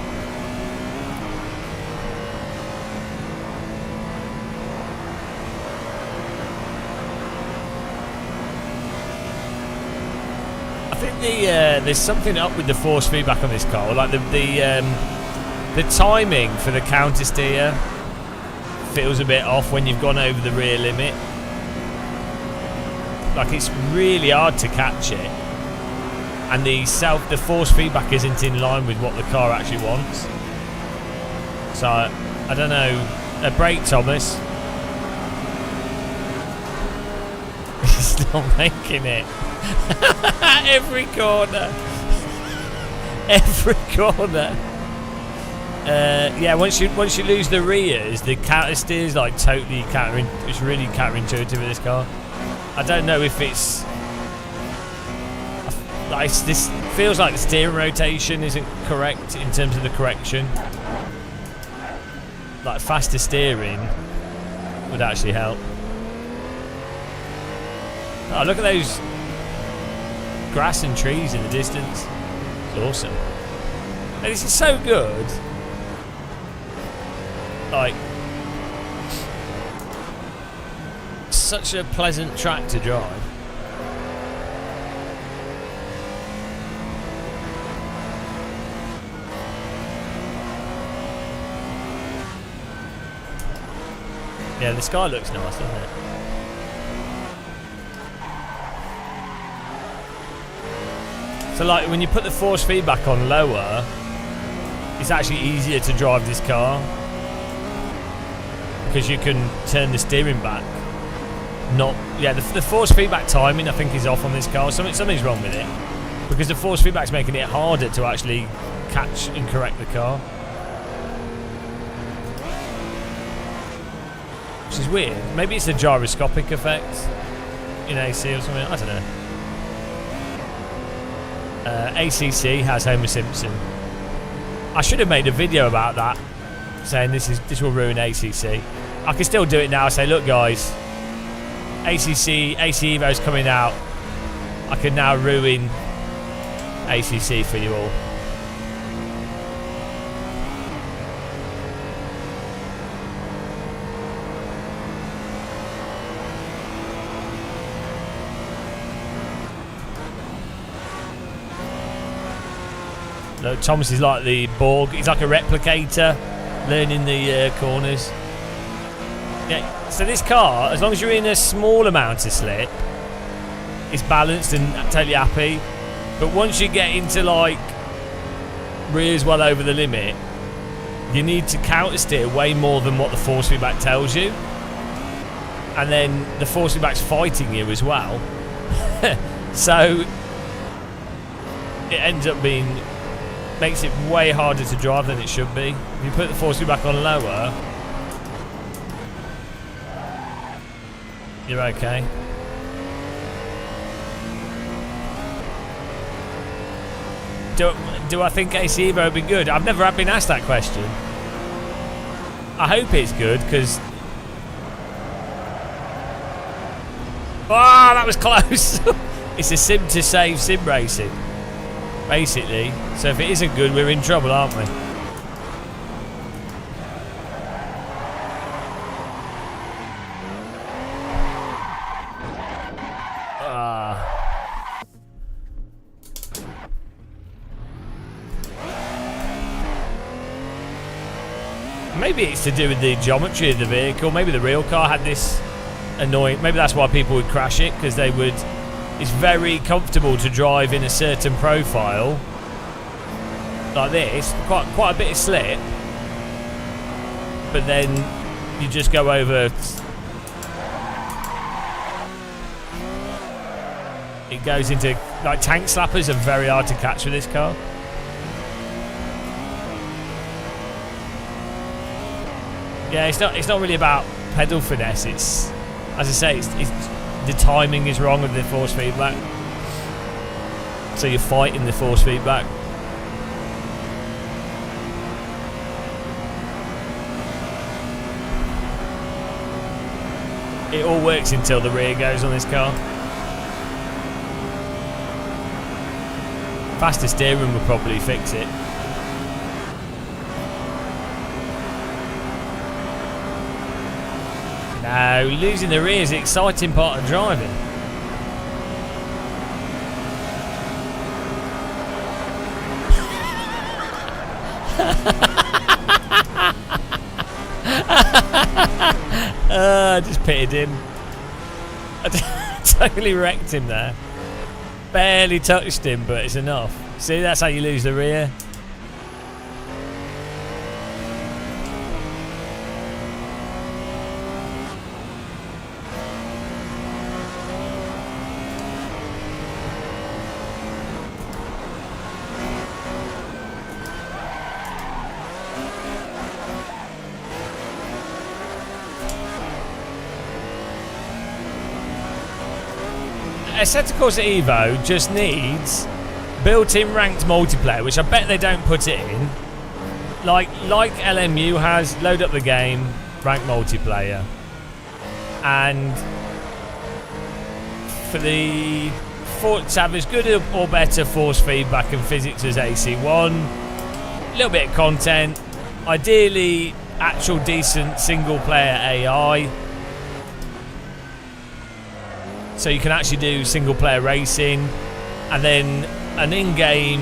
I think there's something up with the force feedback on this car. Like the timing for the counter steer feels a bit off when you've gone over the rear limit. Like it's really hard to catch it, and the force feedback isn't in line with what the car actually wants. So I don't know. Brake, Thomas. He's not making it. Every corner. Every corner. Yeah, once you lose the rears, the counter steers like totally it's really counterintuitive with this car. I don't know if it's like this feels like the steering rotation isn't correct in terms of the correction. Like faster steering would actually help. Oh, look at those grass and trees in the distance. It's awesome. And this is so good. Like, such a pleasant track to drive. Yeah, the sky looks nice, doesn't it? So like when you put the force feedback on lower, it's actually easier to drive this car because you can turn the steering back. The force feedback timing I think is off on this car. Something's wrong with it because the force feedback's making it harder to actually catch and correct the car, which is weird. Maybe it's a gyroscopic effect in AC or something. I don't know. ACC has Homer Simpson. I should have made a video about that, saying this will ruin ACC. I can still do it now. Say, look guys, AC Evo's coming out. I can now ruin ACC for you all. Look, Thomas is like the Borg. He's like a replicator, learning the corners. Yeah. So this car, as long as you're in a small amount of slip, it's balanced and totally happy. But once you get into like rears well over the limit, you need to counter steer way more than what the force feedback tells you, and then the force feedback's fighting you as well. So it ends up makes it way harder to drive than it should be. If you put the force feedback on lower, you're okay. Do I think AC Evo would be good? I've never been asked that question. I hope it's good because that was close. It's a sim to save sim racing, basically. So if it isn't good, we're in trouble, aren't we? Maybe it's to do with the geometry of the vehicle. Maybe the real car had this annoying. Maybe that's why people would crash it, because they would. It's very comfortable to drive in a certain profile like this, quite a bit of slip, but then you just go over It goes into like tank slappers are very hard to catch with this car. Yeah, it's not really about pedal finesse. It's, as I say, it's the timing is wrong of the force feedback. So you're fighting the force feedback. It all works until the rear goes on this car. Faster steering will probably fix it. No, losing the rear is the exciting part of driving. I just pitted him. I totally wrecked him there. Barely touched him, but it's enough. See, that's how you lose the rear. Assetto Corsa Evo just needs built-in ranked multiplayer, which I bet they don't put it in. Like LMU has, load up the game, ranked multiplayer. And for the to have as good or better force feedback and physics as AC1, a little bit of content, ideally actual decent single-player AI. So you can actually do single-player racing, and then an in-game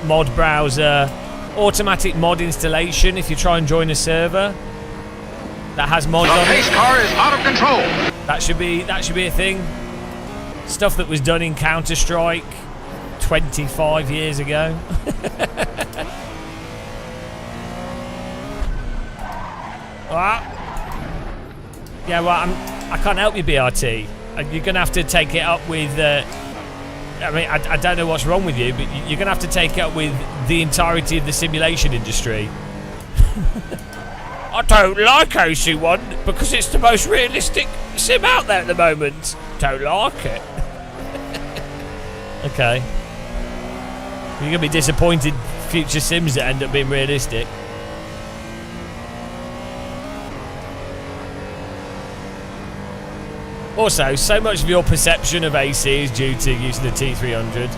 mod browser, automatic mod installation if you try and join a server that has mods on it. The pace car is out of control. That should be a thing. Stuff that was done in Counter-Strike 25 years ago. Yeah, well, I can't help you, BRT. You're going to have to take it up with... I mean, I don't know what's wrong with you, but you're going to have to take it up with the entirety of the simulation industry. I don't like AC1 because it's the most realistic sim out there at the moment. Don't like it. Okay. You're going to be disappointed future sims that end up being realistic. Also, so much of your perception of AC is due to using the T300.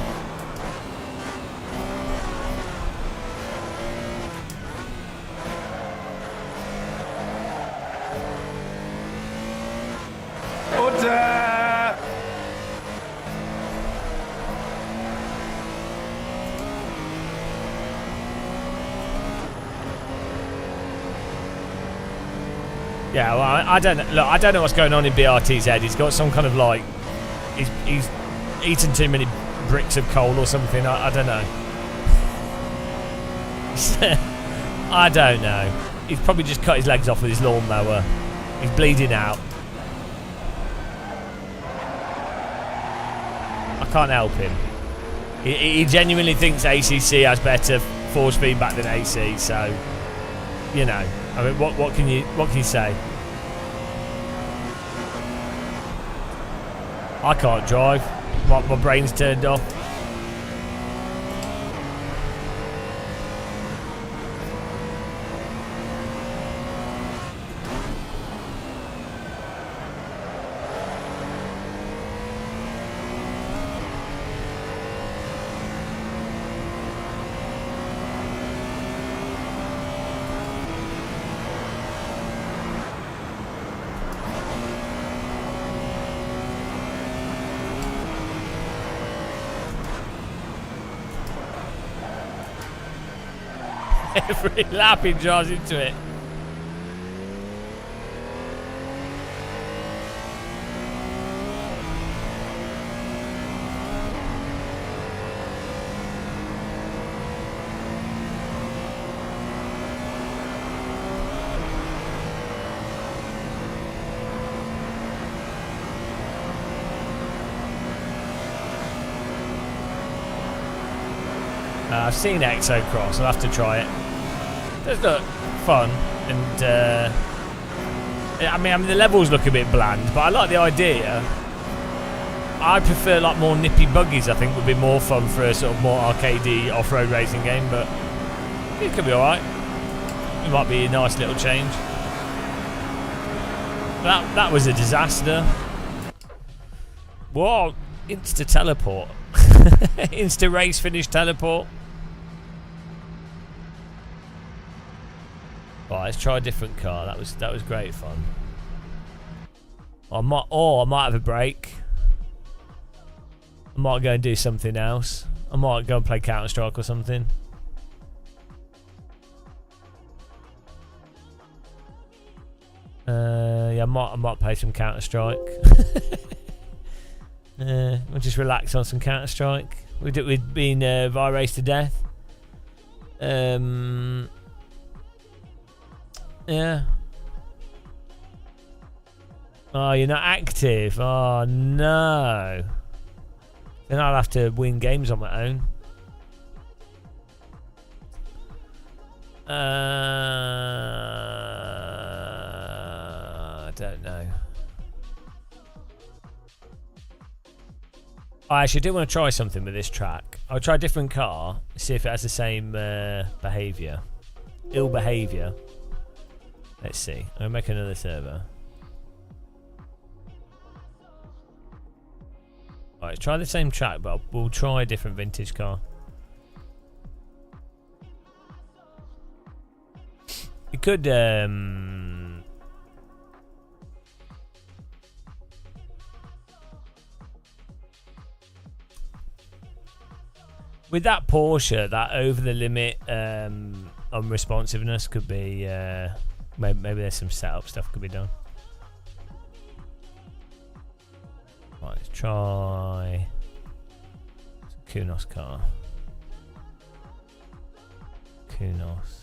Yeah, well, I don't know. Look, I don't know what's going on in BRT's head. He's got some kind of like, he's eaten too many bricks of coal or something. I don't know. I don't know. He's probably just cut his legs off with his lawnmower. He's bleeding out. I can't help him. He genuinely thinks ACC has better force feedback than AC. So, you know. I mean, what can you say? I can't drive. My brain's turned off. Every lap he draws into it. I've seen Exocross. I'll have to try it. It does look fun, and I mean the levels look a bit bland, but I like the idea. I prefer like more nippy buggies. I think would be more fun for a sort of more arcadey off-road racing game, but it could be all right. It might be a nice little change. That was a disaster. Whoa! Insta teleport. Insta race finish teleport. Right, let's try a different car. That was great fun. I might have a break. I might go and do something else. I might go and play Counter-Strike or something. Yeah, I might play some Counter-Strike. We'll just relax on some Counter-Strike. We've been via Race to Death. Yeah. Oh, you're not active. Oh no. Then I'll have to win games on my own. I don't know. I actually do want to try something with this track. I'll try a different car, see if it has the same behaviour. Ill behaviour. Let's see. I'll make another server. Alright, try the same track, but we'll try a different vintage car. You could, with that Porsche, that over the limit unresponsiveness could be, maybe there's some setup stuff could be done. Right, let's try some Kunos car. Kunos.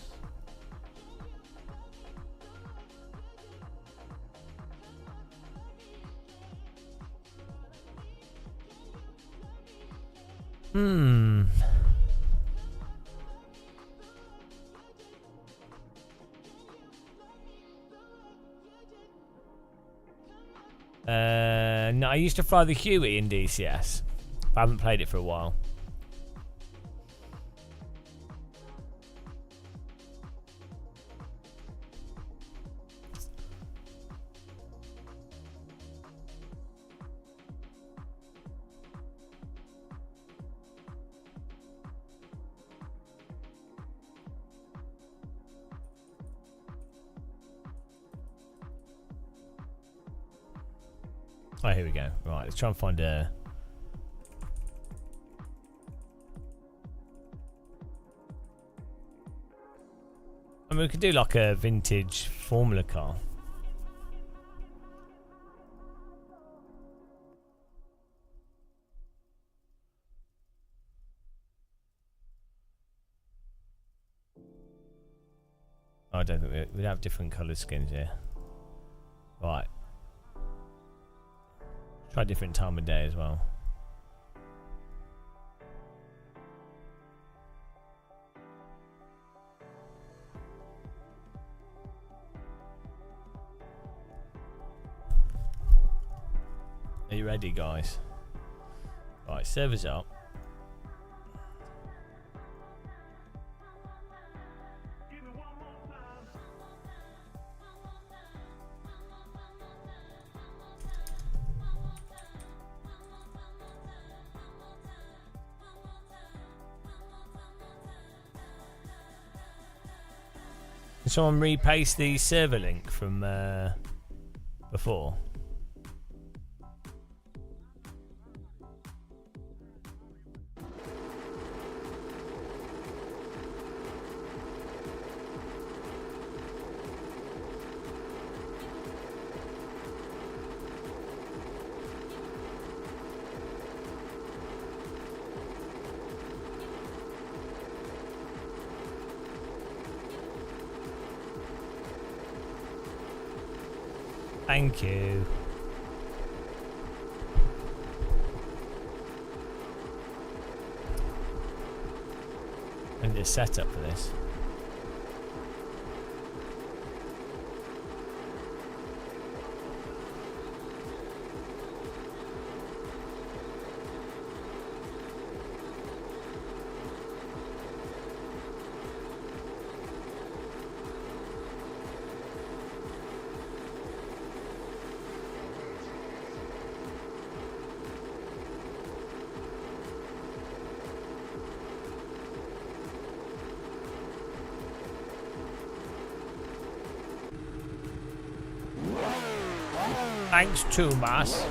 No, I used to fly the Huey in DCS. I haven't played it for a while. Oh, here we go. Right, let's try and find a... I mean, we could do like a vintage Formula car. I don't think we'd have different coloured skins here. Right. Try a different time of day as well. Are you ready, guys? Right, servers up. Can someone repaste the server link from before? Thank you. a setup for this. Thanks, Tumas.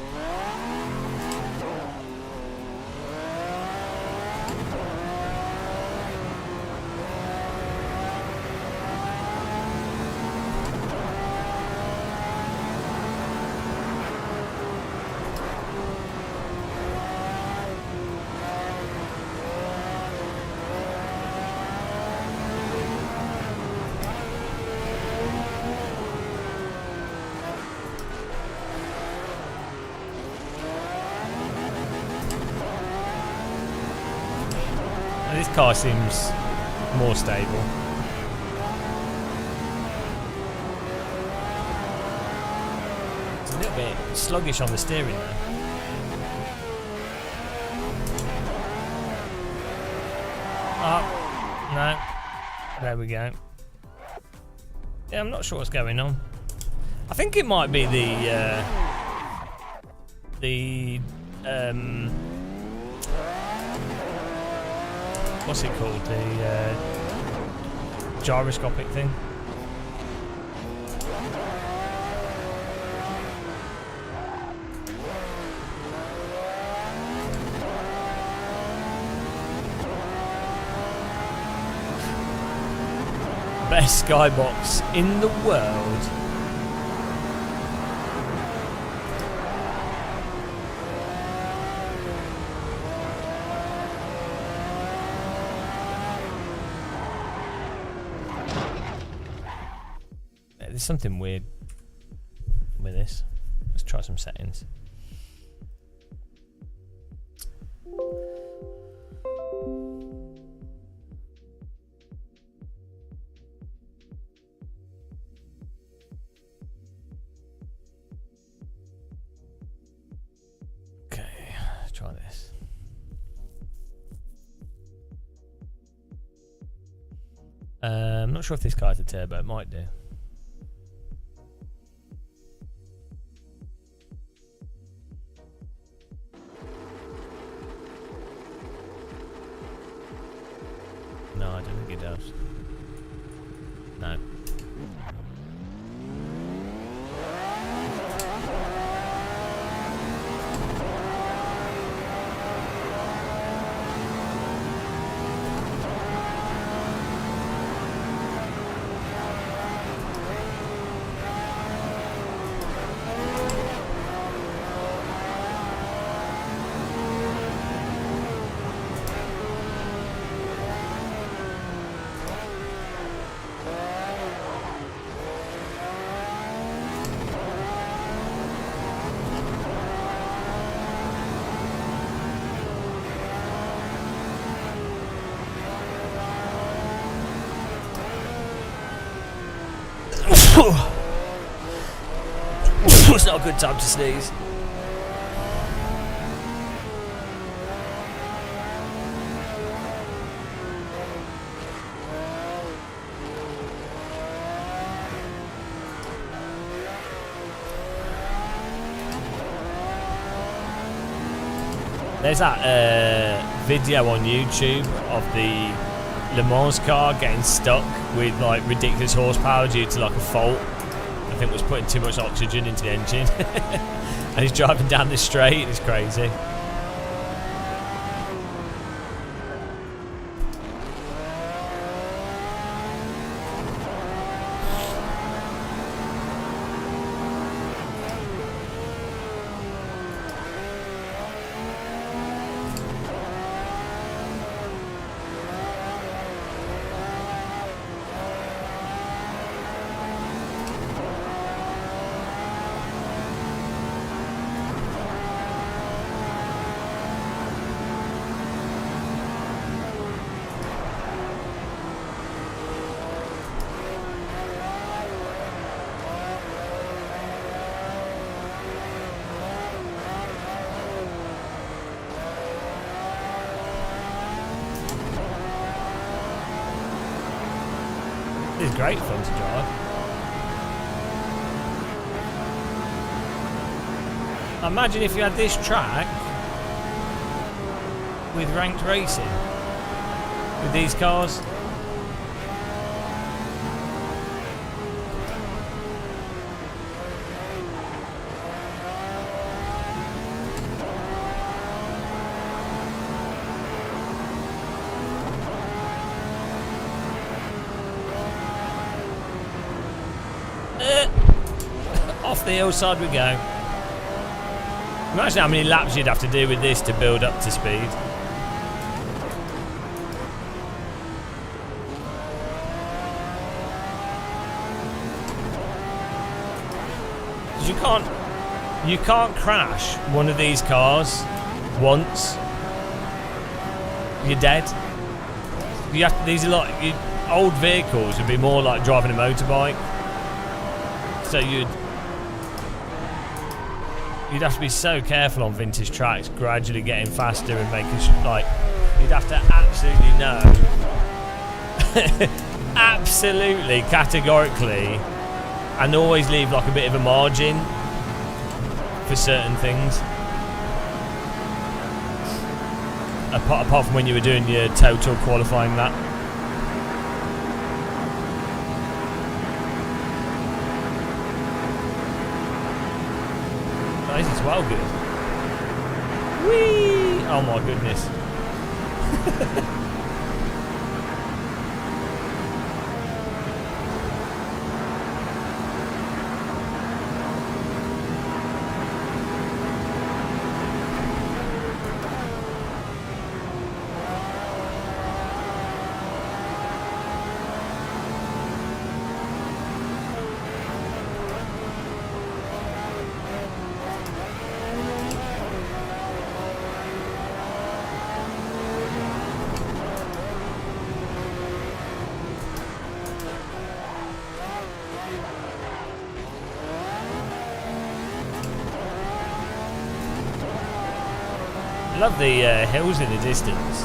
This car seems more stable. It's a little bit sluggish on the steering though. Oh, no. There we go. Yeah, I'm not sure what's going on. I think it might be what's it called? The gyroscopic thing. Best skybox in the world. There's something weird with this. Let's try some settings. Okay, let's try this. I'm not sure if this guy's a turbo, it might do. No, I don't think it does. No. It's not a good time to sneeze. There's that video on YouTube of the Le Mans car getting stuck with like ridiculous horsepower due to like a fault. I think was putting too much oxygen into the engine. And he's driving down this straight. It's crazy. is great fun to drive. Imagine if you had this track with ranked racing with these cars. Off the hillside we go. Imagine how many laps you'd have to do with this to build up to speed. You can't crash one of these cars once. You're dead. You have to, these are like old vehicles would be more like driving a motorbike. So you'd have to be so careful on vintage tracks, gradually getting faster and making like you'd have to absolutely know, absolutely categorically, and always leave like a bit of a margin for certain things. Apart from when you were doing your total qualifying lap. This is well good. Whee! Oh my goodness. Love the hills in the distance.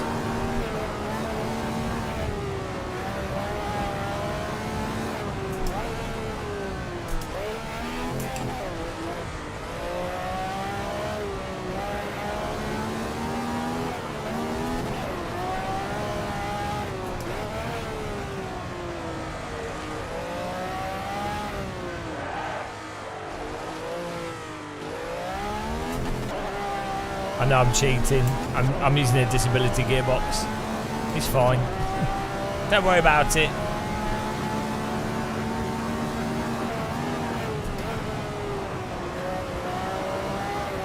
I know I'm cheating. I'm using a disability gearbox. It's fine. Don't worry about it.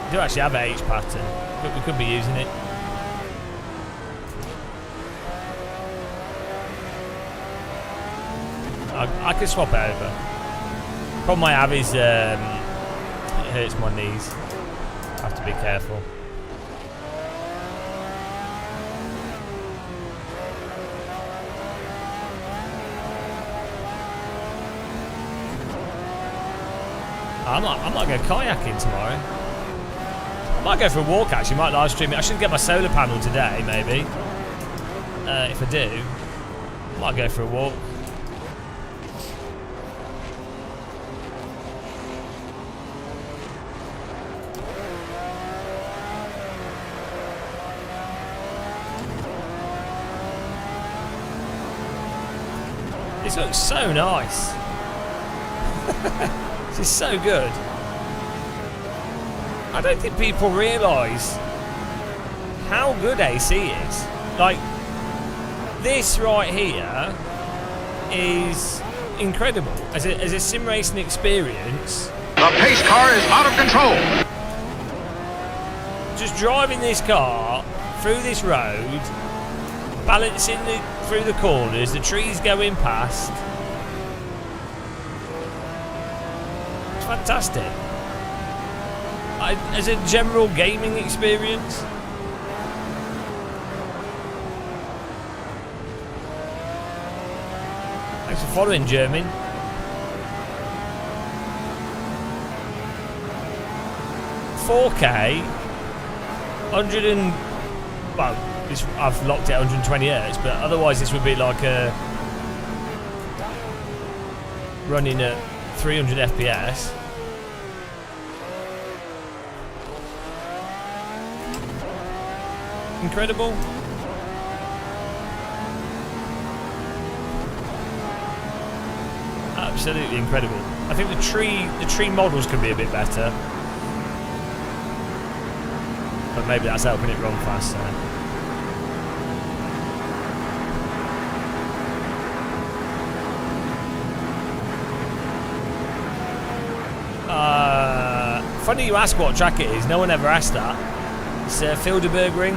We do actually have an H pattern, but we could be using it. I could swap it over. Problem I have is it hurts my knees. I have to be careful. I might go kayaking tomorrow. I might go for a walk actually, might live stream it. I should get my solar panel today, maybe. If I do, I might go for a walk. This looks so nice. This is so good. I don't think people realise how good AC is. Like, this right here is incredible. As a sim racing experience. The pace car is out of control. Just driving this car through this road, balancing through the corners, the trees going past. It's fantastic. As a general gaming experience. Thanks for following, Jermin. $4K, 100 and well, I've locked it at 120 Hz, but otherwise this would be like a running at 300 FPS. Incredible. Absolutely incredible. I think the tree models could be a bit better, but maybe that's helping it run faster. Funny you ask what track it is. No one ever asked that. It's Filderbergring.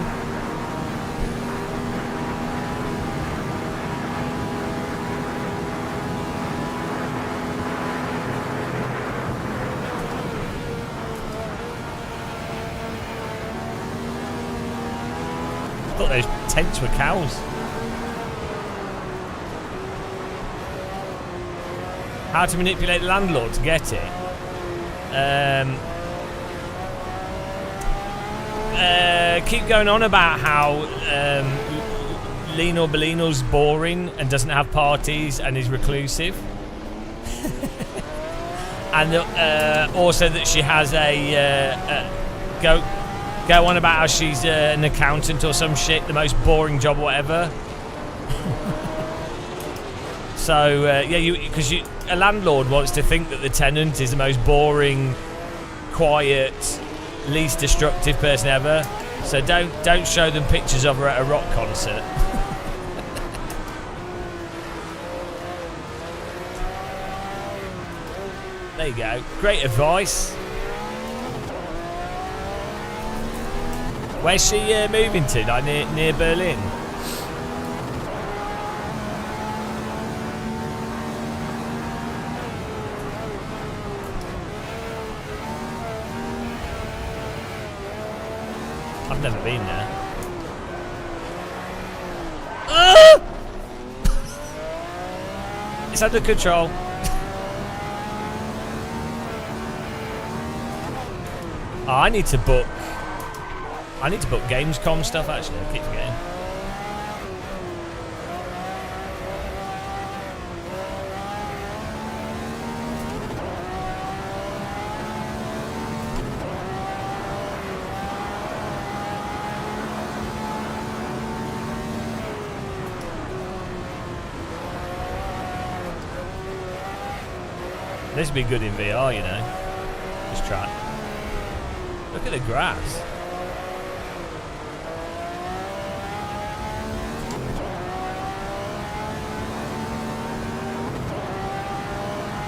I thought those tents were cows. How to manipulate the landlord to get it? Keep going on about how Lino Bellino's boring and doesn't have parties and is reclusive. And also that she has go on about how she's an accountant or some shit, the most boring job whatever. So because a landlord wants to think that the tenant is the most boring, quiet, least destructive person ever. So don't show them pictures of her at a rock concert. There you go. Great advice. Where's she moving to? Like near Berlin? I've never been there. It's under control. Oh, I need to book Gamescom stuff actually. I keep forgetting. This would be good in VR, you know. This track. Look at the grass.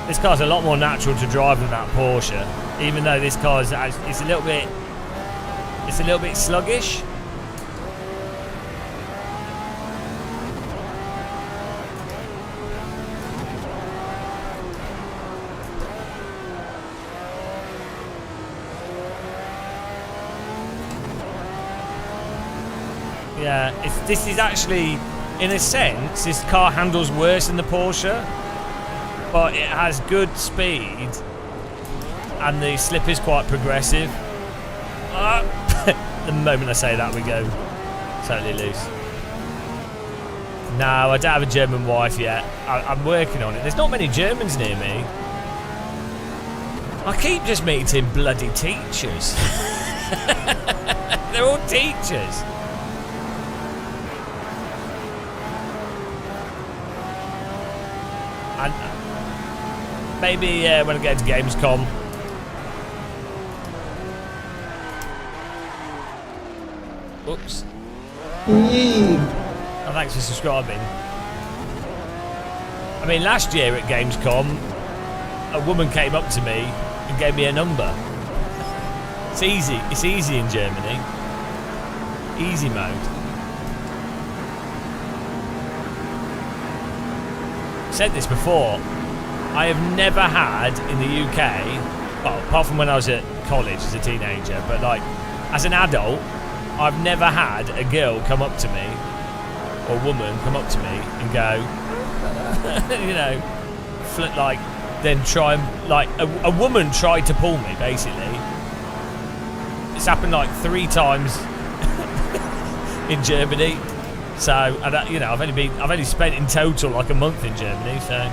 This car's a lot more natural to drive than that Porsche, even though this car's it's a little bit sluggish. Yeah, this is actually, in a sense, this car handles worse than the Porsche, but it has good speed, and the slip is quite progressive. The moment I say that, we go totally loose. No, I don't have a German wife yet. I'm working on it. There's not many Germans near me. I keep just meeting bloody teachers. They're all teachers. And maybe when I get to Gamescom. Oops. Oh, thanks for subscribing. I mean, last year at Gamescom, a woman came up to me and gave me a number. It's easy. It's easy in Germany. Easy mode. Said this before. I have never had in the UK, well, apart from when I was at college as a teenager, but like as an adult, I've never had a girl come up to me, or a woman come up to me and go, you know, like, then try and, like, a woman tried to pull me, basically. It's happened like 3 times in Germany. So, you know, I've only spent in total like a month in Germany, so.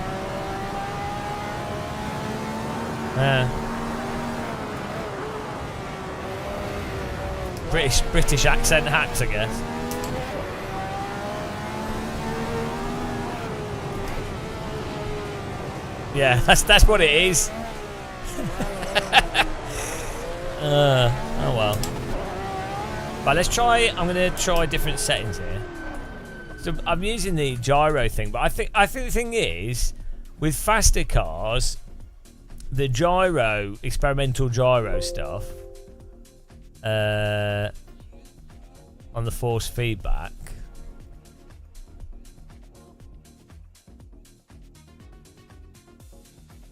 British accent hacks, I guess. Yeah, that's what it is. Oh well. But let's try. I'm gonna try different settings here. So I'm using the gyro thing, but I think the thing is, with faster cars, the experimental gyro stuff, on the force feedback.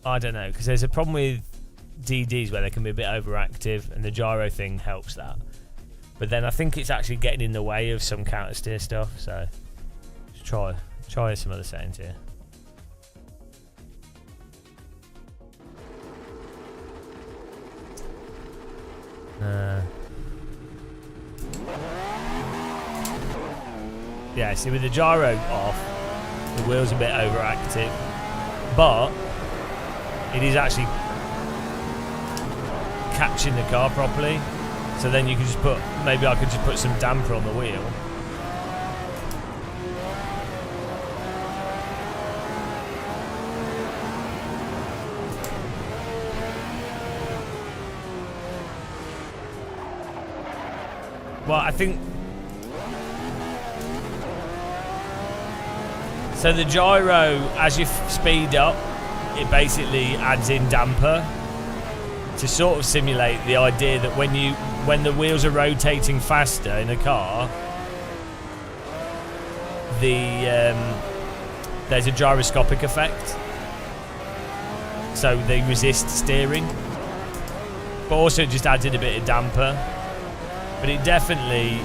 I don't know, because there's a problem with DDs where they can be a bit overactive, and the gyro thing helps that. But then I think it's actually getting in the way of some counter steer stuff, so just try some other settings here. Yeah, see, with the gyro off, the wheel's a bit overactive, but it is actually catching the car properly. So then you can just maybe I could just put some damper on the wheel. Well, I think so. The gyro, as you speed up, it basically adds in damper to sort of simulate the idea that when the wheels are rotating faster in a car, there's a gyroscopic effect, so they resist steering, but also it just adds in a bit of damper. But it definitely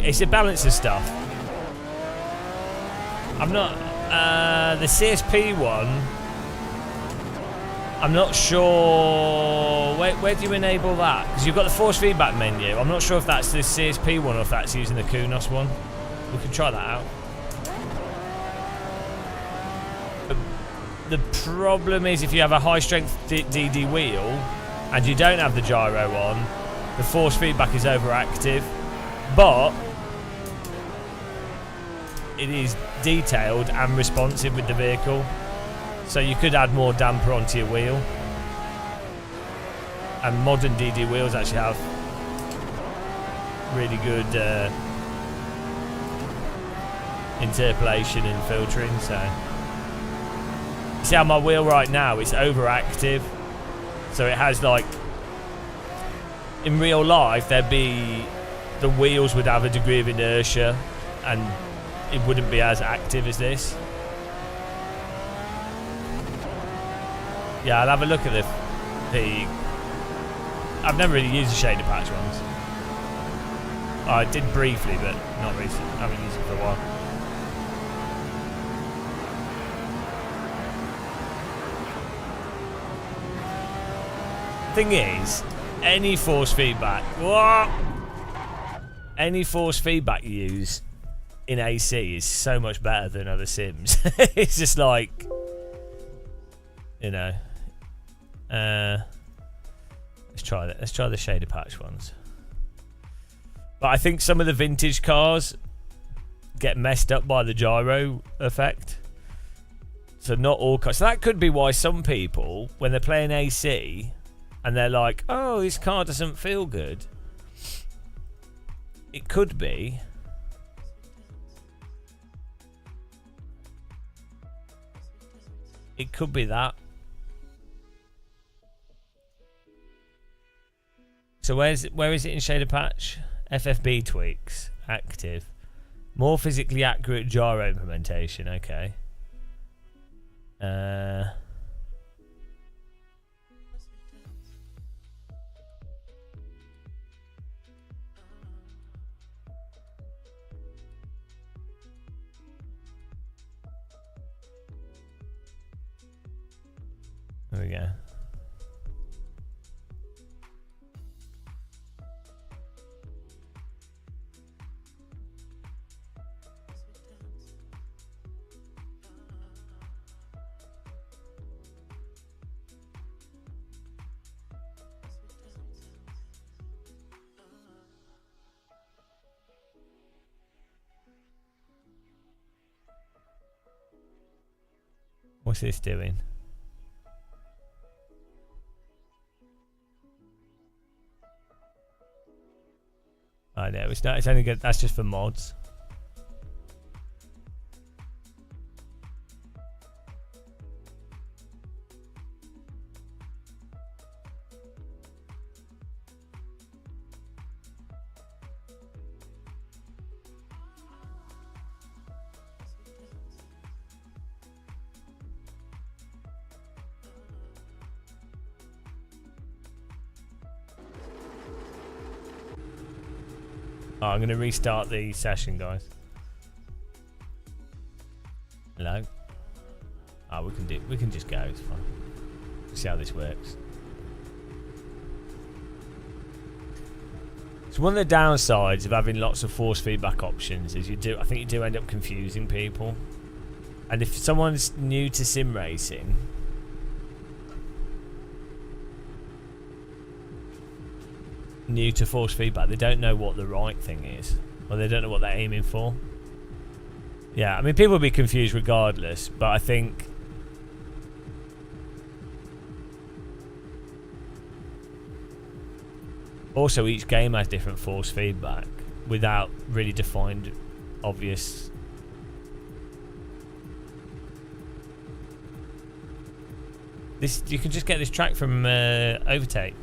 it's a balance of stuff. I'm not the CSP one. I'm not sure where do you enable that, because you've got the force feedback menu. I'm not sure if that's the CSP one or if that's using the Kunos one. We could try that out. The problem is, if you have a high strength DD wheel and you don't have the gyro on, the force feedback is overactive, but it is detailed and responsive with the vehicle, so you could add more damper onto your wheel. And modern DD wheels actually have really good interpolation and filtering. So you see how my wheel right now is overactive, so it has, like, in real life the wheels would have a degree of inertia and it wouldn't be as active as this. Yeah, I'll have a look at the I've never really used the shader patch ones. I did briefly, but not recently. I haven't used it for a while. Thing is, any force feedback you use in AC is so much better than other sims. It's just like, you know, let's try that. Let's try the shader patch ones. But I think some of the vintage cars get messed up by the gyro effect. So not all cars. So that could be why some people, when they're playing AC and they're like, oh, this car doesn't feel good. It could be that. So where is it in shader patch? FFB tweaks active. More physically accurate gyro implementation. Okay. There we go. What's this doing? I know it's not. It's only good. That's just for mods. Oh, I'm going to restart the session, guys. Hello. Oh, we can just go. It's fine. See how this works. So one of the downsides of having lots of force feedback options is I think you do end up confusing people. And if someone's new to sim racing, new to force feedback, they don't know what the right thing is, or they don't know what they're aiming for. Yeah, I mean, people will be confused regardless, but I think also each game has different force feedback without really defined obvious. This, you can just get this track from Overtake.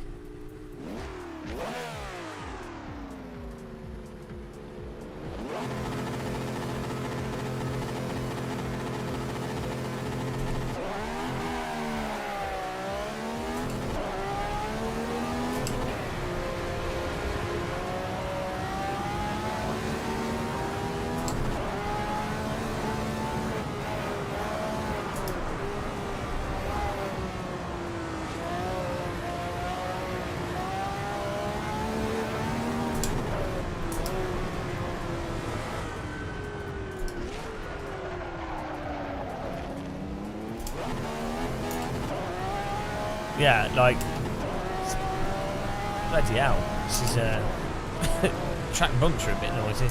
Yeah, like, bloody hell, this is track bumps are a bit noisy.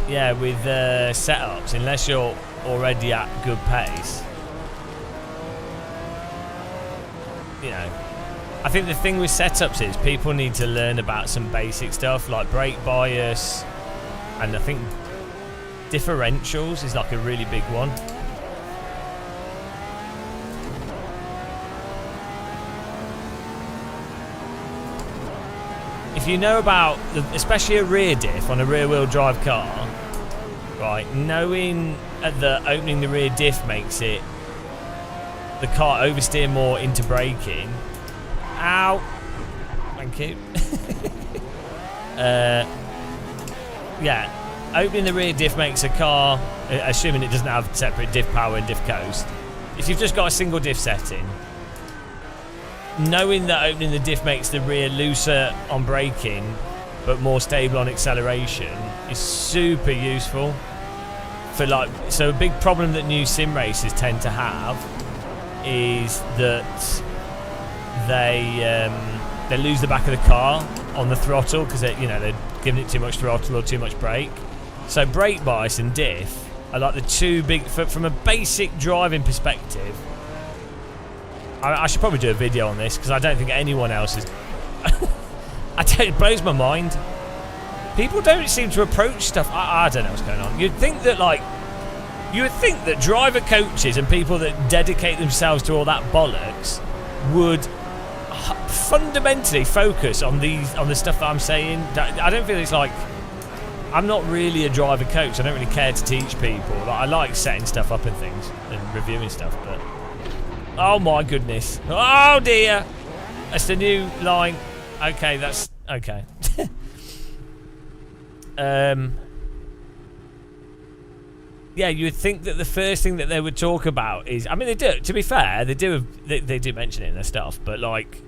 Yeah, with setups, unless you're already at good pace, you know, I think the thing with setups is people need to learn about some basic stuff like brake bias, and I think differentials is like a really big one. If you know about, especially a rear diff on a rear-wheel drive car, right, knowing that opening the rear diff makes the car oversteer more into braking. Ow! Thank you. Yeah, opening the rear diff makes a car, assuming it doesn't have separate diff power and diff coast. If you've just got a single diff setting, knowing that opening the diff makes the rear looser on braking but more stable on acceleration is super useful for, like, so a big problem that new sim racers tend to have is that they lose the back of the car on the throttle because they're giving it too much throttle or too much brake. So brake bias and diff are like the two big, from a basic driving perspective. I should probably do a video on this because I don't think anyone else is. It blows my mind. People don't seem to approach stuff. I don't know what's going on. You'd think that driver coaches and people that dedicate themselves to all that bollocks would fundamentally focus on the stuff that I'm saying. I don't feel it's like, I'm not really a driver coach. I don't really care to teach people. Like, I like setting stuff up and things and reviewing stuff, but. Oh my goodness. Oh dear. That's the new line. Okay, that's okay. Yeah, you would think that the first thing that they would talk about is, I mean, they do, to be fair, they do mention it in their stuff, but like,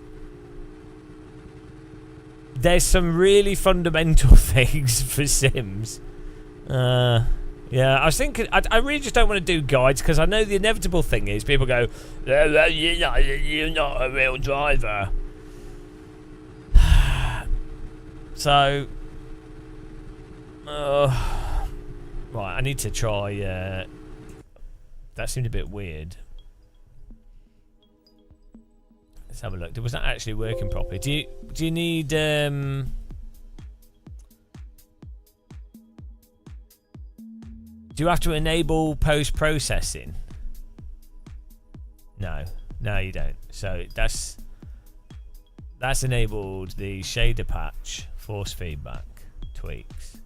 there's some really fundamental things for Sims. Yeah, I was thinking, I really just don't want to do guides because I know the inevitable thing is people go, you're not a real driver. So, Right, I need to try. That seemed a bit weird. Let's have a look. Was that actually working properly? Do you need Do you have to enable post-processing? No, you don't. So that's enabled the shader patch, force feedback, tweaks.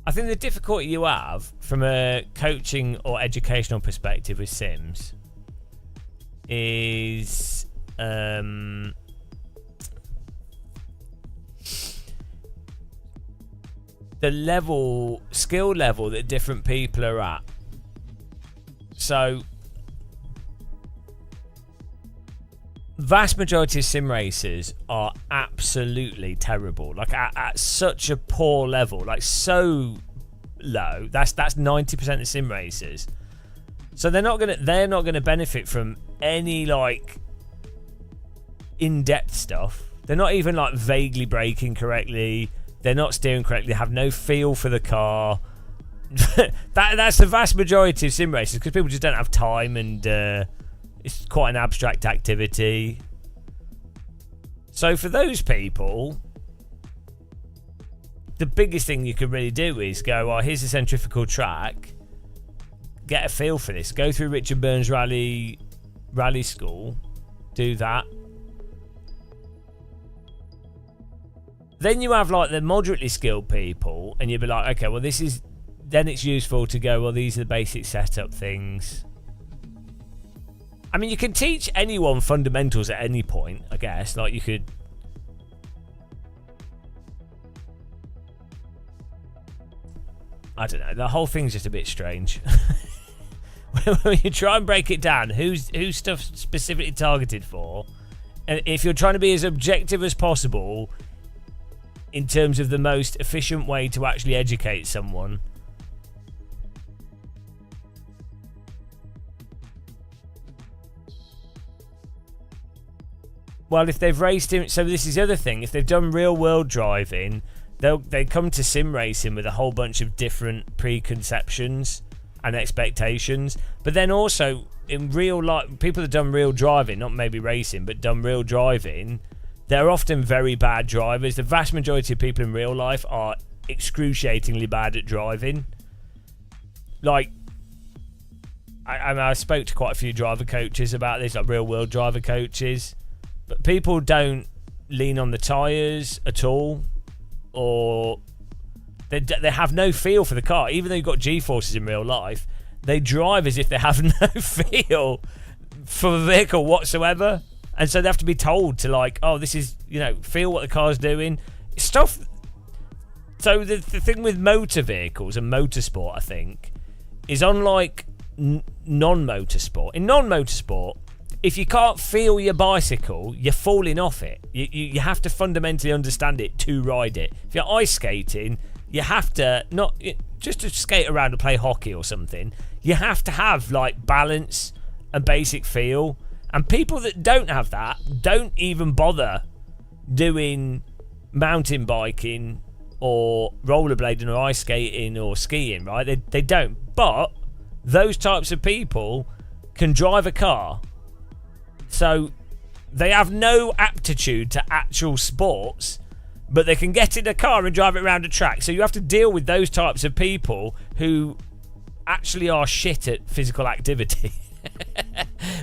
I think the difficulty you have from a coaching or educational perspective with Sims is the skill level that different people are at. So vast majority of sim racers are absolutely terrible, like at such a poor level, like so low. That's 90% of sim racers. So they're not gonna benefit from any like in-depth stuff. They're not even like vaguely braking correctly. They're not steering correctly. They have no feel for the car. That's the vast majority of sim racers, because people just don't have time, and it's quite an abstract activity. So for those people, the biggest thing you can really do is go, well, here's a centrifugal track. Get a feel for this. Go through Richard Burns rally school. Do that. Then you have like the moderately skilled people, and you'll be like, okay, well then it's useful to go, well, these are the basic setup things. I mean, you can teach anyone fundamentals at any point, I guess. Like, you could... I don't know. The whole thing's just a bit strange. When you try and break it down, who's stuff specifically targeted for? And if you're trying to be as objective as possible in terms of the most efficient way to actually educate someone... Well, if they've raced him, so this is the other thing. If they've done real world driving, they come to sim racing with a whole bunch of different preconceptions and expectations. But then also in real life, people that have done real driving, not maybe racing, but done real driving, they're often very bad drivers. The vast majority of people in real life are excruciatingly bad at driving. Like, I spoke to quite a few driver coaches about this, like real world driver coaches. But people don't lean on the tyres at all, or they have no feel for the car. Even though you've got G-forces in real life, they drive as if they have no feel for the vehicle whatsoever. And so they have to be told to, like, oh, this is, feel what the car's doing. Stuff. So the thing with motor vehicles and motorsport, I think, is unlike non-motorsport. In non-motorsport, if you can't feel your bicycle, you're falling off it. You have to fundamentally understand it to ride it. If you're ice skating, you have to not just to skate around and play hockey or something. You have to have like balance and basic feel. And people that don't have that don't even bother doing mountain biking or rollerblading or ice skating or skiing, right? They don't. But those types of people can drive a car. So they have no aptitude to actual sports, but they can get in a car and drive it around a track. So you have to deal with those types of people who actually are shit at physical activity.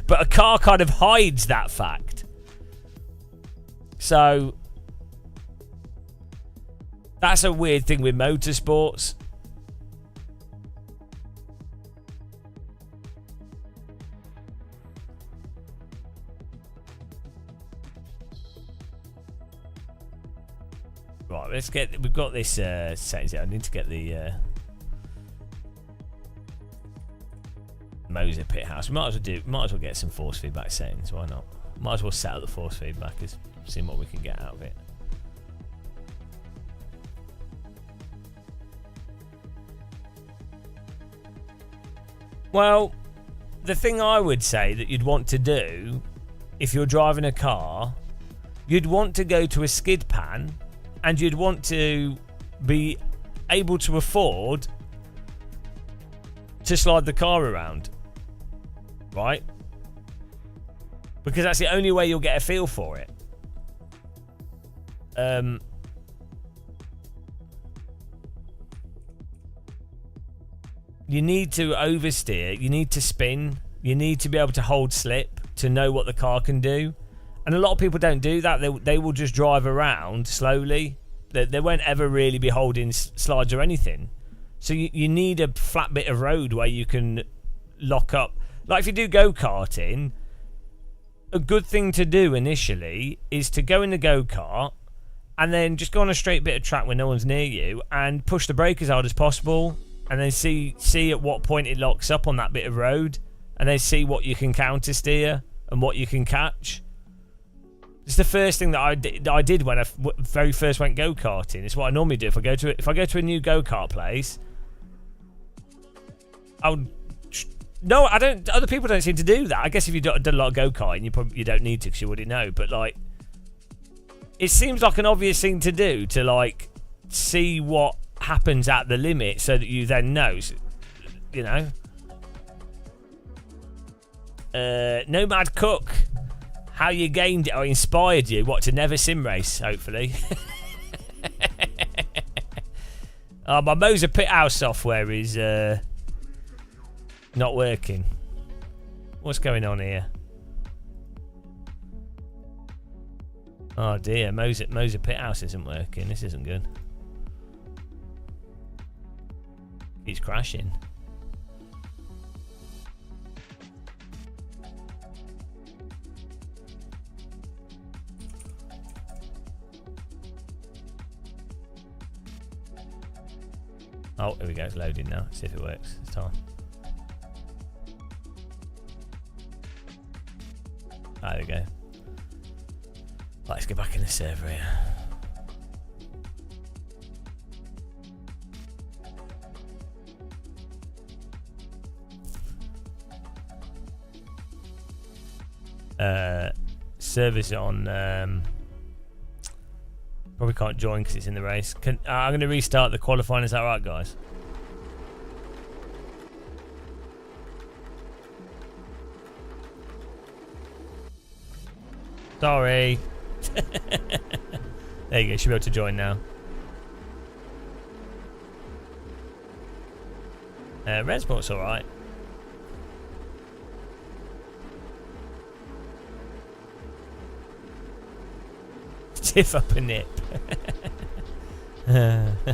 But a car kind of hides that fact. So that's a weird thing with motorsports. Right, we've got this settings here. I need to get the Moser pit house. We might as well get some force feedback settings. Why not? Might as well set up the force feedback and see what we can get out of it. Well, the thing I would say that you'd want to do if you're driving a car, you'd want to go to a skid pan and you'd want to be able to afford to slide the car around. Right? Because that's the only way you'll get a feel for it. You need to oversteer, you need to spin, you need to be able to hold slip to know what the car can do. And a lot of people don't do that. They will just drive around slowly. They won't ever really be holding slides or anything. So you need a flat bit of road where you can lock up. Like if you do go-karting, a good thing to do initially is to go in the go-kart and then just go on a straight bit of track where no one's near you and push the brake as hard as possible. And then see at what point it locks up on that bit of road, and then see what you can counter steer and what you can catch. It's the first thing that I did when I very first went go-karting. It's what I normally do if I go to a new go-kart place. No, I don't. Other people don't seem to do that. I guess if you've done a lot of go-karting, you don't need to because you already know. But like, it seems like an obvious thing to do to like see what happens at the limit so that you then know, you know. Nomad Cook, how you gained it or inspired you to never sim race, hopefully. My Moser Pit House software is not working. What's going on here? Oh dear, Moser Pit House isn't working. This isn't good. He's crashing. Oh, here we go. It's loading now. Let's see if it works this time. There we go. Let's get back in the server here. Server's on. Probably can't join because it's in the race. I'm going to restart the qualifying. Is that right, guys? Sorry. There you go. Should be able to join now. Red Sport's alright. Tiff up a nip. Right.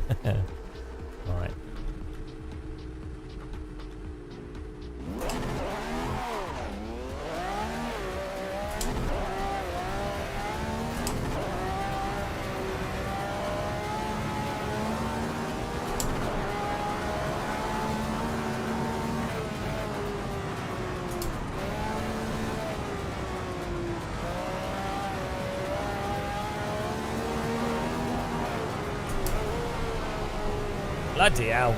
Bloody hell.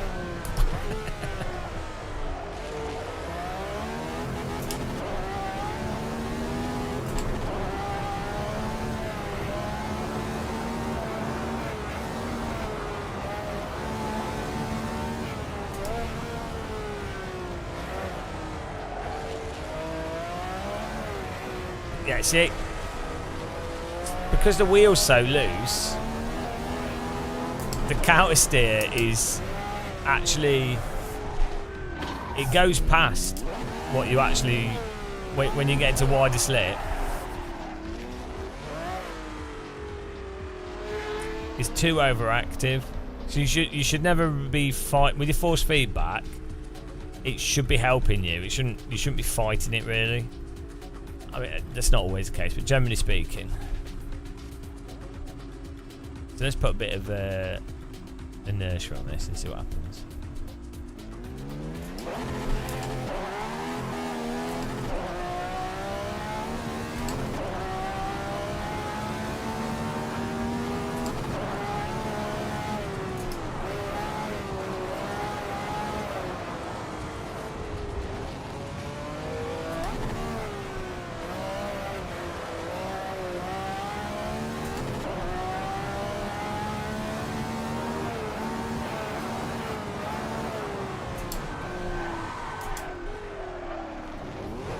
Yeah, see, because the wheel's so loose, the counter steer is actually, it goes past what you actually, when you get into wider slip, it's too overactive. So you should never be with your force feedback. It should be helping you. You shouldn't be fighting it really. I mean, that's not always the case, but generally speaking. So let's put a bit of inertia on this and see what happens.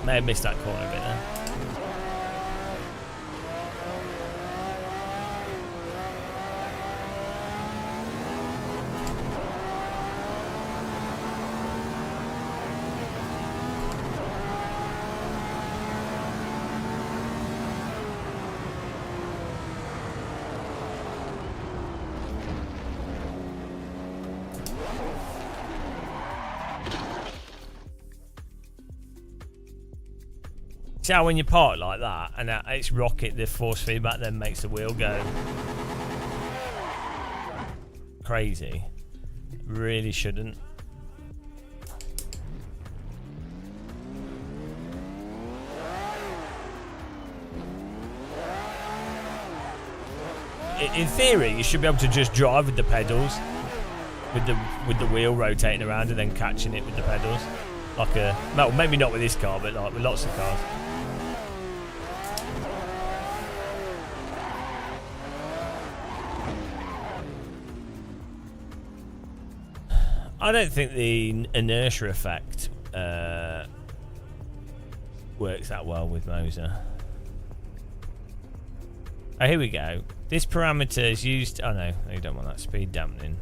May have missed that corner a bit there. See how when you park like that and it's rocket, the force feedback then makes the wheel go crazy. Really shouldn't. In theory, you should be able to just drive with the pedals, with the wheel rotating around and then catching it with the pedals, like a well, maybe not with this car, but like with lots of cars. I don't think the inertia effect works that well with Moser. Oh, here we go. This parameter is used... Oh, no, you don't want that. Speed dampening.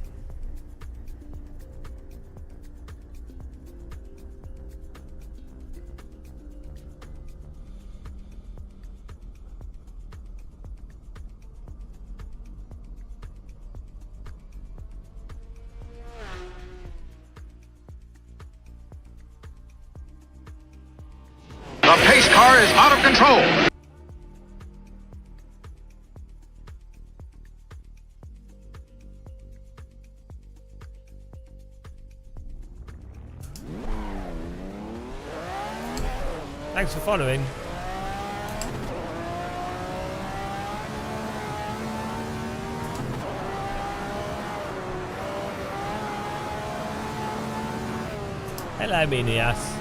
The pace car is out of control. Thanks for following. Hello, Minias.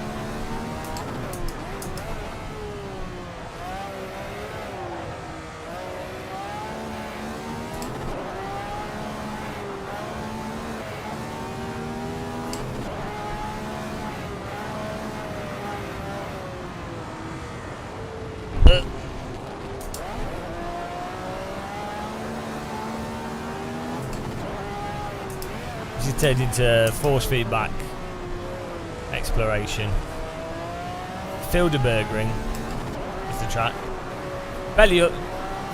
Turned into force feedback exploration. Filderbergring is the track. Belly,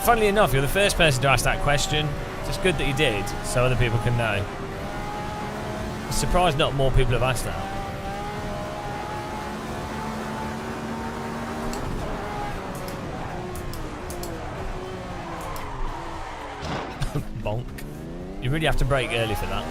funnily enough, you're the first person to ask that question. It's just good that you did, so other people can know. I'm surprised not more people have asked that. Bonk. You really have to brake early for that.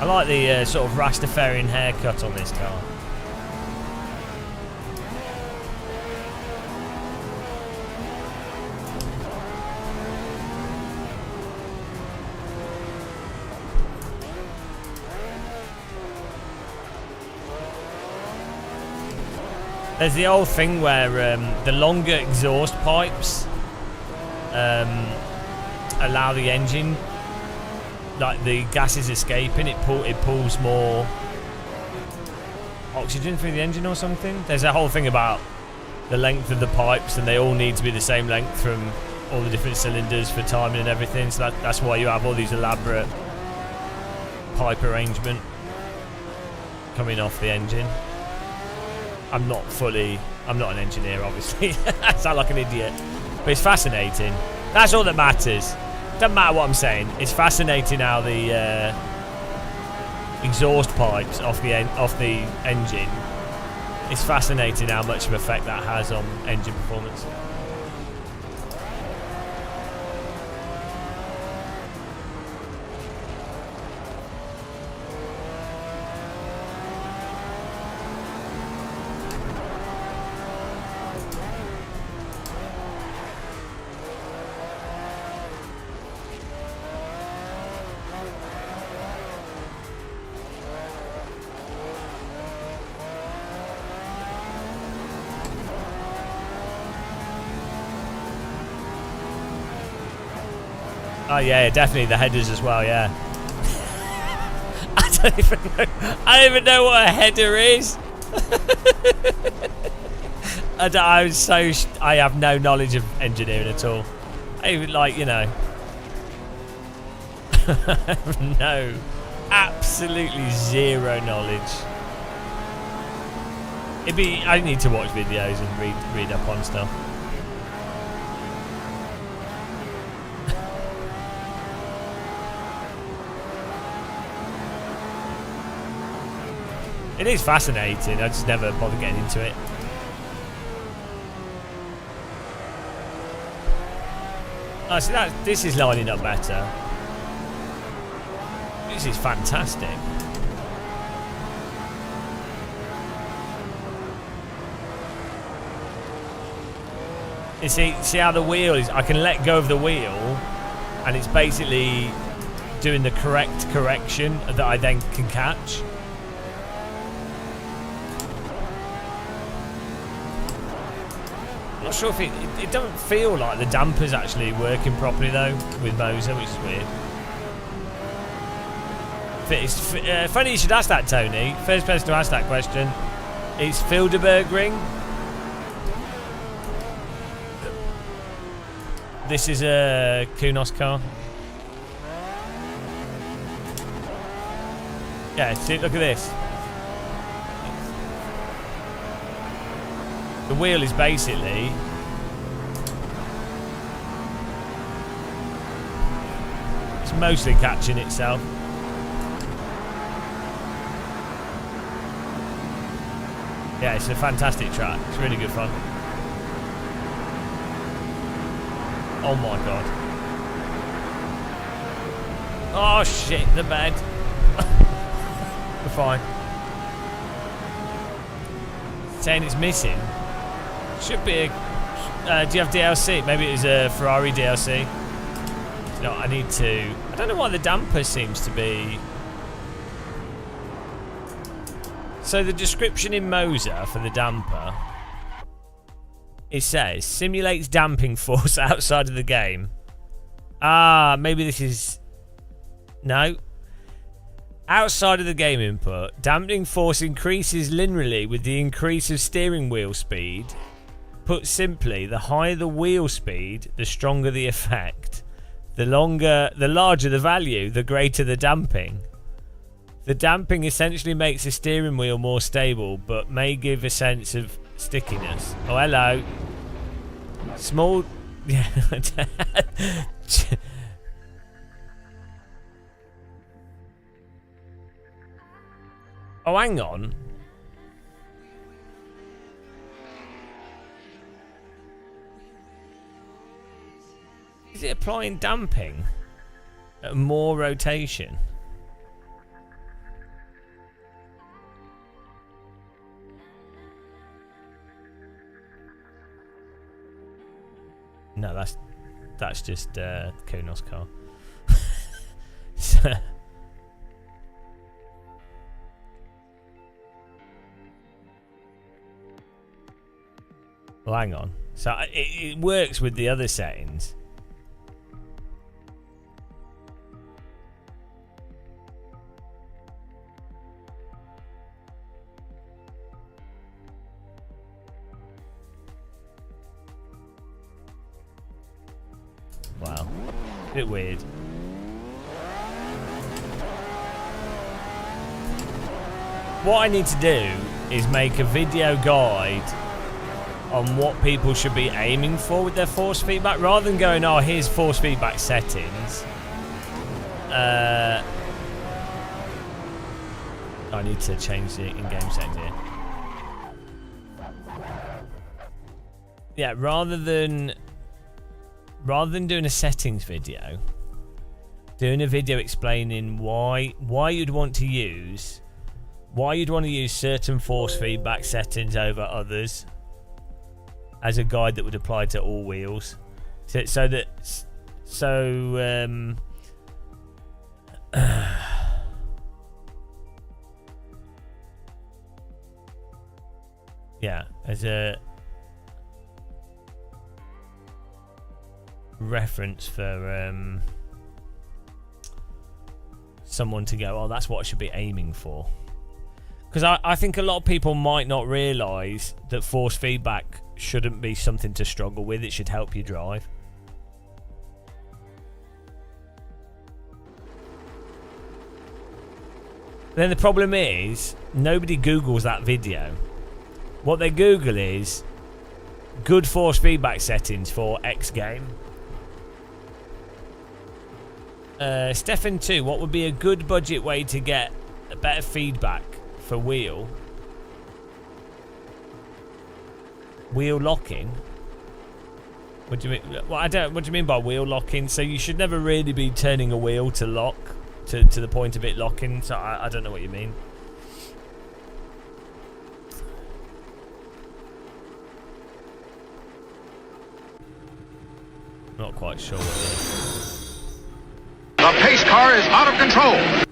I like the sort of Rastafarian haircut on this car. There's the old thing where the longer exhaust pipes allow the engine, like the gas is escaping, it pulls more oxygen through the engine or something. There's a whole thing about the length of the pipes, and they all need to be the same length from all the different cylinders for timing and everything. So that's why you have all these elaborate pipe arrangement coming off the engine. I'm not an engineer, obviously. I sound like an idiot, but it's fascinating. That's all that matters. Doesn't matter what I'm saying. It's fascinating how the exhaust pipes off the engine. It's fascinating how much of an effect that has on engine performance. Oh yeah, definitely the headers as well. Yeah. I don't even know what a header is. I have no knowledge of engineering at all. I even no, absolutely zero knowledge. I need to watch videos and read up on stuff. It is fascinating, I just never bother getting into it. Oh, see this is lining up better. This is fantastic. You see how the wheel is, I can let go of the wheel and it's basically doing the correct correction that I then can catch. I'm not sure if it don't feel like the damper's actually working properly though with Moser, which is weird. It's funny you should ask that, Tony. First person to ask that question. It's Filderberg-Ring. This is a Kunos car. Yeah, see, look at this. The wheel is basically it's mostly catching itself. Yeah, it's a fantastic track. It's really good fun. Oh my god. Oh shit, the bed. We're fine. Saying it's missing. Should be a... do you have DLC? Maybe it was a Ferrari DLC. No, I need to... I don't know why the damper seems to be... So the description in Moser for the damper, it says, simulates damping force outside of the game. Ah, maybe this is... No. Outside of the game input, damping force increases linearly with the increase of steering wheel speed. Put simply, the higher the wheel speed, the stronger the effect. The larger the value, the greater the damping. The damping essentially makes the steering wheel more stable, but may give a sense of stickiness. Oh, hello. Small... Yeah. Oh, hang on. Is it applying damping at more rotation? No, that's just Kunos car. Well, hang on. So it works with the other settings. Wow. Bit weird. What I need to do is make a video guide on what people should be aiming for with their force feedback, rather than going, oh, here's force feedback settings. I need to change the in-game settings here. Yeah, rather than doing a settings video, doing a video explaining why you'd want to use certain force feedback settings over others, as a guide that would apply to all wheels, yeah, as a reference for someone to go, oh, that's what I should be aiming for. Because I think a lot of people might not realise that force feedback shouldn't be something to struggle with. It should help you drive. Then the problem is, nobody Googles that video. What they Google is good force feedback settings for X game. Stefan 2, what would be a good budget way to get a better feedback for wheel locking? What do you mean? Well, what do you mean by wheel locking? So you should never really be turning a wheel to lock to the point of it locking. So I don't know what you mean. Not quite sure what it is. The pace car is out of control.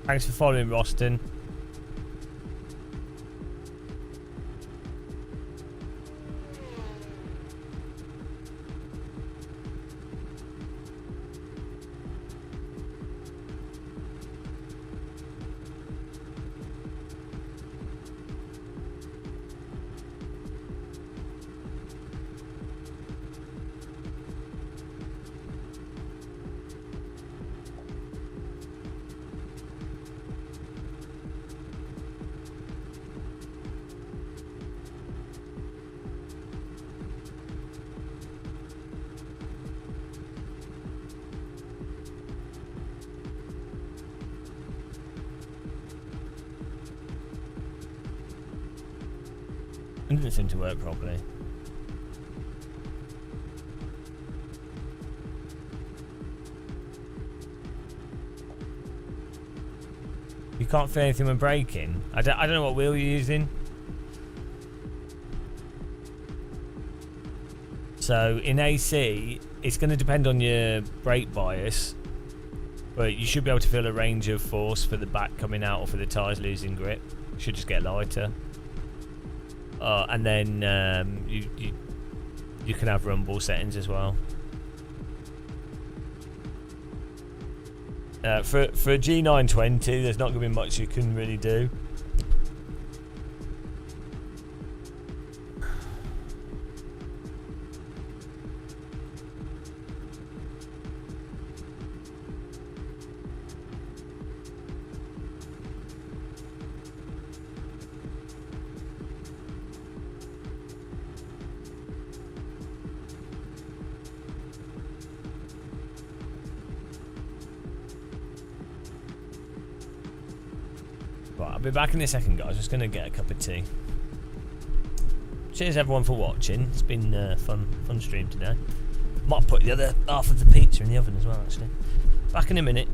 Thanks for following, Roston. It didn't seem to work properly. You can't feel anything when braking. I don't know what wheel you're using. So in AC, it's going to depend on your brake bias, but you should be able to feel a range of force for the back coming out or for the tyres losing grip. You should just get lighter. And then you can have rumble settings as well. For a G920, there's not going to be much you can really do. Right, I'll be back in a second, guys. Just going to get a cup of tea. Cheers, everyone, for watching. It's been fun stream today. Might put the other half of the pizza in the oven as well, actually. Back in a minute.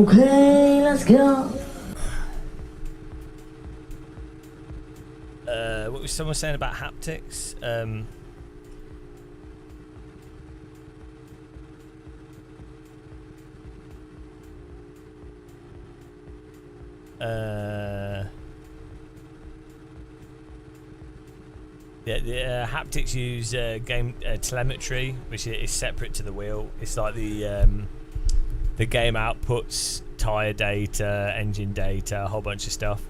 Okay, let's go. What was someone saying about haptics? Yeah, the haptics use game telemetry, which is separate to the wheel. It's like the game outputs tire data, engine data, a whole bunch of stuff.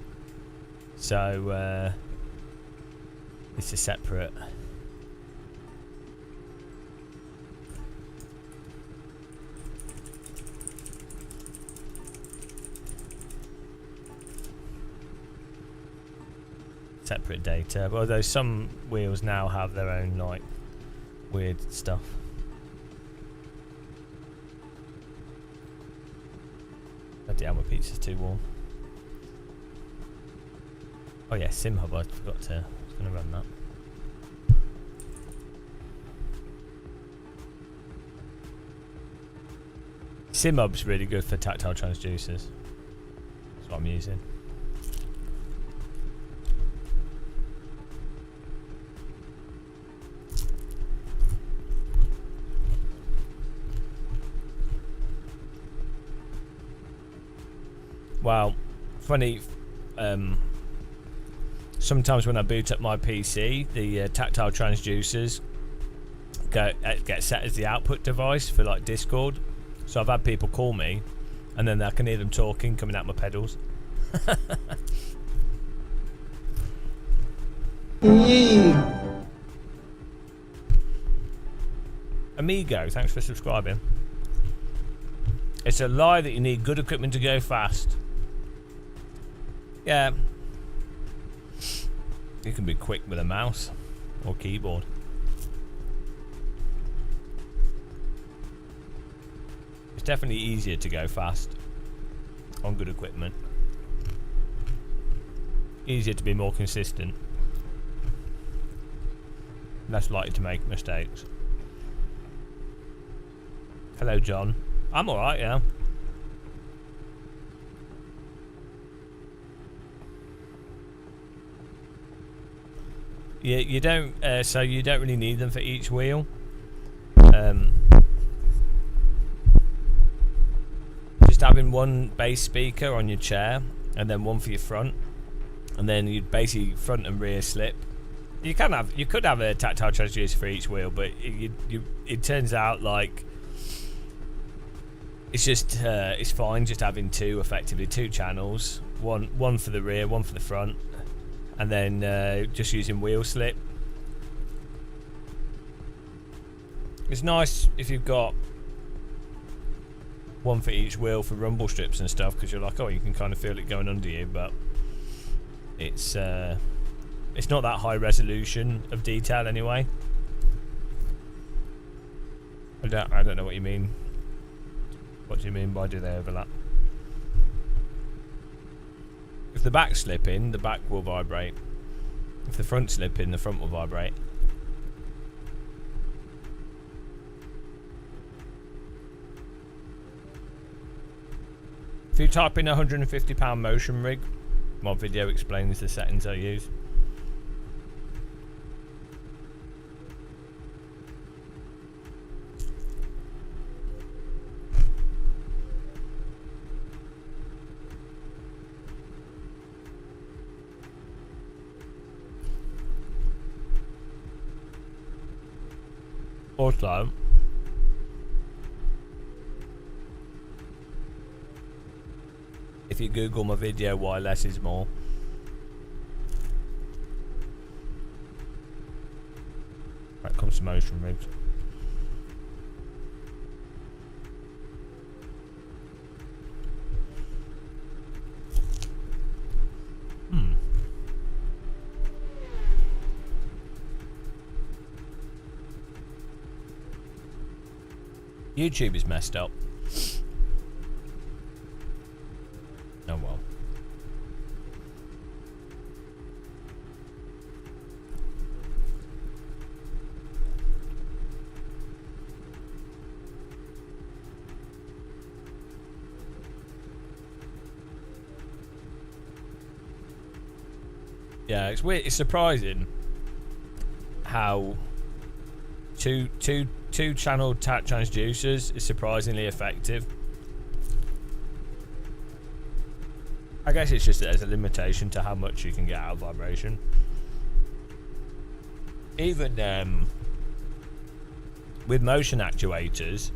So it's a separate. Separate data, although some wheels now have their own like weird stuff. Bloody hell, my pizza's too warm. Oh yeah, SimHub, I forgot to. I was going to run that. SimHub's really good for tactile transducers. That's what I'm using. Wow, funny. Sometimes when I boot up my PC, the tactile transducers get set as the output device for like Discord. So I've had people call me, and then I can hear them talking coming out my pedals. Amigo, thanks for subscribing. It's a lie that you need good equipment to go fast. Yeah. You can be quick with a mouse or keyboard. It's definitely easier to go fast on good equipment. Easier to be more consistent. Less likely to make mistakes. Hello, John. I'm alright, yeah. You don't. So you don't really need them for each wheel. Just having one bass speaker on your chair, and then one for your front, and then you basically front and rear slip. You could have a tactile transducer for each wheel, but it turns out like it's just it's fine just having two channels, one for the rear, one for the front. And then just using wheel slip. It's nice if you've got one for each wheel for rumble strips and stuff, because you're like, oh, you can kind of feel it going under you, but it's not that high resolution of detail anyway. I don't know what you mean. What do you mean by do they overlap? If the back's slipping, the back will vibrate. If the front's slipping, the front will vibrate. If you type in £150 motion rig, my video explains the settings I use. Also, if you Google my video, why less is more, that comes to motion rigs. YouTube is messed up. Oh well. Yeah, it's weird. It's surprising how two channel tap transducers is surprisingly effective. I guess it's just that there's a limitation to how much you can get out of vibration. Even with motion actuators,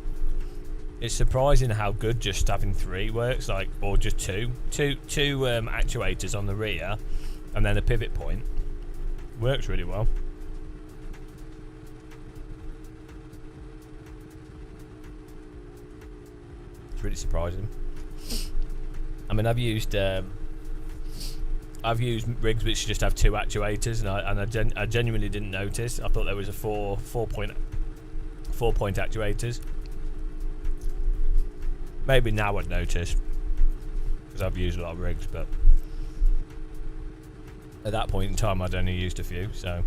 it's surprising how good just having 3 works, like, or just two actuators on the rear, and then a pivot point. Works really well. It's really surprising. I mean, I've used rigs which just have 2 actuators, and I genuinely didn't notice. I thought there was a four point actuators. Maybe now I'd notice because I've used a lot of rigs, but at that point in time I'd only used a few. So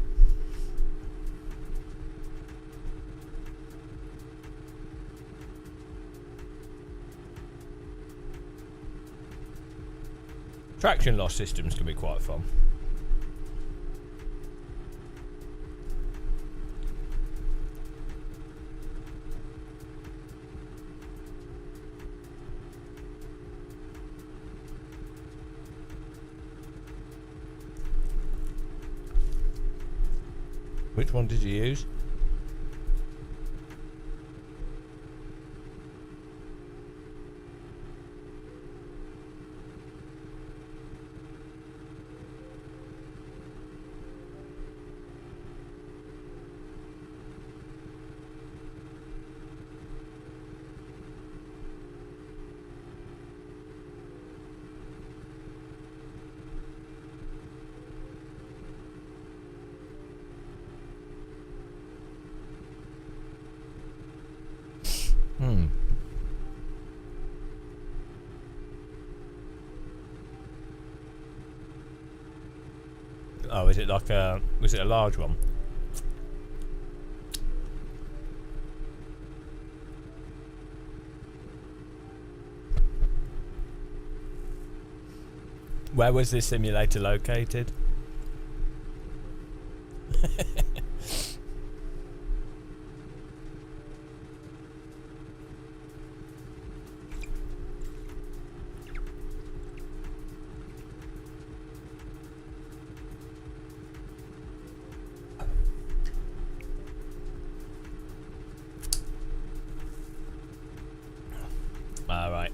traction loss systems can be quite fun. Which one did you use? Oh, is it like a... was it a large one? Where was this simulator located? Alright.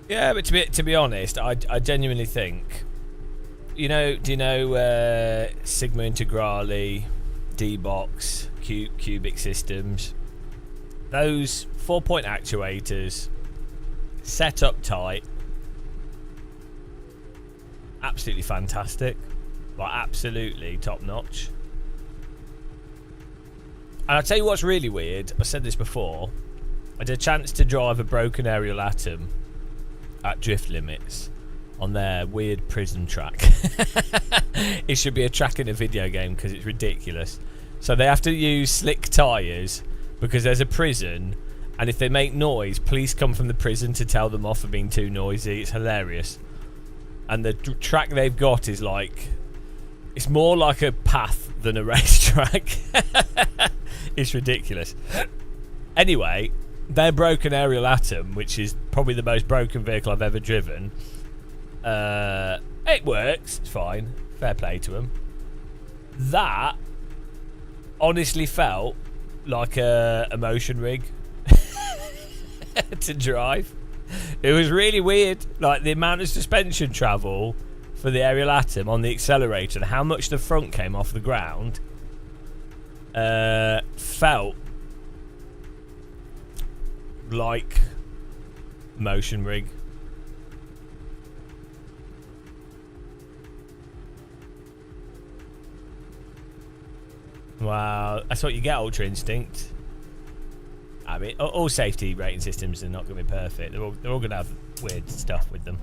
Yeah, but to be honest, I genuinely think, you know, do you know Sigma Integrale, D-Box, Cubic Systems? Those 4-point actuators, set up tight, absolutely fantastic, like absolutely top notch. And I'll tell you what's really weird, I said this before, I had a chance to drive a broken aerial atom at drift limits on their weird prison track. It should be a track in a video game because it's ridiculous. So they have to use slick tyres because there's a prison, and if they make noise, police come from the prison to tell them off for being too noisy. It's hilarious. And the track they've got is like, it's more like a path than a racetrack. It's ridiculous. Anyway, their broken aerial atom, which is probably the most broken vehicle I've ever driven, it works, it's fine, fair play to them. That honestly felt like a motion rig to drive. It was really weird, like the amount of suspension travel for the aerial atom on the accelerator and how much the front came off the ground felt like motion rig. Wow, that's what you get, Ultra Instinct. I mean, all safety rating systems are not going to be perfect. They're all going to have weird stuff with them.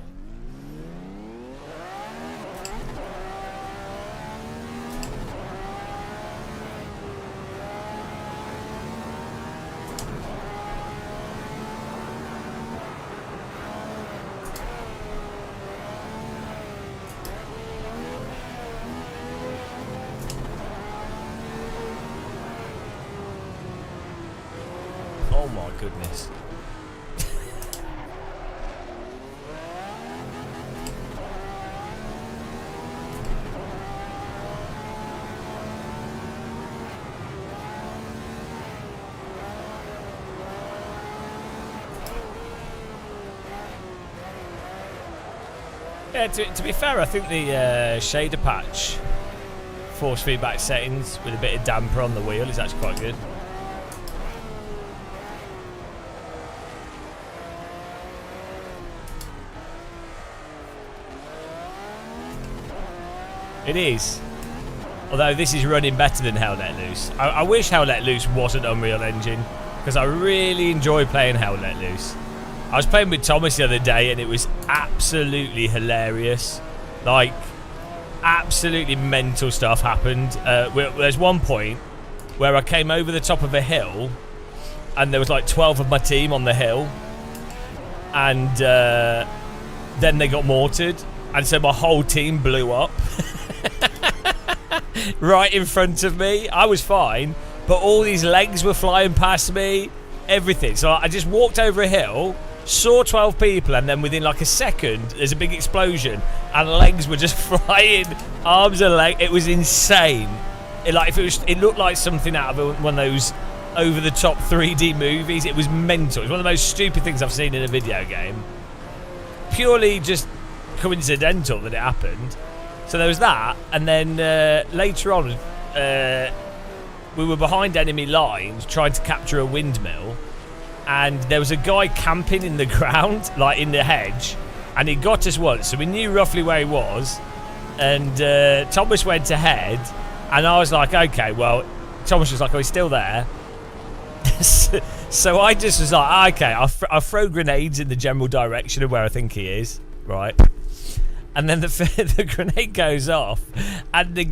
goodness. Yeah, to be fair, I think the shader patch force feedback settings with a bit of damper on the wheel is actually quite good. It is. Although this is running better than Hell Let Loose. I wish Hell Let Loose wasn't Unreal Engine, because I really enjoy playing Hell Let Loose. I was playing with Thomas the other day and it was absolutely hilarious. Like, absolutely mental stuff happened. There's one point where I came over the top of a hill and there was like 12 of my team on the hill, and then they got mortared, and so my whole team blew up right in front of me. I was fine, but all these legs were flying past me, everything. So I just walked over a hill, saw 12 people, and then within like a second there's a big explosion and legs were just flying, arms and legs. It was insane. It looked like something out of one of those over the top 3D movies. It was mental. It was one of the most stupid things I've seen in a video game. Purely just coincidental that it happened. So there was that, and then later on we were behind enemy lines trying to capture a windmill, and there was a guy camping in the ground, like in the hedge, and he got us once, so we knew roughly where he was. And Thomas went ahead, and I was like, okay, well, Thomas was like, oh, he's still there. So I just was like, okay, I'll throw grenades in the general direction of where I think he is, right? And then the grenade goes off, and the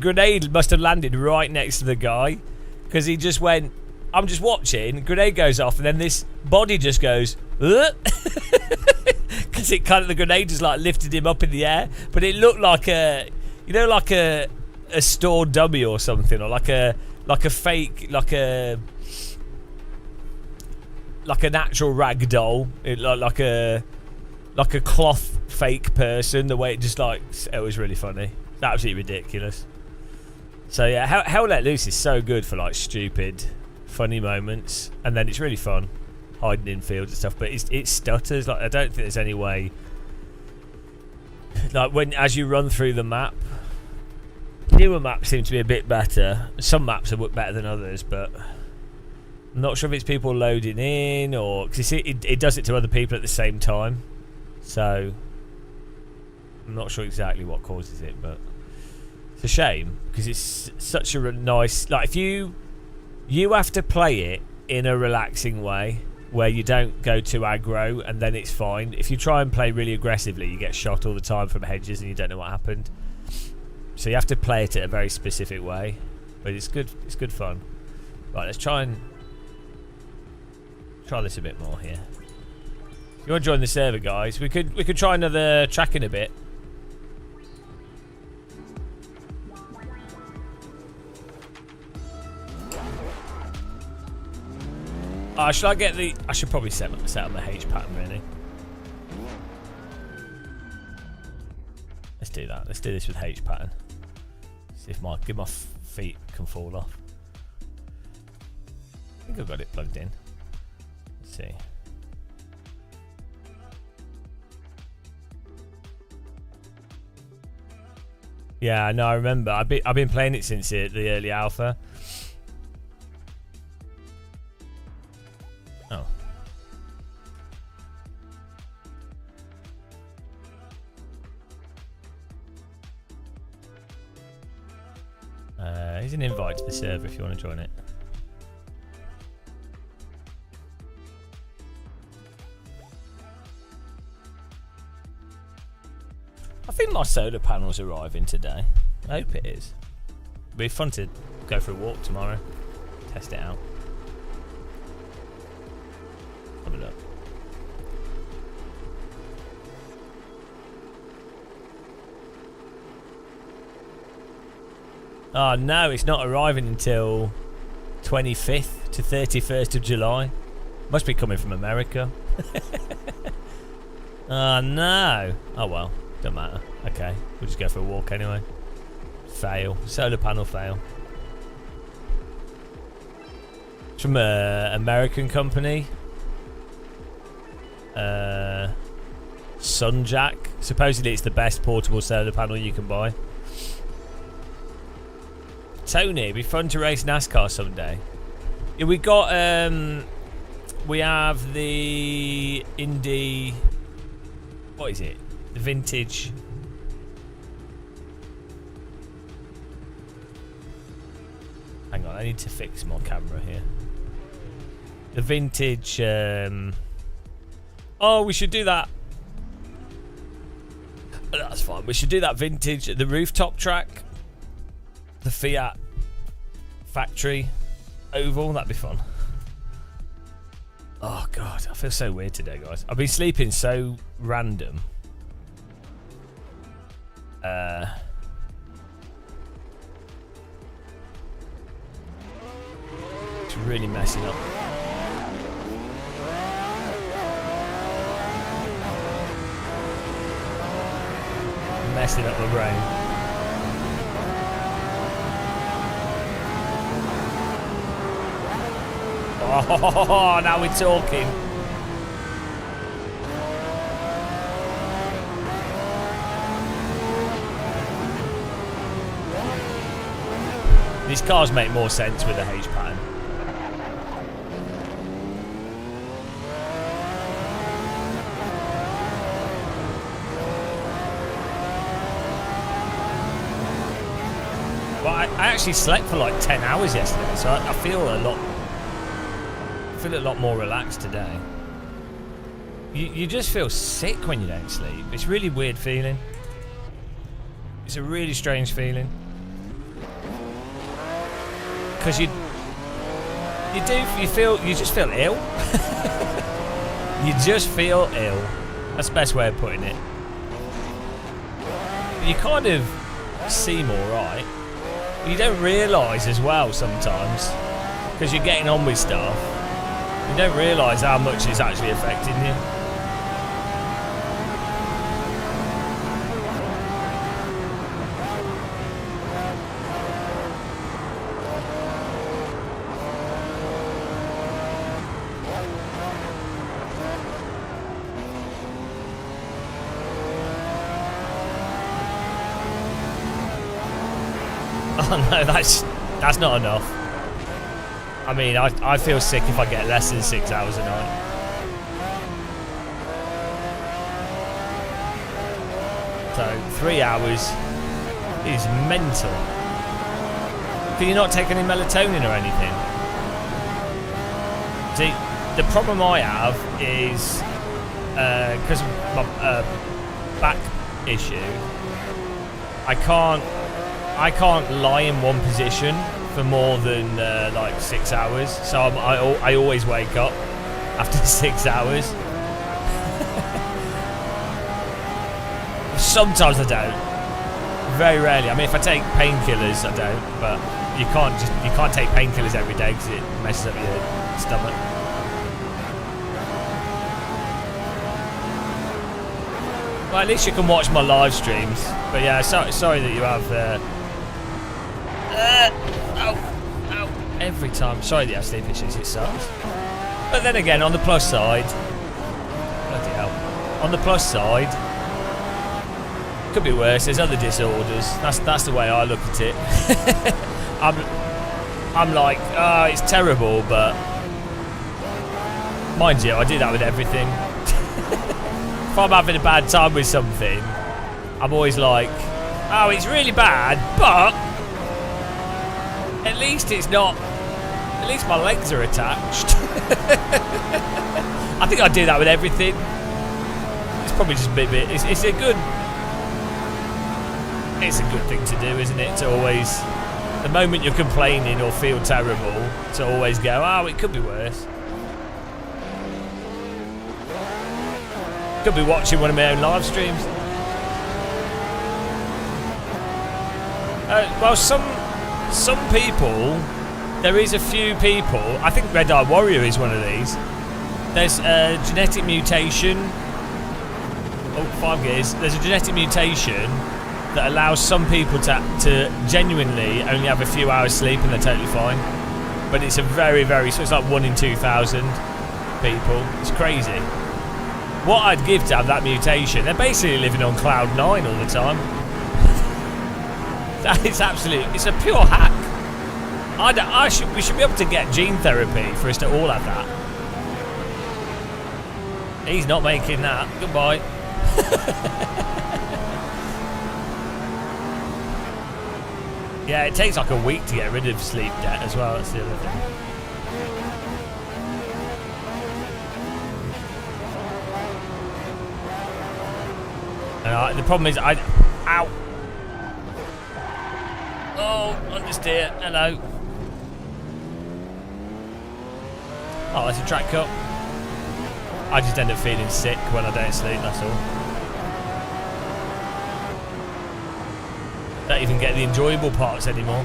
grenade must have landed right next to the guy, because he just went, I'm just watching, grenade goes off, and then this body just goes, because the grenade just like lifted him up in the air, but it looked like a store dummy or something, or like a fake, like a natural rag doll, like a cloth fake person. The way it was really funny. It's absolutely ridiculous. So yeah, Hell Let Loose is so good for like stupid, funny moments, and then it's really fun hiding in fields and stuff. But it stutters. Like, I don't think there's any way. Like as you run through the map, newer maps seem to be a bit better. Some maps are better than others, but I'm not sure if it's people loading in or because it does it to other people at the same time. So I'm not sure exactly what causes it, but it's a shame because it's such a nice, like, if you have to play it in a relaxing way where you don't go too aggro, and then it's fine. If you try and play really aggressively, you get shot all the time from hedges and you don't know what happened. So you have to play it in a very specific way, but it's good fun. Right, let's try this a bit more here. If you want to join the server, guys, we could try another track in a bit. Should I get the? I should probably set up the H pattern, really. Let's do that. Let's do this with H pattern. See if my feet can fall off. I think I've got it plugged in. Let's see. Yeah, no, I remember. I've been playing it since the early alpha. Oh. Here's an invite to the server if you want to join it. I think my solar panel's arriving today. I hope it is. It'll be fun to go for a walk tomorrow. Test it out. Have a look. Oh no, it's not arriving until 25th to 31st of July. Must be coming from America. Oh no. Oh well, don't matter. Okay, we'll just go for a walk anyway. Fail. Solar panel fail. It's from an American company. Sunjack. Supposedly it's the best portable solar panel you can buy. Tony, it'd be fun to race NASCAR someday. Yeah, we got we have the Indy, what is it? The vintage. Hang on, I need to fix my camera here. The vintage oh, we should do that. That's fine. We should do that vintage, the rooftop track. The Fiat factory oval, that'd be fun. Oh god, I feel so weird today, guys. I've been sleeping so random. It's really messing up. Messing up my brain. Oh, now we're talking. These cars make more sense with a H pattern. Well, I actually slept for like 10 hours yesterday, so I feel a lot more relaxed today. You just feel sick when you don't sleep. It's a really weird feeling. It's a really strange feeling. Because you just feel ill. You just feel ill. That's the best way of putting it. You kind of seem alright. You don't realise as well sometimes, because you're getting on with stuff. You don't realise how much it's actually affecting you. Oh no, that's not enough. I mean, I feel sick if I get less than 6 hours a night. So 3 hours is mental. Can you not take any melatonin or anything? See, the problem I have is because of my back issue. I can't lie in one position for more than like 6 hours, so I always wake up after 6 hours. Sometimes I don't, very rarely. I mean, if I take painkillers, I don't. But you can't take painkillers every day because it messes up your stomach. Well, at least you can watch my live streams. But yeah, sorry that you have. Every time. Sorry that you have sleep issues, it sucks. But then again, on the plus side, bloody hell. On the plus side, could be worse. There's other disorders. That's the way I look at it. I'm like, it's terrible, but mind you, I do that with everything. If I'm having a bad time with something, I'm always like, oh, it's really bad, but at least it's not. At least my legs are attached. I think I do that with everything. It's probably just a bit. It's a good thing to do, isn't it? To always, the moment you're complaining or feel terrible, to always go, oh, it could be worse. Could be watching one of my own live streams. Well, some people there is a few people. I think Red Eye Warrior is one of these. There's a genetic mutation. Oh, 5 gears. There's a genetic mutation that allows some people to genuinely only have a few hours sleep and they're totally fine. But it's a very, so it's like 1 in 2,000 people. It's crazy. What I'd give to have that mutation, they're basically living on cloud 9 all the time. It's it's a pure hack. We should be able to get gene therapy for us to all have that. He's not making that. Goodbye. Yeah, it takes like a week to get rid of sleep debt as well. That's the other thing. And the problem is, ow. Oh, understeer. Hello. Oh, that's a track cut. I just end up feeling sick when I don't sleep, that's all. Don't even get the enjoyable parts anymore.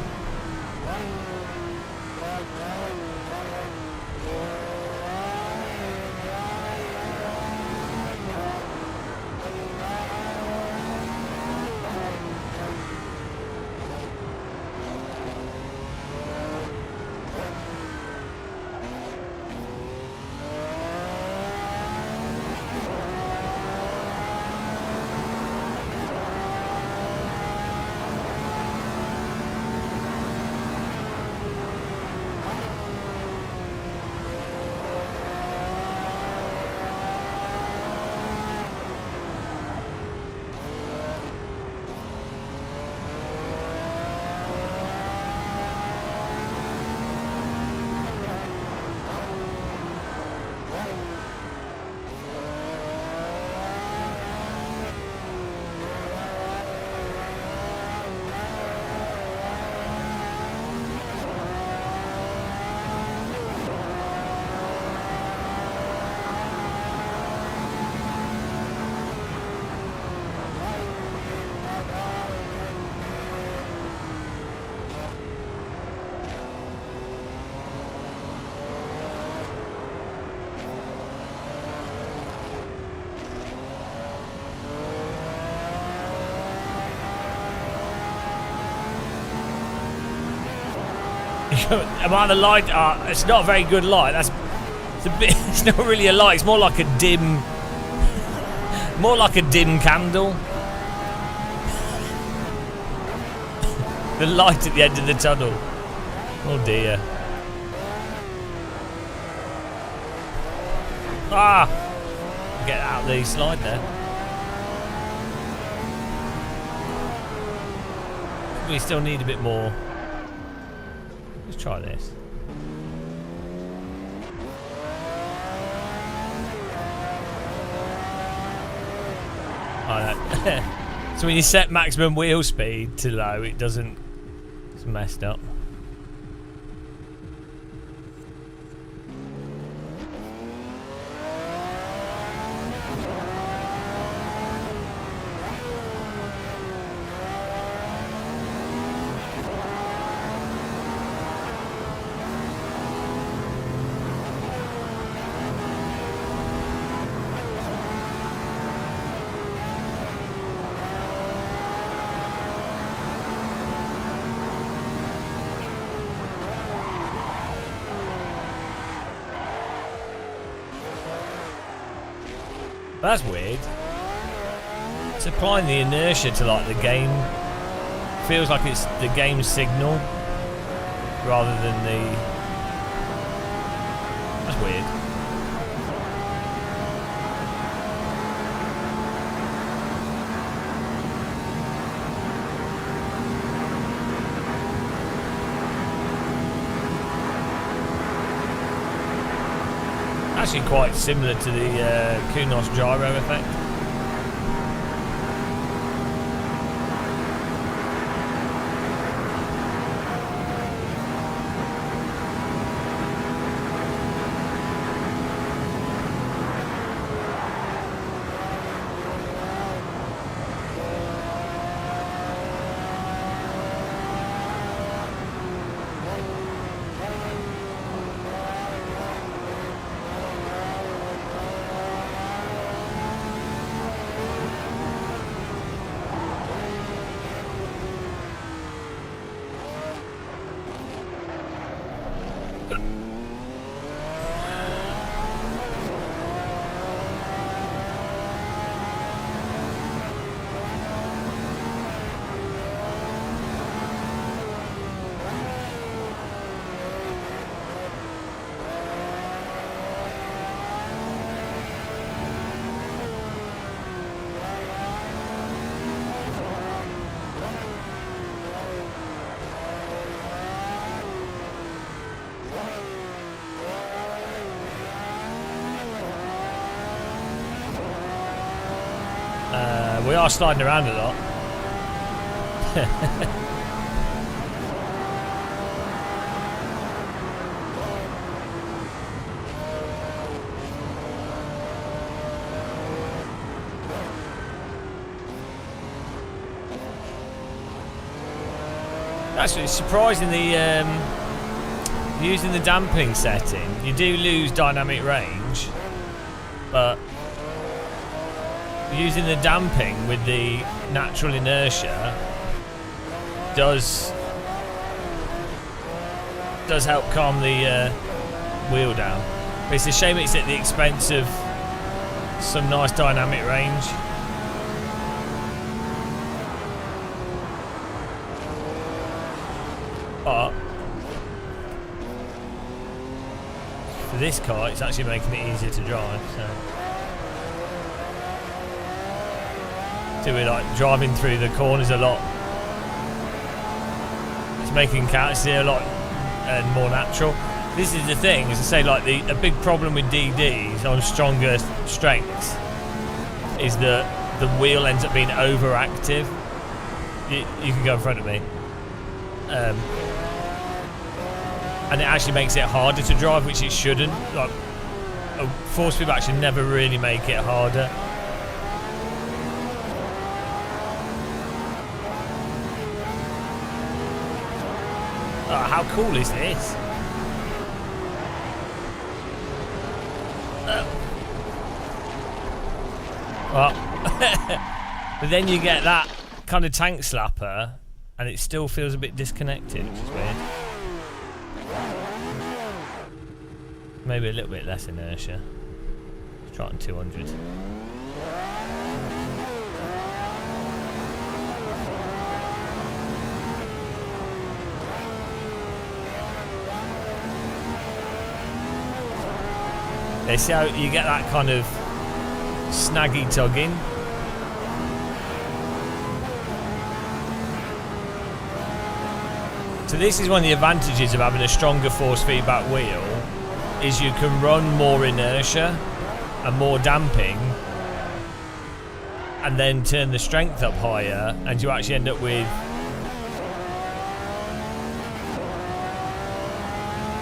Am I the light? It's not a very good light. It's not really a light. It's more like a dim candle. The light at the end of the tunnel. Oh dear. Get out of the slide there. We still need a bit more. Let's try this. So when you set maximum wheel speed to low, it doesn't. It's messed up. That's weird. It's applying the inertia to like the game. Feels like it's the game signal rather than the. That's weird. Actually quite similar to the Kunos gyro effect. We are sliding around a lot. Actually, surprisingly, using the damping setting, you do lose dynamic range, but using the damping with the natural inertia does help calm the wheel down. But it's a shame it's at the expense of some nice dynamic range. But for this car, it's actually making it easier to drive. So we're like driving through the corners a lot. It's making courtesy a lot more natural. This is the thing, as I say, like a big problem with DDs on stronger strengths is that the wheel ends up being overactive. You can go in front of me. And it actually makes it harder to drive, which it shouldn't. Like, a force feedback should never really make it harder. Oh, how cool is this? Well, but then you get that kind of tank slapper, and it still feels a bit disconnected, which is weird. Maybe a little bit less inertia. Let's try it on 200. They see how you get that kind of snaggy tugging. So this is one of the advantages of having a stronger force feedback wheel, is you can run more inertia and more damping and then turn the strength up higher, and you actually end up with,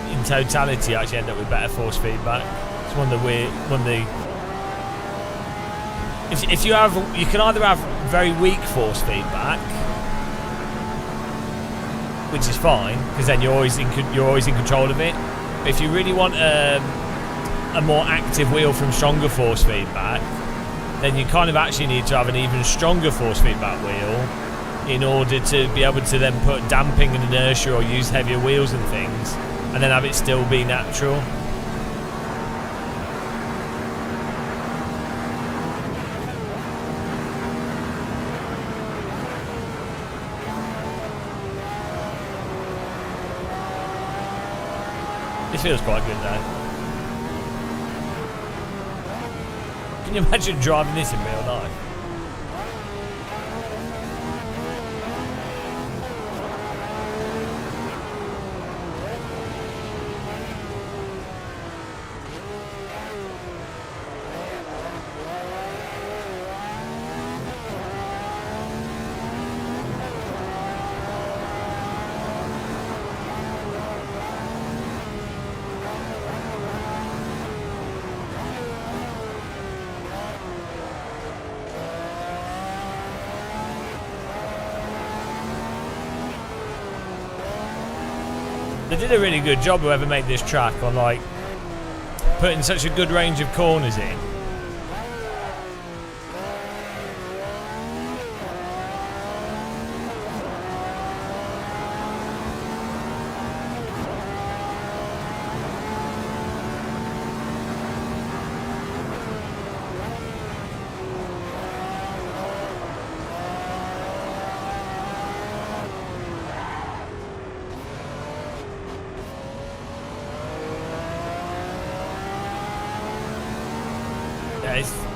in totality, you actually end up with better force feedback. It's one of the if you can either have very weak force feedback, which is fine because then you're always in control of it. But if you really want a more active wheel from stronger force feedback, then you kind of actually need to have an even stronger force feedback wheel in order to be able to then put damping and inertia or use heavier wheels and things, and then have it still be natural. This feels quite good though. Can you imagine driving this in real life? They did a really good job, whoever made this track, on like putting such a good range of corners in.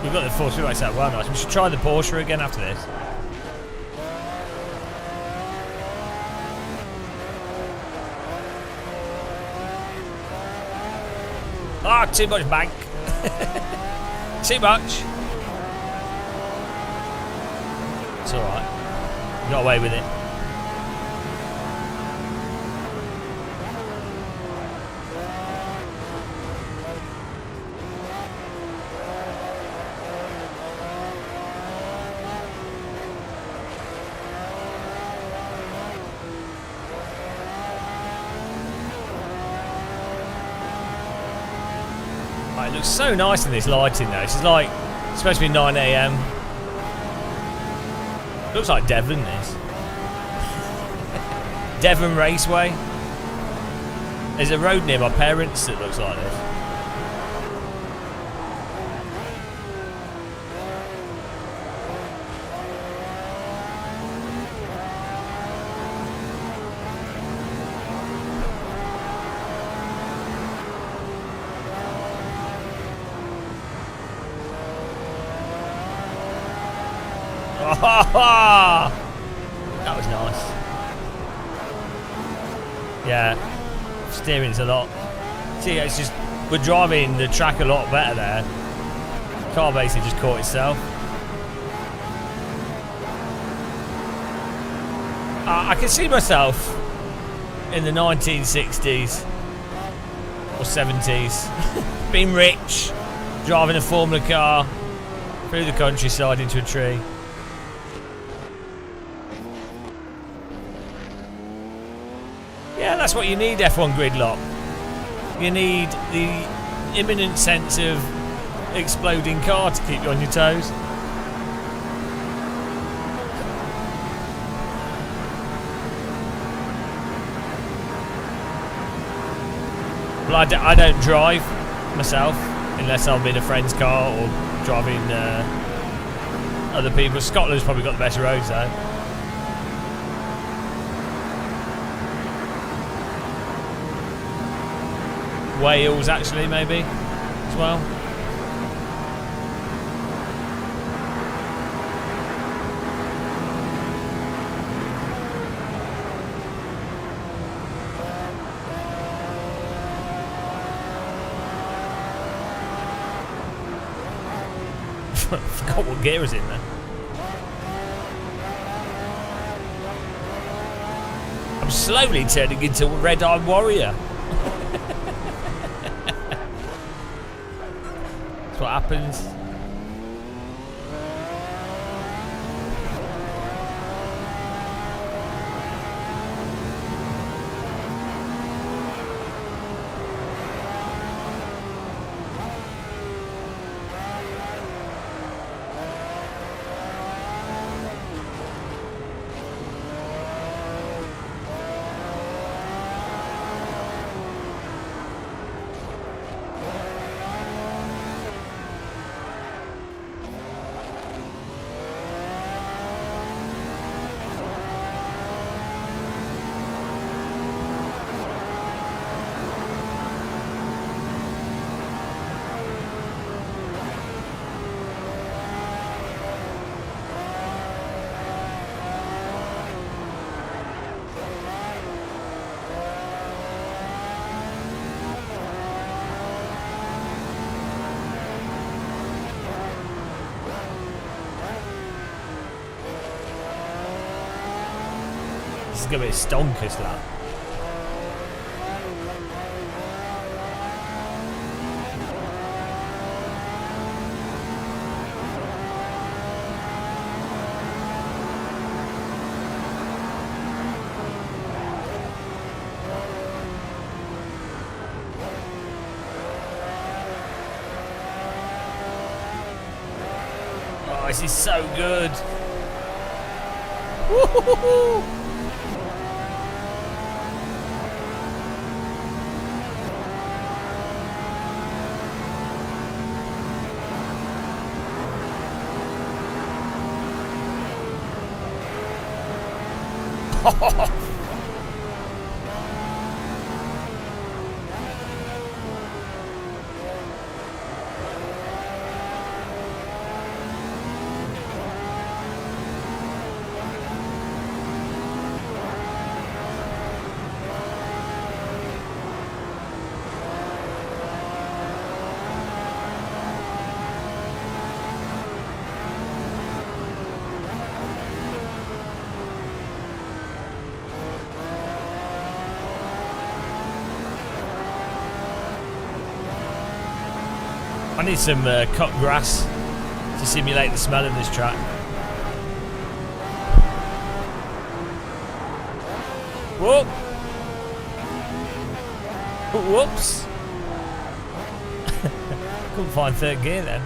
We've got the force feedback set well nice. We should try the Porsche again after this. Ah, too much bank. Too much. It's alright. Got away with it. It looks so nice in this lighting though. It's like it's supposed to be 9 AM. Looks like Devon, this. Devon Raceway. There's a road near my parents that looks like this. That was nice. Yeah, steering's a lot. See, it's just we're driving the track a lot better there. Car basically just caught itself. I can see myself in the 1960s or 70s being rich, driving a Formula car through the countryside into a tree. Yeah, that's what you need, F1 gridlock. You need the imminent sense of exploding car to keep you on your toes. Well, I don't drive myself unless I'm in a friend's car or driving other people. Scotland's probably got the best roads though. Wales actually maybe as well. I forgot what gear is in there. I'm slowly turning into a red-eyed warrior. That's what happens. This is gonna be a stonkers lap. Oh, this is so good. Woo-hoo-hoo-hoo. I need some cut grass to simulate the smell of this track. Whoop! Whoops! Couldn't find third gear then.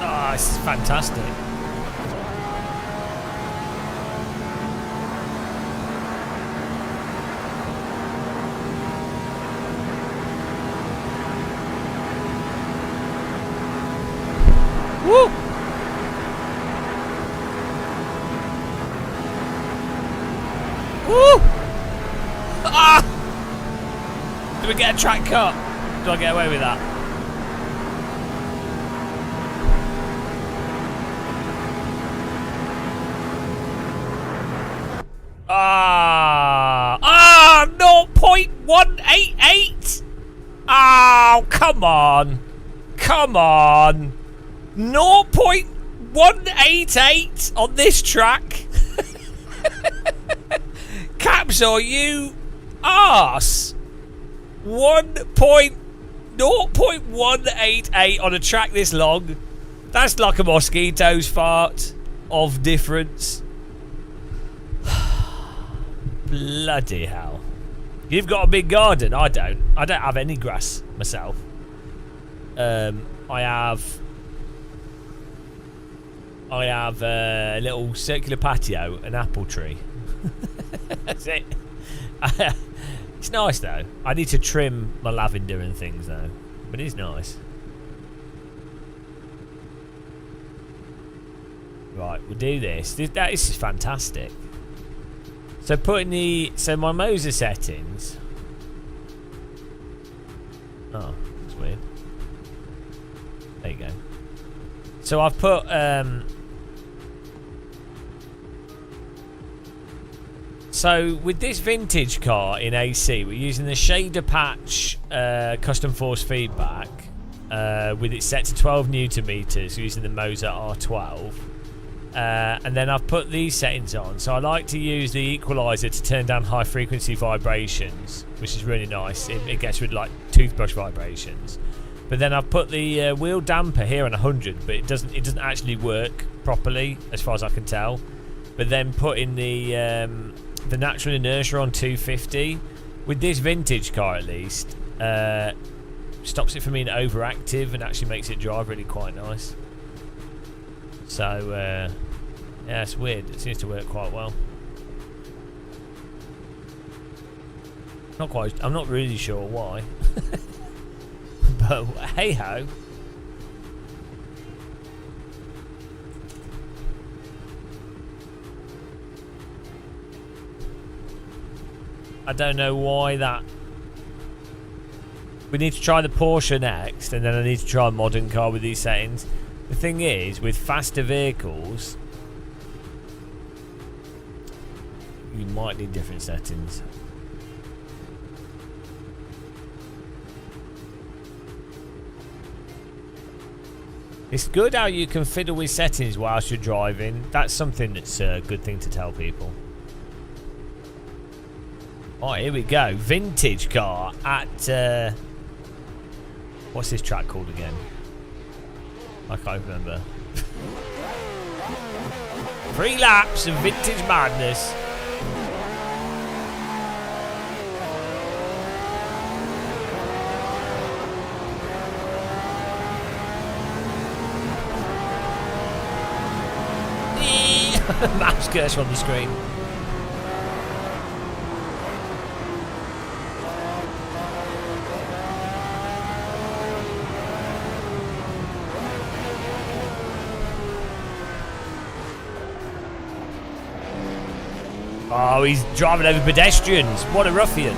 Ah, this is fantastic. Woo! Woo! Ah! Do we get a track cut? Do I get away with that? Ah! 0.188! Oh, come on. Come on. 0.188 on this track. Caps, are you arse? 0.188 on a track this long. That's like a mosquito's fart of difference. Bloody hell. You've got a big garden. I don't have any grass myself. I have a little circular patio, an apple tree. That's it. It's nice though. I need to trim my lavender and things though, but it's nice. Right, we'll do this. This is fantastic. So my Moser settings. Oh, that's weird. There you go. So I've put so with this vintage car in AC, we're using the shader patch custom force feedback with it set to 12 Newton meters using the Moser R12. And then I've put these settings on. So I like to use the equalizer to turn down high frequency vibrations, which is really nice. It gets rid of like toothbrush vibrations. But then I've put the wheel damper here on 100, but it doesn't actually work properly as far as I can tell. But then putting the natural inertia on 250 with this vintage car at least stops it from being overactive and actually makes it drive really quite nice. So yeah, it's weird. It seems to work quite well. I'm not really sure why. But hey ho. I don't know why that. We need to try the Porsche next, and then I need to try a modern car with these settings. The thing is, with faster vehicles, you might need different settings. It's good how you can fiddle with settings whilst you're driving. That's something that's a good thing to tell people. Alright, here we go. Vintage car at... what's this track called again? I can't remember. 3 laps of vintage madness. Mouse cursor on the screen. Oh, he's driving over pedestrians. What a ruffian.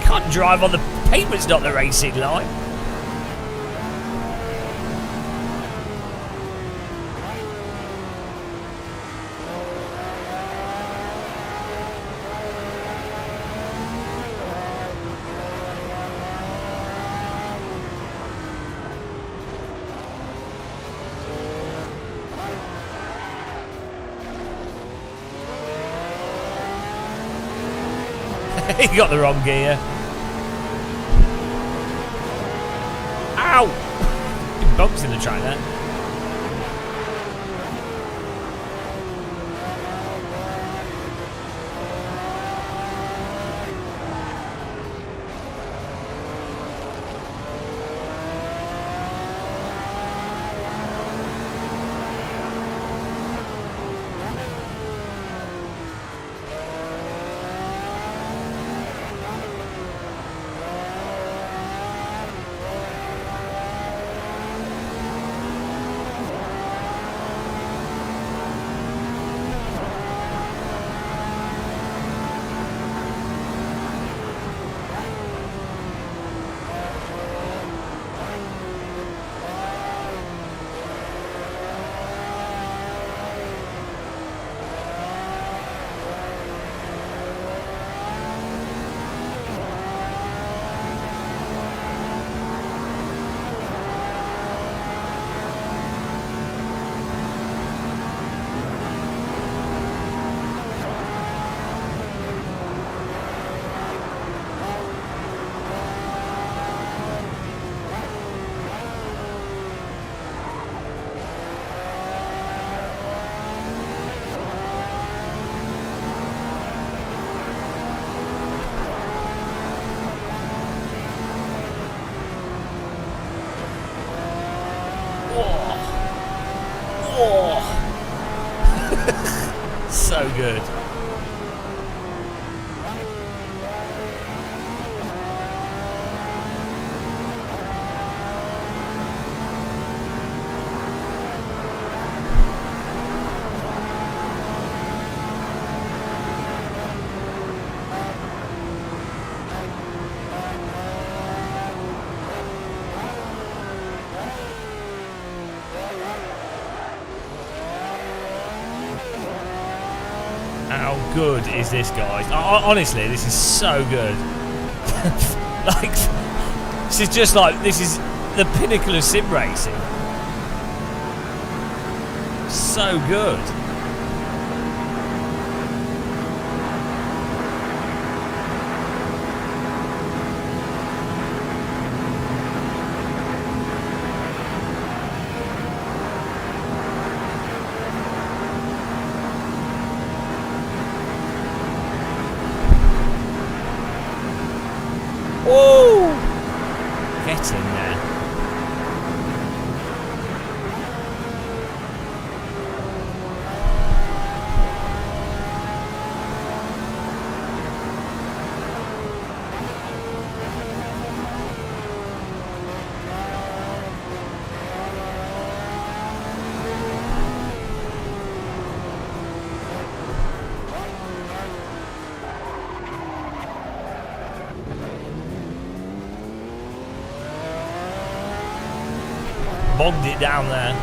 Can't drive on the pavement's not the racing line. He got the wrong gear. Ow! Big bumps in the track there. So good. How good is this, guys? Honestly, this is so good. Like, this is just like, this is the pinnacle of sim racing. So good. Whoa! Get in there. Bogged it down there.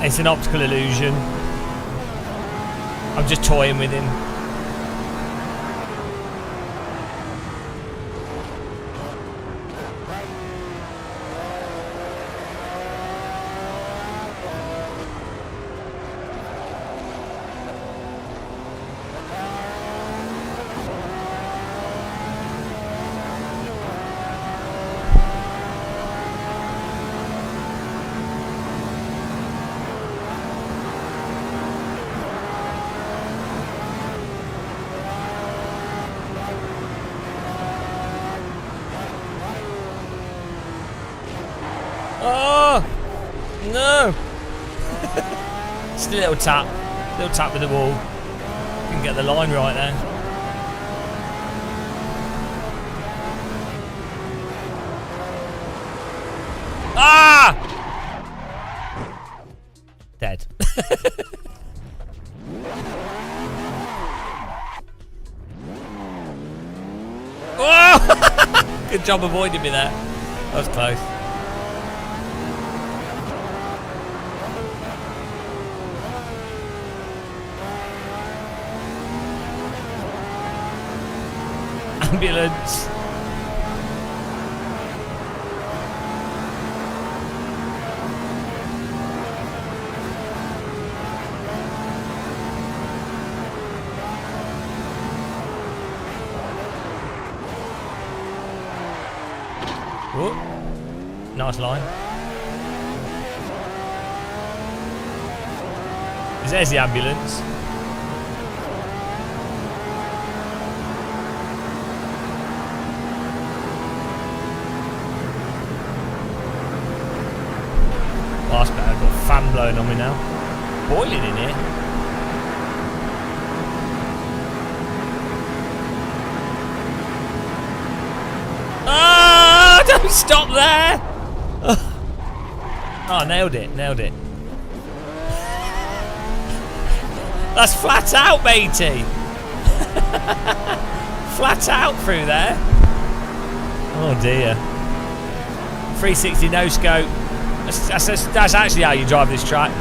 It's an optical illusion. I'm just toying with him. Oh! No! Just a little tap with the wall. Can get the line right there. Ah! Dead. Oh! Good job avoiding me there. That was close. Ambulance. Oh, nice line. There's the ambulance. Oh, that's better. I've got a fan blowing on me now. Boiling in here. Ah! Don't stop there! Oh, nailed it. That's flat out, matey. Flat out through there. Oh dear. 360 no scope. That's actually how you drive this track.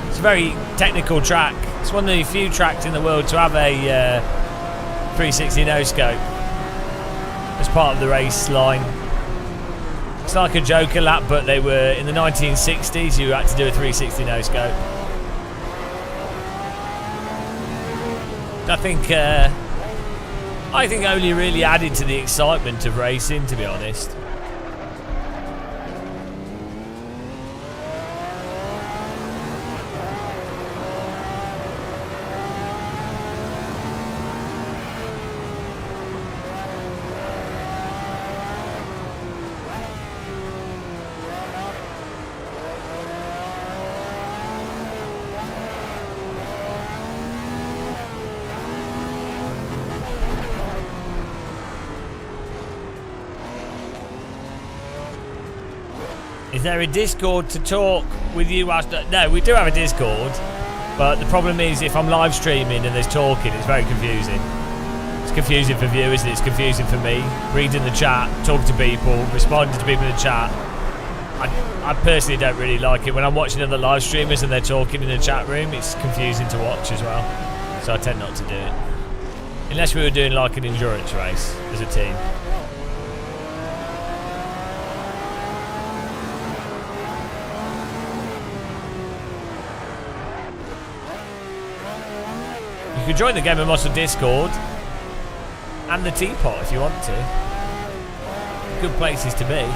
It's a very technical track. It's one of the few tracks in the world to have a 360 no scope as part of the race line. It's like a Joker lap, but they were in the 1960s. You had to do a 360 no scope. I think only really added to the excitement of racing, to be honest. Is there a Discord to talk with you? No, we do have a Discord, but the problem is if I'm live streaming and there's talking, it's very confusing. It's confusing for viewers and it's confusing for me. Reading the chat, talking to people, responding to people in the chat. I personally don't really like it. When I'm watching other live streamers and they're talking in the chat room, it's confusing to watch as well. So I tend not to do it. Unless we were doing like an endurance race as a team. You can join the Game of Muscle Discord and the Teapot if you want to. Good places to be.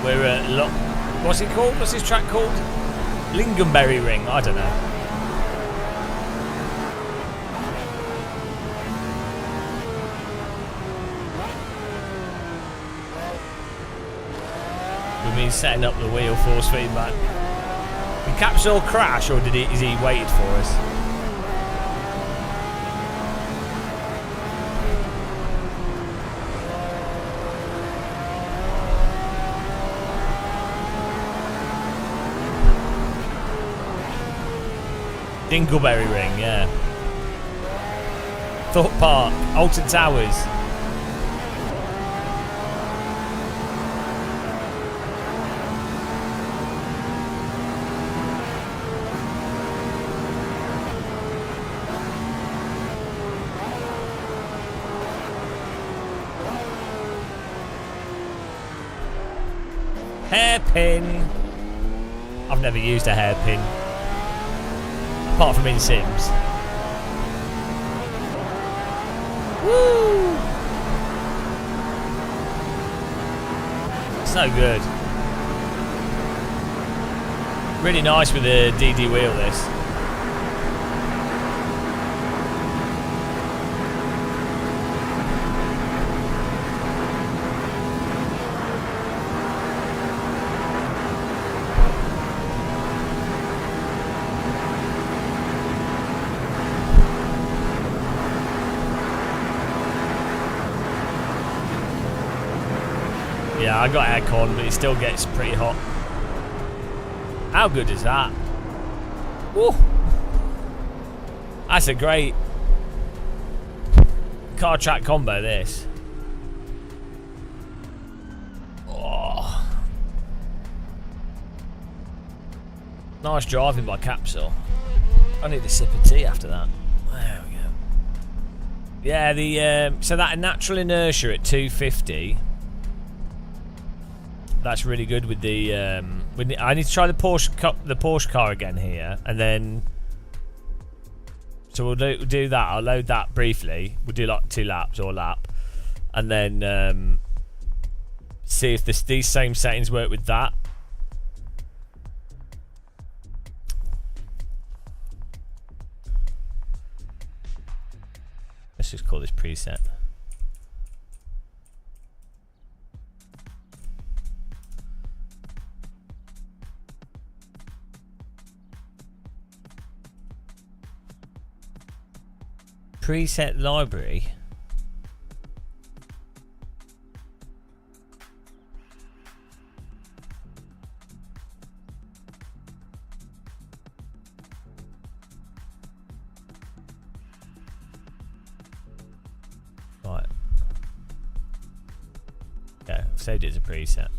We're at what's it called? What's this track called? Lingonberry Ring. I don't know. With me setting up the wheel force feedback. Did Capsule crash, or is he waited for us? Dingleberry Ring, yeah. Thorpe Park, Alton Towers. Hairpin. I've never used a hairpin. Apart from in Sims. Woo! So good. Really nice with the DD wheel, this. Yeah, I got aircon, but it still gets pretty hot. How good is that? Woo! That's a great car track combo, this. Oh. Nice driving by Capsule. I need a sip of tea after that. There we go. Yeah, the so that natural inertia at 250. That's really good with the. I need to try the Porsche car again here, and then. So we'll do that. I'll load that briefly. We'll do like 2 laps or lap, and then see if these same settings work with that. Let's just call this preset. Preset library. Right. Yeah, I've saved it as a preset.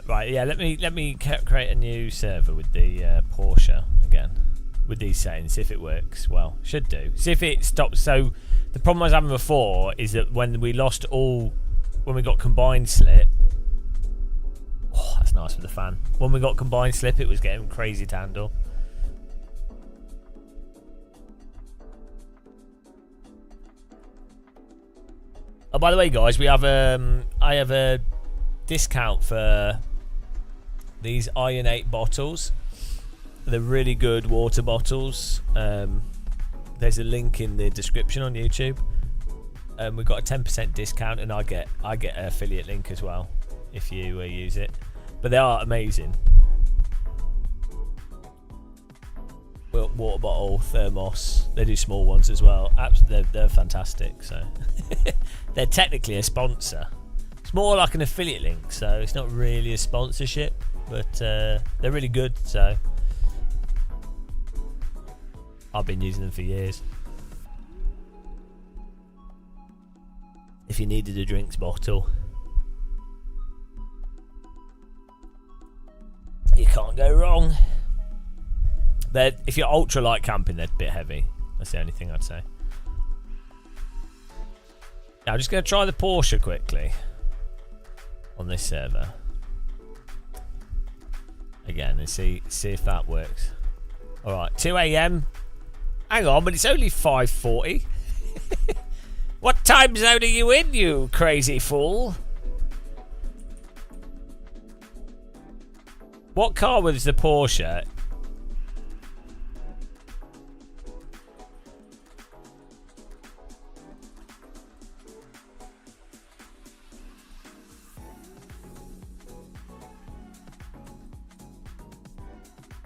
Right, yeah, let me create a new server with the Porsche again. With these settings, see if it works. Well, should do. See if it stops. So the problem I was having before is that when we got combined slip. Oh, that's nice with the fan. When we got combined slip, it was getting crazy to handle. Oh, by the way, guys, we have I have a discount for these Iron 8 bottles. They're really good water bottles. There's a link in the description on YouTube. We've got a 10% discount, and I get an affiliate link as well if you use it. But they are amazing. Water bottle, thermos. They do small ones as well. They're fantastic. So they're technically a sponsor. It's more like an affiliate link, so it's not really a sponsorship, but they're really good. So. I've been using them for years. If you needed a drinks bottle, you can't go wrong. If you're ultra light camping, they're a bit heavy. That's the only thing I'd say. Now I'm just going to try the Porsche quickly on this server again and see if that works. All right, 2 AM. Hang on, but it's only 5:40. What time zone are you in, you crazy fool? What car was the Porsche?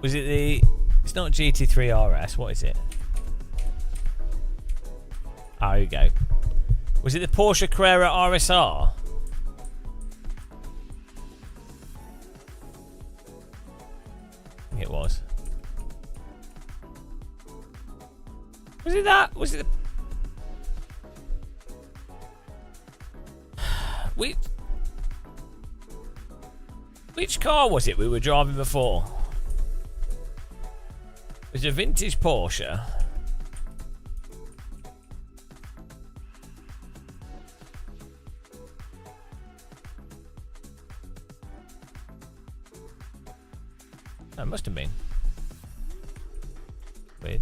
Was it the... It's not GT3 RS, what is it? Oh, here you go. Was it the Porsche Carrera RSR? I think it was. Was it that? Was it the... Which car was it we were driving before? It was a vintage Porsche. That must have been. Weird.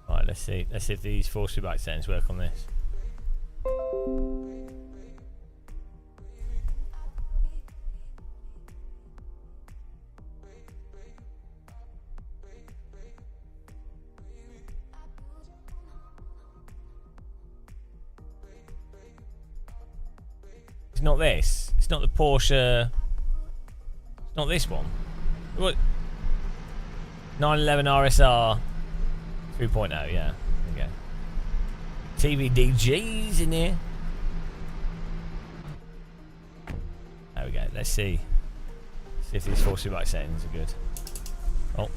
Right, let's see if these force feedback settings work on this. It's not this. It's not the Porsche. It's not this one. What? 911 RSR 3.0, yeah. There we go. TVDG's in here. There we go. Let's see. See if these force feedback settings are good. Oh.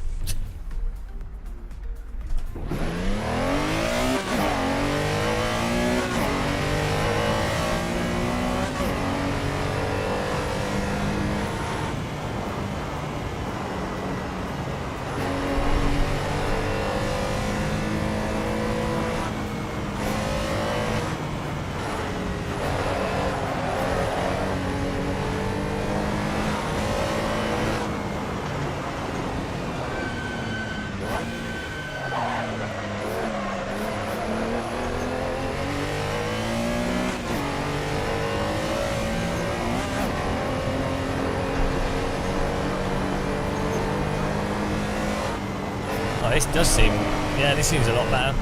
Oh, this does seem... Yeah, this seems a lot better.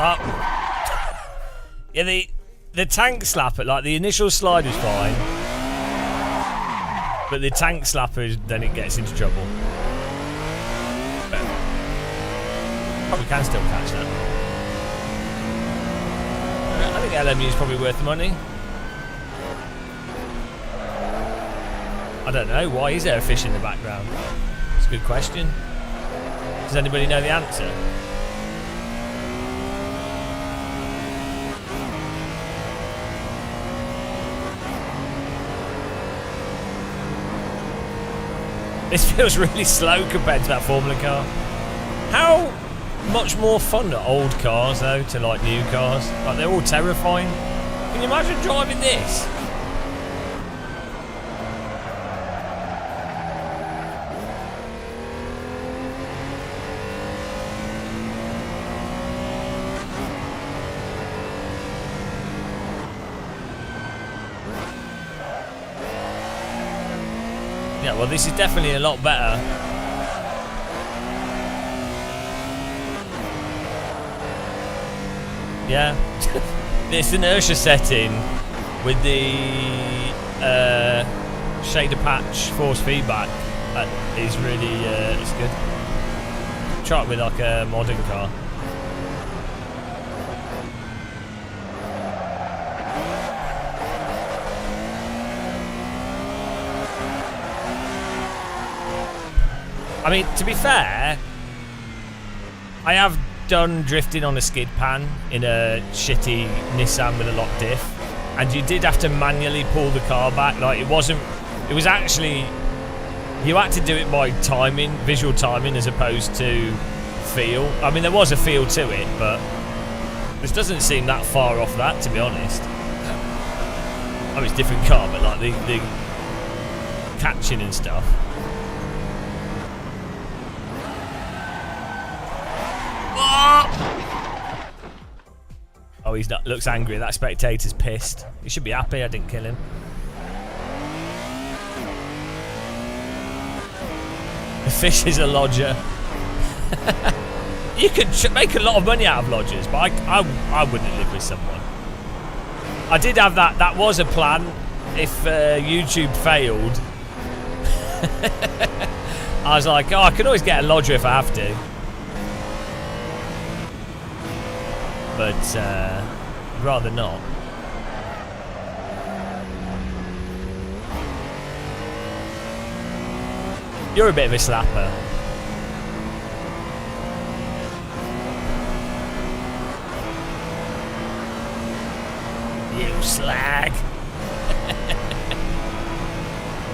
Up. Yeah, the tank slapper, like the initial slide is fine. But the tank slapper, then it gets into trouble. But probably can still catch that. I think LMU is probably worth the money. I don't know, why is there a fish in the background? It's a good question. Does anybody know the answer? This feels really slow compared to that Formula car. How much more fun are old cars though to like new cars? Like they're all terrifying. Can you imagine driving this? Yeah, well, this is definitely a lot better. Yeah, this inertia setting with the shader patch force feedback, that is really it's good. Try it with like a modern car. I mean, to be fair, I have done drifting on a skid pan in a shitty Nissan with a lock diff, and you did have to manually pull the car back. Like it was actually, you had to do it by timing, visual timing, as opposed to feel. I mean, there was a feel to it, but this doesn't seem that far off that, to be honest. I mean, it's a different car, but like the catching and stuff. Oh, he's not. Looks angry. That spectator's pissed. He should be happy I didn't kill him. The fish is a lodger. You could make a lot of money out of lodgers, but I wouldn't live with someone. I did have that. That was a plan. If YouTube failed, I was like, oh, I can always get a lodger if I have to. But rather not. You're a bit of a slapper. You slag.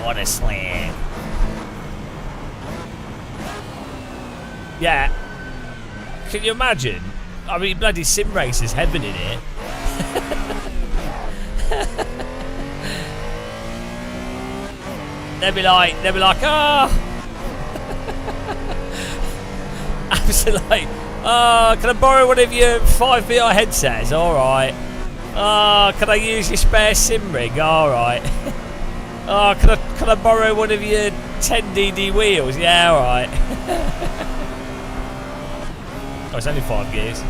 What a slag. Yeah. Can you imagine? I mean, bloody sim race is heaven in here. They'll be like, oh. Absolutely. Oh, can I borrow one of your 5VR headsets? All right. Oh, can I use your spare sim rig? All right. Oh, can I borrow one of your 10DD wheels? Yeah, all right. Oh, it's only 5 gears.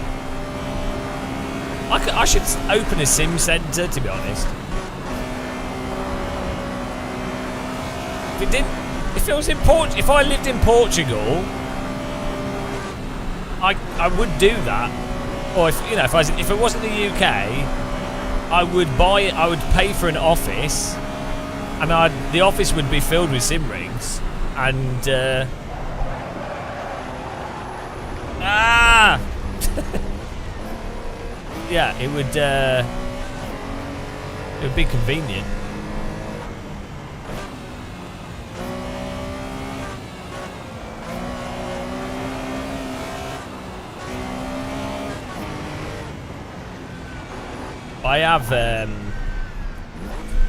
I should open a sim centre, to be honest. If I lived in Portugal, I would do that. Or if it wasn't the UK, I would pay for an office, and the office would be filled with sim rigs, and yeah, it would be convenient.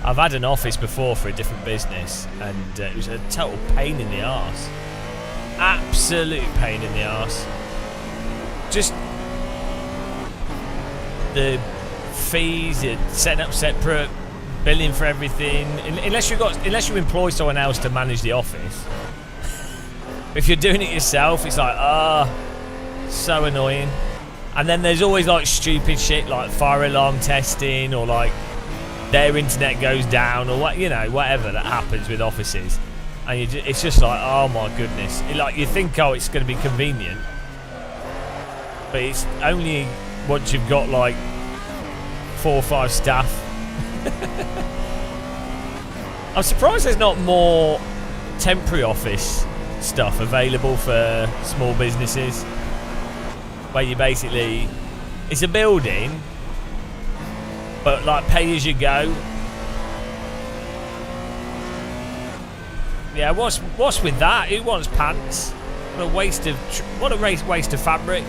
I've had an office before for a different business, and it was a total pain in the arse. Absolute pain in the arse. Just the fees, setting up separate, billing for everything. Unless you employ someone else to manage the office. If you're doing it yourself, it's like, so annoying. And then there's always like stupid shit like fire alarm testing, or like their internet goes down, or whatever that happens with offices. And it's just like, oh my goodness. You think, it's going to be convenient, but it's only once you've got like 4 or 5 staff. I'm surprised there's not more temporary office stuff available for small businesses, where you basically, it's a building, but like pay as you go. Yeah, what's with that? Who wants pants? What a waste of fabric.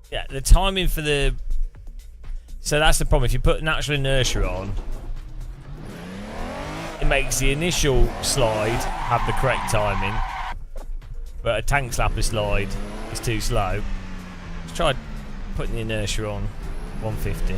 Yeah, the timing for the. So that's the problem. If you put natural inertia on, it makes the initial slide have the correct timing, but a tank slapper slide is too slow. Let's try putting the inertia on 150.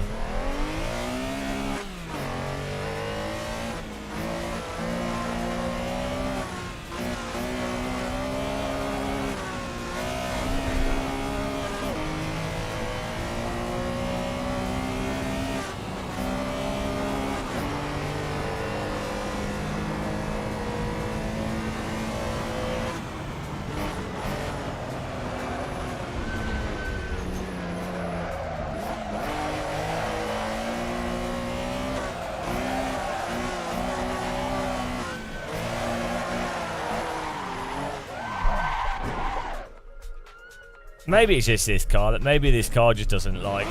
Maybe it's just this car. Maybe this car just doesn't like.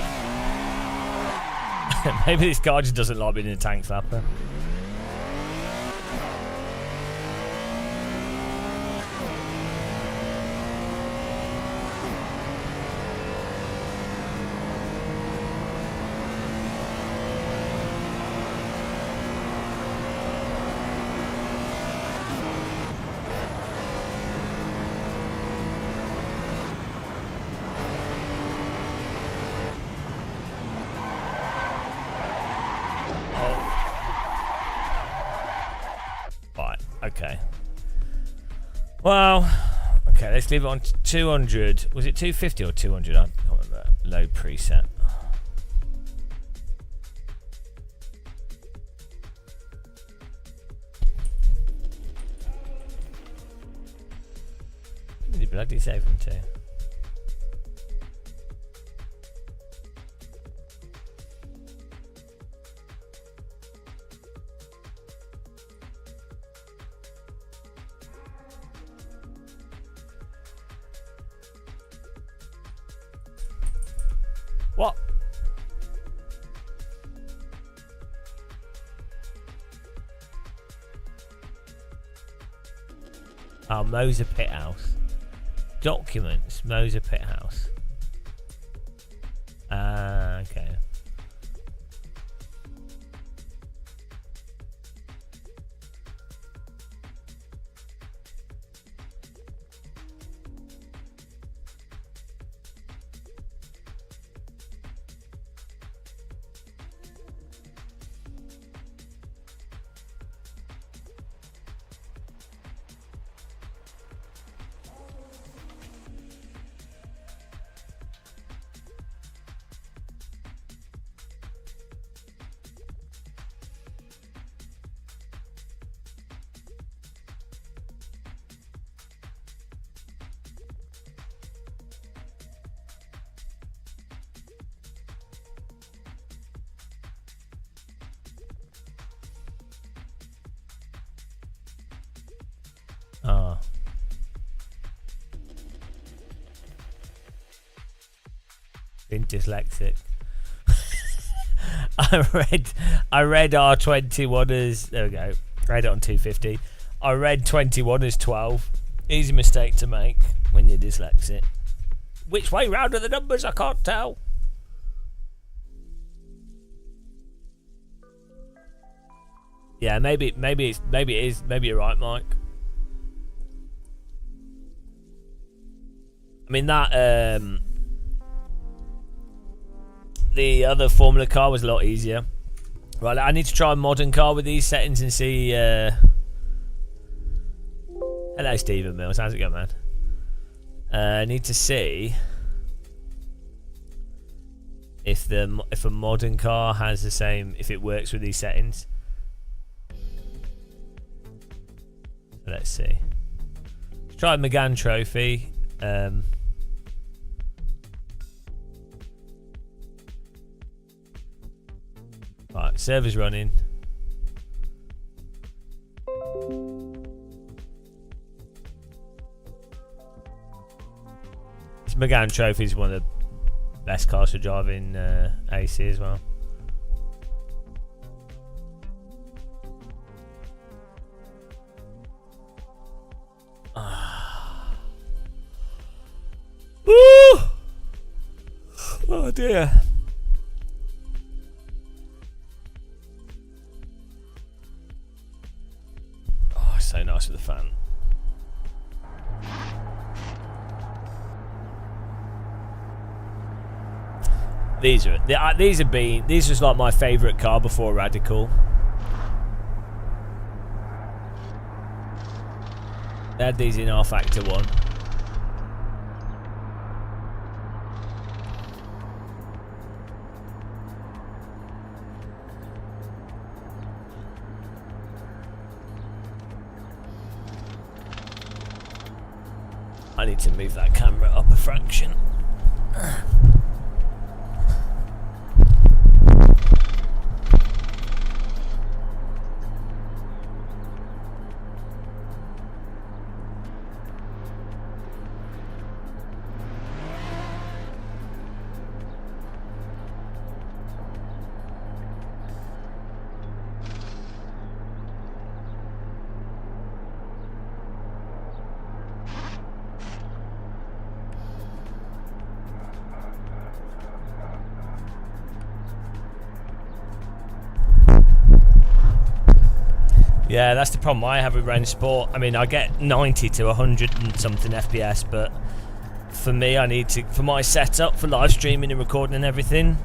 Maybe this car just doesn't like being in a tank slapper. Okay. Well, okay, let's leave it on 200. Was it 250 or 200? I can't remember. Low preset. What did you bloody save them to? What? Oh, Moser Pit House. Documents, Moser Pit House. Okay. Oh. Been dyslexic. I read R21 as, there we go. Read it on 250. I read 21 as 12. Easy mistake to make when you're dyslexic. Which way round are the numbers? I can't tell. Yeah, maybe it is. Maybe you're right, Mike. I mean that the other Formula car was a lot easier. Right, I need to try a modern car with these settings and see. Hello, Stephen Mills. How's it going, man? I need to see if a modern car has the same, if it works with these settings. Let's see. Let's try Megane Trophy. Right, server's running. This Megane Trophy is one of the best cars to drive in AC as well. Woo! Oh dear. Oh, it's so nice with the fan. These was like my favourite car before Radical. They had these in R-Factor 1. I need to move that camera up a fraction. Yeah, that's the problem I have with Range Sport. I mean, I get 90 to 100 and something FPS, but for me, I need to, for my setup for live streaming and recording and everything,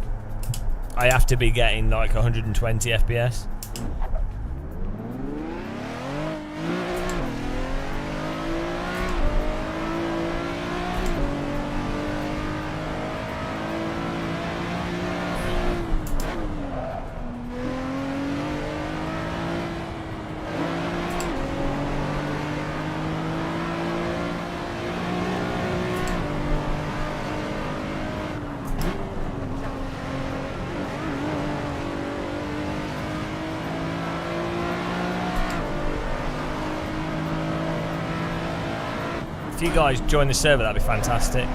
I have to be getting like 120 FPS. If you guys join the server, that'd be fantastic.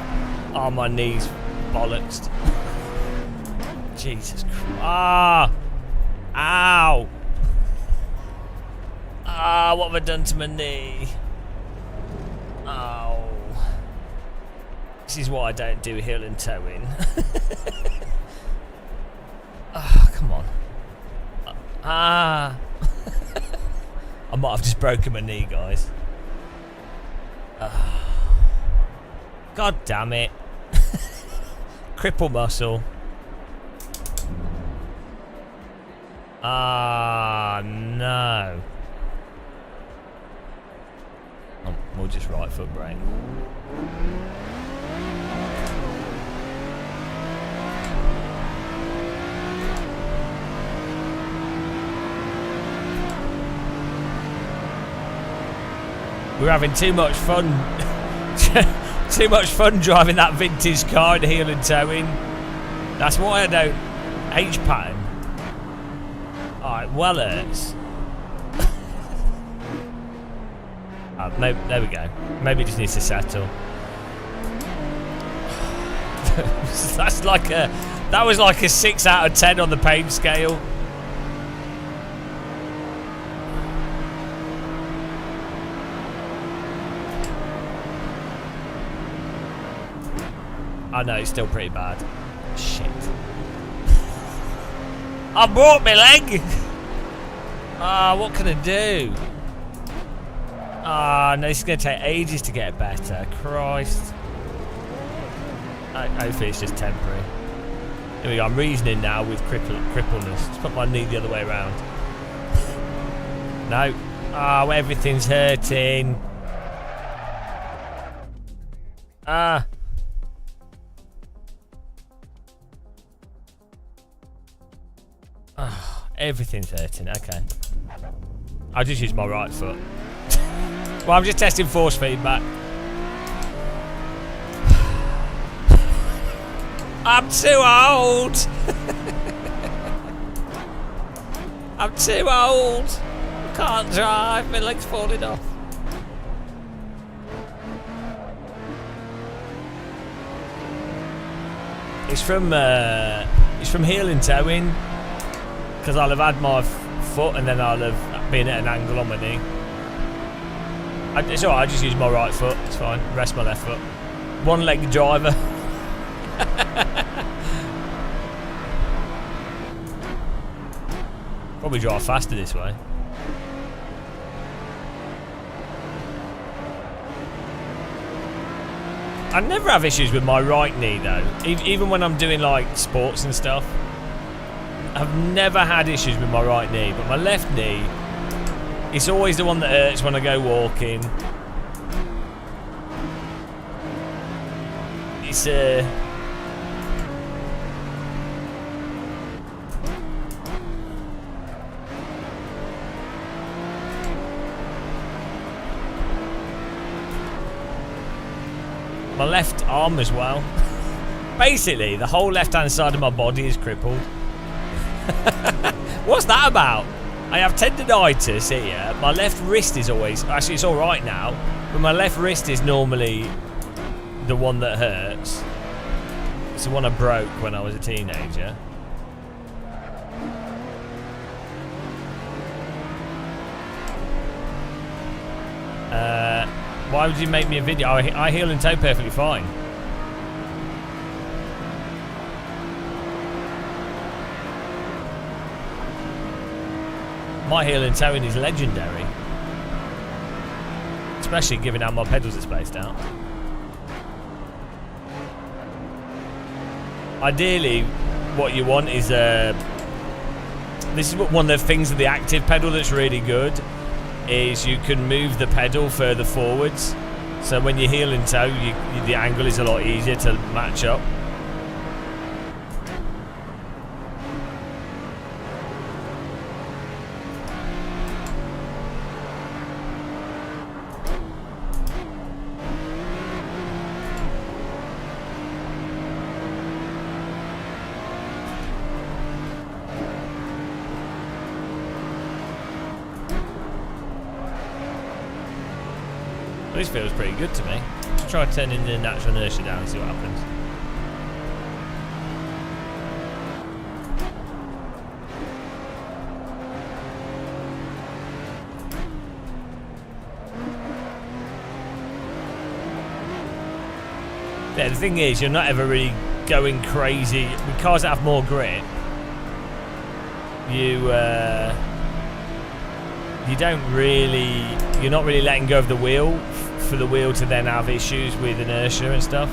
Oh, my knees bollocksed. Jesus Christ. Ah! Ow! Ah, what have I done to my knee? Oh. This is why I don't do heel and toe in. Ah, come on. Ah. I might have just broken my knee, guys. God damn it. Cripple muscle. Ah, no. Oh, we'll just right foot brake. We're having too much fun. Too much fun driving that vintage car and heel and towing. That's why I don't H-pattern. Alright, well hurts. There we go. Maybe it just needs to settle. That was like a 6 out of 10 on the pain scale. I know, it's still pretty bad. Shit. I broke my leg! Ah, what can I do? Ah, no, this is going to take ages to get better. Christ. Hopefully it's just temporary. Here we go, I'm reasoning now with crippleness. Let's put my knee the other way around. No. Ah, everything's hurting. Ah. Everything's hurting, okay. I'll just use my right foot. Well, I'm just testing force feedback. I'm too old! I'm too old! Can't drive, my leg's falling off. It's from heel and towing. Because I'll have had my foot and then I'll have been at an angle on my knee. It's alright, I just use my right foot, it's fine. Rest my left foot. One leg driver. Probably drive faster this way. I never have issues with my right knee though. Even when I'm doing like sports and stuff. I've never had issues with my right knee, but my left knee, it's always the one that hurts when I go walking. It's my left arm as well. Basically, the whole left-hand side of my body is crippled. What's that about? I have tendinitis here. My left wrist is always... Actually, it's alright now. But my left wrist is normally the one that hurts. It's the one I broke when I was a teenager. Why would you make me a video? I heel and toe perfectly fine. My heel and towing is legendary. Especially given how my pedals are spaced out. Ideally, what you want is this is one of the things of the active pedal that's really good, is you can move the pedal further forwards. So when you heel and toe, the angle is a lot easier to match up. This feels pretty good to me. Let's try turning the natural inertia down and see what happens. Yeah, the thing is, you're not ever really going crazy. With cars that have more grip, you don't really, you're not really letting go of the wheel for the wheel to then have issues with inertia and stuff.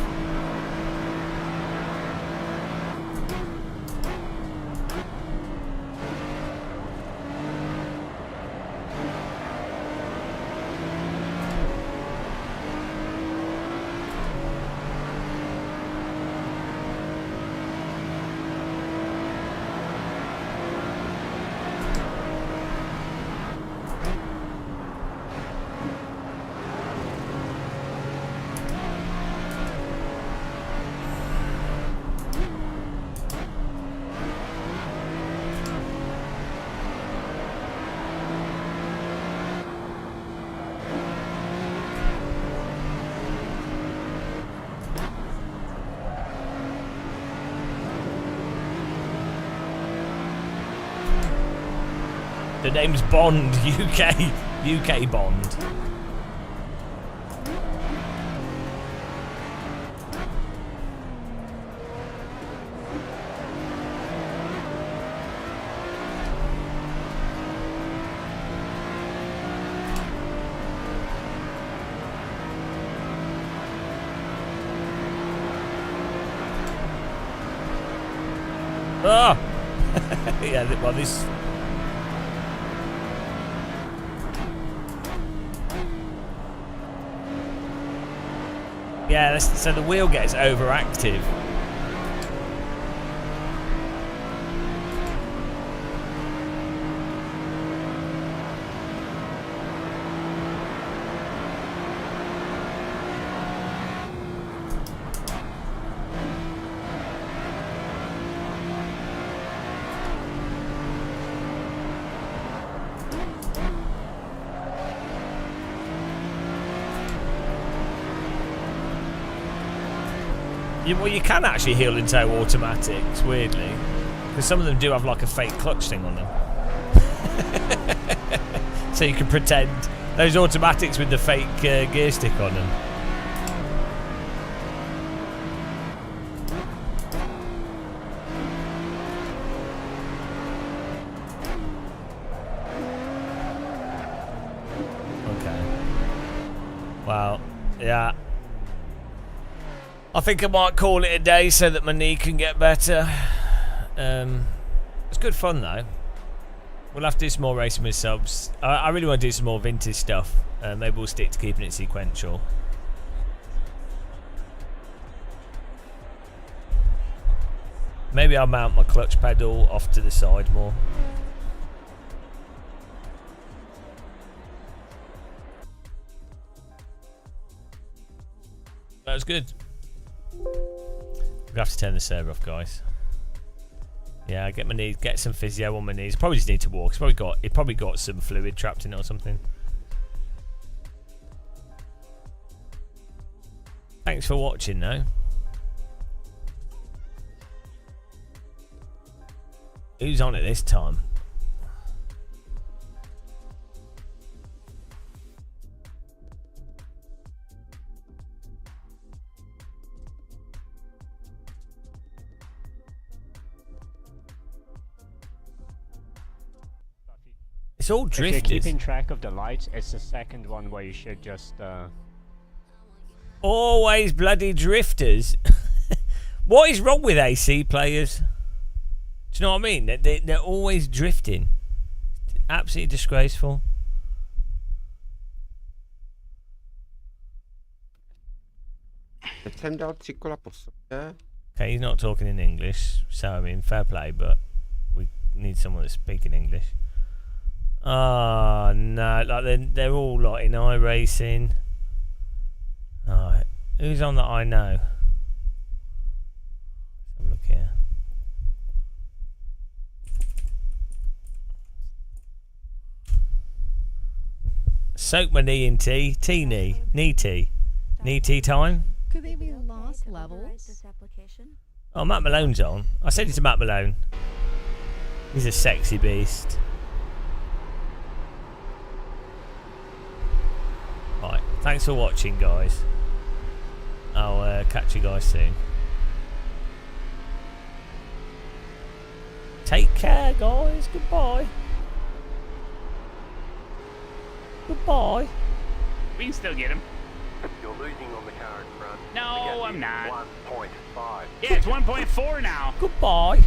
The name's Bond, UK Bond. Oh! Yeah, well, this. Yeah, so the wheel gets overactive. Well, you can actually heel and toe automatics, weirdly, because some of them do have like a fake clutch thing on them. So you can pretend those automatics with the fake gear stick on them. Okay. Well, yeah. I think I might call it a day so that my knee can get better. It's good fun though. We'll have to do some more racing with subs. I really want to do some more vintage stuff. Maybe we'll stick to keeping it sequential. Maybe I'll mount my clutch pedal off to the side more. That was good. We'll have to turn the server off, guys. Yeah, get my knees, get some physio on my knees. Probably just need to walk. It probably got some fluid trapped in it or something. Thanks for watching, though. Who's on it this time? It's all drifters. If you're keeping track of the lights, it's the second one where you should just always bloody drifters. What is wrong with AC players? Do you know what I mean? They're always drifting. Absolutely disgraceful. Okay, he's not talking in English, so I mean, fair play, but we need someone that's speaking English. Oh no, like they're all like in iRacing. Alright, who's on that I know? Let's have a look here. Soak my knee in tea. Tea knee. Knee tea. Knee tea time. Could they be lost levels? Oh, Matt Malone's on. I said it to Matt Malone. He's a sexy beast. Right, thanks for watching, guys. I'll catch you guys soon. Take care, guys. Goodbye. Goodbye. We can still get him. You're losing on the car in front. No, I'm not. 1.5. Yeah, it's 1.4 now. Goodbye.